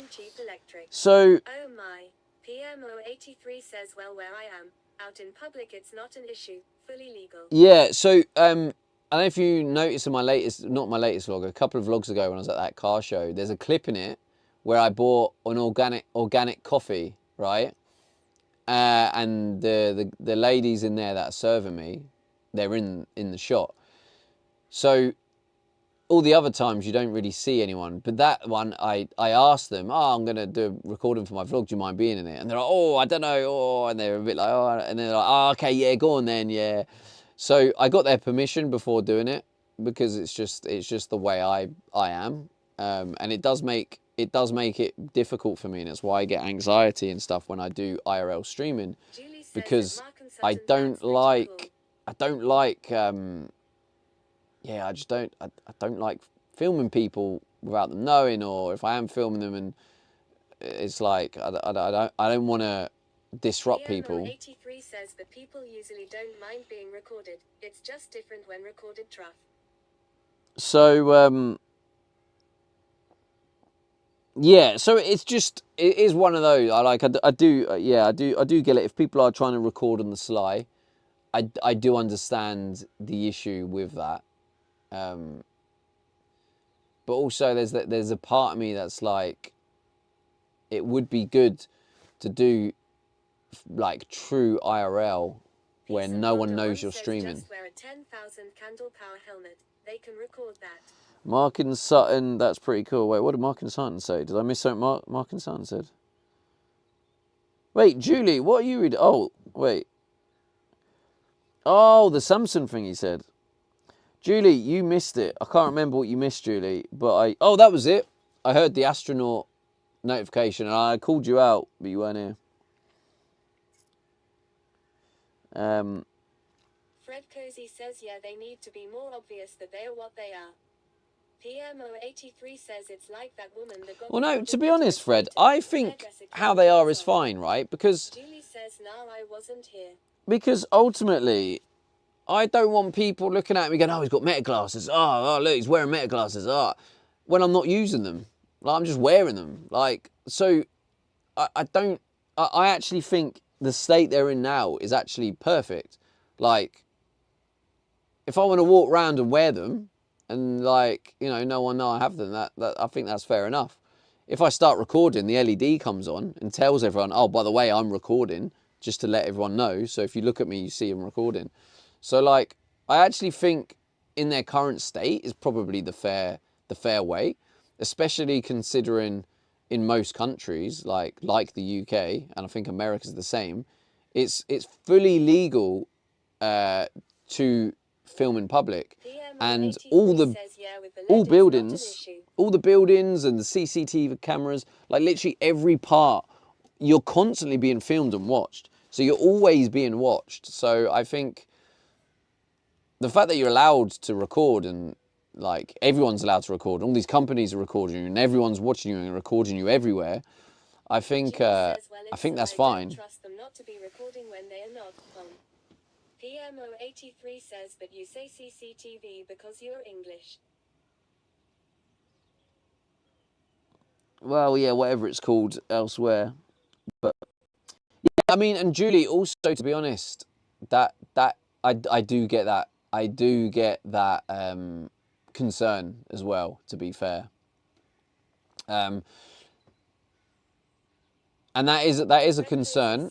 cheap electric.
So
Oh my. PMO83 says, well, where I am, out in public it's not an issue, fully legal.
yeah, so I don't know if you noticed in my latest, not my latest vlog, a couple of vlogs ago when I was at that car show, there's a clip in it where I bought an organic coffee, right? And the ladies in there that are serving me, they're in the shot. So all the other times you don't really see anyone, but that one I asked them, I'm gonna do a recording for my vlog, do you mind being in it? And they're like, oh, I don't know, and they're a bit like, oh, and they're like, oh, okay, yeah, go on then, yeah. So I got their permission before doing it, because it's just the way I am, and it does make it difficult for me, and that's why I get anxiety and stuff when I do IRL streaming, because I don't like yeah, I don't like filming people without them knowing, or if I am filming them and it's like I don't want to disrupt people.
PMO83 says that people usually don't mind being recorded. It's just different when recorded truff.
So yeah, so it is one of those. I do get it. If people are trying to record on the sly, I do understand the issue with that. But also there's a part of me that's like, it would be good to do like true IRL where no one knows you're streaming.
Just wear a 10,000 candle power helmet. They can record that.
Mark and Sutton, that's pretty cool. Wait, what did Mark and Sutton say? Did I miss something Mark and Sutton said? Wait, Julie, what are you reading? Oh, wait. Oh, the Samsung thing he said. Julie, you missed it. I can't remember what you missed, Julie, but oh, that was it. I heard the astronaut notification and I called you out, but you weren't here.
Fred Cozy says, yeah, they need to be more obvious that they are what they are. PMO83 says it's like that woman that got...
Well, no, to be honest, Fred, I think how they are is fine, right? Because...
Julie says, no, I wasn't here.
Because ultimately, I don't want people looking at me going, oh, he's got meta glasses. Oh, look, he's wearing meta glasses. Oh, when I'm not using them. Like, I'm just wearing them. Like, so I actually think the state they're in now is actually perfect. Like, if I want to walk around and wear them and, like, you know, no one know I have them, that I think that's fair enough. If I start recording, the LED comes on and tells everyone, oh, by the way, I'm recording, just to let everyone know. So if you look at me, you see I'm recording. So, like, I actually think in their current state is probably the fair way, especially considering in most countries, like the UK, and I think America's the same, it's fully legal to film in public, and all the buildings and the CCTV cameras, like literally every part, you're constantly being filmed and watched. So you're always being watched. So I think the fact that you're allowed to record, and like everyone's allowed to record, all these companies are recording you and everyone's watching you and recording you everywhere, I think that's fine.
Trust them not to be recording when they are not. PMO83 says, but you say CCTV because you're English.
Well, yeah, whatever it's called elsewhere. But yeah, I mean, and Julie, also, to be honest, that I do get that. I do get that concern as well, to be fair. And that is a concern.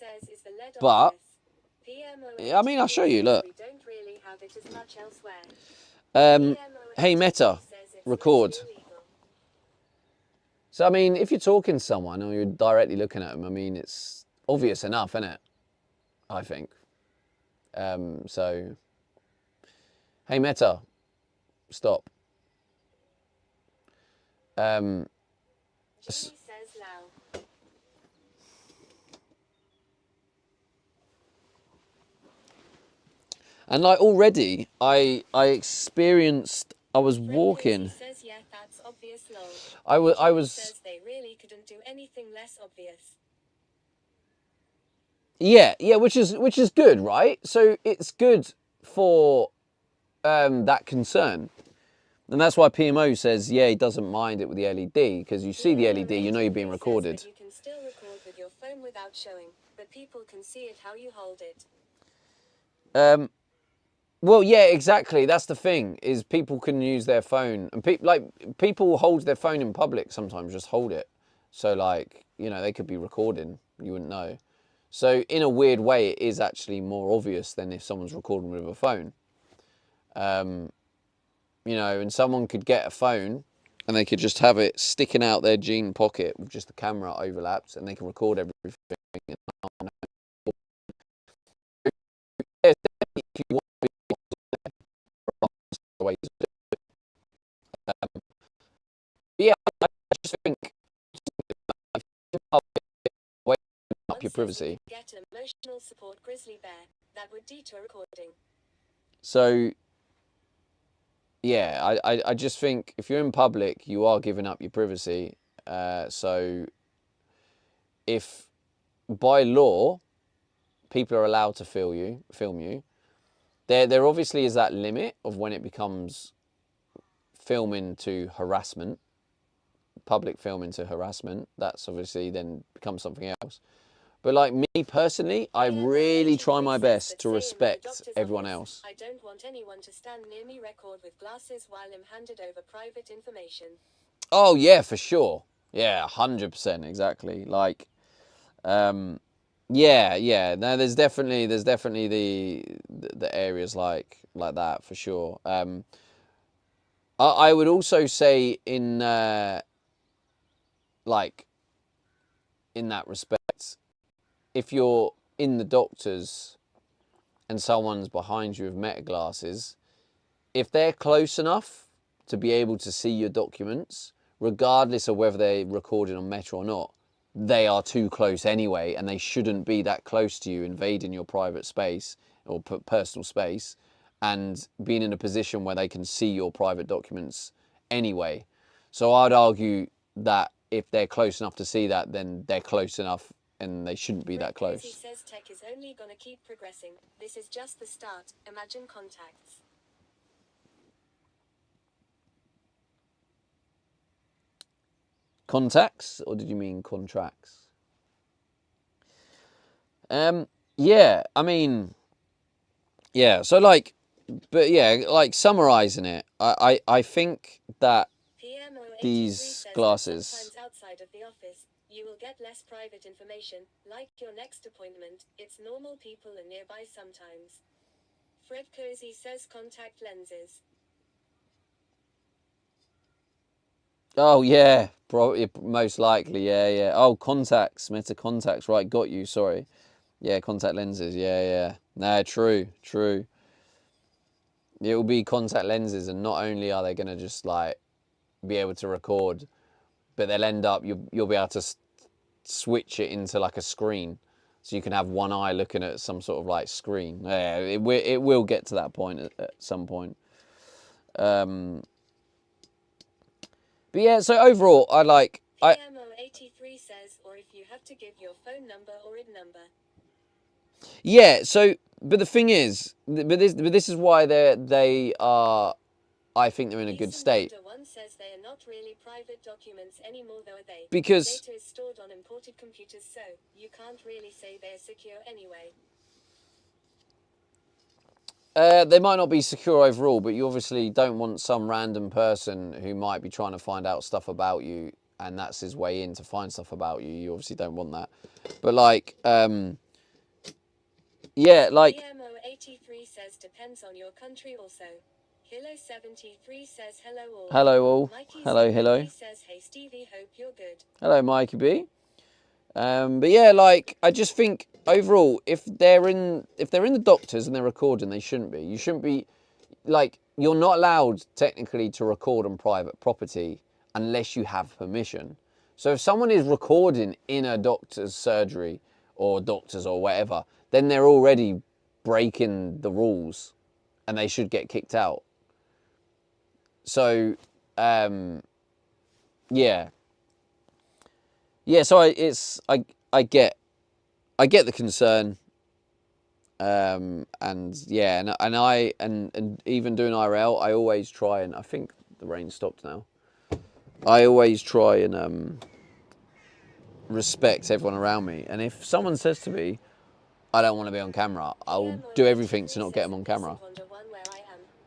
But I mean, I'll show you. Look.
We don't really have it as much elsewhere.
Hey Meta, record. So I mean, if you're talking to someone or you're directly looking at them, I mean, it's obvious enough, isn't it? I think. So, hey Meta, stop.
Jimmy says loud.
And like already, I experienced. I was walking.
Says, yeah, that's obvious, lol.
I was.
Says they really couldn't do anything less obvious.
Yeah, which is good, right? So it's good for that concern, and that's why PMO says, yeah, he doesn't mind it with the LED because you see the LED, you know you're being recorded.
You can still record with your phone without showing, but people can see it how you hold it.
Well, yeah, exactly. That's the thing, is people can use their phone, and people hold their phone in public sometimes, just hold it. So like, you know, they could be recording, you wouldn't know. So in a weird way, it is actually more obvious than if someone's recording with a phone. You know, and someone could get a phone and they could just have it sticking out their jean pocket with just the camera overlapped, and they can record everything. If you want ways of doing it. Yeah, I just think up your privacy.
Get an emotional support grizzly bear that would deter recording.
So yeah, I just think if you're in public, you are giving up your privacy. So if by law people are allowed to film you, there obviously is that limit of when it becomes filming to harassment, public filming to harassment. That's obviously then becomes something else. But like me personally, I really try my best to respect everyone else.
I don't want anyone to stand near me, record with glasses while I'm handed over private information.
Oh yeah, for sure. Yeah, 100%, exactly. Like, yeah. No, there's definitely the areas like that for sure. I would also say in like in that respect, if you're in the doctors and someone's behind you with meta glasses, if they're close enough to be able to see your documents, regardless of whether they're recording on Meta or not, they are too close anyway, and they shouldn't be that close to you, invading your private space or personal space and being in a position where they can see your private documents anyway. So I'd argue that if they're close enough to see that, then they're close enough and they shouldn't be that close.
He says tech is only gonna keep progressing. This is just the start. Imagine contacts.
Contacts, or did you mean contracts? Yeah, I mean, yeah. So like, but yeah, like summarizing it, I think that these glasses.
Sometimes outside of the office, you will get less private information, like your next appointment. It's normal, people are nearby sometimes. Fred Cozy says contact lenses.
Oh yeah, probably most likely, yeah. Oh, contacts, Meta contacts, right? Got you. Sorry. Yeah, contact lenses. Yeah. No, true. It will be contact lenses, and not only are they gonna just like be able to record, but they'll end up you'll be able to switch it into like a screen, so you can have one eye looking at some sort of like screen. Yeah, it will get to that point at some point. But yeah, so overall,
PMO83 says, or if you have to give your phone number or ID number.
Yeah, so, but the thing is, but this is why they are, I think they're in a good state.
One says they are not really private documents anymore, though, are they?
Because
data is stored on imported computers, so you can't really say they're secure anyway.
They might not be secure overall, but you obviously don't want some random person who might be trying to find out stuff about you, and that's his way in to find stuff about you. You obviously don't want that. But like, yeah, like.
PMO83 says depends on your country also. Hilo73 says hello all.
Hello all.
Mikey
Hello, hello.
says hey Stevie, hope you're good.
Hello, Mikey B. But yeah, like I just think overall, if they're in the doctors and they're recording, they shouldn't be. You shouldn't be, like, you're not allowed technically to record on private property unless you have permission. So if someone is recording in a doctor's surgery or doctors or whatever, then they're already breaking the rules, and they should get kicked out. So, yeah. Yeah, so I get the concern, and yeah, and even doing IRL, I always try, and I think the rain stopped now. I always try and respect everyone around me, and if someone says to me, I don't want to be on camera, I'll do everything to not get them on camera.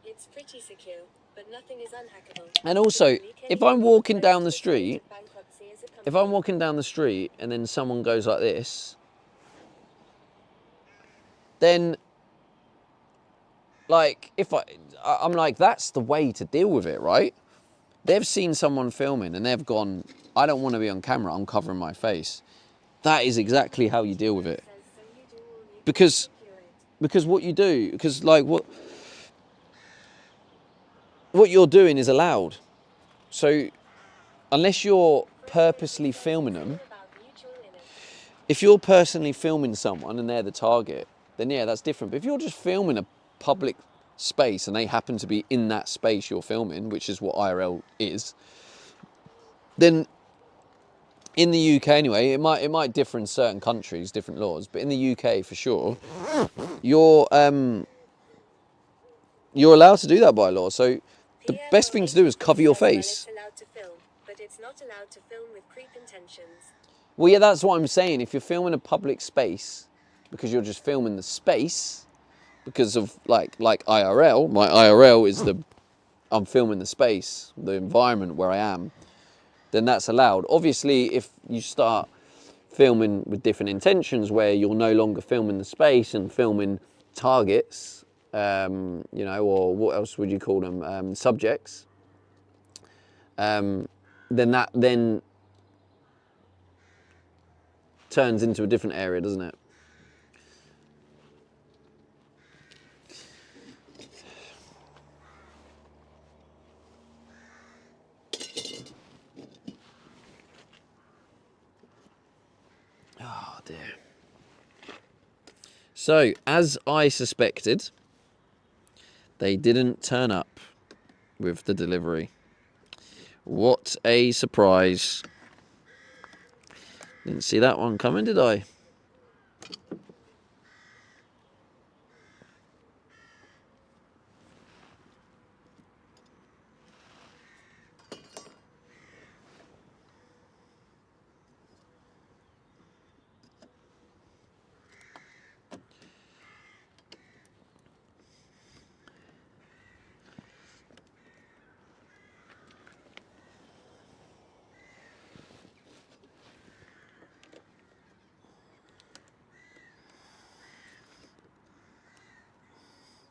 It's pretty secure, but nothing is unhackable.
And also, if I'm walking down the street. If I'm walking down the street and then someone goes like this, then, like, I'm like, that's the way to deal with it, right? They've seen someone filming and they've gone, I don't want to be on camera, I'm covering my face. That is exactly how you deal with it. Because what you do, because like what you're doing is allowed. So unless you're purposely filming them, if you're personally filming someone and they're the target, then yeah, that's different. But if you're just filming a public space and they happen to be in that space you're filming, which is what IRL is, then in the UK anyway, it might differ in certain countries, different laws, but in the UK for sure, you're allowed to do that by law. So the best thing to do is cover your face.
It's allowed to film, but it's not allowed to film with creep intentions.
Well, yeah, that's what I'm saying. If you're filming a public space, because you're just filming the space, because of like IRL, my IRL is I'm filming the space, the environment where I am, then that's allowed. Obviously, if you start filming with different intentions, where you're no longer filming the space and filming targets, you know, or what else would you call them, subjects, then that turns into a different area, doesn't it? Oh dear. So, as I suspected, they didn't turn up with the delivery. What a surprise. Didn't see that one coming, did I?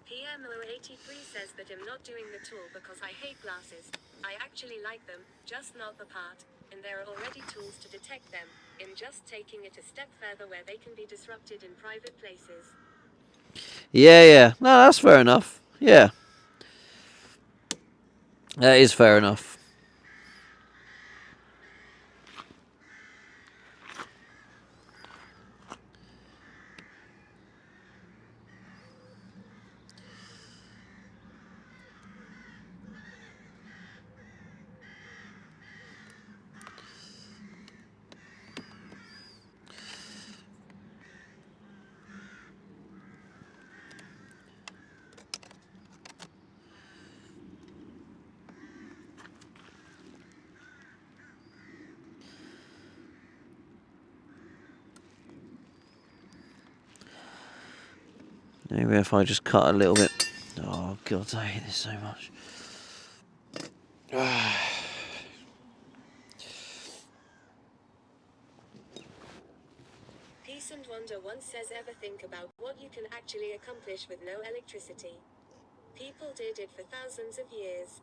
PMO83 says that I'm not doing the tool because I hate glasses. I actually like them, just not the part, and there are already tools to detect them. I'm just taking it a step further where they can be disrupted in private places.
Yeah. No, that's fair enough. Yeah. That is fair enough. Maybe if I just cut a little bit God, I hate this so much.
Peace and Wonder once says, ever think about what you can actually accomplish with no electricity? People did it for thousands of years.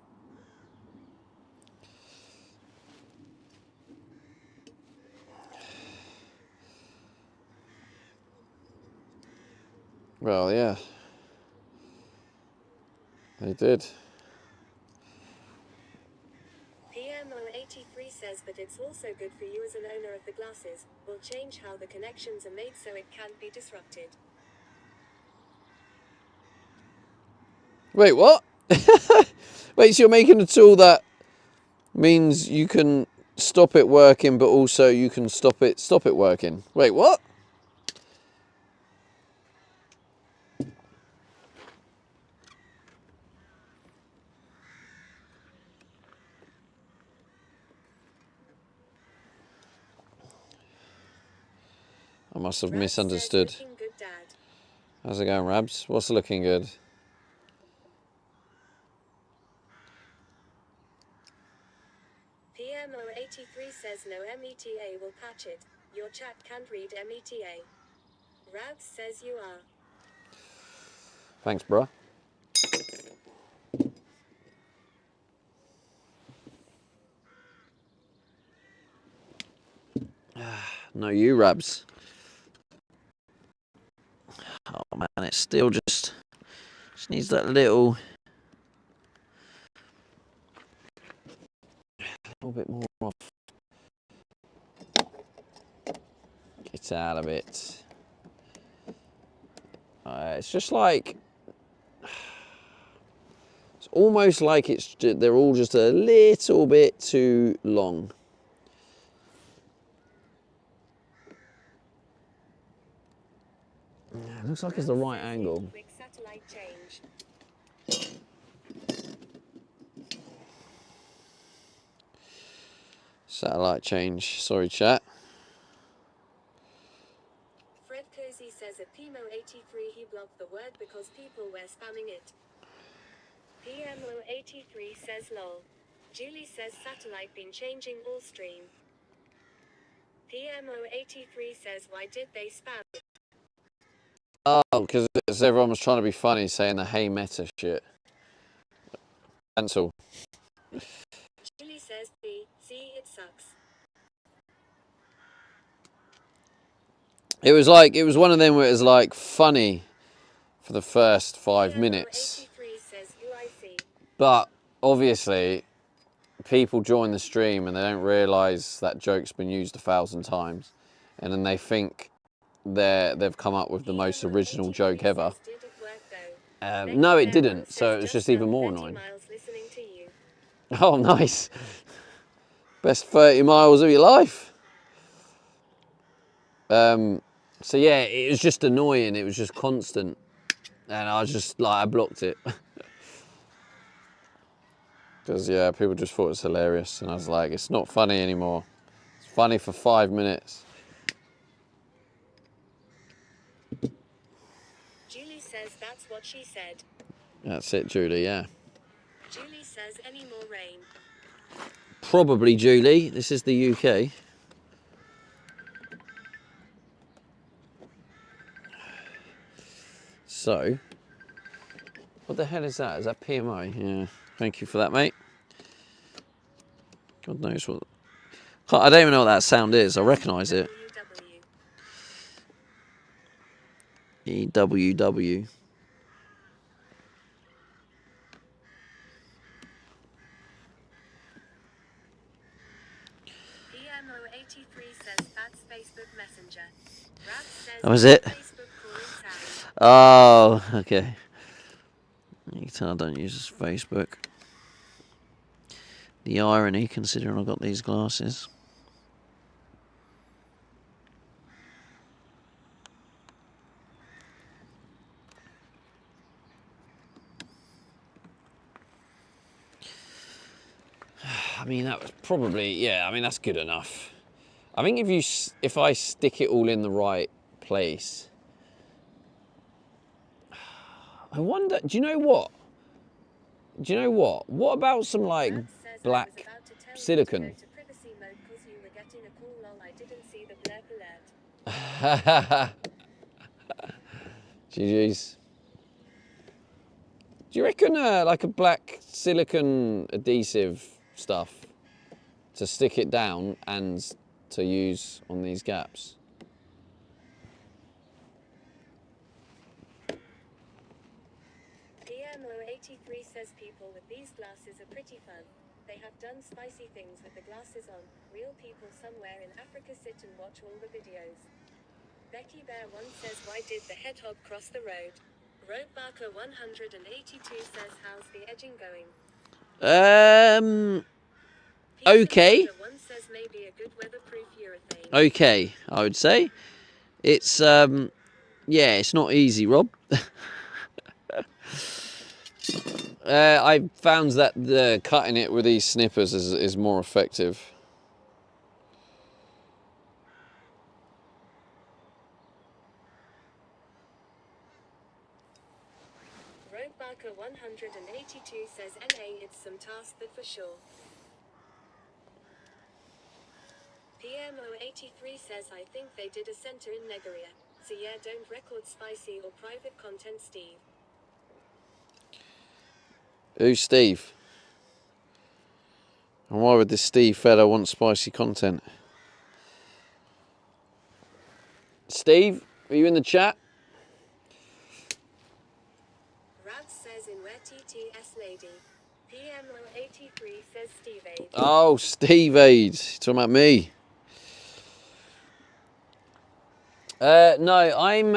Well, yeah. They did.
PMO83 says, but it's also good for you as an owner of the glasses. Will change how the connections are made so it can't be disrupted.
Wait, what? Wait, so you're making a tool that means you can stop it working, but also you can stop it working. Wait, what? I must have
Rabs
misunderstood.
says, looking good, Dad.
How's it going, Rabs? What's looking good?
PMO83 says no META will patch it. Your chat can't read META. Rabs says you are.
Thanks, bruh. No, you, Rabs. Oh man, it still just needs that little bit more off. Get out of it. It's just like, it's almost like they're all just a little bit too long. Yeah, it looks like it's the right angle.
Quick satellite change.
Satellite change. Sorry, chat.
Fred Cozy says at PMO83 he blocked the word because people were spamming it. PMO83 says lol. Julie says satellite been changing all stream. PMO83 says why did they spam it?
Oh, because everyone was trying to be funny saying the hey meta shit. Cancel.
Julie says see it sucks.
It was one of them where it was like funny for the first 5 minutes.
PMO83 says UIC.
But obviously, people join the stream and they don't realise that joke's been used 1,000 times. And then they think they've come up with the most original joke ever.
Did it work though?
No, it didn't. So it was just even more annoying.
Miles listening to you.
Oh, nice. Best 30 miles of your life. So yeah, it was just annoying. It was just constant. And I was just like, I blocked it. Because yeah, people just thought it was hilarious. And I was like, it's not funny anymore. It's funny for 5 minutes.
Julie says that's what she said.
That's it, Julie, yeah.
Julie says any more rain.
Probably, Julie. This is the UK. So, what the hell is that? Is that PMI? Yeah. Thank you for that, mate. God knows what. I don't even know what that sound is. I recognise it. EWW.
PMO83 says that's Facebook Messenger. Rab says
That was it?
Facebook calling sound.
Oh, okay. You can tell I don't use Facebook. The irony, considering I've got these glasses. I mean, that was probably, yeah, I mean, that's good enough. I think if I stick it all in the right place, I wonder, do you know what? Do you know what? What about some like
Rats says, I was
black
about to tell
silicone?
You to go to privacy mode 'cause you were getting a call. Lol, I didn't see the blurb alert.
GG's. Do you reckon like a black silicone adhesive stuff to stick it down and to use on these gaps?
PMO83 says people with these glasses are pretty fun. They have done spicy things with the glasses on. Real people somewhere in Africa sit and watch all the videos. Becky Bear 1 says, why did the hedgehog cross the road? Road Barker 182 says, how's the edging going?
Okay.
Pizza Burger 1 says, maybe a good weatherproof urethane.
Okay, I would say. It's, yeah, it's not easy, Rob. I found that cutting it with these snippers is more effective.
Road Barker 182 says, NA, it's some task but for sure. PMO83 says, I think they did a center in Negeria. So yeah, don't record spicy or private content, Steve.
Who's Steve? And why would this Steve fella want spicy content? Steve, are you in the chat?
Rads says, in where TTS lady. PMO83 says, Steve Aid.
Oh, Steve Aid. Talking about me. No, I'm.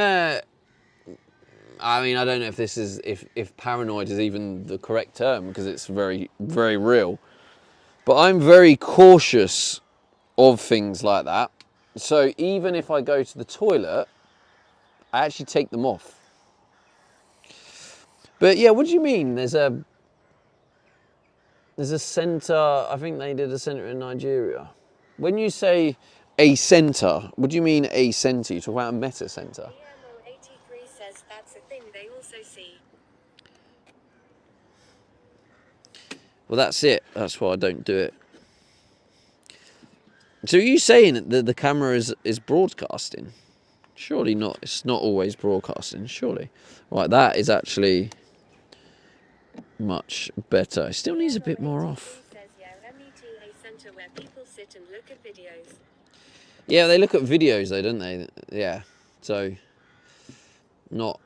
I mean, I don't know if this is if paranoid is even the correct term because it's very very real, but I'm very cautious of things like that. So even if I go to the toilet, I actually take them off. But yeah, what do you mean? There's a centre. I think they did a centre in Nigeria. When you say a centre, what do you mean a centre? You talk about a meta centre.
PMO83 says that's a thing they also see.
Well, that's it. That's why I don't do it. So are you saying that the camera is broadcasting? Surely not. It's not always broadcasting, surely. Right, that is actually much better. It still needs a bit more off.
PMO83 says, yeah, META center where people sit and look at videos.
Yeah, they look at videos though, don't they? Yeah. So, not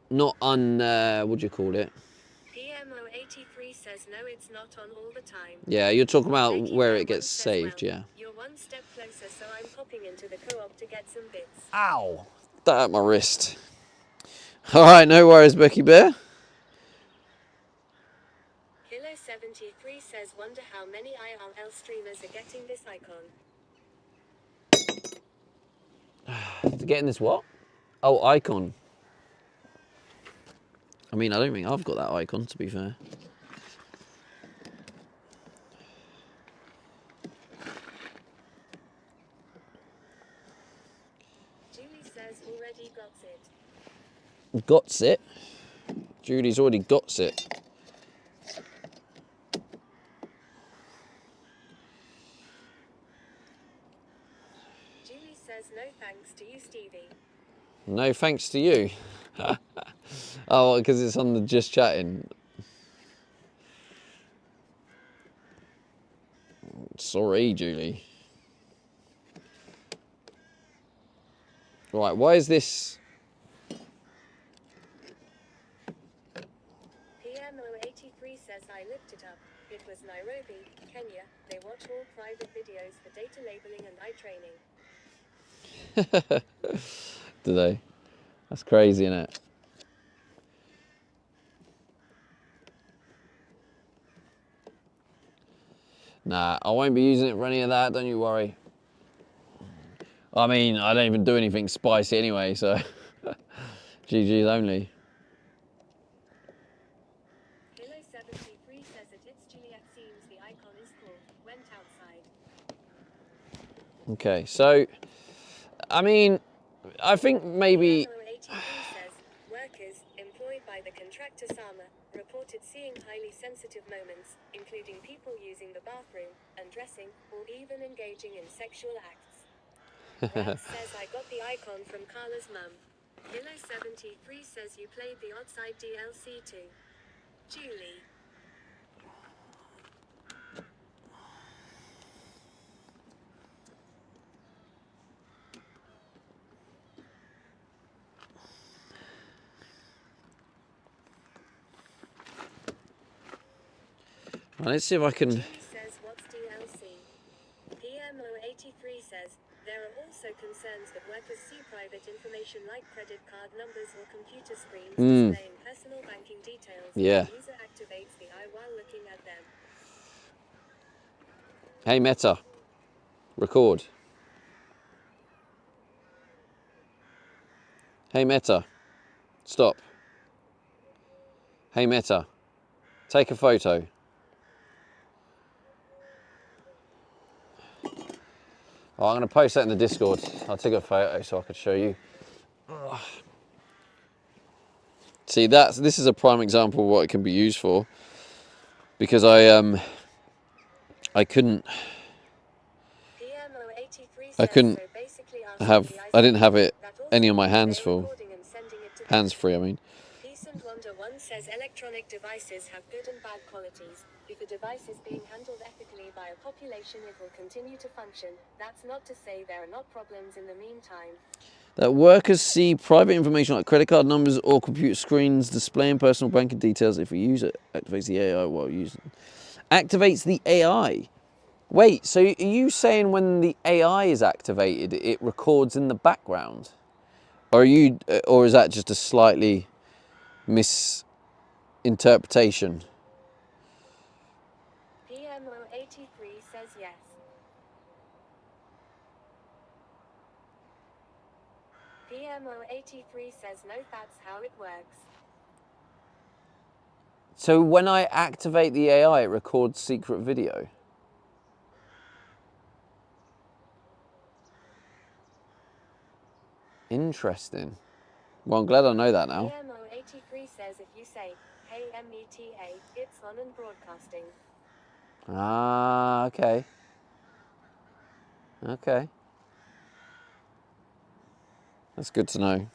what do you call it?
PMO83 says, no, it's not on all the time.
Yeah, you're talking about
Becky
where
Bear
it gets
1 says,
saved,
well,
yeah.
You're one step closer, so I'm popping into the co-op to get some bits.
Ow! That hurt my wrist. Alright, no worries, Becky Bear.
Hilo73 says, wonder how many IRL streamers are getting this icon.
Getting this what? Oh, icon. I mean, I don't think I've got that icon, to be fair.
Julie says, already got it.
Gots it. Julie's already got it.
Julie says, no thanks to you, Stevie.
No thanks to you. Oh, because it's on the just chatting. Sorry, Julie. Right, why is this?
PMO83 says, I looked it up. It was Nairobi, Kenya. They watch all private videos for data labeling and eye training.
Do they? That's crazy, isn't it? Nah, I won't be using it for any of that, don't you worry. I mean, I don't even do anything spicy anyway, so GG's only.
Hilo73 says that it's Juliet seems the icon is cool. Went outside.
Okay, so, I mean, I think maybe...
PMO83 says, workers employed by the contractor Actor Sama reported seeing highly sensitive moments, including people using the bathroom, undressing, or even engaging in sexual acts. Brad says I got the icon from Carla's mum. Hilo73 says you played the Outside DLC too. Julie.
Let's see if I can.
Julie says what's DLC? PMO83 says, there are also concerns that workers see private information like credit card numbers or computer screens displaying personal banking details.
Yeah.
The user activates the eye while looking at them.
Hey Meta, record. Hey Meta, stop. Hey Meta, take a photo. Oh, I'm going to post that in the Discord. I'll take a photo so I could show you. Ugh. See, this is a prime example of what it can be used for, because I couldn't
PMO83
I couldn't
so basically
I didn't have it any on my hands full. Hands free, I mean.
Peace and Wonder 1 says electronic devices have good and bad qualities. If a device is being handled ethically by a population, it will continue to function. That's not to say there are not problems in the meantime.
That workers see private information like credit card numbers or computer screens displaying personal banking details if a user activates the AI while using. Activates the AI. Wait, so are you saying when the AI is activated, it records in the background? Or or is that just a slightly misinterpretation?
PMO83 says yes. PMO83 says no, that's how it works.
So when I activate the AI, it records secret video? Interesting. Well, I'm glad I know that now.
PMO83 says if you say, hey META, it's on and broadcasting.
Ah, okay. Okay. That's good to know.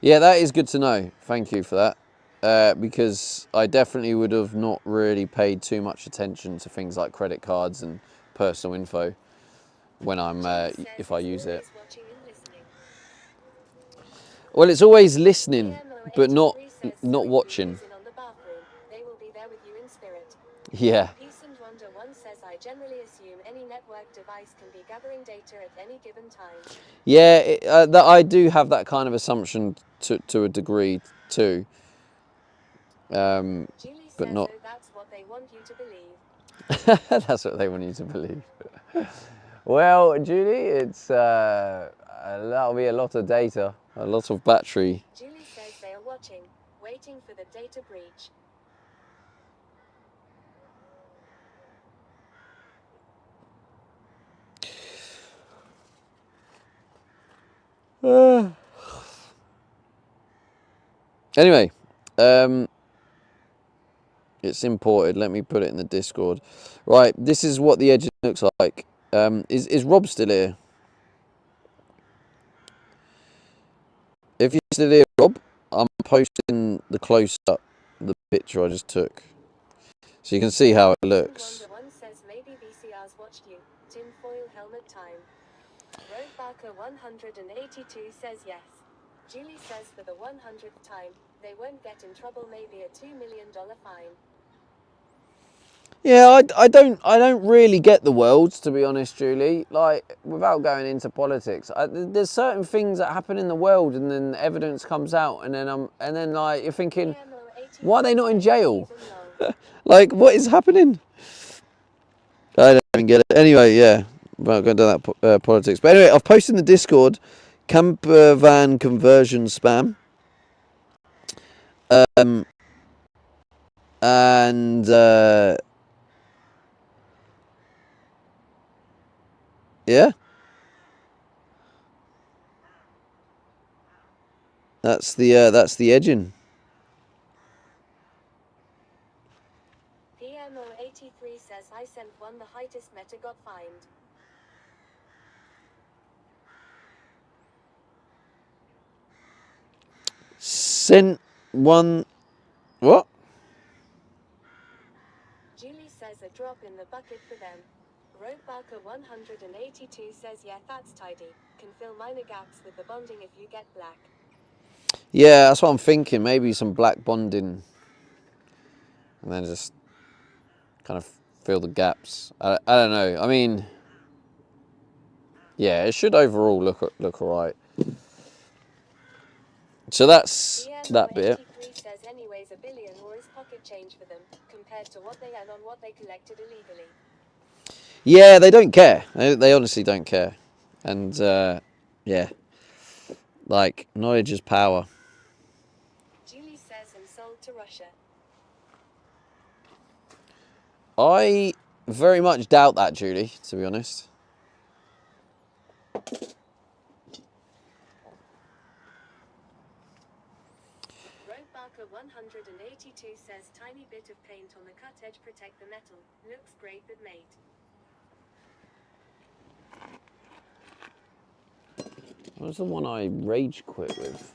Yeah, that is good to know. Thank you for that. Because I definitely would have not really paid too much attention to things like credit cards and personal info when I'm if I use it. Well, it's always listening, but not watching.
They will be there with you in spirit.
Yeah.
Peace and Wonder 1 says I generally assume any network device can be gathering data at any given time.
Yeah, that I do have that kind of assumption to a degree too.
Julie
But
says,
not.
oh, that's what they want you to believe.
That's what they want you to believe. Well, Julie, it's that'll be a lot of data, a lot of battery.
Julie says they are watching, waiting for the data breach.
Anyway, it's imported. Let me put it in the Discord. Right, this is what the edge looks like. Is Rob still here? If you're still here, Rob, I'm posting the close-up, the picture I just took, so you can see how it looks.
Wonder 1 says maybe VCR's watched you. Tinfoil helmet time. Rogue Barker 182 says yes. Julie says for the 100th time, they won't get in trouble, maybe a $2 million fine.
Yeah, I don't really get the world, to be honest, Julie. Like, without going into politics, there's certain things that happen in the world, and then evidence comes out, and then like you're thinking, why are they not in jail? Like, what is happening? I don't even get it. Anyway, yeah, well, going to that politics. But anyway, I've posted in the Discord camper van conversion spam. And yeah. That's the edging.
PMO83 says I sent one the heightest meta got fined.
Sent one. What?
Julie says a drop in the bucket for them. Roadbarker 182 says yeah, that's tidy. Can fill minor gaps with the bonding if you get black.
Yeah, that's what I'm thinking. Maybe some black bonding, and then just kind of fill the gaps. I don't know. I mean, yeah, it should overall look alright. So that's that bit.
PMO83 says anyways a billion or is pocket change for them, compared to what they earn on what they collected illegally.
Yeah, they don't care. They honestly don't care. And yeah, like knowledge is power.
Julie says and sold to Russia.
I very much doubt that, Julie, to be honest.
Roadbarker 182 says tiny bit of paint on the cut edge protect the metal. Looks great but mate.
What was the one I rage quit with?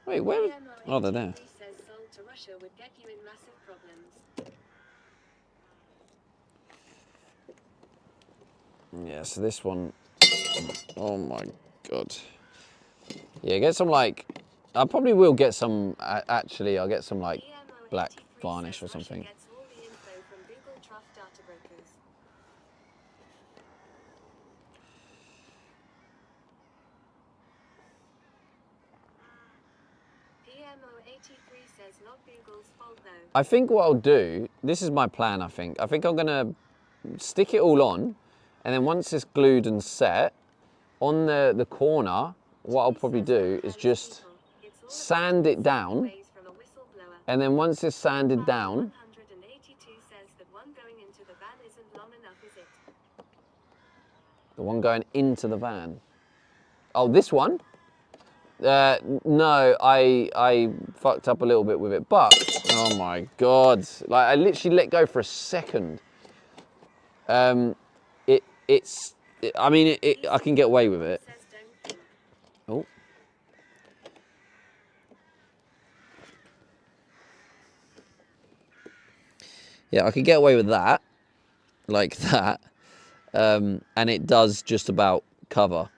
Wait, where? Oh, they're there.
PMO83 says sold to Russia would get you in massive problems.
Yeah, so this one, oh my God. Yeah, get some like, I probably will get some, actually I'll get some like black
PMO83
varnish or
says Russia
something.
gets all the info from Google Trough data brokers. PMO83 says not Google's fault though.
I think what I'll do, this is my plan, I think I'm gonna stick it all on, and then once it's glued and set, on the corner, what I'll probably do is just sand it down, and then once it's sanded down,
182 says that one going into the van isn't long enough, is it?
the one going into the van. Oh, this one? No, I fucked up a little bit with it, but oh my God, like I literally let go for a second. I mean, I can get away with it.
Says don't think.
Oh. Yeah, I can get away with that, like that, and it does just about cover.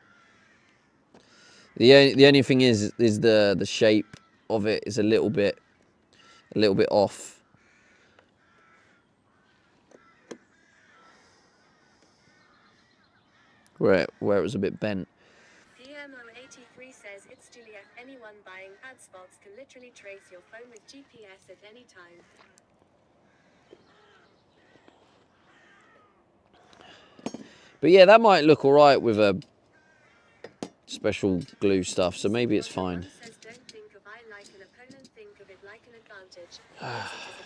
The only thing is the shape of it is a little bit off. Where it was a bit bent.
PMO83 says it's Juliet. Anyone buying ad spots can literally trace your phone with GPS at any time.
But yeah, that might look alright with a special glue stuff, so maybe it's fine.
Says don't think of I like an opponent, think of it like an advantage. As a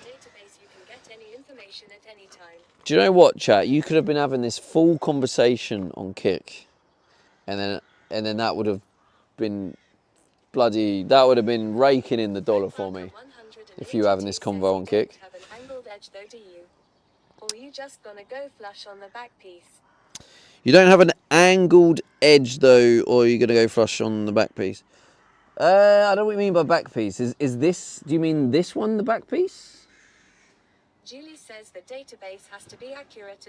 database you can get any information at any time.
Do you know what, chat? You could have been having this full conversation on Kick, and then that would have been that would have been raking in the dollar for me if you were having this convo on Kick.
Have an angled edge though, do you? Or you just gonna go flush on the back piece?
You don't have an angled edge though, or you're gonna go flush on the back piece. I don't know what you mean by back piece. Is this? Do you mean this one, the back piece?
Julie says the database has to be accurate.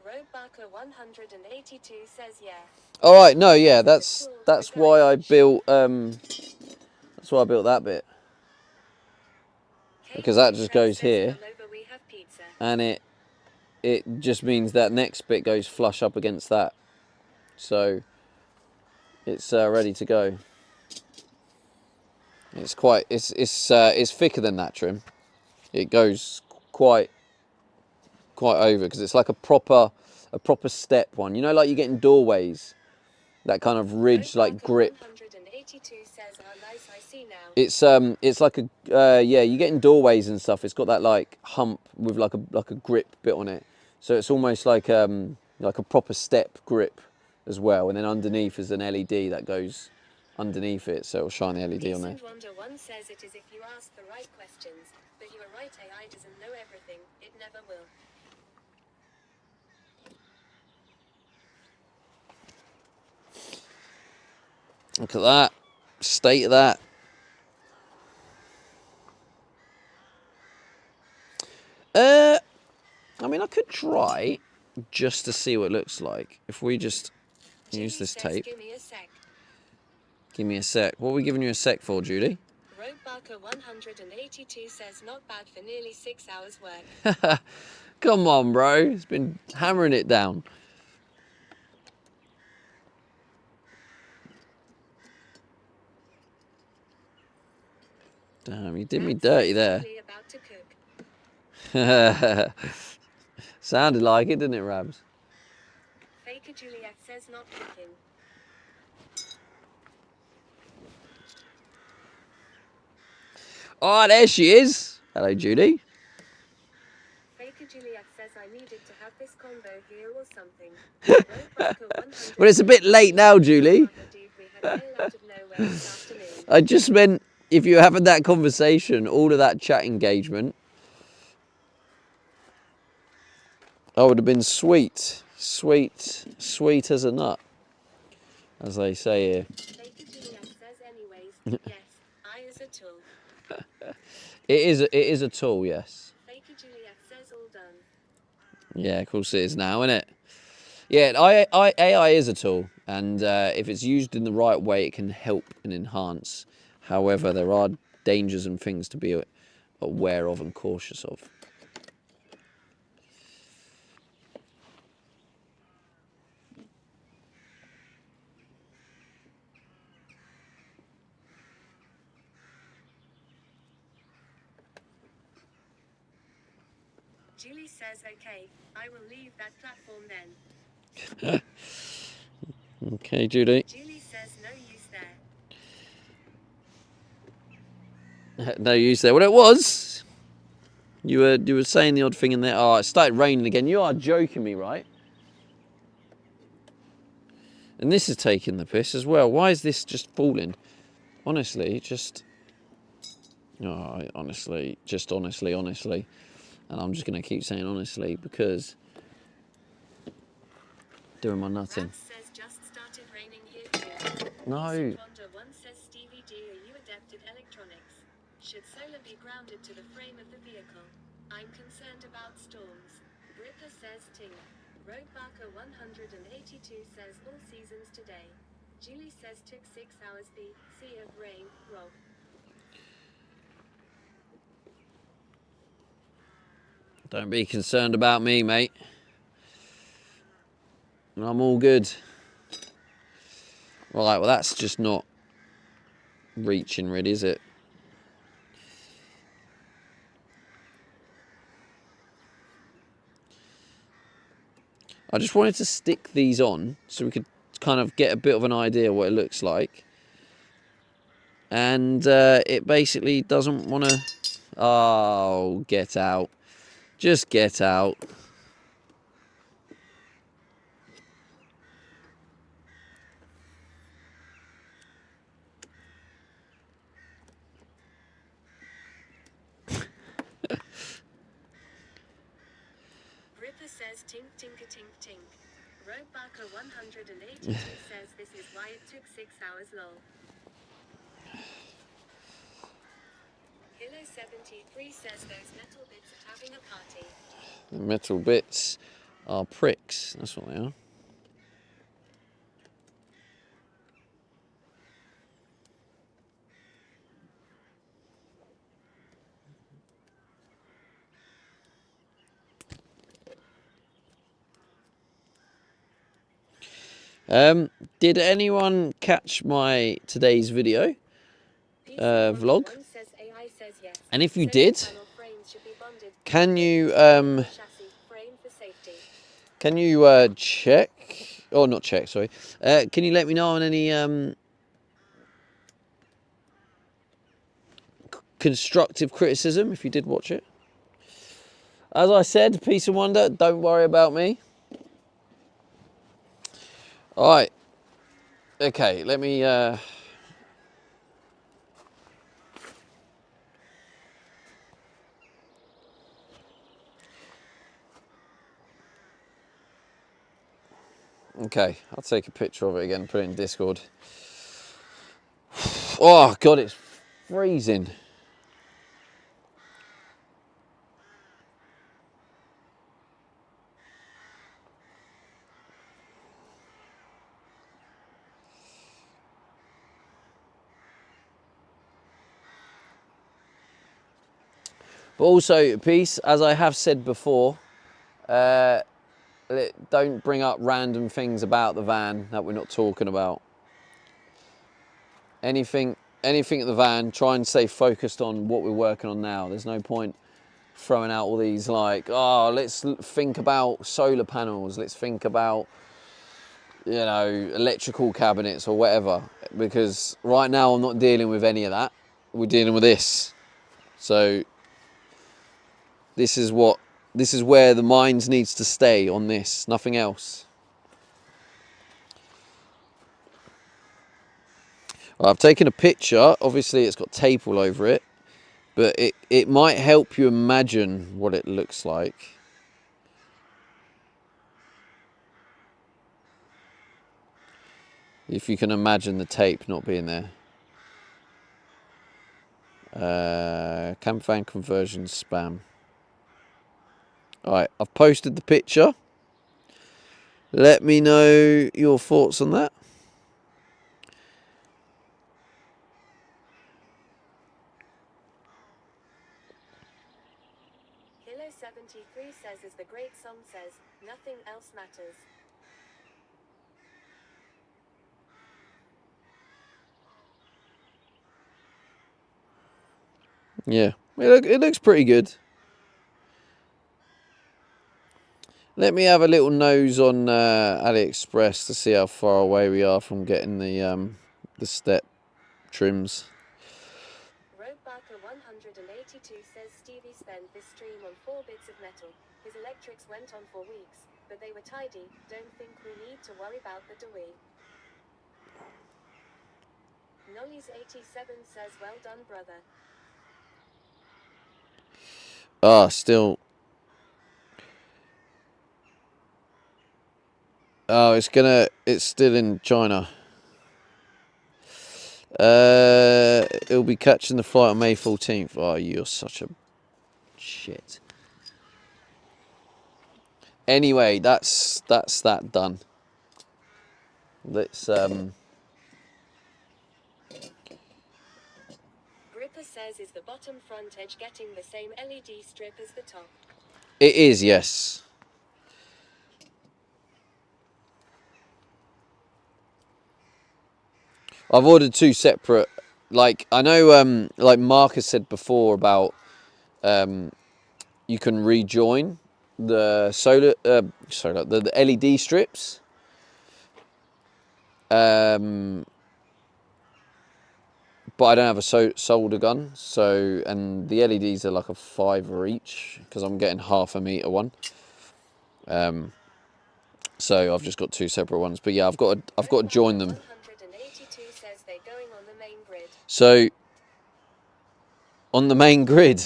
Roadbarker 182 says yeah.
All right, no, yeah, that's why I built that's why I built that bit, because that just goes here,
We have pizza.
and it just means that next bit goes flush up against that, so it's ready to go. It's quite it's thicker than that trim. It goes quite over because it's like a proper step one. You know, like you get in doorways that kind of ridge, like grip.
182 says, "Oh, nice, I see now."
It's like a yeah, you get in doorways and stuff. It's got that like hump with like a grip bit on it, so it's almost like a proper step grip as well. And then underneath is an LED that goes underneath it, so it'll shine the LED on there.
Decent Wonder One says it is if you ask the right questions, but you are right, AI doesn't know everything. It never will.
Look at that state of that. I mean, I could try just to see what it looks like. If we just use this tape.
Give me a sec.
Give me a sec. What are we giving you a sec for, Judy?
Roadbarker 182 says, "Not bad for nearly 6 hours work."
Come on, bro. It's been hammering it down. Damn, you did me dirty there.
Really about to cook.
Sounded like it, didn't it, Rabs?
Faker Juliet says, "Not cooking."
Oh, there she is. Hello, Judy.
Faker Juliet says, "I needed to have this combo here or something." Roadbarker 182
Well, it's a bit late now, Julie.
Dude, we had mail out of nowhere this afternoon.
I just meant if you were having that conversation, all of that chat engagement, I would have been sweet as a nut, as they say here.
Faker Juliet says, "Anyways, yes, I is a tool."
It is a tool, yes.
Faker Juliet says, "All done."
Yeah, of course it is now, isn't it? Yeah, AI is a tool, and if it's used in the right way, it can help and enhance. However, there are dangers and things to be aware of and cautious of.
Julie says, "Okay, I will leave that platform then."
Okay, Judy.
Julie says, "No use there."
No use there. Well, it was. You were saying the odd thing in there. Oh, it started raining again. You are joking me, right? And this is taking the piss as well. Why is this just falling? Honestly, just... Oh, honestly. And I'm just going to keep saying honestly because... Doing my nutting.
Rats says, "Just started raining here too."
No.
Decent Wonder One says, "Stevie D, are you adept at electronics? Should solar be grounded to the frame of the vehicle? I'm concerned about storms." Ripper says, "Ting." Roadbarker 182 says, "All seasons today." Julie says, "Took 6 hours. The sea of rain, Rob."
Don't be concerned about me, mate. I'm all good. Right, well, that's just not reaching really, is it? I just wanted to stick these on so we could kind of get a bit of an idea what it looks like. And it basically doesn't want to... Oh, get out. Just get out.
Ripper says, "Tink, tinka, tink, tink." Roadbarker 182 says, "This is why it took 6 hours, lol." Hilo 73 says, "Those metal bits are having a party."
The metal bits are pricks. That's what they are. Did anyone catch my today's video vlog?
Says, "AI says yes."
And if you
Solar
did,
panel frames should be bonded
can you
chassis frame for safety.
check Oh, not check, sorry. Can you let me know on any constructive criticism if you did watch it? As I said, peace and wonder, don't worry about me. All right. Okay, let me... Okay, I'll take a picture of it again, put it in Discord. Oh, God, it's freezing. But also, peace, as I have said before, don't bring up random things about the van that we're not talking about. Anything at the van, try and stay focused on what we're working on now. There's no point throwing out all these like, oh, let's think about solar panels, let's think about, you know, electrical cabinets or whatever, because right now I'm not dealing with any of that. We're dealing with this. So this is where the mind needs to stay on this, nothing else. I've taken a picture. Obviously it's got tape all over it, but it might help you imagine what it looks like. If you can imagine the tape not being there. Camper van conversion spam. Alright, I've posted the picture. Let me know your thoughts on that.
Kilo 73 says, as the great song says, nothing else matters.
Yeah, it looks pretty good. Let me have a little nose on AliExpress to see how far away we are from getting the step trims.
Roadbarker 182 says, Stevie spent this stream on 4 bits of metal. His electrics went on for weeks, but they were tidy. Don't think we need to worry about the do we? Nolly's 87 says, well done, brother.
Still. Oh, it's still in China. It'll be catching the flight on May 14th. Oh, you're such a shit. Anyway, that's that done. Let's
Gripper says, is the bottom front edge getting the same LED strip as the top?
It is, yes. I've ordered 2 separate. Like I know, like Marcus said before about you can rejoin the the LED strips. But I don't have a solder gun, so, and the LEDs are like a £5 each because I'm getting half a meter one. So I've just got 2 separate ones. But yeah, I've got to join them.
182 says they're going on the main grid.
So on the main grid,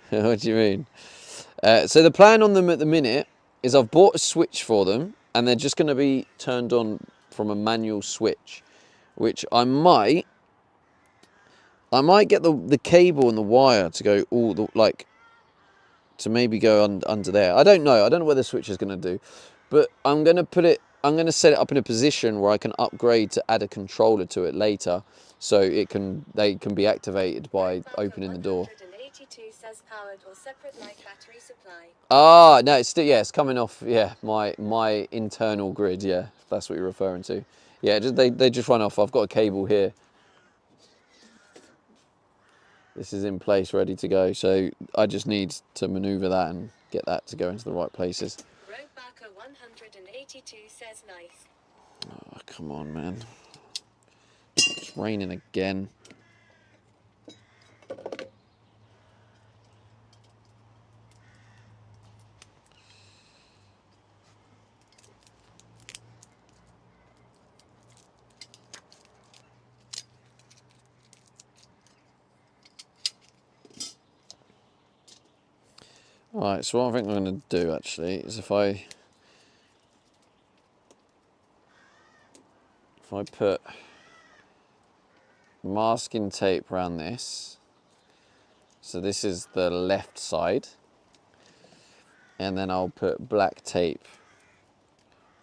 what do you mean? So the plan on them at the minute is I've bought a switch for them, and they're just going to be turned on from a manual switch, which I might get the cable and the wire to go all the, like, to maybe go under there. I don't know what the switch is going to do, but I'm going to set it up in a position where I can upgrade to add a controller to it later, so they can be activated by opening the door.
182 says powered or separate like battery supply.
No, it's still, yeah, it's coming off, yeah, my internal grid, yeah, if that's what you're referring to. Yeah, they just run off. I've got a cable here. This is in place, ready to go. So I just need to maneuver that and get that to go into the right places.
Roadbarker 182 82 says nice.
Oh, come on, man. It's raining again. Alright, so what I think I'm going to do actually is if I put masking tape around this, so this is the left side, and then I'll put black tape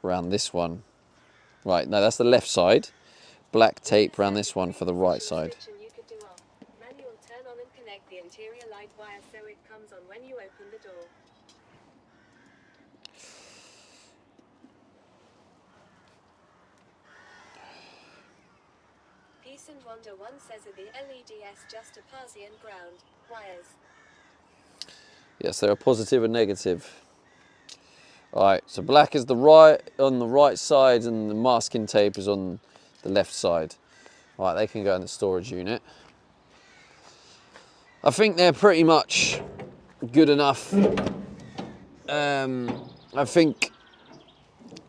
around this one. Right, no, that's the left side. Black tape around this one for the right side.
You could do off. Manual turn on and connect the interior light wire so it comes on when you open the door. Peace and Wonder 1 says are the LEDs just a Parsian ground wires.
Yes, they're a positive and negative. Alright, so black is on the right side and the masking tape is on the left side. Alright, they can go in the storage unit. I think they're pretty much good enough. I think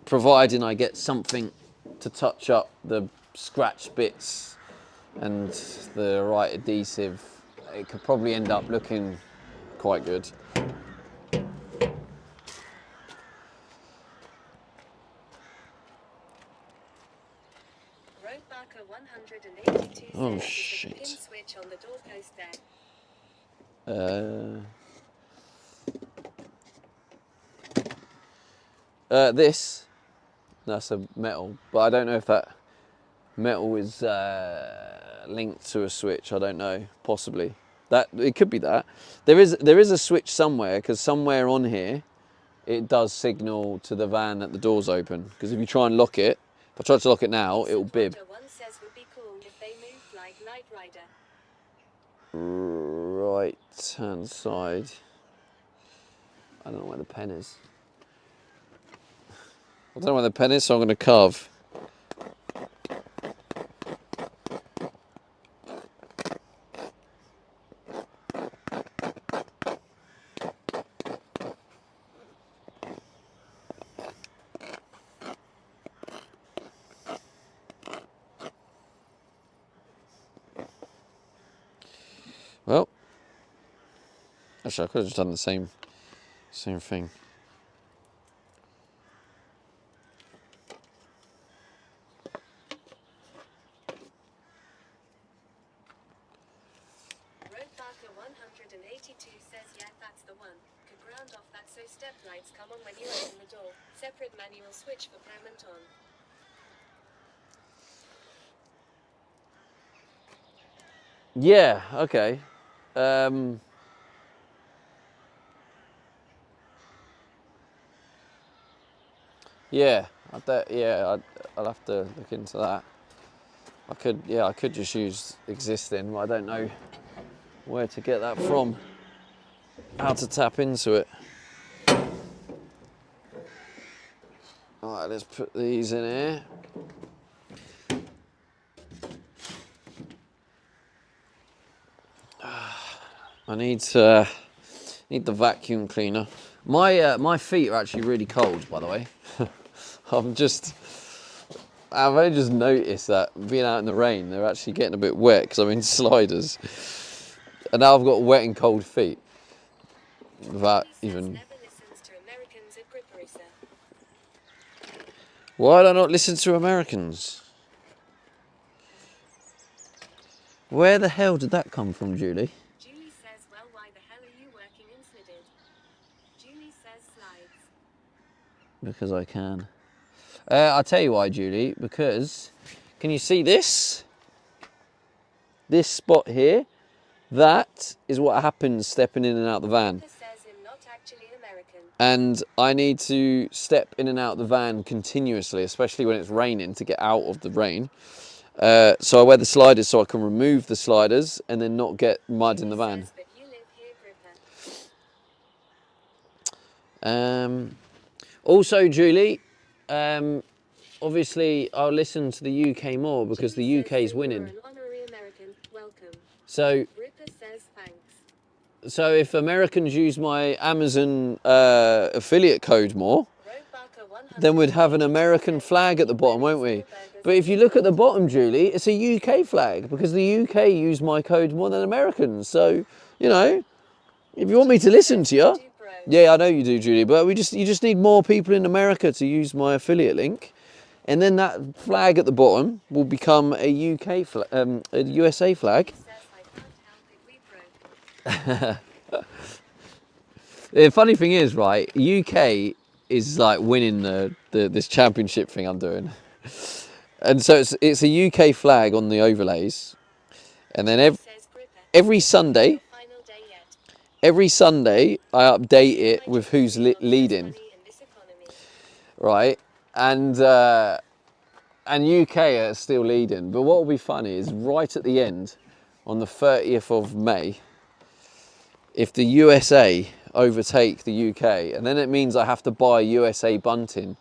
providing I get something to touch up the scratch bits and the right adhesive, it could probably end up looking quite good.
Roadbarker 182
Oh,
says
shit.
there's a pin switch on the doorpost there.
That's a metal, but I don't know if that metal is linked to a switch. I don't know, possibly. That it could be that. There is a switch somewhere, because somewhere on here it does signal to the van that the door's open. Because if you try and lock it, if I try to lock it now, it'll bib.
Wonder 1 says would be cool if they moved like Knight Rider.
Right hand side. I don't know where the pen is. I don't know where the pen is, so I'm going to carve. Well, actually I could have just done the same thing.
Roadbarker 182 says yeah, that's the one. Could ground off that so step lights come on when you open the door. Separate manual switch for payment on.
Yeah, okay. Yeah, I'll have to look into that. I could just use existing, but I don't know where to get that from, how to tap into it. All right, let's put these in here. I need the vacuum cleaner. My feet are actually really cold, by the way. I've only just noticed that being out in the rain, they're actually getting a bit wet because I'm in sliders, and now I've got wet and cold feet. Without even.
Never listens to Americans at Gripperusa.
Why do I not listen to Americans? Where the hell did that come from, Julie?
Julie says, well, why the hell are you working in Slided? Julie says slides.
Because I can. I'll tell you why, Julie. Because, can you see this? This spot here? That is what happens stepping in and out the van.
Says him not actually American.
And I need to step in and out the van continuously, especially when it's raining, to get out of the rain. So I wear the sliders so I can remove the sliders and then not get mud in the van.
Says, but you live here, Gripper.
Also, Julie, obviously I'll listen to the UK more because the
Jimmy
UK
says
is
you were
winning.
an honorary American. Welcome.
So
Ripper says thanks.
if Americans use my Amazon affiliate code more,
Roadbarker 100
then we'd have an American flag at the bottom, won't we? But if you look at the bottom, Julie, it's a UK flag because the UK use my code more than Americans. So, you know, if you want me to listen to you, yeah, I know you do, Julie, but you just need more people in America to use my affiliate link. And then that flag at the bottom will become a UK flag, a USA flag.
Says I can't help it, we broke.
The funny thing is, right, UK is like winning this championship thing I'm doing. And so it's a UK flag on the overlays. And then
Says Gripper.
every Sunday,
Final day yet.
every Sunday I update it with who's leading,
Money in this economy.
right? And UK are still leading. But what will be funny is right at the end, on the 30th of May, if the USA overtake the UK, and then it means I have to buy USA bunting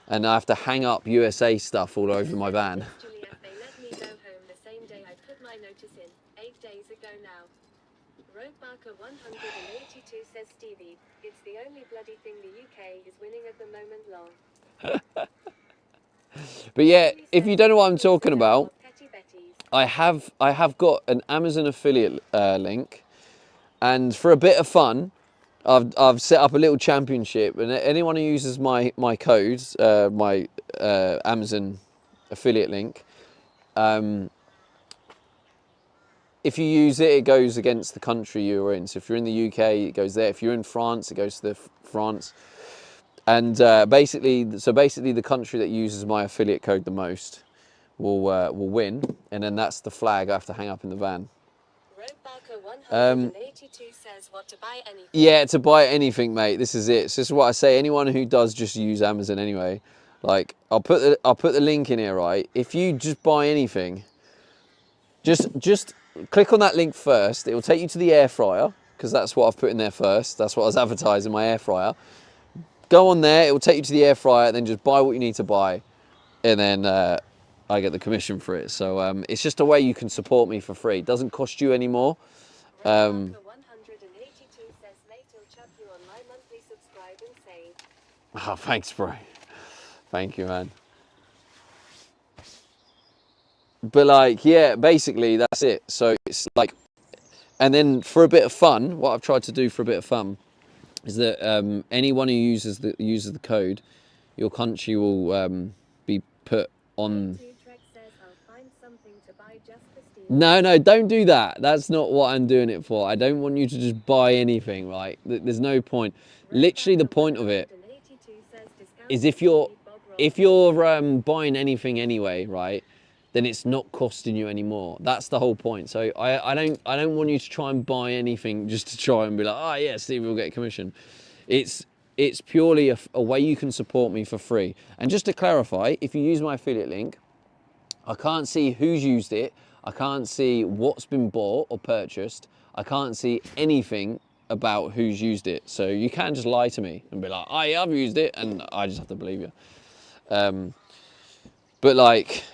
and I have to hang up USA stuff all over my van.
Juliet, they let me go home the same day I put my notice in. 8 days ago now. Roadbarker 182 says Stevie, it's the only bloody thing the UK is winning at the moment, lol.
But yeah, if you don't know what I'm talking about,
Petty Betty's.
I have got an Amazon affiliate link, and for a bit of fun, I've set up a little championship, and anyone who uses my code, my Amazon affiliate link, if you use it, it goes against the country you're in. So if you're in the UK, it goes there. If you're in France, it goes to France. And basically the country that uses my affiliate code the most will win, and then that's the flag I have to hang up in the van.
Roadbarker 182 says what to buy anything.
Yeah, to buy anything, mate. This is it. So this is what I say. Anyone who does just use Amazon anyway, like I'll put the link in here, right? If you just buy anything, just click on that link first. It will take you to the air fryer because that's what I've put in there first. That's what I was advertising, my air fryer. Go on there. It will take you to the air fryer. Then just buy what you need to buy, and then I get the commission for it. So it's just a way you can support me for free. It doesn't cost you any more.
Roadbarker 182 says mate will chuck you on my monthly subscribe and save.
Oh, thanks, bro. Thank you, man. But like, yeah, basically that's it. So it's like, and then for a bit of fun, what I've tried to do for a bit of fun is that anyone who uses the code, your country will be put on.
Trek says I'll find something to buy just for Steve.
No, don't do that. That's not what I'm doing it for. I don't want you to just buy anything, right? There's no point. Literally, the point of it is if you're buying anything anyway, right? Then it's not costing you anymore. That's the whole point. So I don't want you to try and buy anything just to try and be like, oh yeah, Steve will get a commission. It's purely a way you can support me for free. And just to clarify, if you use my affiliate link, I can't see who's used it. I can't see what's been bought or purchased. I can't see anything about who's used it. So you can just lie to me and be like, oh yeah, I've used it, and I just have to believe you. But like,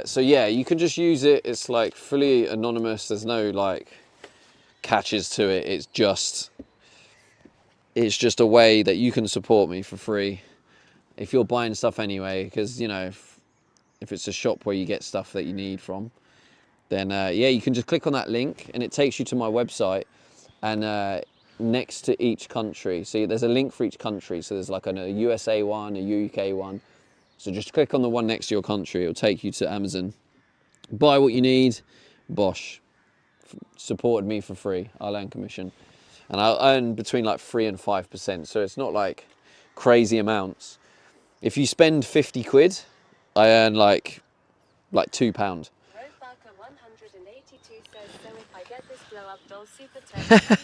so yeah, you can just use it. It's like fully anonymous. There's no like catches to it. It's just a way that you can support me for free if you're buying stuff anyway. Because you know, if it's a shop where you get stuff that you need from, then yeah, you can just click on that link and it takes you to my website. And next to each country, see, there's a link for each country. So there's like a USA one, a UK one. So just click on the one next to your country. It'll take you to Amazon. Buy what you need. Bosh. Supported me for free. I'll earn commission. And I'll earn between like 3 and 5%. So it's not like crazy amounts. If you spend 50 quid, I earn like £2.
Roadbarker 182 says, so if I get this blow up doll super tech 3000,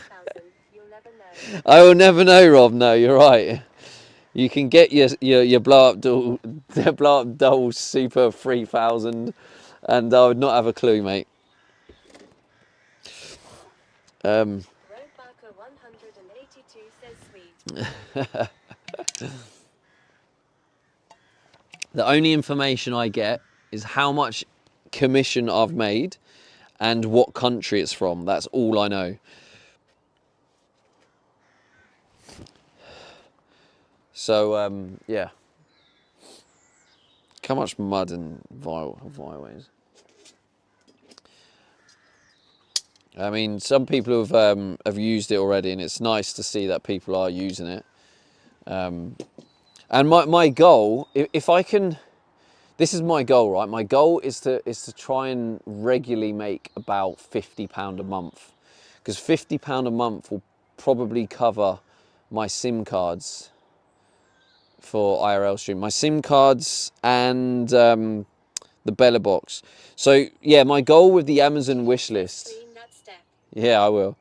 you'll never know.
I will never know, Rob. No, you're right. You can get your blow up doll super 3000, and I would not have a clue, mate.
Roadbarker 182 says sweet.
The only information I get is how much commission I've made and what country it's from. That's all I know. So, yeah. Look how much mud and vial is. I mean, some people have used it already, and it's nice to see that people are using it. And my goal, if I can, this is my goal, right? My goal is to try and regularly make about £50 a month, because £50 a month will probably cover my SIM cards for IRL stream, my SIM cards and the Bella box. So yeah, my goal with the Amazon wish list.
Stream that step.
Yeah, I will.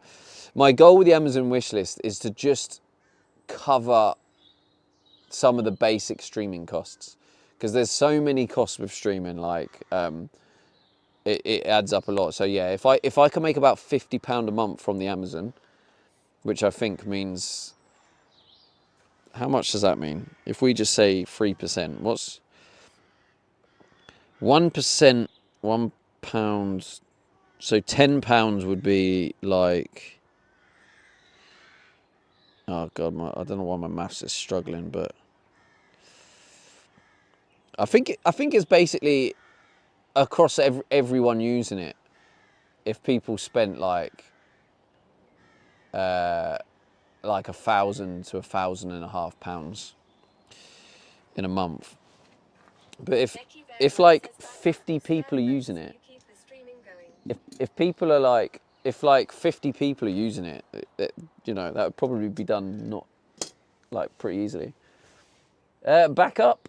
My goal with the Amazon wish list is to just cover some of the basic streaming costs, because there's so many costs with streaming, like it adds up a lot. So yeah, if I can make about £50 a month from the Amazon, which I think means, how much does that mean? If we just say 3%, what's 1%? £1, so £10 would be like, oh god, I don't know why my maths is struggling, but I think it's basically across everyone using it. If people spent like £1,000 to £1,500 in a month, but if like 50 people are using it, if people are like, if like 50 people are using it, you know, that would probably be done not like pretty easily. Backup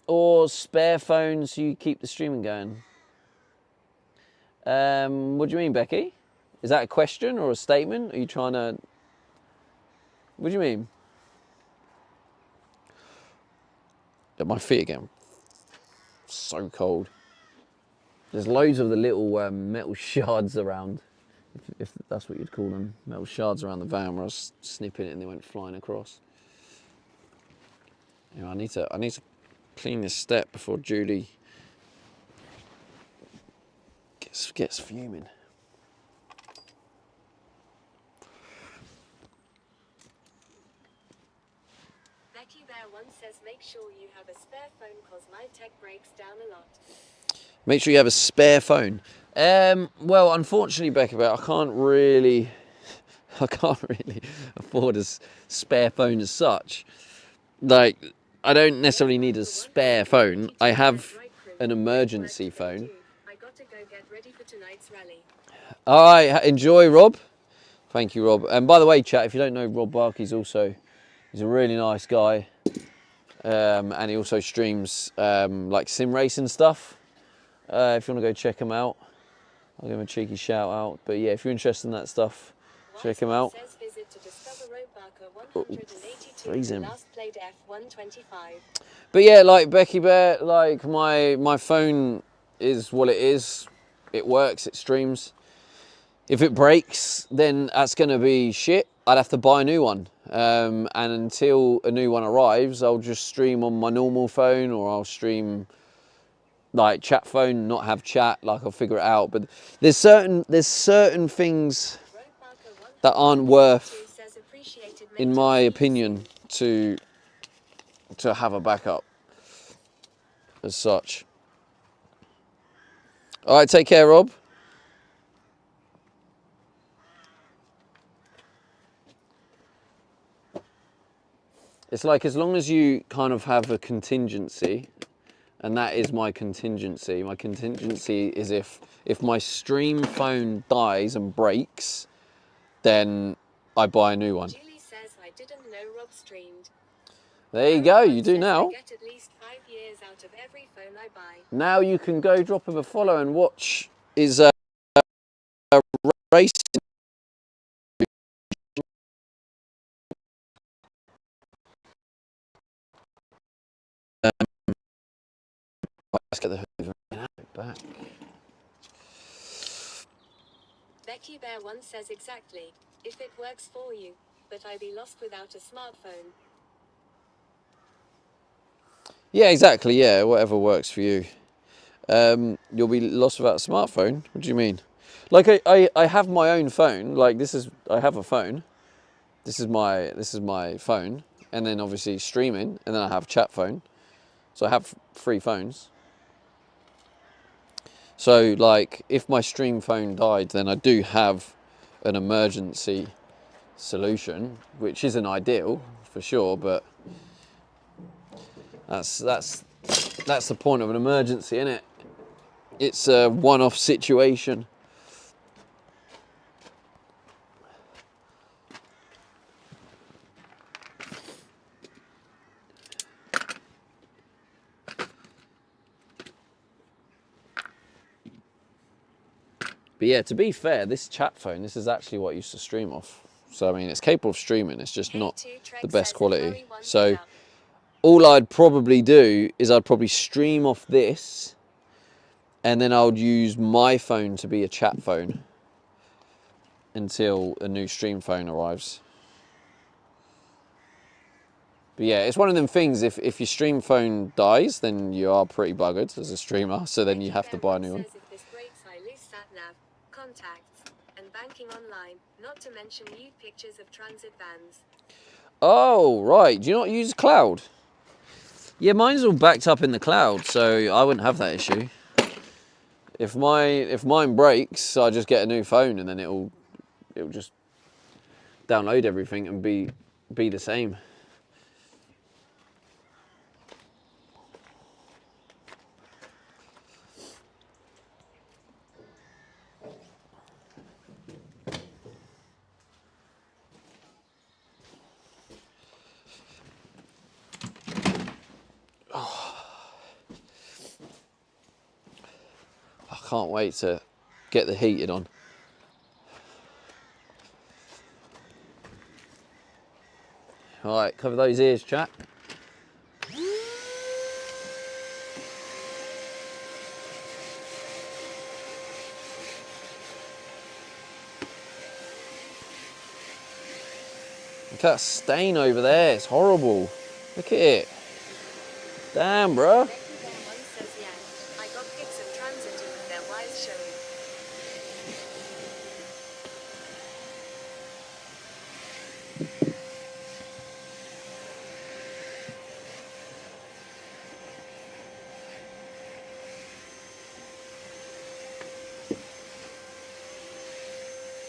or spare phone so you keep the streaming going. What do you mean, Becky? Is that a question or a statement? Are you trying to... What do you mean? At my feet again. So cold. There's loads of the little metal shards around, if that's what you'd call them. Metal shards around the van where I was snipping it and they went flying across. You know, I need to clean this step before Julie gets fuming.
Becky Bear once says make sure you have a spare phone cause my tech breaks down a lot.
Make sure you have a spare phone. Well, unfortunately, Becky Bear, I can't really afford a spare phone as such. Like, I don't necessarily need a spare phone. I have an emergency phone.
I got to go get ready for tonight's rally.
All right, enjoy, Rob. Thank you, Rob. And by the way, chat, if you don't know Rob Barkey's he's a really nice guy. And he also streams like sim racing stuff. If you want to go check him out, I'll give him a cheeky shout out. But yeah, if you're interested in that stuff, check him out.
Says visit to discover Road Barker 182
freezing.
last played F125.
But yeah, like Becky Bear, like my phone is what it is. It works, it streams. If it breaks, then that's gonna be shit. I'd have to buy a new one. And until a new one arrives, I'll just stream on my normal phone, or I'll stream like chat phone, not have chat, like I'll figure it out. But there's certain things that aren't worth, in my opinion, to have a backup as such. All right, take care, Rob. It's like, as long as you kind of have a contingency, and that is my contingency. My contingency is if my stream phone dies and breaks, then I buy a new one.
Julie says I didn't know Rob streamed.
There you go, you do now.
I get at least 5 years out of every phone I buy.
Now you can go drop him a follow and watch his racing. Let's get the Hoover back.
Becky Bear once says exactly, if it works for you, but I'd be lost without a smartphone.
Yeah, exactly. Yeah, whatever works for you. You'll be lost without a smartphone. What do you mean? Like I have my own phone. Like I have a phone. This is my phone, and then obviously streaming, and then I have chat phone. So I have 3 phones. So like if my stream phone died, then I do have an emergency solution, which isn't ideal for sure, but that's the point of an emergency, isn't it? It's a one-off situation. But yeah, to be fair, this chat phone, this is actually what I used to stream off. So I mean, it's capable of streaming, it's just not the best quality. So all I'd probably do is I'd probably stream off this, and then I would use my phone to be a chat phone until a new stream phone arrives. But yeah, it's one of them things, if your stream phone dies, then you are pretty buggered as a streamer, so then you have to buy a new one.
If this breaks, I lose sat-nav, contacts, and banking online, not to mention nude pictures of transit vans.
Oh, right. Do you not use cloud? Yeah, mine's all backed up in the cloud, so I wouldn't have that issue. If mine breaks, I just get a new phone, and then it'll just download everything and be the same. I can't wait to get the heated on. All right, cover those ears, chat. Look at that stain over there, it's horrible. Look at it. Damn, bruh.
Becky Bear once says, yeah, I got pics of transiting with their wives showing.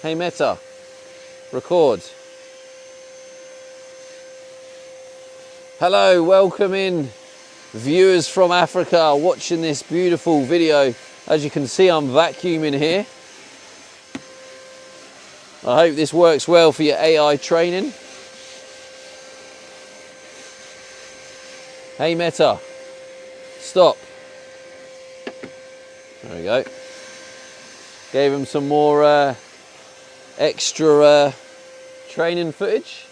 Hey Meta, record. Hello, welcome in viewers from Africa watching this beautiful video. As you can see, I'm vacuuming here. I hope this works well for your AI training. Hey Meta, stop. There we go. Gave him some more extra training footage.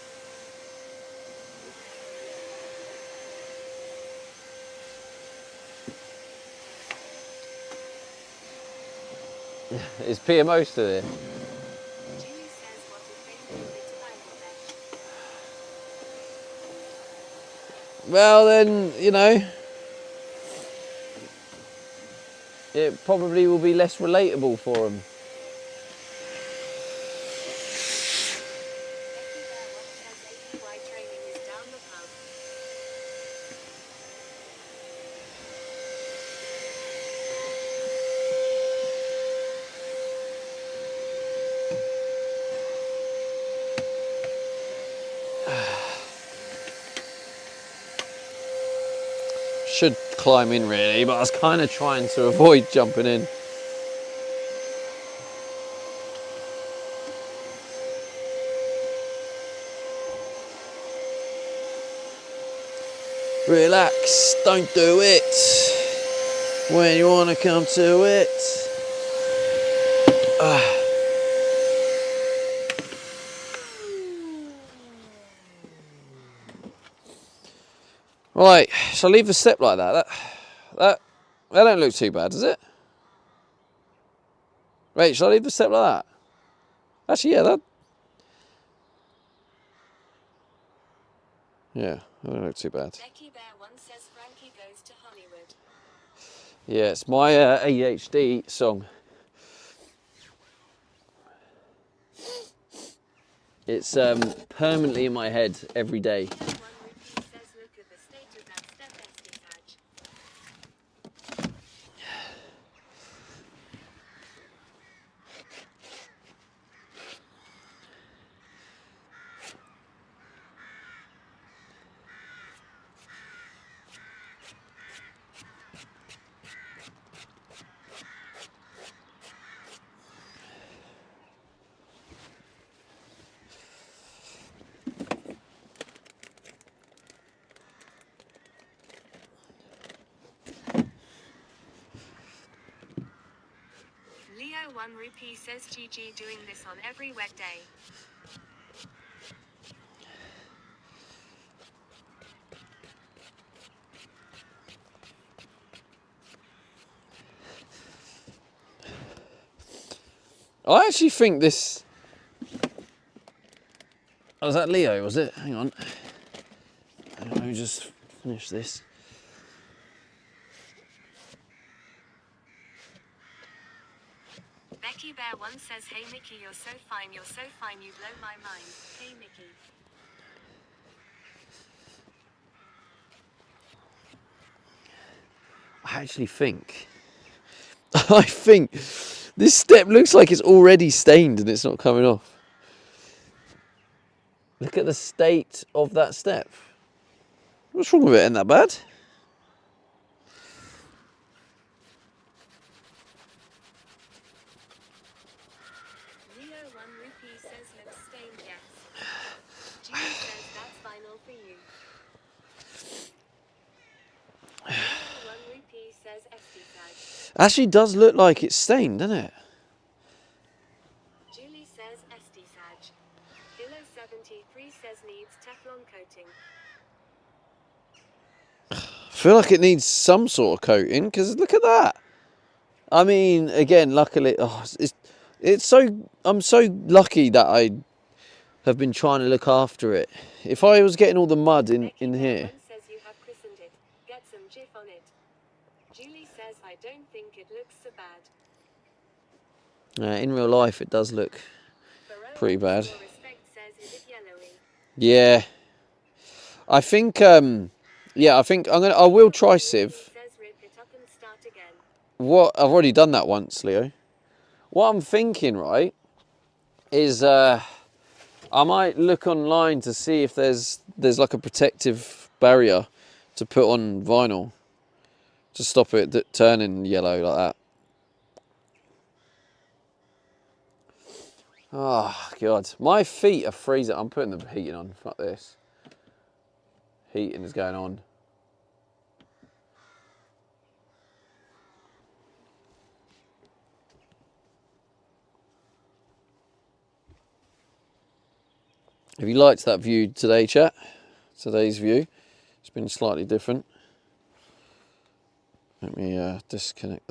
Is PMO still here?
Jimmy says, what if they move it to Bangladesh?
Well then, you know, it probably will be less relatable for him.
Becky Bear once says APY training is down the pub.
Should climb in really, but I was kind of trying to avoid jumping in. Relax, don't do it when you want to come to it. Right, shall I leave the step like that? That don't look too bad, does it? Wait, shall I leave the step like that? Actually, yeah, that don't look too bad.
Becky Bear once says Frankie go
Yeah, it's my ADHD song. It's permanently in my head every day.
Leo 1 Rupee says look at the state of that step Esty Saj. Leo 1 Rupee says GG doing this on every wet day.
I actually think this... Oh, was that Leo, was it? Hang on. Let me just finish this.
Becky Bear 1 says hey Mickey you're so fine you blow my mind. Hey Mickey.
I actually think... I think this step looks like it's already stained and it's not coming off. Look at the state of that step. What's wrong with it? Ain't that bad?
Leo 1 Rupee says looks stained yes. Julie says that's vinyl for you. Leo 1 Rupee says Esty Saj.
Actually does look like it's stained, doesn't it?
Julie says Esty Saj. Kilo 73 says needs Teflon coating.
I feel like it needs some sort of coating because look at that. I mean, again, luckily, it's so, I'm so lucky that I have been trying to look after it. If I was getting all the mud in
Becky Bear
here.
1 says you have christened it. Get some gif on it. Julie says I don't think it looks so bad.
In real life, it does look
Barrow
pretty bad.
Respect says is it yellowy?
Yeah. I think, yeah, I think I will try sieve.
Says rip it up and start again.
What, I've already done that once, Leo. What I'm thinking, right, is I might look online to see if there's like a protective barrier to put on vinyl to stop it turning yellow like that. Oh God, my feet are freezing. I'm putting the heating on. Fuck this. Heating is going on. Have you liked that view today, chat? Today's view. It's been slightly different. Let me disconnect.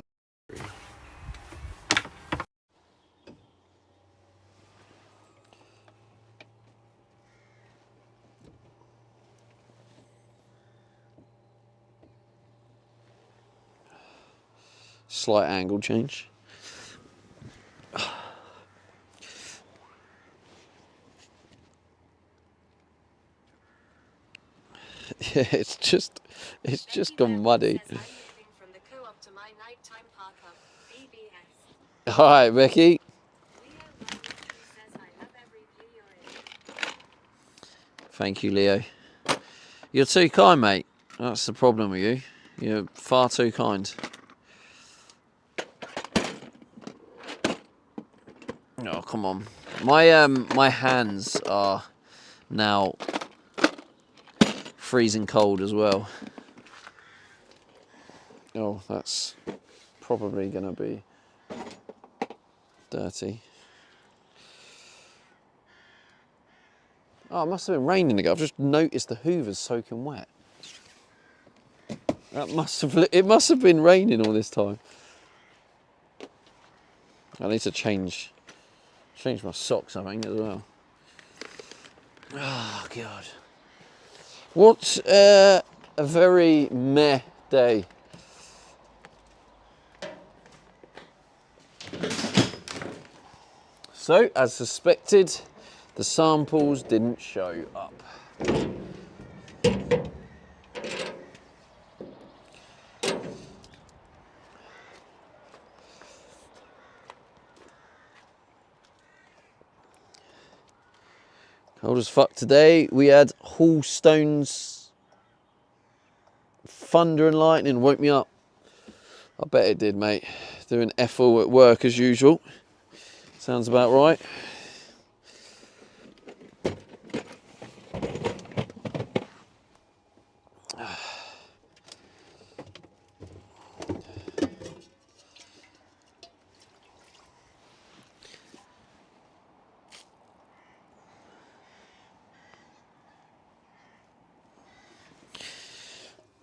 Slight angle change. Yeah, it's just gone muddy.
Says, I'm moving from the co-op to my nighttime park up. BBS.
Hi, Becky.
Leo 1 says I love every view you're in.
Thank you, Leo. You're too kind, mate. That's the problem with you. You're far too kind. Oh, come on. My hands are now freezing cold as well. Oh, that's probably gonna be dirty. Oh, it must have been raining again. I've just noticed the hoover's soaking wet. It must have been raining all this time. I need to change my socks, I think, as well. Oh God. What a very meh day. So, as suspected, the samples didn't show up. Cold as fuck today. We had Hallstone's thunder and lightning woke me up. I bet it did, mate. Doing F-all at work as usual. Sounds about right.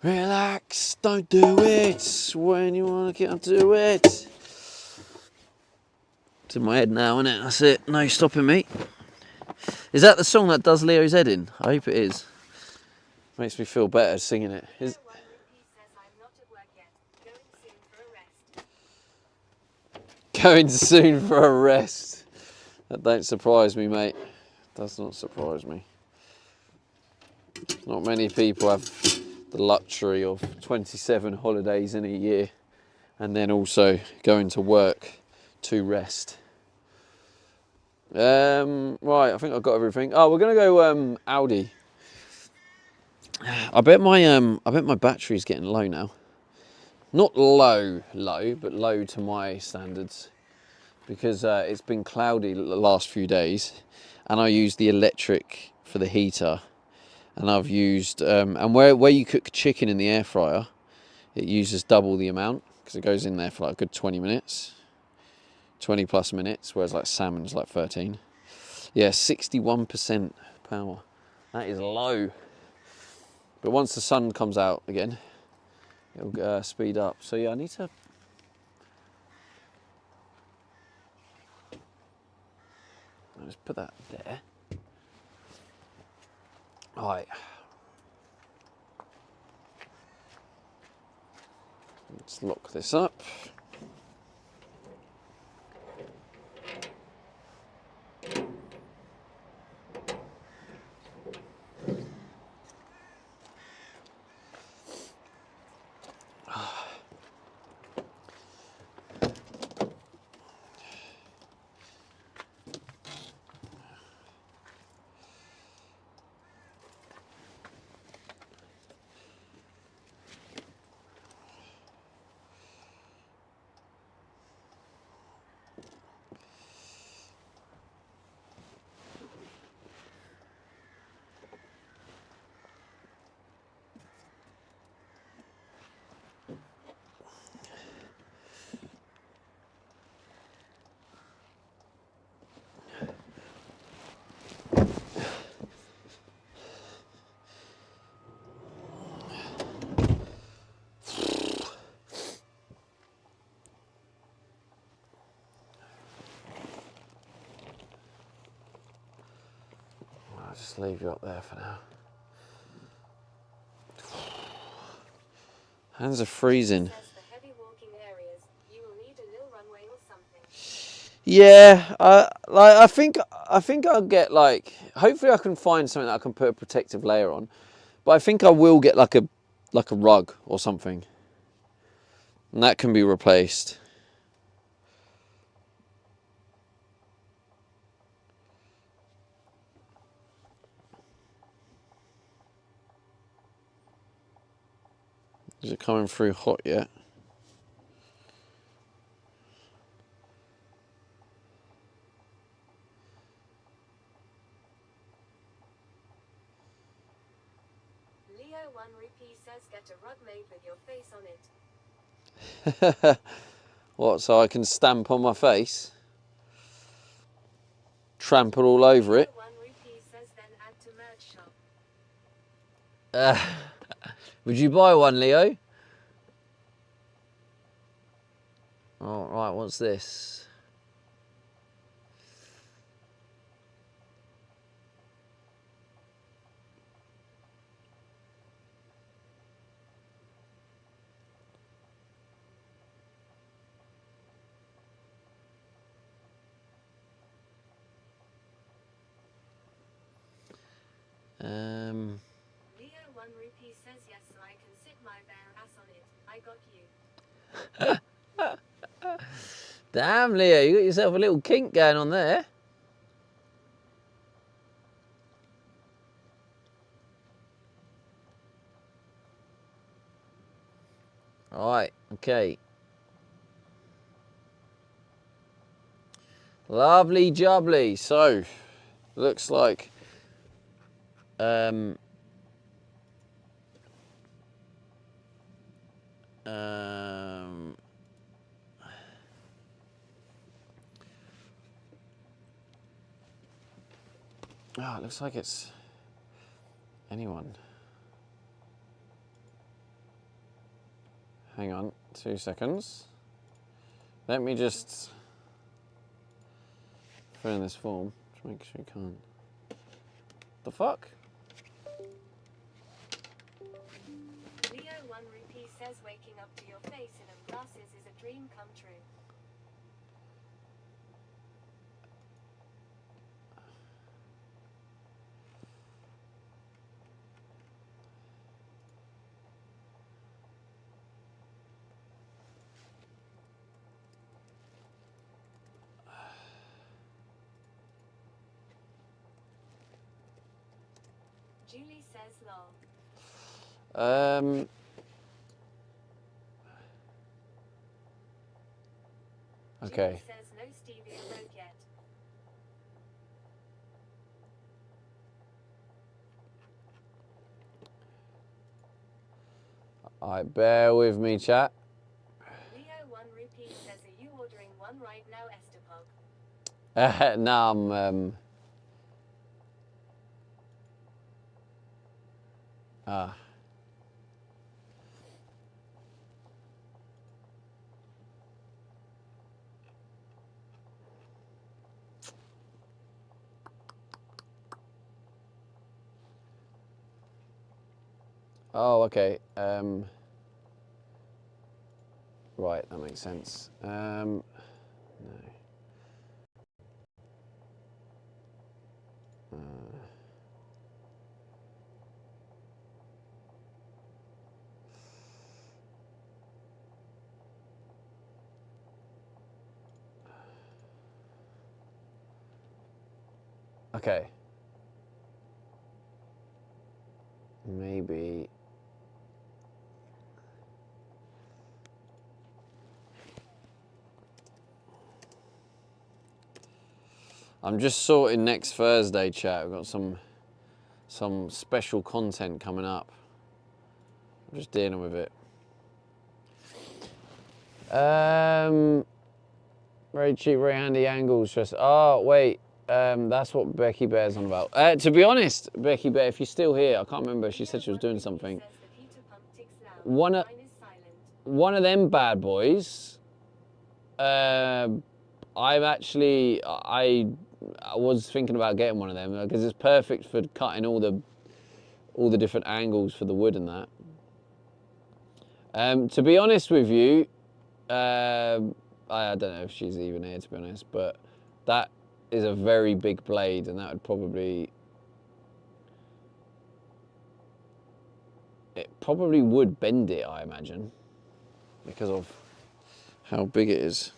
Relax, don't do it when you want to get do it. It's in my head now, isn't it? That's it, no stopping me. Is that the song that does Leo's head in? I hope it is. Makes me feel better singing it. Is...
One Rupee says I'm not at work yet. Going soon for a rest.
Going soon for a rest. That don't surprise me, mate. Does not surprise me. Not many people have the luxury of 27 holidays in a year and then also going to work to rest. Right, I think I've got everything. Oh, we're gonna go Audi. I bet my battery's getting low now. Not low, but low to my standards, because it's been cloudy the last few days, and I use the electric for the heater. And I've used, and where you cook chicken in the air fryer, it uses double the amount, because it goes in there for like a good 20 minutes, 20 plus minutes, whereas like salmon's like 13. Yeah, 61% power. That is low. But once the sun comes out again, it'll speed up. So yeah, I need to... I'll just put that there. All right. Let's lock this up. I'll just leave you up there for now. Hands are freezing.
Says the heavy walking areas, you will need a little runway or something.
Yeah, I think I'll get like. Hopefully, I can find something that I can put a protective layer on. But I think I will get like a rug or something, and that can be replaced. Is it coming through hot yet?
Leo 1 Rupee says get a rug made with your face on it.
What, so I can stamp on my face? Trample all over it?
Leo 1 Rupee says then add to merch shop.
Would you buy one, Leo? Oh, right, what's this?
Leo 1 rupee says yes, so I can sit my bare ass on it. I got you.
Damn, Leo, you got yourself a little kink going on there. All right, okay. Lovely jubbly. So, looks like oh, it looks like it's anyone. Hang on, 2 seconds. Let me just fill in this form to make sure you can't. The fuck?
Leo 1 rupee says waking up to your face in them glasses is a dream come true. Julie says lol.
Okay.
Julie says no stevia road yet.
Alright, bear with me, chat.
Leo 1 rupee says are you ordering one right now, Estepog?
No, I'm oh, okay. Right, that makes sense. No. Okay. Maybe. I'm just sorting next Thursday, chat. We've got some special content coming up. I'm just dealing with it. Very cheap, very handy angles. Just oh wait, that's what Becky Bear's on about. To be honest, Becky Bear, if you're still here, I can't remember. She said she was doing something.
Says the heater pump ticks loud.
One of
Mine is silent.
one of them bad boys. I was thinking about getting one of them because it's perfect for cutting all the different angles for the wood and that. To be honest with you, I don't know if she's even here, to be honest, but that is a very big blade, and that would probably would bend it, I imagine, because of how big it is.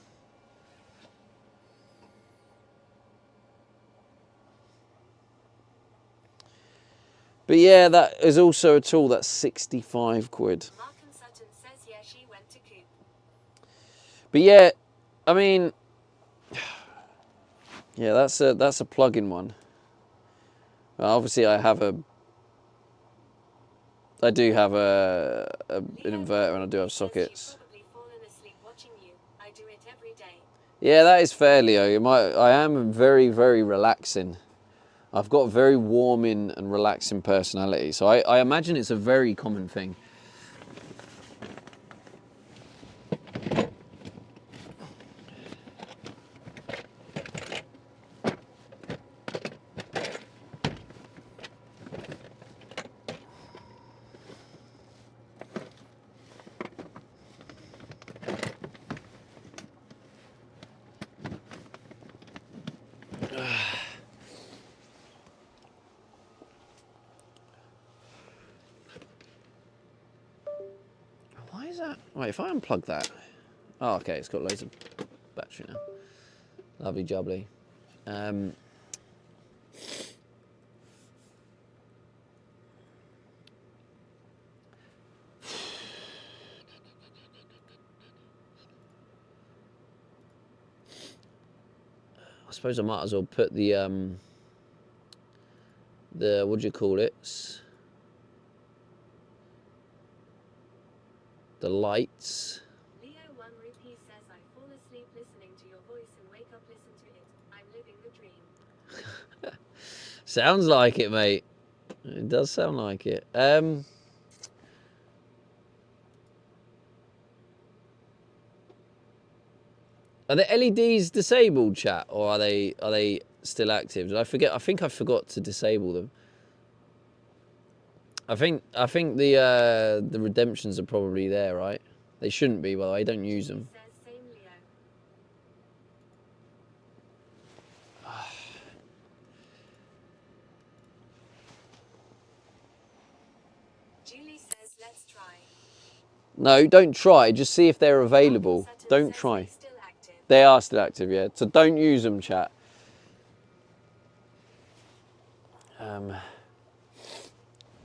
But yeah, that is also a tool that's 65 quid.
Mark and Sutton says yeah, she went to Coop.
But yeah, I mean, yeah, that's a plug-in one. Obviously, I do have an inverter, and I do have sockets.
She's probably fallen asleep watching you. I do it every day.
Yeah, that is fair, Leo. I am very, very relaxing. I've got a very warming and relaxing personality, so I imagine it's a very common thing. Wait, if I unplug that. Oh, okay, it's got loads of battery now. Lovely jubbly. I suppose I might as well put the what do you call it? The lights.
Leo 1 Rupee says I fall asleep listening to your voice and wake up listen to it. I'm living the dream.
Sounds like it, mate. It does sound like it. Are the LEDs disabled, chat, or are they still active? Did I forget? I think I forgot to disable them. I think the redemptions are probably there, right? They shouldn't be, by the way. Don't use them.
Says same Leo. Julie says let's try.
No, don't try. Just see if they're available.
Sutton
Don't
says
try.
they're still active.
They are still active, yeah. So don't use them, chat.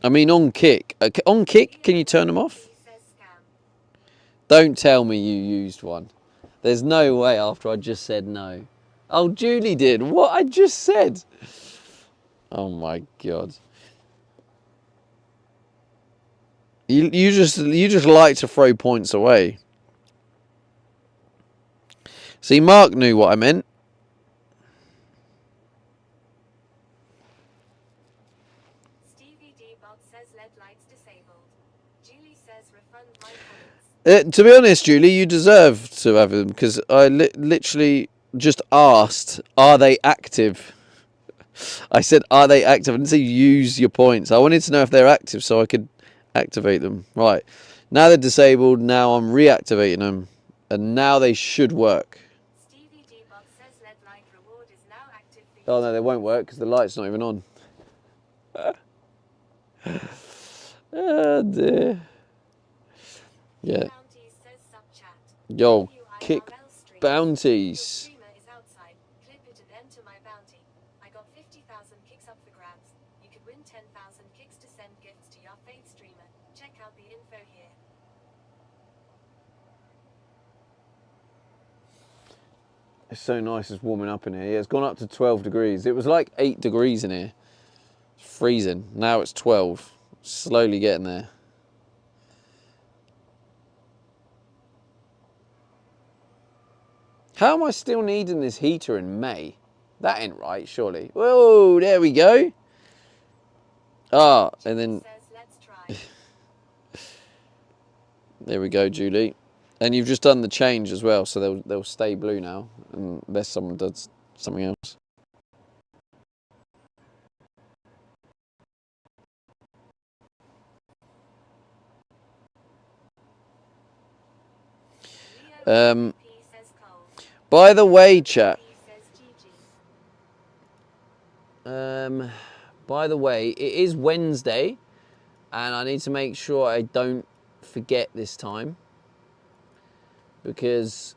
I mean, on Kick. On Kick, can you turn them off?
He says scam.
Don't tell me you used one. There's no way after I just said no. Oh, Julie did. What I just said. Oh my God. You just like to throw points away. See, Mark knew what I meant.
Stevie D Bob says LED lights disabled. Julie says refund my comments.
To be honest, Julie, you deserve to have them because I literally just asked, are they active? I said, are they active? I didn't say use your points. I wanted to know if they're active so I could activate them. Right. Now they're disabled. Now I'm reactivating them. And now they should work.
Stevie D Bob says LED light reward is now active for you.
Oh, no, they won't work because the light's not even on. Oh, dear. Yeah.
Bounties says sub-chat.
Yo, Kick
WIRL stream. Your
bounties.
streamer is outside. Clip it and enter my bounty. I got 50,000 kicks up for grabs. You could win 10,000 kicks to send gifts to your faith streamer. Check out the info here.
It's so nice. It's warming up in here. Yeah, it's gone up to 12 degrees. It was like 8 degrees in here. It's freezing. Now it's 12. Slowly getting there. How am I still needing this heater in May? That ain't right, surely. Whoa, there we go. Ah, and then
Says let's try.
there we go, Julie. And you've just done the change as well, so they'll stay blue now, unless someone does something else.
Leo P says cold.
By the way, chat.
P says GG.
By the way, it is Wednesday, and I need to make sure I don't forget this time, because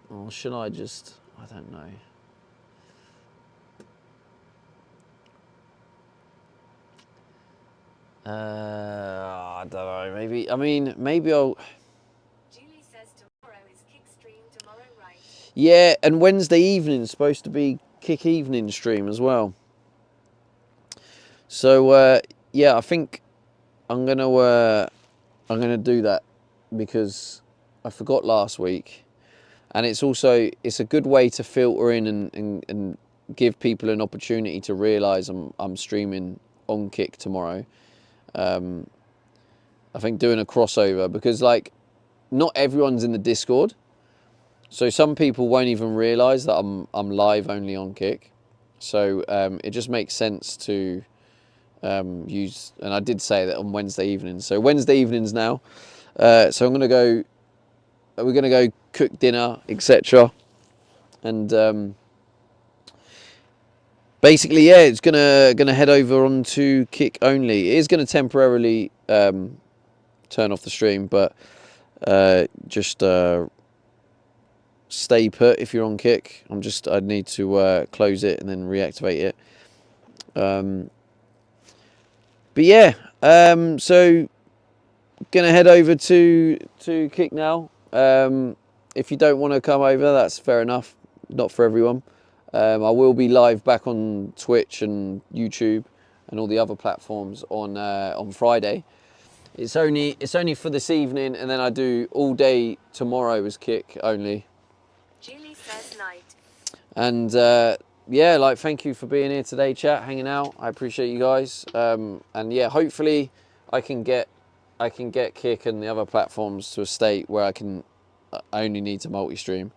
or should I just? I don't know. I don't know. Maybe. I mean, maybe I'll.
Julie says tomorrow is kick stream tomorrow, right?
Yeah, and Wednesday evening is supposed to be Kick evening stream as well. So yeah, I think I'm gonna do that because I forgot last week, and it's a good way to filter in and give people an opportunity to realise I'm streaming on Kick tomorrow. I think doing a crossover because like not everyone's in the Discord. So some people won't even realise that I'm live only on Kick. So it just makes sense to use, and I did say that on Wednesday evenings. So Wednesday evenings now. So we're gonna go cook dinner, etc. And basically, yeah, it's gonna head over onto Kick only. It is gonna temporarily turn off the stream, but just stay put if you're on Kick. I'd need to close it and then reactivate it. But yeah, so gonna head over to Kick now. If you don't want to come over, that's fair enough. Not for everyone. I will be live back on Twitch and YouTube and all the other platforms on Friday. It's only for this evening, and then I do all day tomorrow as Kick only.
Julie says night.
And yeah, like, thank you for being here today, chat, hanging out. I appreciate you guys. And yeah, hopefully I can get Kick and the other platforms to a state where I only need to multi-stream.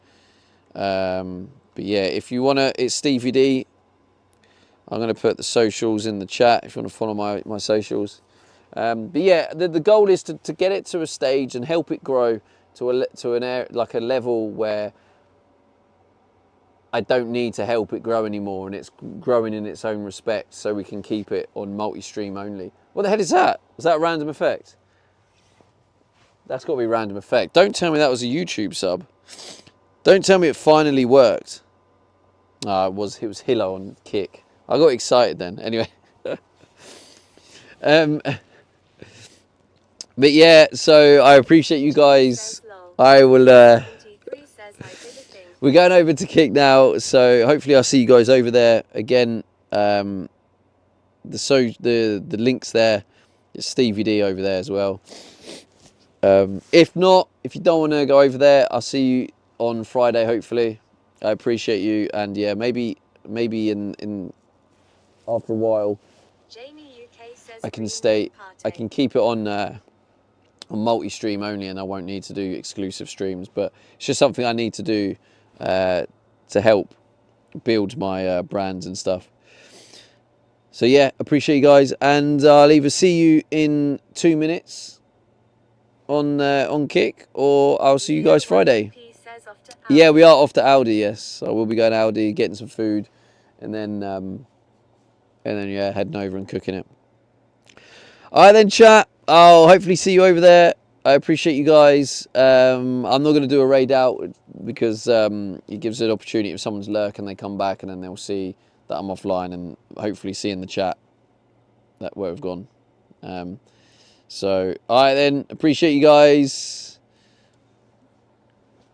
But yeah, if you wanna, it's Stevie D. I'm gonna put the socials in the chat if you wanna follow my socials. But yeah, the goal is to get it to a stage and help it grow to a level where I don't need to help it grow anymore, and it's growing in its own respect, so we can keep it on multi-stream only. What the hell is that? Was that a random effect? That's got to be a random effect. Don't tell me that was a YouTube sub. Don't tell me it finally worked. It was Hilo on Kick. I got excited then. Anyway. But yeah, so I appreciate you guys. I will we're going over to Kick now, so hopefully I'll see you guys over there again. The links there. It's Stevie D over there as well. If not, if you don't want to go over there, I'll see you on Friday, hopefully. I appreciate you, and yeah, maybe in after a while,
Jamie UK says
I can keep it on multi-stream only, and I won't need to do exclusive streams. But it's just something I need to do to help build my brands and stuff. So yeah, appreciate you guys, and I'll either see you in 2 minutes on Kick, or I'll see you guys Friday. Yeah, we are off to Aldi. Yes, so we'll be going to Aldi, getting some food, and then yeah, heading over and cooking it. All right then, chat. I'll hopefully see you over there. I appreciate you guys. I'm not going to do a raid out because it gives an opportunity if someone's lurking, they come back and then they'll see that I'm offline, and hopefully see in the chat that where we've gone. So, all right then. Appreciate you guys.